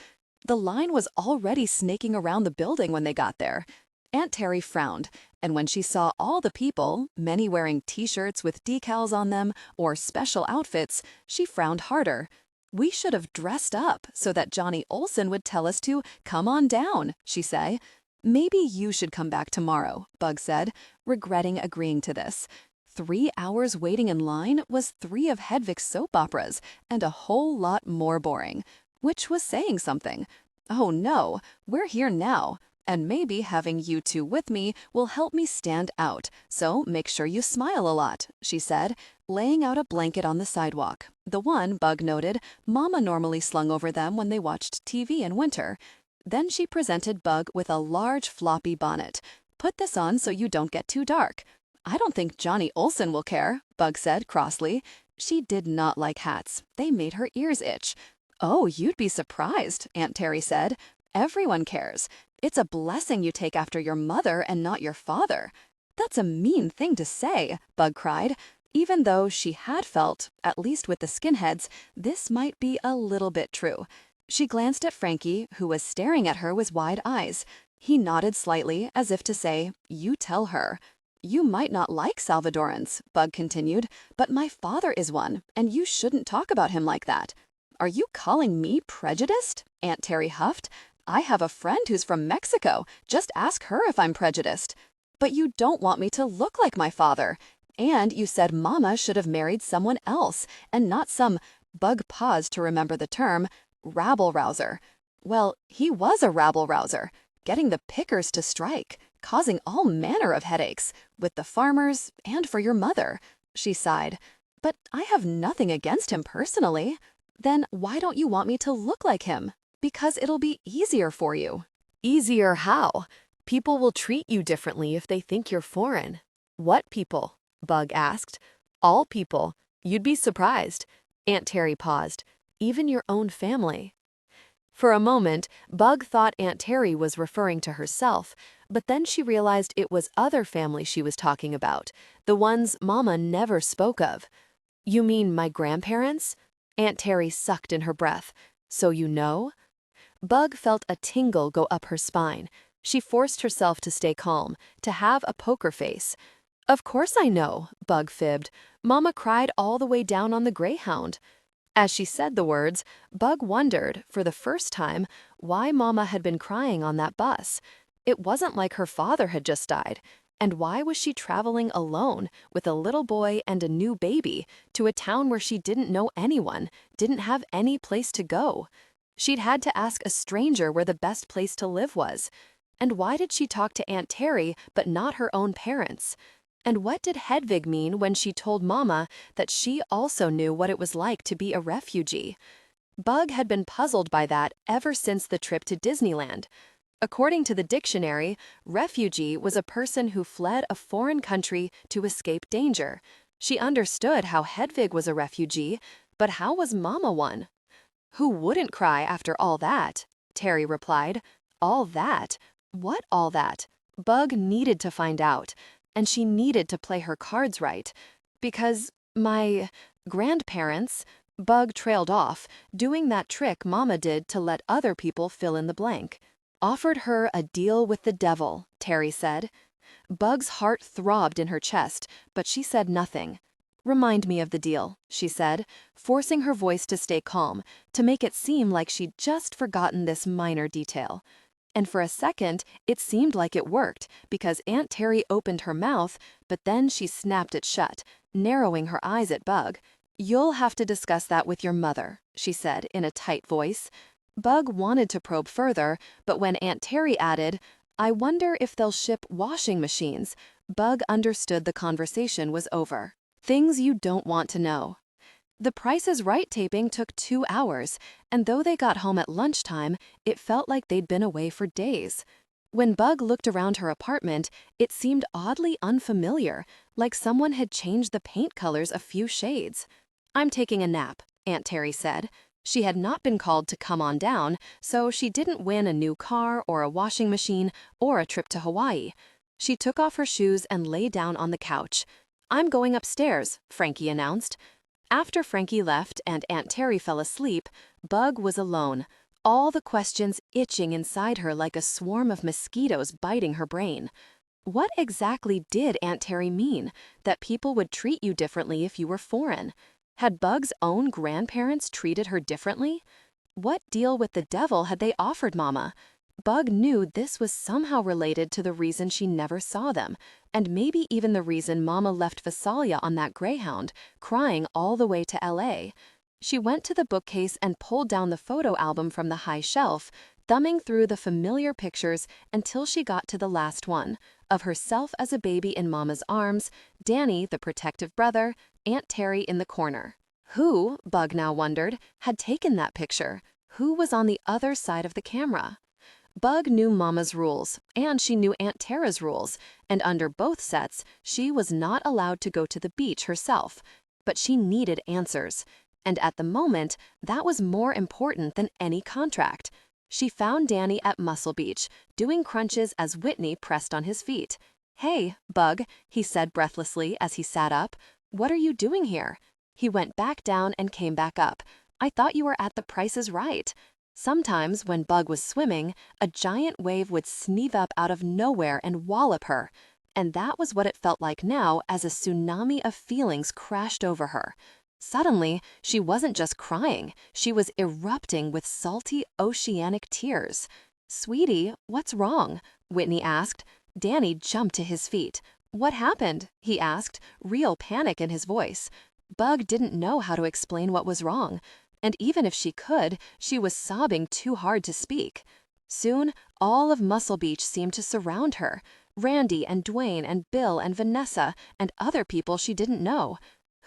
The line was already snaking around the building when they got there. Aunt Terry frowned, and when she saw all the people, many wearing t-shirts with decals on them or special outfits, she frowned harder. "We should have dressed up so that Johnny Olson would tell us to come on down," she said. "Maybe you should come back tomorrow," Bug said, regretting agreeing to this. 3 hours waiting in line was 3 of Hedvig's soap operas and a whole lot more boring, which was saying something. "Oh no, we're here now. And maybe having you two with me will help me stand out, so make sure you smile a lot," she said, laying out a blanket on the sidewalk, the one, Bug noted, Mama normally slung over them when they watched TV in winter. Then she presented Bug with a large floppy bonnet. "Put this on so you don't get too dark." "I don't think Johnny Olson will care," Bug said crossly. She did not like hats. They made her ears itch. "Oh, you'd be surprised," Aunt Terry said. "Everyone cares. It's a blessing you take after your mother and not your father." "That's a mean thing to say," Bug cried, even though she had felt, at least with the skinheads, this might be a little bit true. She glanced at Frankie, who was staring at her with wide eyes. He nodded slightly, as if to say, "You tell her." "You might not like Salvadorans," Bug continued, "but my father is one, and you shouldn't talk about him like that." "Are you calling me prejudiced?" Aunt Terry huffed. "I have a friend who's from Mexico. Just ask her if I'm prejudiced." "But you don't want me to look like my father. And you said Mama should have married someone else, and not some," Bug paused to remember the term, "rabble-rouser." "Well, he was a rabble-rouser, getting the pickers to strike, causing all manner of headaches, with the farmers and for your mother." She sighed. "But I have nothing against him personally." "Then why don't you want me to look like him?" "Because it'll be easier for you." Easier how? People will treat you differently if they think you're foreign. What people? Bug asked. All people. You'd be surprised. Aunt Terry paused. Even your own family. For a moment, Bug thought Aunt Terry was referring to herself, but then she realized it was other family she was talking about, the ones Mama never spoke of. "You mean my grandparents?" Aunt Terry sucked in her breath. "So you know?" Bug felt a tingle go up her spine. She forced herself to stay calm, to have a poker face. "Of course I know," Bug fibbed. "Mama cried all the way down on the Greyhound." As she said the words, Bug wondered, for the first time, why Mama had been crying on that bus. It wasn't like her father had just died. And why was she traveling alone, with a little boy and a new baby, to a town where she didn't know anyone, didn't have any place to go? She'd had to ask a stranger where the best place to live was. And why did she talk to Aunt Terry but not her own parents? And what did Hedvig mean when she told Mama that she also knew what it was like to be a refugee? Bug had been puzzled by that ever since the trip to Disneyland. According to the dictionary, refugee was a person who fled a foreign country to escape danger. She understood how Hedvig was a refugee, but how was Mama one? "Who wouldn't cry after all that?" Terry replied. "All that? What all that?" Bug needed to find out, and she needed to play her cards right. "Because my grandparents," Bug trailed off, doing that trick Mama did to let other people fill in the blank. "Offered her a deal with the devil," Terry said. Bug's heart throbbed in her chest, but she said nothing. "Remind me of the deal," she said, forcing her voice to stay calm, to make it seem like she'd just forgotten this minor detail. And for a second, it seemed like it worked, because Aunt Terry opened her mouth, but then she snapped it shut, narrowing her eyes at Bug. "You'll have to discuss that with your mother," she said in a tight voice. Bug wanted to probe further, but when Aunt Terry added, "I wonder if they'll ship washing machines," Bug understood the conversation was over. Things you don't want to know. The Price is Right taping took 2 hours, and though they got home at lunchtime, it felt like they'd been away for days. When Bug looked around her apartment, it seemed oddly unfamiliar, like someone had changed the paint colors a few shades. "I'm taking a nap," Aunt Terry said. She had not been called to come on down, so she didn't win a new car or a washing machine or a trip to Hawaii. She took off her shoes and lay down on the couch. "I'm going upstairs," Frankie announced. After Frankie left and Aunt Terry fell asleep, Bug was alone, all the questions itching inside her like a swarm of mosquitoes biting her brain. What exactly did Aunt Terry mean? That people would treat you differently if you were foreign? Had Bug's own grandparents treated her differently? What deal with the devil had they offered Mama? Bug knew this was somehow related to the reason she never saw them, and maybe even the reason Mama left Visalia on that Greyhound, crying all the way to LA. She went to the bookcase and pulled down the photo album from the high shelf, thumbing through the familiar pictures until she got to the last one, of herself as a baby in Mama's arms, Danny, the protective brother, Aunt Terry in the corner. Who, Bug now wondered, had taken that picture? Who was on the other side of the camera? Bug knew Mama's rules, and she knew Aunt Tara's rules, and under both sets, she was not allowed to go to the beach herself. But she needed answers, and at the moment, that was more important than any contract. She found Danny at Muscle Beach, doing crunches as Whitney pressed on his feet. "Hey, Bug," he said breathlessly as he sat up. "What are you doing here?" He went back down and came back up. "I thought you were at The Price is Right." Sometimes, when Bug was swimming, a giant wave would sneeze up out of nowhere and wallop her. And that was what it felt like now as a tsunami of feelings crashed over her. Suddenly, she wasn't just crying, she was erupting with salty, oceanic tears. "Sweetie, what's wrong?" Whitney asked. Danny jumped to his feet. "What happened?" he asked, real panic in his voice. Bug didn't know how to explain what was wrong. And even if she could, she was sobbing too hard to speak. Soon, all of Muscle Beach seemed to surround her. Randy and Dwayne and Bill and Vanessa and other people she didn't know.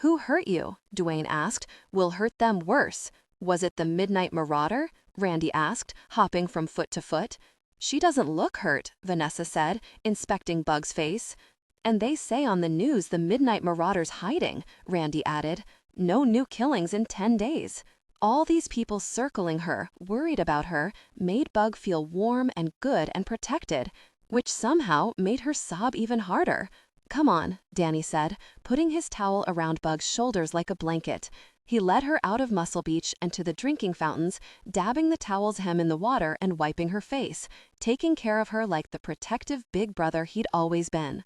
"Who hurt you?" Dwayne asked. "Will hurt them worse." "Was it the Midnight Marauder?" Randy asked, hopping from foot to foot. "She doesn't look hurt," Vanessa said, inspecting Bug's face. "And they say on the news the Midnight Marauder's hiding," Randy added. "No new killings in 10 days." All these people circling her, worried about her, made Bug feel warm and good and protected, which somehow made her sob even harder. "Come on," Danny said, putting his towel around Bug's shoulders like a blanket. He led her out of Muscle Beach and to the drinking fountains, dabbing the towel's hem in the water and wiping her face, taking care of her like the protective big brother he'd always been.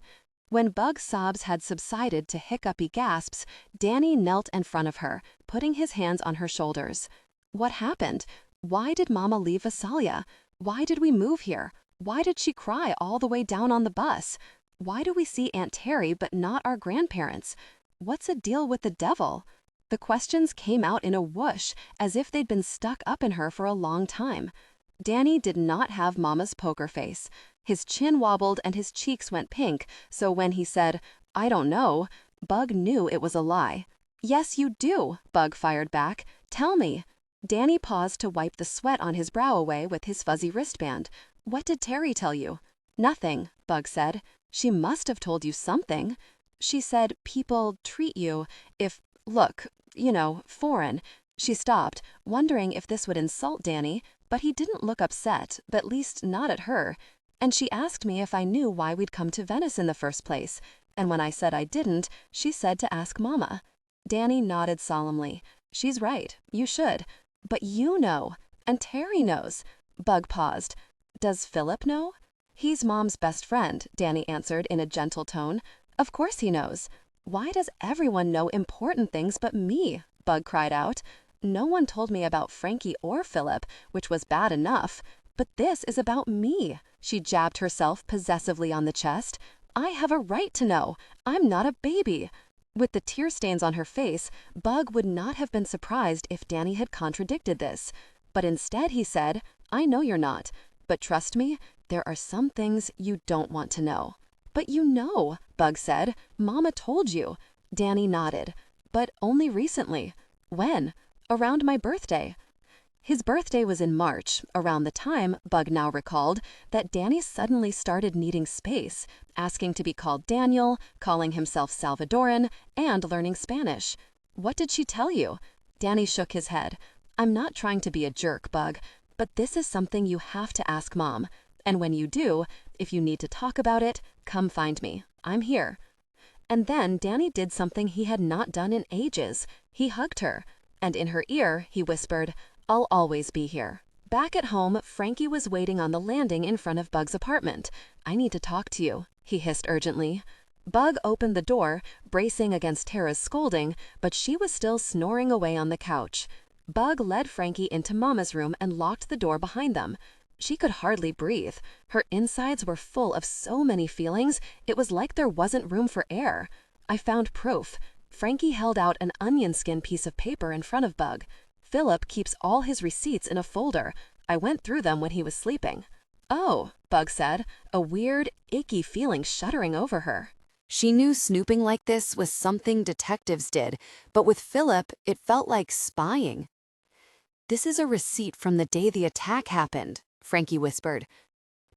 When Bug's sobs had subsided to hiccupy gasps, Danny knelt in front of her, putting his hands on her shoulders. "What happened? Why did Mama leave Visalia? Why did we move here? Why did she cry all the way down on the bus? Why do we see Aunt Terry but not our grandparents? What's a deal with the devil?" The questions came out in a whoosh, as if they'd been stuck up in her for a long time. Danny did not have Mama's poker face. His chin wobbled and his cheeks went pink, so when he said, "I don't know," Bug knew it was a lie. "Yes, you do," Bug fired back. "Tell me." Danny paused to wipe the sweat on his brow away with his fuzzy wristband. "What did Terry tell you?" "Nothing," Bug said. "She must have told you something." "She said people treat you if, look, foreign." She stopped, wondering if this would insult Danny, but he didn't look upset, at least not at her. "And she asked me if I knew why we'd come to Venice in the first place. And when I said I didn't, she said to ask Mama." Danny nodded solemnly. "She's right. You should. But you know. And Terry knows." Bug paused. "Does Philip know?" "He's Mom's best friend," Danny answered in a gentle tone. "Of course he knows." "Why does everyone know important things but me?" Bug cried out. "No one told me about Frankie or Philip, which was bad enough. But this is about me." She jabbed herself possessively on the chest. "I have a right to know. I'm not a baby." With the tear stains on her face, Bug would not have been surprised if Danny had contradicted this. But instead he said, "I know you're not. But trust me, there are some things you don't want to know." "But you know," Bug said. "Mama told you." Danny nodded. "But only recently." "When?" "Around my birthday." His birthday was in March, around the time, Bug now recalled, that Danny suddenly started needing space, asking to be called Daniel, calling himself Salvadoran, and learning Spanish. "What did she tell you?" Danny shook his head. I'm not trying to be a jerk, Bug, but this is something you have to ask Mom. And when you do, if you need to talk about it, come find me. I'm here." And then Danny did something he had not done in ages. He hugged her, and in her ear, he whispered, "I'll always be here." Back at home, Frankie was waiting on the landing in front of Bug's apartment. "I need to talk to you," he hissed urgently. Bug opened the door, bracing against Tara's scolding, but she was still snoring away on the couch. Bug led Frankie into Mama's room and locked the door behind them. She could hardly breathe. Her insides were full of so many feelings, it was like there wasn't room for air. "I found proof." Frankie held out an onion skin piece of paper in front of Bug. "Philip keeps all his receipts in a folder. I went through them when he was sleeping." "Oh," Bug said, a weird, icky feeling shuddering over her. She knew snooping like this was something detectives did, but with Philip, it felt like spying. "This is a receipt from the day the attack happened," Frankie whispered.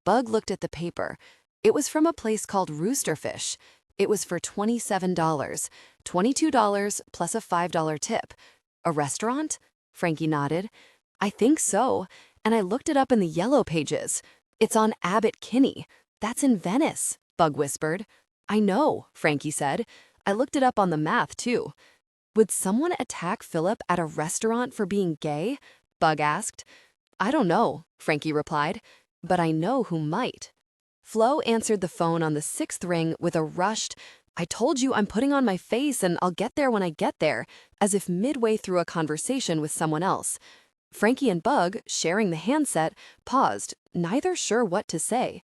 Bug looked at the paper. It was from a place called Roosterfish. It was for $27, $22 plus a $5 tip. "A restaurant?" Frankie nodded. "I think so, and I looked it up in the yellow pages. It's on Abbot Kinney. That's in Venice," Bug whispered. "I know," Frankie said. "I looked it up on the math, too." "Would someone attack Philip at a restaurant for being gay?" Bug asked. "I don't know," Frankie replied, "but I know who might." Flo answered the phone on the 6th ring with a rushed, "I told you I'm putting on my face and I'll get there when I get there," as if midway through a conversation with someone else. Frankie and Bug, sharing the handset, paused, neither sure what to say.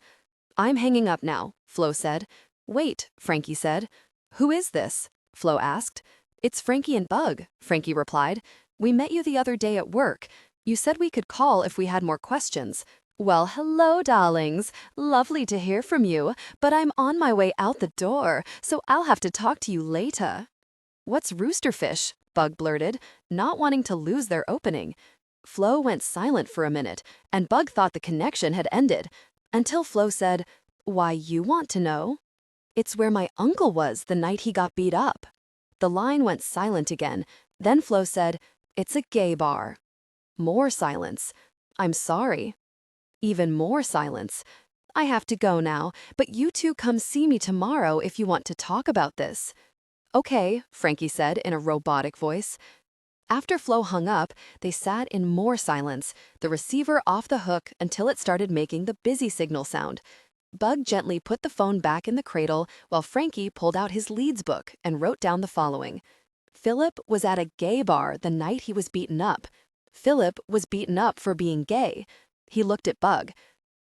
"I'm hanging up now," Flo said. "Wait," Frankie said. "Who is this?" Flo asked. "It's Frankie and Bug," Frankie replied. "We met you the other day at work. You said we could call if we had more questions." "Well, hello, darlings. Lovely to hear from you, but I'm on my way out the door, so I'll have to talk to you later." "What's Roosterfish?" Bug blurted, not wanting to lose their opening. Flo went silent for a minute, and Bug thought the connection had ended, until Flo said, "Why, you want to know?" "It's where my uncle was the night he got beat up." The line went silent again. Then Flo said, "It's a gay bar." More silence. "I'm sorry." Even more silence. "I have to go now, but you two come see me tomorrow if you want to talk about this." "Okay," Frankie said in a robotic voice. After Flo hung up, they sat in more silence, the receiver off the hook until it started making the busy signal sound. Bug gently put the phone back in the cradle while Frankie pulled out his leads book and wrote down the following. Philip was at a gay bar the night he was beaten up. Philip was beaten up for being gay. He looked at Bug.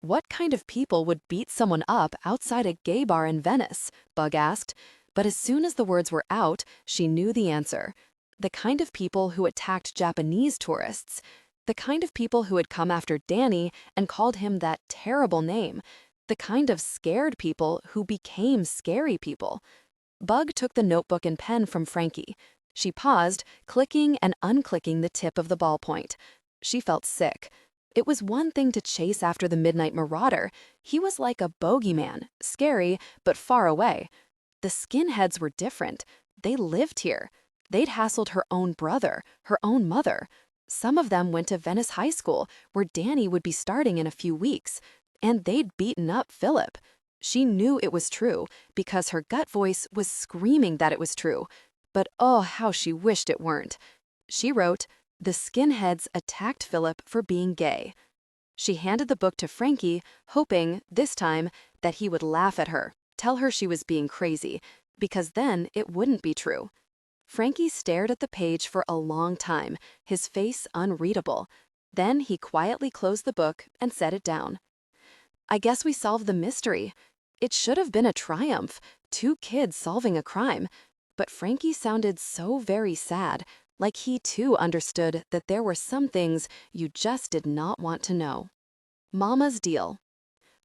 "What kind of people would beat someone up outside a gay bar in Venice?" Bug asked. But as soon as the words were out, she knew the answer. The kind of people who attacked Japanese tourists. The kind of people who had come after Danny and called him that terrible name. The kind of scared people who became scary people. Bug took the notebook and pen from Frankie. She paused, clicking and unclicking the tip of the ballpoint. She felt sick. It was one thing to chase after the Midnight Marauder. He was like a bogeyman, scary, but far away. The skinheads were different. They lived here. They'd hassled her own brother, her own mother. Some of them went to Venice High School, where Danny would be starting in a few weeks. And they'd beaten up Philip. She knew it was true, because her gut voice was screaming that it was true. But oh, how she wished it weren't. She wrote, "The skinheads attacked Philip for being gay." She handed the book to Frankie, hoping, this time, that he would laugh at her, tell her she was being crazy, because then it wouldn't be true. Frankie stared at the page for a long time, his face unreadable. Then he quietly closed the book and set it down. "I guess we solved the mystery. It should have been a triumph, 2 kids solving a crime." But Frankie sounded so very sad, like he too understood that there were some things you just did not want to know. Mama's deal.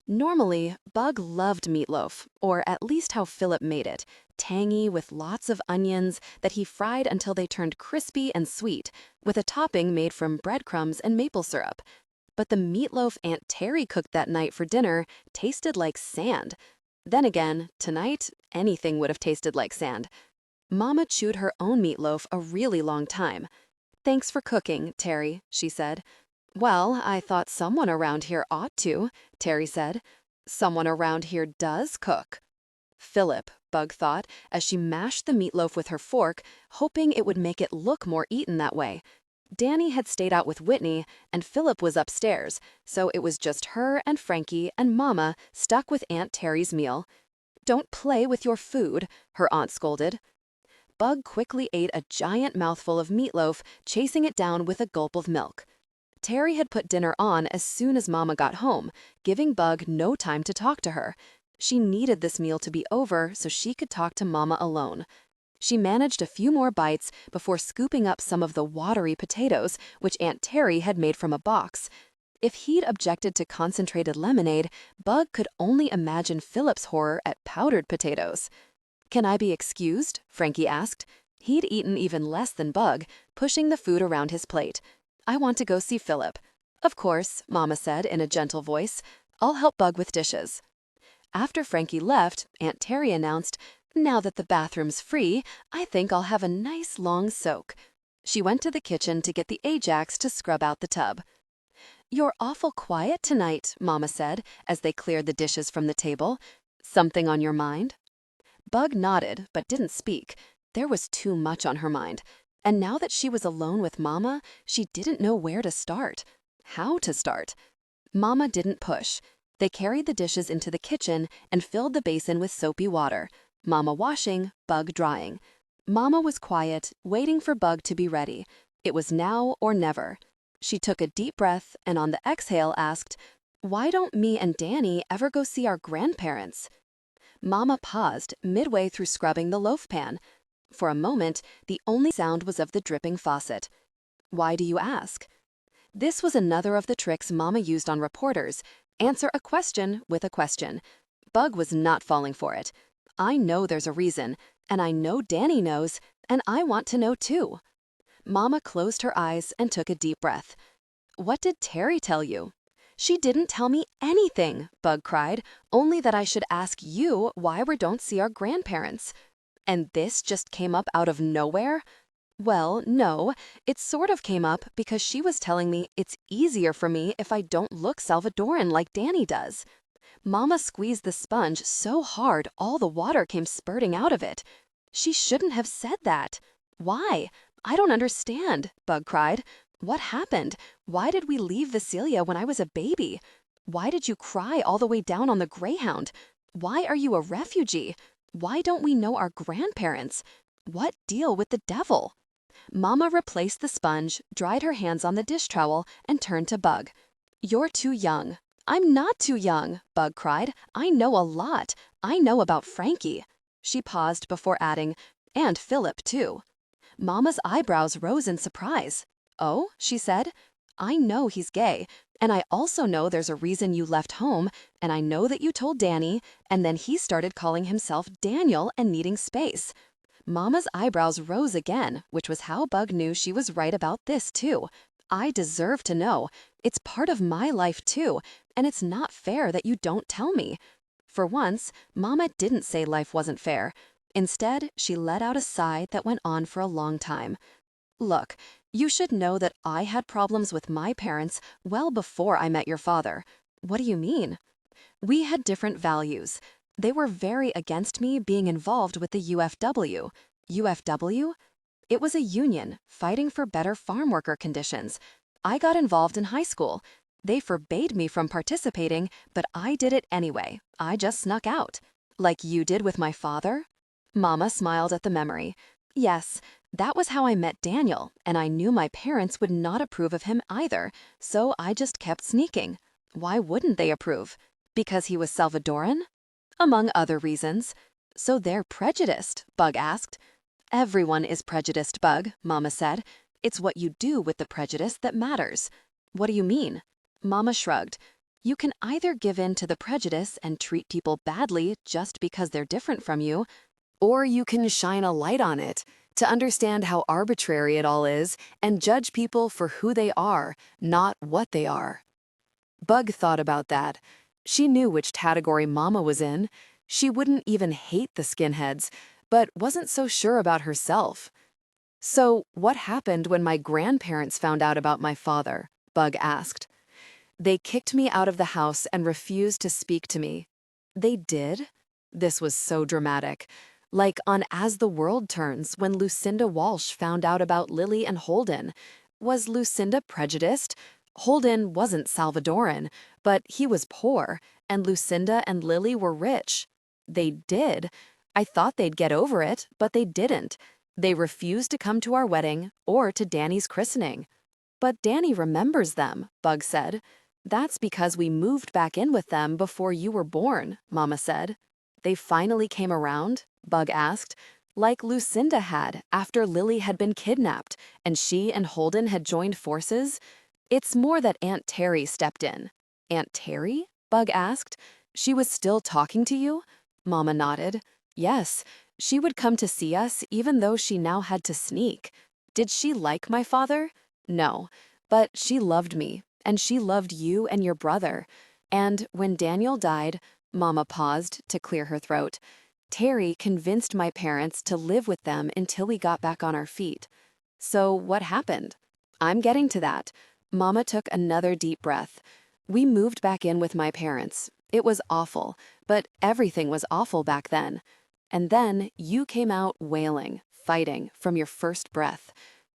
Normally, Bug loved meatloaf, or at least how Philip made it, tangy with lots of onions that he fried until they turned crispy and sweet, with a topping made from breadcrumbs and maple syrup. But the meatloaf Aunt Terry cooked that night for dinner tasted like sand. Then again, tonight, anything would have tasted like sand. Mama chewed her own meatloaf a really long time. "Thanks for cooking, Terry," she said. "Well, I thought someone around here ought to," Terry said. "Someone around here does cook." Philip, Bug thought, as she mashed the meatloaf with her fork, hoping it would make it look more eaten that way. Danny had stayed out with Whitney, and Philip was upstairs, so it was just her and Frankie and Mama stuck with Aunt Terry's meal. "Don't play with your food," her aunt scolded. Bug quickly ate a giant mouthful of meatloaf, chasing it down with a gulp of milk. Terry had put dinner on as soon as Mama got home, giving Bug no time to talk to her. She needed this meal to be over so she could talk to Mama alone. She managed a few more bites before scooping up some of the watery potatoes, which Aunt Terry had made from a box. If he'd objected to concentrated lemonade, Bug could only imagine Philip's horror at powdered potatoes. "Can I be excused?" Frankie asked. He'd eaten even less than Bug, pushing the food around his plate. "I want to go see Philip." "Of course," Mama said in a gentle voice. "I'll help Bug with dishes." After Frankie left, Aunt Terry announced, "Now that the bathroom's free, I think I'll have a nice long soak." She went to the kitchen to get the Ajax to scrub out the tub. "You're awful quiet tonight," Mama said, as they cleared the dishes from the table. "Something on your mind?" Bug nodded, but didn't speak. There was too much on her mind. And now that she was alone with Mama, she didn't know where to start. How to start? Mama didn't push. They carried the dishes into the kitchen and filled the basin with soapy water. Mama washing, Bug drying. Mama was quiet, waiting for Bug to be ready. It was now or never. She took a deep breath and on the exhale asked, "Why don't me and Danny ever go see our grandparents?" Mama paused midway through scrubbing the loaf pan. For a moment, the only sound was of the dripping faucet. "Why do you ask?" This was another of the tricks Mama used on reporters. Answer a question with a question. Bug was not falling for it. "I know there's a reason, and I know Danny knows, and I want to know too." Mama closed her eyes and took a deep breath. "What did Terry tell you?" "She didn't tell me anything," Bug cried, "only that I should ask you why we don't see our grandparents." "And this just came up out of nowhere?" "Well, no, it sort of came up because she was telling me it's easier for me if I don't look Salvadoran like Danny does." Mama squeezed the sponge so hard all the water came spurting out of it. "She shouldn't have said that." "Why? I don't understand," Bug cried. "What happened? Why did we leave Vasilia when I was a baby? Why did you cry all the way down on the Greyhound? Why are you a refugee? Why don't we know our grandparents? What deal with the devil?" Mama replaced the sponge, dried her hands on the dish trowel, and turned to Bug. "You're too young." "I'm not too young," Bug cried. "I know a lot. I know about Frankie." She paused before adding, "And Philip, too." Mama's eyebrows rose in surprise. "Oh," she said. "I know he's gay, and I also know there's a reason you left home, and I know that you told Danny, and then he started calling himself Daniel and needing space." Mama's eyebrows rose again, which was how Bug knew she was right about this, too. "I deserve to know. It's part of my life, too, and it's not fair that you don't tell me." For once, Mama didn't say life wasn't fair. Instead, she let out a sigh that went on for a long time. "Look, you should know that I had problems with my parents well before I met your father." "What do you mean?" "We had different values. They were very against me being involved with the UFW. UFW? It was a union fighting for better farm worker conditions. I got involved in high school. They forbade me from participating, but I did it anyway. I just snuck out." "Like you did with my father?" Mama smiled at the memory. "Yes, that was how I met Daniel, and I knew my parents would not approve of him either, so I just kept sneaking." "Why wouldn't they approve? Because he was Salvadoran?" "Among other reasons." "So they're prejudiced?" Bug asked. "Everyone is prejudiced, Bug," Mama said. "It's what you do with the prejudice that matters." "What do you mean?" Mama shrugged. "You can either give in to the prejudice and treat people badly just because they're different from you, or you can shine a light on it to understand how arbitrary it all is and judge people for who they are, not what they are." Bug thought about that. She knew which category Mama was in. She wouldn't even hate the skinheads, but wasn't so sure about herself. So, what happened when my grandparents found out about my father? Bug asked. They kicked me out of the house and refused to speak to me. They did? This was so dramatic. Like on As the World Turns, when Lucinda Walsh found out about Lily and Holden. Was Lucinda prejudiced? Holden wasn't Salvadoran, but he was poor, and Lucinda and Lily were rich. They did. I thought they'd get over it, but they didn't. They refused to come to our wedding or to Danny's christening. But Danny remembers them, Bug said. That's because we moved back in with them before you were born, Mama said. They finally came around? Bug asked. Like Lucinda had after Lily had been kidnapped and she and Holden had joined forces? It's more that Aunt Terry stepped in. Aunt Terry? Bug asked. She was still talking to you? Mama nodded. Yes, she would come to see us even though she now had to sneak. Did she like my father? No, but she loved me, and she loved you and your brother. And when Daniel died, Mama paused to clear her throat. Terry convinced my parents to live with them until we got back on our feet. So what happened? I'm getting to that. Mama took another deep breath. We moved back in with my parents. It was awful, but everything was awful back then. And then you came out wailing, fighting from your first breath.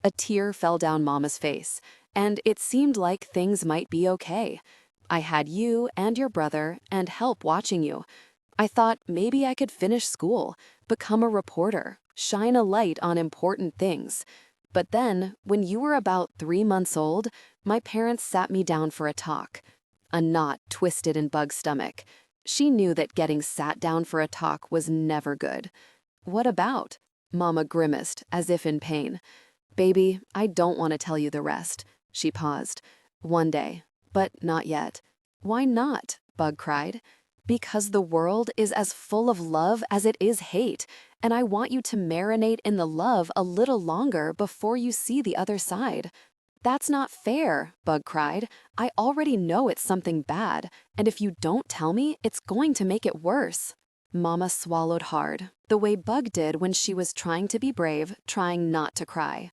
A tear fell down Mama's face, and it seemed like things might be okay. I had you and your brother and help watching you. I thought maybe I could finish school, become a reporter, shine a light on important things. But then, when you were about 3 months old, my parents sat me down for a talk. A knot twisted in Bug's stomach. She knew that getting sat down for a talk was never good. What about? Mama grimaced, as if in pain. Baby, I don't want to tell you the rest. She paused. One day, but not yet. Why not? Bug cried. Because the world is as full of love as it is hate, and I want you to marinate in the love a little longer before you see the other side. That's not fair, Bug cried. I already know it's something bad, and if you don't tell me, it's going to make it worse. Mama swallowed hard, the way Bug did when she was trying to be brave, trying not to cry.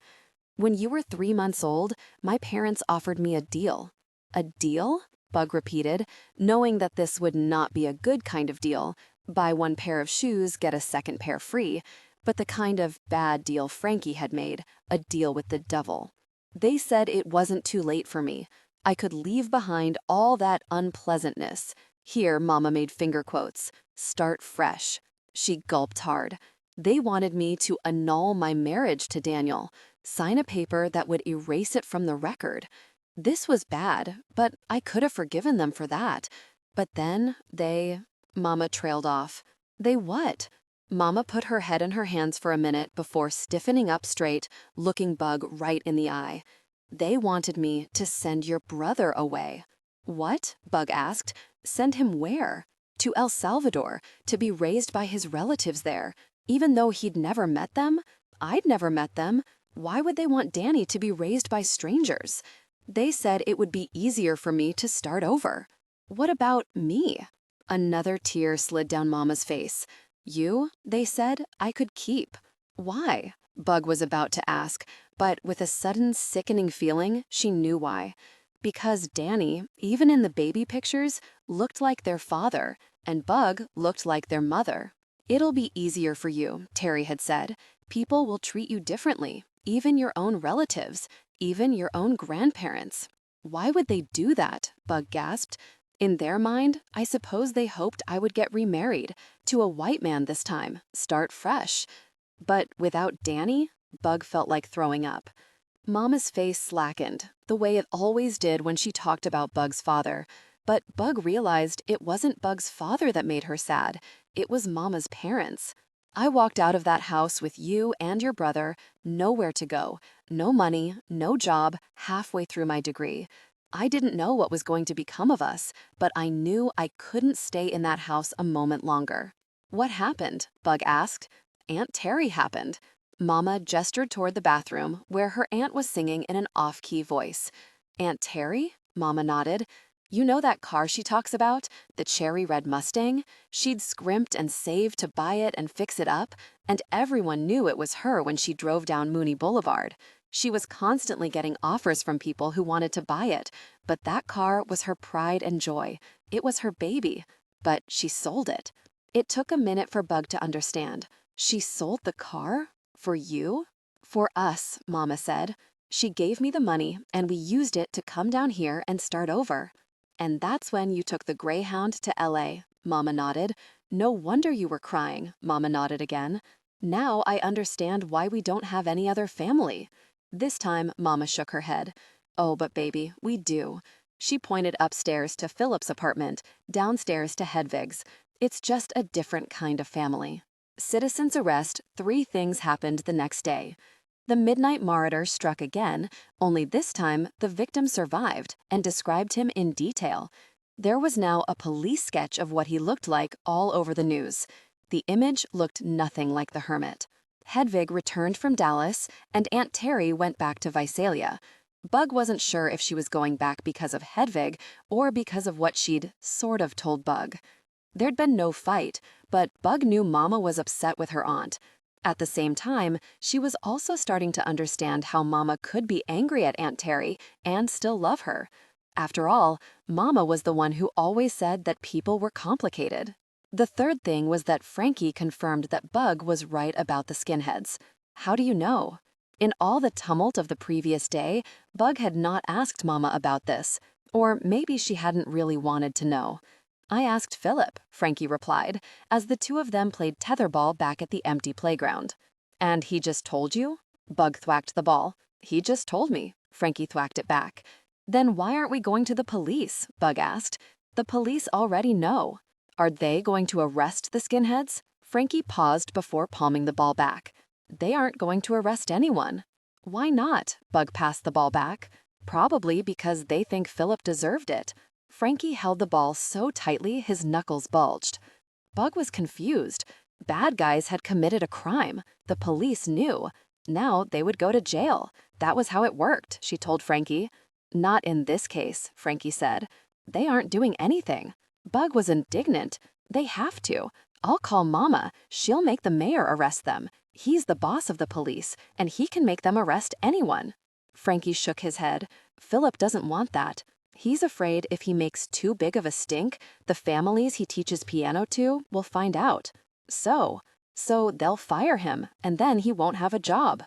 When you were 3 months old, my parents offered me a deal. A deal? Bug repeated, knowing that this would not be a good kind of deal. Buy 1 pair of shoes, get a 2nd pair free, but the kind of bad deal Frankie had made, a deal with the devil. They said it wasn't too late for me. I could leave behind all that unpleasantness. Here, Mama made finger quotes. Start fresh. She gulped hard. They wanted me to annul my marriage to Daniel, sign a paper that would erase it from the record. This was bad, but I could have forgiven them for that. But then Mama trailed off. They what? Mama put her head in her hands for a minute before stiffening up straight, looking Bug right in the eye. They wanted me to send your brother away. What? Bug asked. Send him where? To El Salvador, to be raised by his relatives there, even though he'd never met them? I'd never met them. Why would they want Danny to be raised by strangers? They said it would be easier for me to start over. What about me? Another tear slid down Mama's face. You, they said, I could keep. Why? Bug was about to ask, but with a sudden sickening feeling, she knew why. Because Danny, even in the baby pictures, looked like their father, and Bug looked like their mother. It'll be easier for you, Terry had said. People will treat you differently, even your own relatives, even your own grandparents. Why would they do that? Bug gasped. In their mind, I suppose they hoped I would get remarried, to a white man this time, start fresh. But without Danny, Bug felt like throwing up. Mama's face slackened, the way it always did when she talked about Bug's father. But Bug realized it wasn't Bug's father that made her sad. It was Mama's parents. I walked out of that house with you and your brother, nowhere to go, no money, no job, halfway through my degree. I didn't know what was going to become of us, but I knew I couldn't stay in that house a moment longer. What happened? Bug asked. Aunt Terry happened. Mama gestured toward the bathroom, where her aunt was singing in an off-key voice. Aunt Terry? Mama nodded. You know that car she talks about? The cherry red Mustang? She'd scrimped and saved to buy it and fix it up, and everyone knew it was her when she drove down Mooney Boulevard. She was constantly getting offers from people who wanted to buy it, but that car was her pride and joy. It was her baby. But she sold it. It took a minute for Bug to understand. She sold the car? For you? For us, Mama said. She gave me the money, and we used it to come down here and start over. And that's when you took the Greyhound to LA, Mama nodded. No wonder you were crying, Mama nodded again. Now I understand why we don't have any other family. This time, Mama shook her head. Oh, but baby, we do. She pointed upstairs to Philip's apartment, downstairs to Hedvig's. It's just a different kind of family. Citizen's arrest, 3 things happened the next day. The Midnight Marauder struck again, only this time the victim survived and described him in detail. There was now a police sketch of what he looked like all over the news. The image looked nothing like the hermit. Hedvig returned from Dallas, and Aunt Terry went back to Visalia. Bug wasn't sure if she was going back because of Hedvig or because of what she'd sort of told Bug. There'd been no fight, but Bug knew Mama was upset with her aunt. At the same time, she was also starting to understand how Mama could be angry at Aunt Terry and still love her. After all, Mama was the one who always said that people were complicated. The third thing was that Frankie confirmed that Bug was right about the skinheads. How do you know? In all the tumult of the previous day, Bug had not asked Mama about this, or maybe she hadn't really wanted to know. I asked Philip, Frankie replied, as the two of them played tetherball back at the empty playground. And he just told you? Bug thwacked the ball. He just told me, Frankie thwacked it back. Then why aren't we going to the police? Bug asked. The police already know. Are they going to arrest the skinheads? Frankie paused before palming the ball back. They aren't going to arrest anyone. Why not? Bug passed the ball back. Probably because they think Philip deserved it. Frankie held the ball so tightly his knuckles bulged. Bug was confused. Bad guys had committed a crime. The police knew. Now they would go to jail. That was how it worked, she told Frankie. Not in this case, Frankie said. They aren't doing anything. Bug was indignant. They have to. I'll call Mama. She'll make the mayor arrest them. He's the boss of the police, and he can make them arrest anyone. Frankie shook his head. Philip doesn't want that. He's afraid if he makes too big of a stink, the families he teaches piano to will find out. So they'll fire him, and then he won't have a job.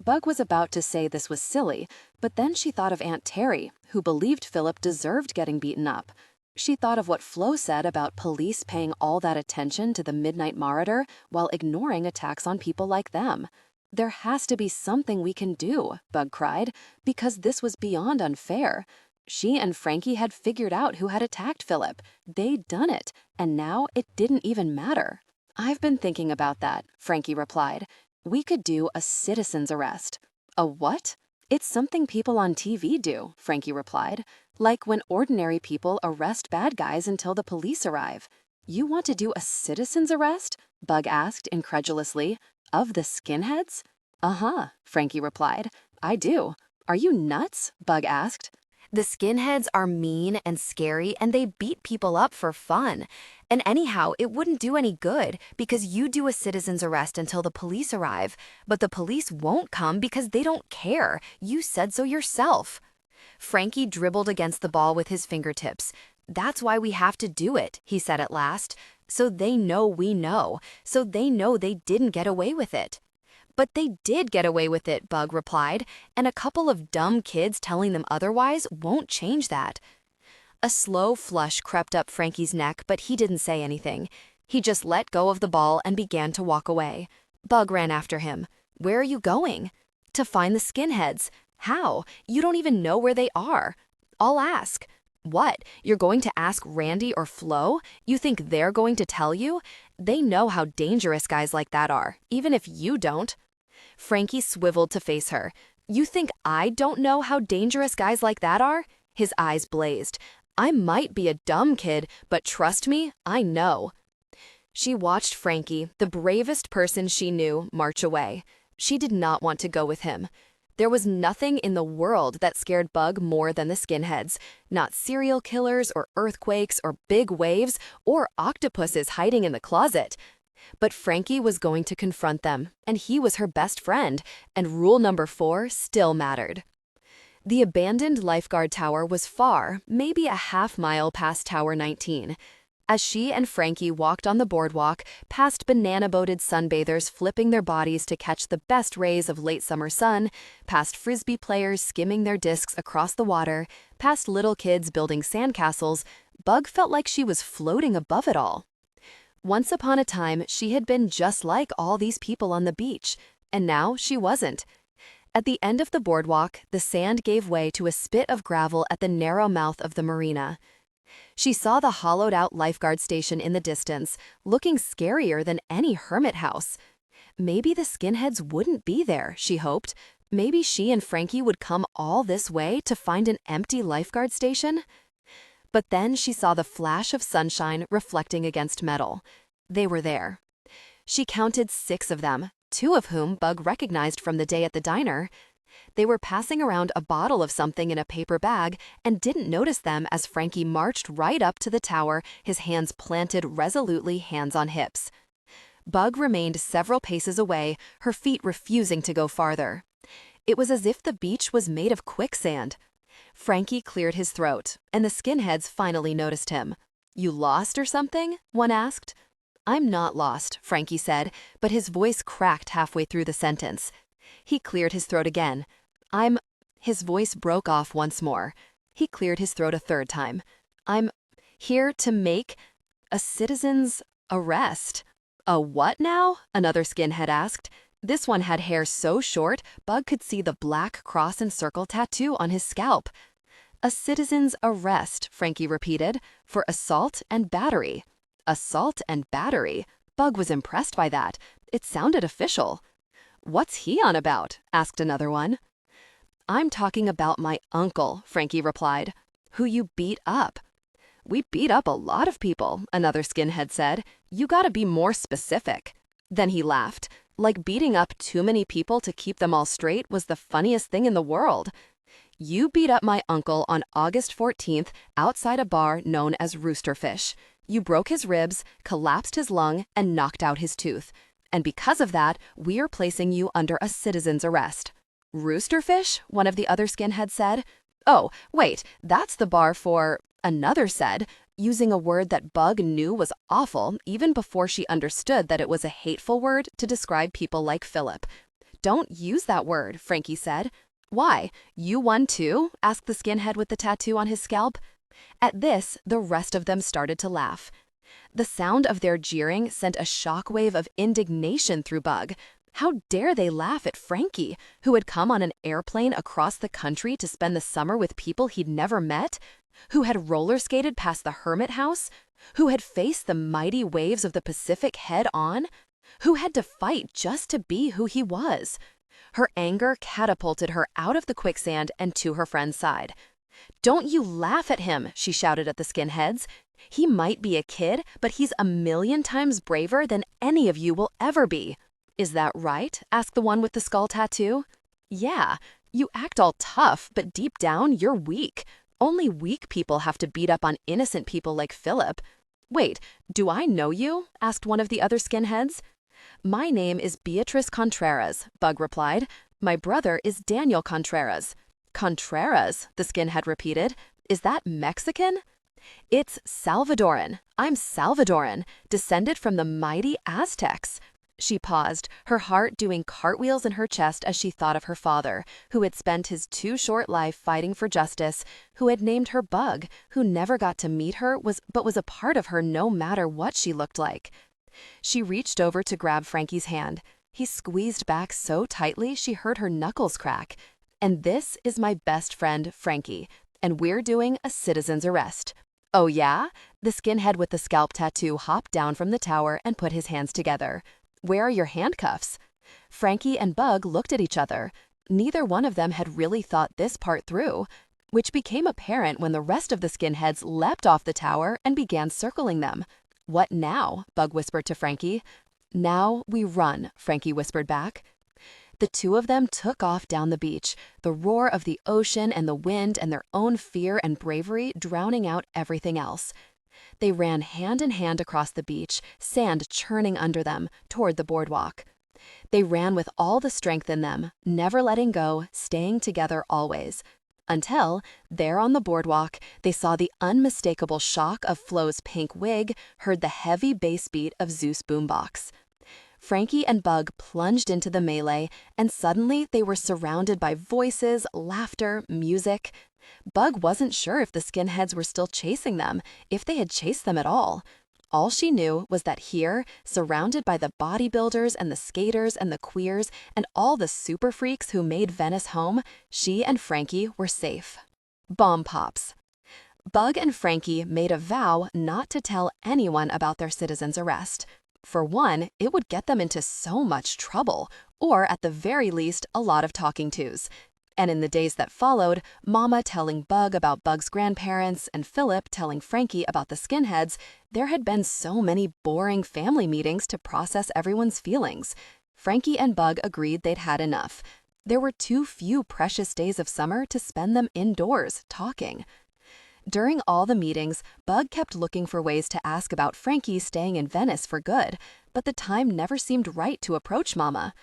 Bug was about to say this was silly, but then she thought of Aunt Terry, who believed Philip deserved getting beaten up. She thought of what Flo said about police paying all that attention to the Midnight Marauder while ignoring attacks on people like them. There has to be something we can do, Bug cried, because this was beyond unfair. She and Frankie had figured out who had attacked Philip. They'd done it, and now it didn't even matter. I've been thinking about that, Frankie replied. We could do a citizen's arrest. A what? It's something people on TV do, Frankie replied. Like when ordinary people arrest bad guys until the police arrive. You want to do a citizen's arrest? Bug asked incredulously. Of the skinheads? Uh-huh, Frankie replied. I do. Are you nuts? Bug asked. The skinheads are mean and scary, and they beat people up for fun. And anyhow, it wouldn't do any good because you do a citizen's arrest until the police arrive. But the police won't come because they don't care. You said so yourself. Frankie dribbled against the ball with his fingertips. That's why we have to do it, he said at last. So they know we know. So they know they didn't get away with it. But they did get away with it, Bug replied, and a couple of dumb kids telling them otherwise won't change that. A slow flush crept up Frankie's neck, but he didn't say anything. He just let go of the ball and began to walk away. Bug ran after him. Where are you going? To find the skinheads. How? You don't even know where they are. I'll ask. What? You're going to ask Randy or Flo? You think they're going to tell you? They know how dangerous guys like that are, even if you don't. Frankie swiveled to face her. You think I don't know how dangerous guys like that are? His eyes blazed. I might be a dumb kid, but trust me, I know. She watched Frankie, the bravest person she knew, march away. She did not want to go with him. There was nothing in the world that scared Bug more than the skinheads. Not serial killers or earthquakes or big waves or octopuses hiding in the closet. But Frankie was going to confront them, and he was her best friend, and rule number 4 still mattered. The abandoned lifeguard tower was far, maybe a half-mile past Tower 19. As she and Frankie walked on the boardwalk, past banana-boated sunbathers flipping their bodies to catch the best rays of late summer sun, past frisbee players skimming their discs across the water, past little kids building sandcastles, Bug felt like she was floating above it all. Once upon a time, she had been just like all these people on the beach, and now she wasn't. At the end of the boardwalk, the sand gave way to a spit of gravel at the narrow mouth of the marina. She saw the hollowed-out lifeguard station in the distance, looking scarier than any hermit house. Maybe the skinheads wouldn't be there, she hoped. Maybe she and Frankie would come all this way to find an empty lifeguard station? But then she saw the flash of sunshine reflecting against metal. They were there. She counted 6 of them, 2 of whom Bug recognized from the day at the diner. They were passing around a bottle of something in a paper bag and didn't notice them as Frankie marched right up to the tower, his hands planted resolutely, hands on hips. Bug remained several paces away, her feet refusing to go farther. It was as if the beach was made of quicksand. Frankie cleared his throat, and the skinheads finally noticed him. "You lost or something?" one asked. "I'm not lost," Frankie said, but his voice cracked halfway through the sentence. He cleared his throat again. His voice broke off once more. He cleared his throat a third time. "I'm here to make a citizen's arrest." "A what now?" another skinhead asked. This one had hair so short, Bug could see the black cross and circle tattoo on his scalp. "A citizen's arrest," Frankie repeated, "for assault and battery." Assault and battery? Bug was impressed by that. It sounded official. "What's he on about?" asked another one. "I'm talking about my uncle," Frankie replied. "Who you beat up." "We beat up a lot of people," another skinhead said. "You gotta be more specific." Then he laughed. Like beating up too many people to keep them all straight was the funniest thing in the world. "You beat up my uncle on August 14th outside a bar known as Roosterfish. You broke his ribs, collapsed his lung, and knocked out his tooth. And because of that, we are placing you under a citizen's arrest." "Roosterfish?" one of the other skinheads said. "Oh, wait, that's the bar for," another said, using a word that Bug knew was awful even before she understood that it was a hateful word to describe people like Philip. "Don't use that word," Frankie said. "Why? You won too?" asked the skinhead with the tattoo on his scalp. At this, the rest of them started to laugh. The sound of their jeering sent a shockwave of indignation through Bug. How dare they laugh at Frankie, who had come on an airplane across the country to spend the summer with people he'd never met? Who had roller skated past the hermit house? Who had faced the mighty waves of the Pacific head on? Who had to fight just to be who he was? Her anger catapulted her out of the quicksand and to her friend's side. "Don't you laugh at him," she shouted at the skinheads. "He might be a kid, but he's a million times braver than any of you will ever be." "Is that right?" asked the one with the skull tattoo. "Yeah, you act all tough, but deep down you're weak. Only weak people have to beat up on innocent people like Philip." "Wait, do I know you?" asked one of the other skinheads. "My name is Beatrice Contreras," Bug replied. "My brother is Daniel Contreras." "Contreras?" the skinhead repeated. "Is that Mexican?" "It's Salvadoran. I'm Salvadoran, descended from the mighty Aztecs." She paused, her heart doing cartwheels in her chest as she thought of her father, who had spent his too short life fighting for justice, who had named her Bug, who never got to meet her but was a part of her no matter what she looked like. She reached over to grab Frankie's hand. He squeezed back so tightly she heard her knuckles crack. "And this is my best friend, Frankie, and we're doing a citizen's arrest." "Oh yeah?" The skinhead with the scalp tattoo hopped down from the tower and put his hands together. "Where are your handcuffs?" Frankie and Bug looked at each other. Neither one of them had really thought this part through, which became apparent when the rest of the skinheads leapt off the tower and began circling them. "What now?" Bug whispered to Frankie. "Now we run," Frankie whispered back. The two of them took off down the beach, the roar of the ocean and the wind and their own fear and bravery drowning out everything else. They ran hand in hand across the beach, sand churning under them, toward the boardwalk. They ran with all the strength in them, never letting go, staying together always. Until, there on the boardwalk, they saw the unmistakable shock of Flo's pink wig, heard the heavy bass beat of Zeus' boombox. Frankie and Bug plunged into the melee, and suddenly they were surrounded by voices, laughter, music. Bug wasn't sure if the skinheads were still chasing them, if they had chased them at all. All she knew was that here, surrounded by the bodybuilders and the skaters and the queers and all the super freaks who made Venice home, she and Frankie were safe. Bomb pops. Bug and Frankie made a vow not to tell anyone about their citizen's arrest. For one, it would get them into so much trouble, or at the very least, a lot of talking tos. And in the days that followed, Mama telling Bug about Bug's grandparents and Philip telling Frankie about the skinheads, there had been so many boring family meetings to process everyone's feelings. Frankie and Bug agreed they'd had enough. There were too few precious days of summer to spend them indoors, talking. During all the meetings, Bug kept looking for ways to ask about Frankie staying in Venice for good, but the time never seemed right to approach Mama.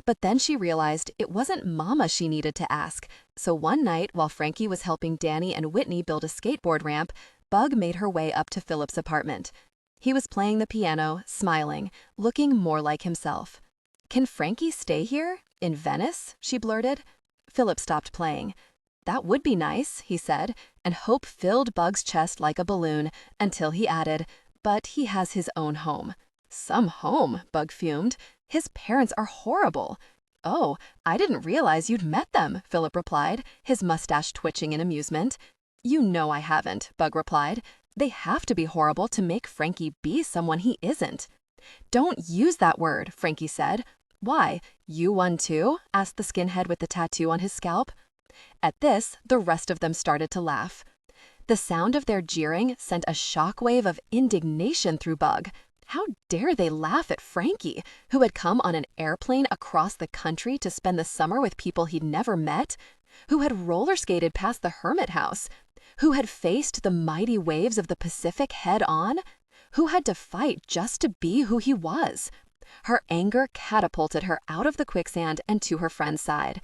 But then she realized it wasn't Mama she needed to ask, so one night while Frankie was helping Danny and Whitney build a skateboard ramp, Bug made her way up to Philip's apartment. He was playing the piano, smiling, looking more like himself. "Can Frankie stay here? In Venice?" she blurted. Philip stopped playing. "That would be nice," he said, and hope filled Bug's chest like a balloon until he added, "But he has his own home." "Some home," Bug fumed. "His parents are horrible." "Oh, I didn't realize you'd met them," Philip replied, his mustache twitching in amusement. "You know I haven't," Bug replied. "They have to be horrible to make Frankie be someone he isn't." "Don't use that word," Frankie said. "Why, you one too?" asked the skinhead with the tattoo on his scalp. At this, the rest of them started to laugh. The sound of their jeering sent a shockwave of indignation through Bug. How dare they laugh at Frankie, who had come on an airplane across the country to spend the summer with people he'd never met, who had roller skated past the hermit house, who had faced the mighty waves of the Pacific head on, who had to fight just to be who he was. Her anger catapulted her out of the quicksand and to her friend's side.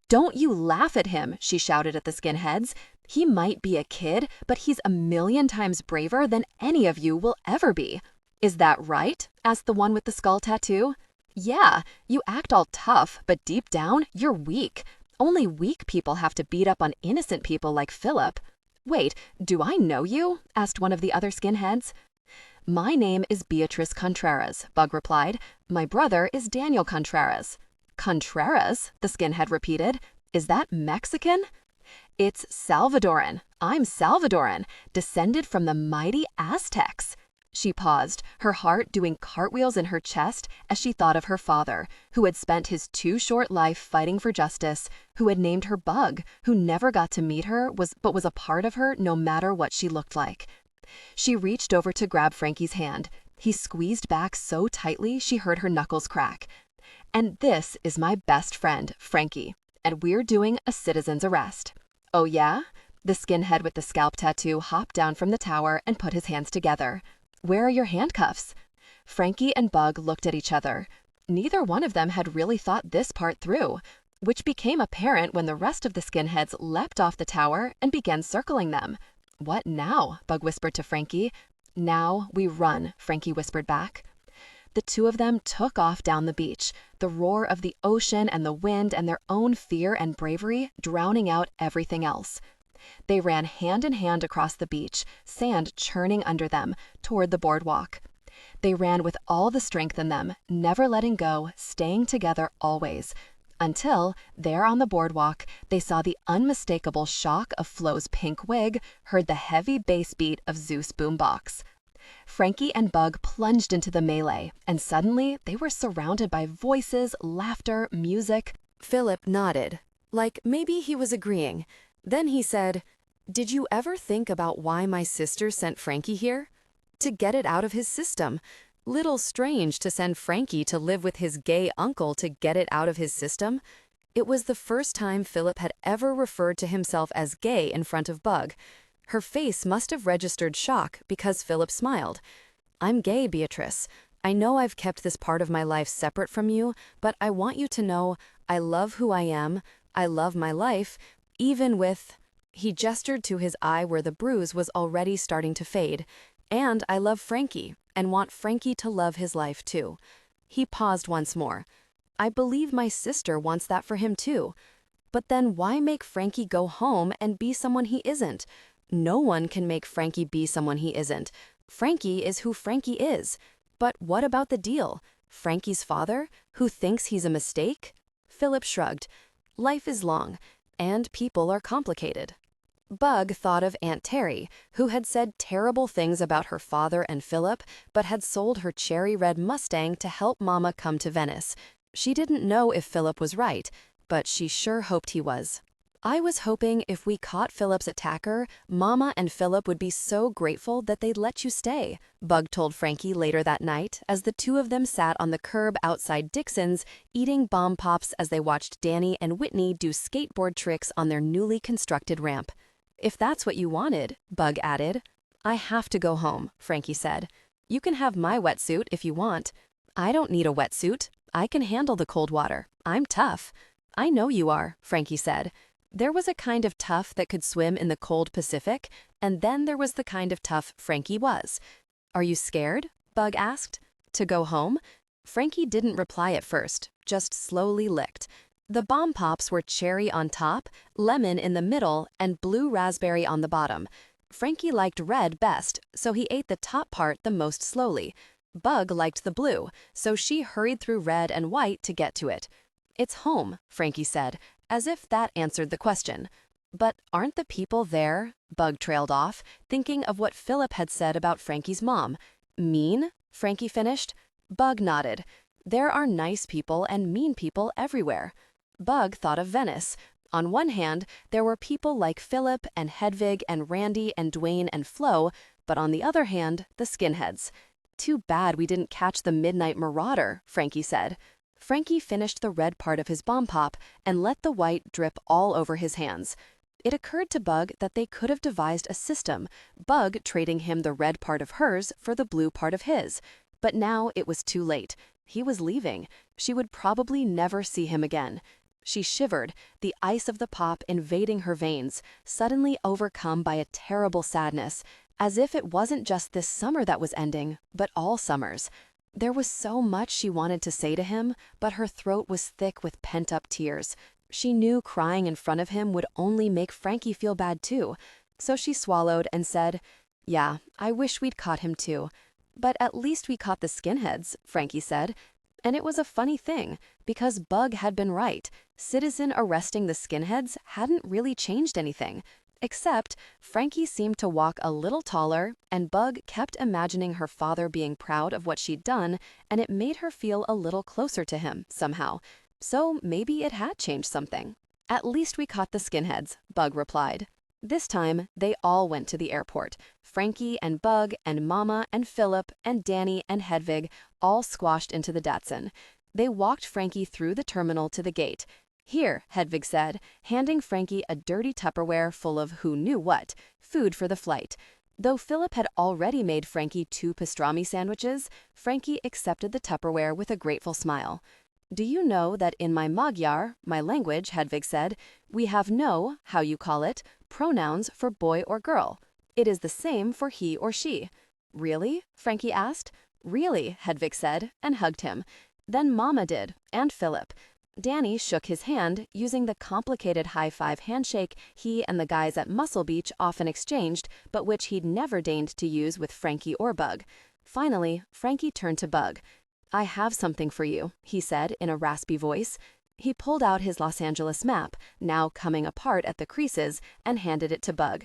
"Don't you laugh at him," she shouted at the skinheads. "He might be a kid, but he's a million times braver than any of you will ever be." "Is that right?" asked the one with the skull tattoo. "Yeah, you act all tough, but deep down, you're weak. Only weak people have to beat up on innocent people like Philip." "Wait, do I know you?" asked one of the other skinheads. "My name is Beatrice Contreras," Bug replied. "My brother is Daniel Contreras." "Contreras?" the skinhead repeated. "Is that Mexican?" "It's Salvadoran. I'm Salvadoran, descended from the mighty Aztecs." She paused, her heart doing cartwheels in her chest as she thought of her father, who had spent his too short life fighting for justice, who had named her Bug, who never got to meet her, but was a part of her no matter what she looked like. She reached over to grab Frankie's hand. He squeezed back so tightly she heard her knuckles crack. "And this is my best friend, Frankie, and we're doing a citizen's arrest." "Oh yeah?" The skinhead with the scalp tattoo hopped down from the tower and put his hands together. "Where are your handcuffs?" Frankie and Bug looked at each other. Neither one of them had really thought this part through, which became apparent when the rest of the skinheads leapt off the tower and began circling them. "What now?" Bug whispered to Frankie. "Now we run," Frankie whispered back. The two of them took off down the beach, the roar of the ocean and the wind and their own fear and bravery drowning out everything else. They ran hand in hand across the beach, sand churning under them, toward the boardwalk. They ran with all the strength in them, never letting go, staying together always. Until, there on the boardwalk, they saw the unmistakable shock of Flo's pink wig, heard the heavy bass beat of Zeus' boombox. Frankie and Bug plunged into the melee, and suddenly they were surrounded by voices, laughter, music. Philip nodded, like maybe he was agreeing. Then he said, "Did you ever think about why my sister sent Frankie here? To get it out of his system. Little strange to send Frankie to live with his gay uncle to get it out of his system. It was the first time Philip had ever referred to himself as gay in front of Bug. Her face must have registered shock because Philip smiled. "I'm gay, Beatrice. I know I've kept this part of my life separate from you, but I want you to know I love who I am, I love my life, even with—" He gestured to his eye where the bruise was already starting to fade. "And I love Frankie, and want Frankie to love his life too." He paused once more. "I believe my sister wants that for him too. But then why make Frankie go home and be someone he isn't? No one can make Frankie be someone he isn't. Frankie is who Frankie is. But what about the deal? Frankie's father, who thinks he's a mistake?" Philip shrugged. "Life is long, and people are complicated." Bug thought of Aunt Terry, who had said terrible things about her father and Philip, but had sold her cherry red Mustang to help Mama come to Venice. She didn't know if Philip was right, but she sure hoped he was. "I was hoping if we caught Philip's attacker, Mama and Philip would be so grateful that they'd let you stay," Bug told Frankie later that night as the two of them sat on the curb outside Dixon's, eating bomb pops as they watched Danny and Whitney do skateboard tricks on their newly constructed ramp. "If that's what you wanted," Bug added. "I have to go home," Frankie said. "You can have my wetsuit if you want." "I don't need a wetsuit. I can handle the cold water. I'm tough." "I know you are," Frankie said. There was a kind of tough that could swim in the cold Pacific, and then there was the kind of tough Frankie was. "Are you scared?" Bug asked. "To go home?" Frankie didn't reply at first, just slowly licked. The bomb pops were cherry on top, lemon in the middle, and blue raspberry on the bottom. Frankie liked red best, so he ate the top part the most slowly. Bug liked the blue, so she hurried through red and white to get to it. "It's home," Frankie said, as if that answered the question. "But aren't the people there?" Bug trailed off, thinking of what Philip had said about Frankie's mom. "Mean?" Frankie finished. Bug nodded. "There are nice people and mean people everywhere." Bug thought of Venice. On one hand, there were people like Philip and Hedvig and Randy and Dwayne and Flo, but on the other hand, the skinheads. "Too bad we didn't catch the Midnight Marauder," Frankie said. Frankie finished the red part of his bomb pop and let the white drip all over his hands. It occurred to Bug that they could have devised a system, Bug trading him the red part of hers for the blue part of his. But now it was too late. He was leaving. She would probably never see him again. She shivered, the ice of the pop invading her veins, suddenly overcome by a terrible sadness, as if it wasn't just this summer that was ending, but all summers. There was so much she wanted to say to him, but her throat was thick with pent-up tears. She knew crying in front of him would only make Frankie feel bad too. So she swallowed and said, "Yeah, I wish we'd caught him too." "But at least we caught the skinheads," Frankie said. And it was a funny thing, because Bug had been right. Citizen arresting the skinheads hadn't really changed anything. Except, Frankie seemed to walk a little taller, and Bug kept imagining her father being proud of what she'd done, and it made her feel a little closer to him, somehow. So maybe it had changed something. "At least we caught the skinheads," Bug replied. This time, they all went to the airport. Frankie and Bug and Mama and Philip and Danny and Hedvig all squashed into the Datsun. They walked Frankie through the terminal to the gate. "Here," Hedvig said, handing Frankie a dirty Tupperware full of who knew what, food for the flight. Though Philip had already made Frankie 2 pastrami sandwiches, Frankie accepted the Tupperware with a grateful smile. "Do you know that in my Magyar, my language," Hedvig said, "we have no, how you call it, pronouns for boy or girl. It is the same for he or she." "Really?" Frankie asked. "Really," Hedvig said, and hugged him. Then Mama did, and Philip. Danny shook his hand, using the complicated high-five handshake he and the guys at Muscle Beach often exchanged, but which he'd never deigned to use with Frankie or Bug. Finally, Frankie turned to Bug. "I have something for you," he said in a raspy voice. He pulled out his Los Angeles map, now coming apart at the creases, and handed it to Bug.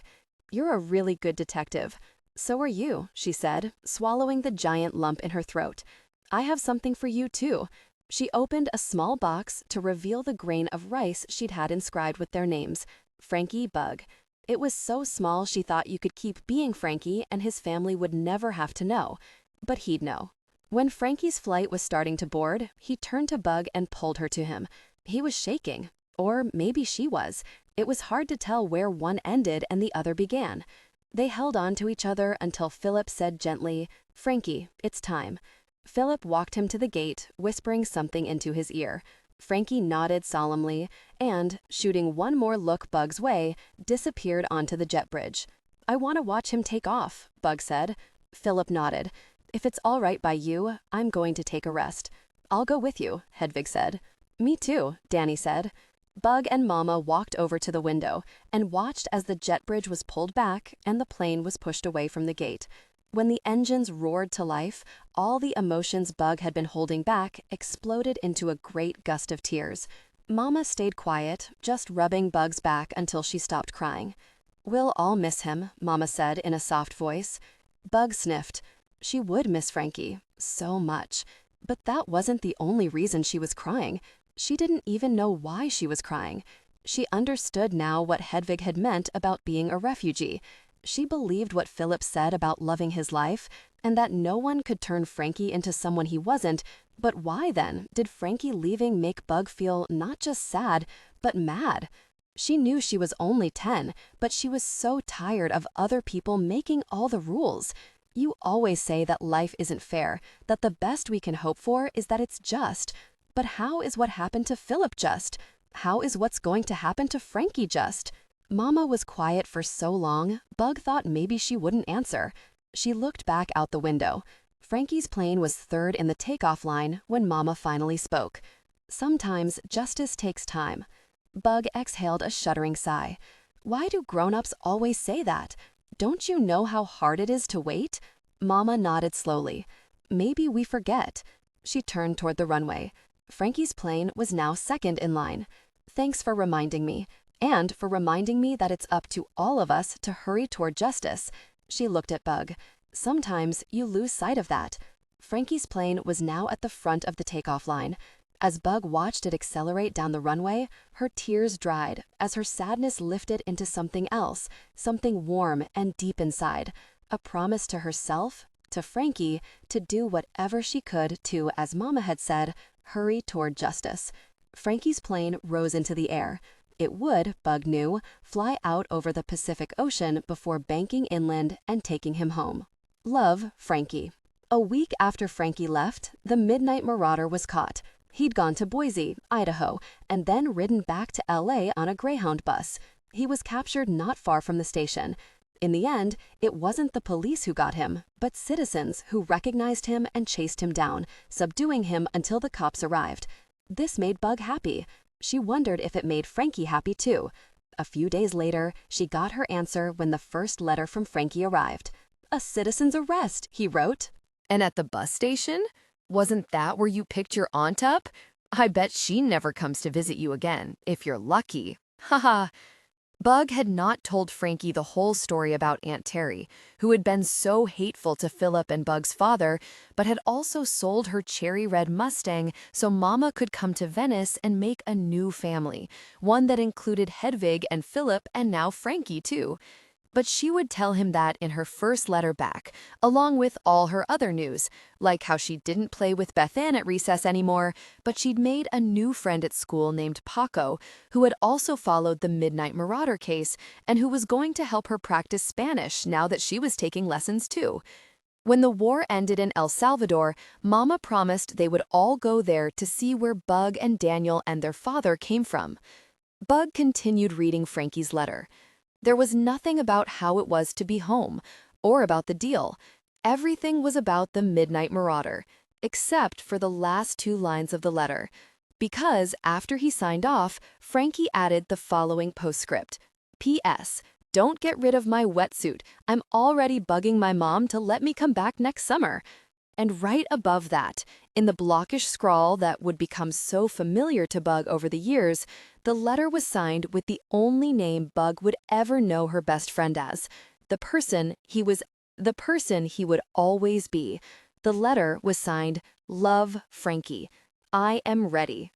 "You're a really good detective." "So are you," she said, swallowing the giant lump in her throat. "I have something for you, too." She opened a small box to reveal the grain of rice she'd had inscribed with their names, Frankie Bug. It was so small she thought you could keep being Frankie and his family would never have to know. But he'd know. When Frankie's flight was starting to board, he turned to Bug and pulled her to him. He was shaking. Or maybe she was. It was hard to tell where one ended and the other began. They held on to each other until Philip said gently, "Frankie, it's time." Philip walked him to the gate, whispering something into his ear. Frankie nodded solemnly and, shooting one more look Bug's way, disappeared onto the jet bridge. "I want to watch him take off," Bug said. Philip nodded. "If it's all right by you, I'm going to take a rest." "I'll go with you," Hedvig said. "Me too," Danny said. Bug and Mama walked over to the window and watched as the jet bridge was pulled back and the plane was pushed away from the gate. When the engines roared to life, all the emotions Bug had been holding back exploded into a great gust of tears. Mama stayed quiet, just rubbing Bug's back until she stopped crying. "We'll all miss him," Mama said in a soft voice. Bug sniffed. She would miss Frankie, so much. But that wasn't the only reason she was crying. She didn't even know why she was crying. She understood now what Hedvig had meant about being a refugee. She believed what Philip said about loving his life, and that no one could turn Frankie into someone he wasn't. But why then did Frankie leaving make Bug feel not just sad, but mad? She knew she was only 10, but she was so tired of other people making all the rules. You always say that life isn't fair, that the best we can hope for is that it's just. But how is what happened to Philip just? How is what's going to happen to Frankie just? Mama was quiet for so long, Bug thought maybe she wouldn't answer. She looked back out the window. Frankie's plane was third in the takeoff line when Mama finally spoke. Sometimes justice takes time. Bug exhaled a shuddering sigh. Why do grown-ups always say that? Don't you know how hard it is to wait? Mama nodded slowly. Maybe we forget. She turned toward the runway. Frankie's plane was now second in line. "Thanks for reminding me, and for reminding me that it's up to all of us to hurry toward justice." She looked at Bug. "Sometimes you lose sight of that." Frankie's plane was now at the front of the takeoff line. As Bug watched it accelerate down the runway, her tears dried as her sadness lifted into something else, something warm and deep inside, a promise to herself, to Frankie, to do whatever she could to, as Mama had said, hurry toward justice. Frankie's plane rose into the air. It would, Bug knew, fly out over the Pacific Ocean before banking inland and taking him home. Love, Frankie. A week after Frankie left, the Midnight Marauder was caught. He'd gone to Boise, Idaho, and then ridden back to LA on a Greyhound bus. He was captured not far from the station. In the end, it wasn't the police who got him, but citizens who recognized him and chased him down, subduing him until the cops arrived. This made Bug happy. She wondered if it made Frankie happy too. A few days later, she got her answer when the first letter from Frankie arrived. "A citizen's arrest," he wrote. And at the bus station? Wasn't that where you picked your aunt up? I bet she never comes to visit you again, if you're lucky. Haha. Bug had not told Frankie the whole story about Aunt Terry, who had been so hateful to Philip and Bug's father, but had also sold her cherry red Mustang so Mama could come to Venice and make a new family, one that included Hedvig and Philip and now Frankie too. But she would tell him that in her first letter back, along with all her other news, like how she didn't play with Beth Ann at recess anymore, but she'd made a new friend at school named Paco, who had also followed the Midnight Marauder case and who was going to help her practice Spanish now that she was taking lessons too. When the war ended in El Salvador, Mama promised they would all go there to see where Bug and Daniel and their father came from. Bug continued reading Frankie's letter. There was nothing about how it was to be home, or about the deal. Everything was about the Midnight Marauder, except for the last two lines of the letter. Because after he signed off, Frankie added the following postscript. "P.S. Don't get rid of my wetsuit. I'm already bugging my mom to let me come back next summer." And right above that, in the blockish scrawl that would become so familiar to Bug over the years, the letter was signed with the only name Bug would ever know her best friend as, the person he would always be. The letter was signed, "Love, Frankie. I am ready."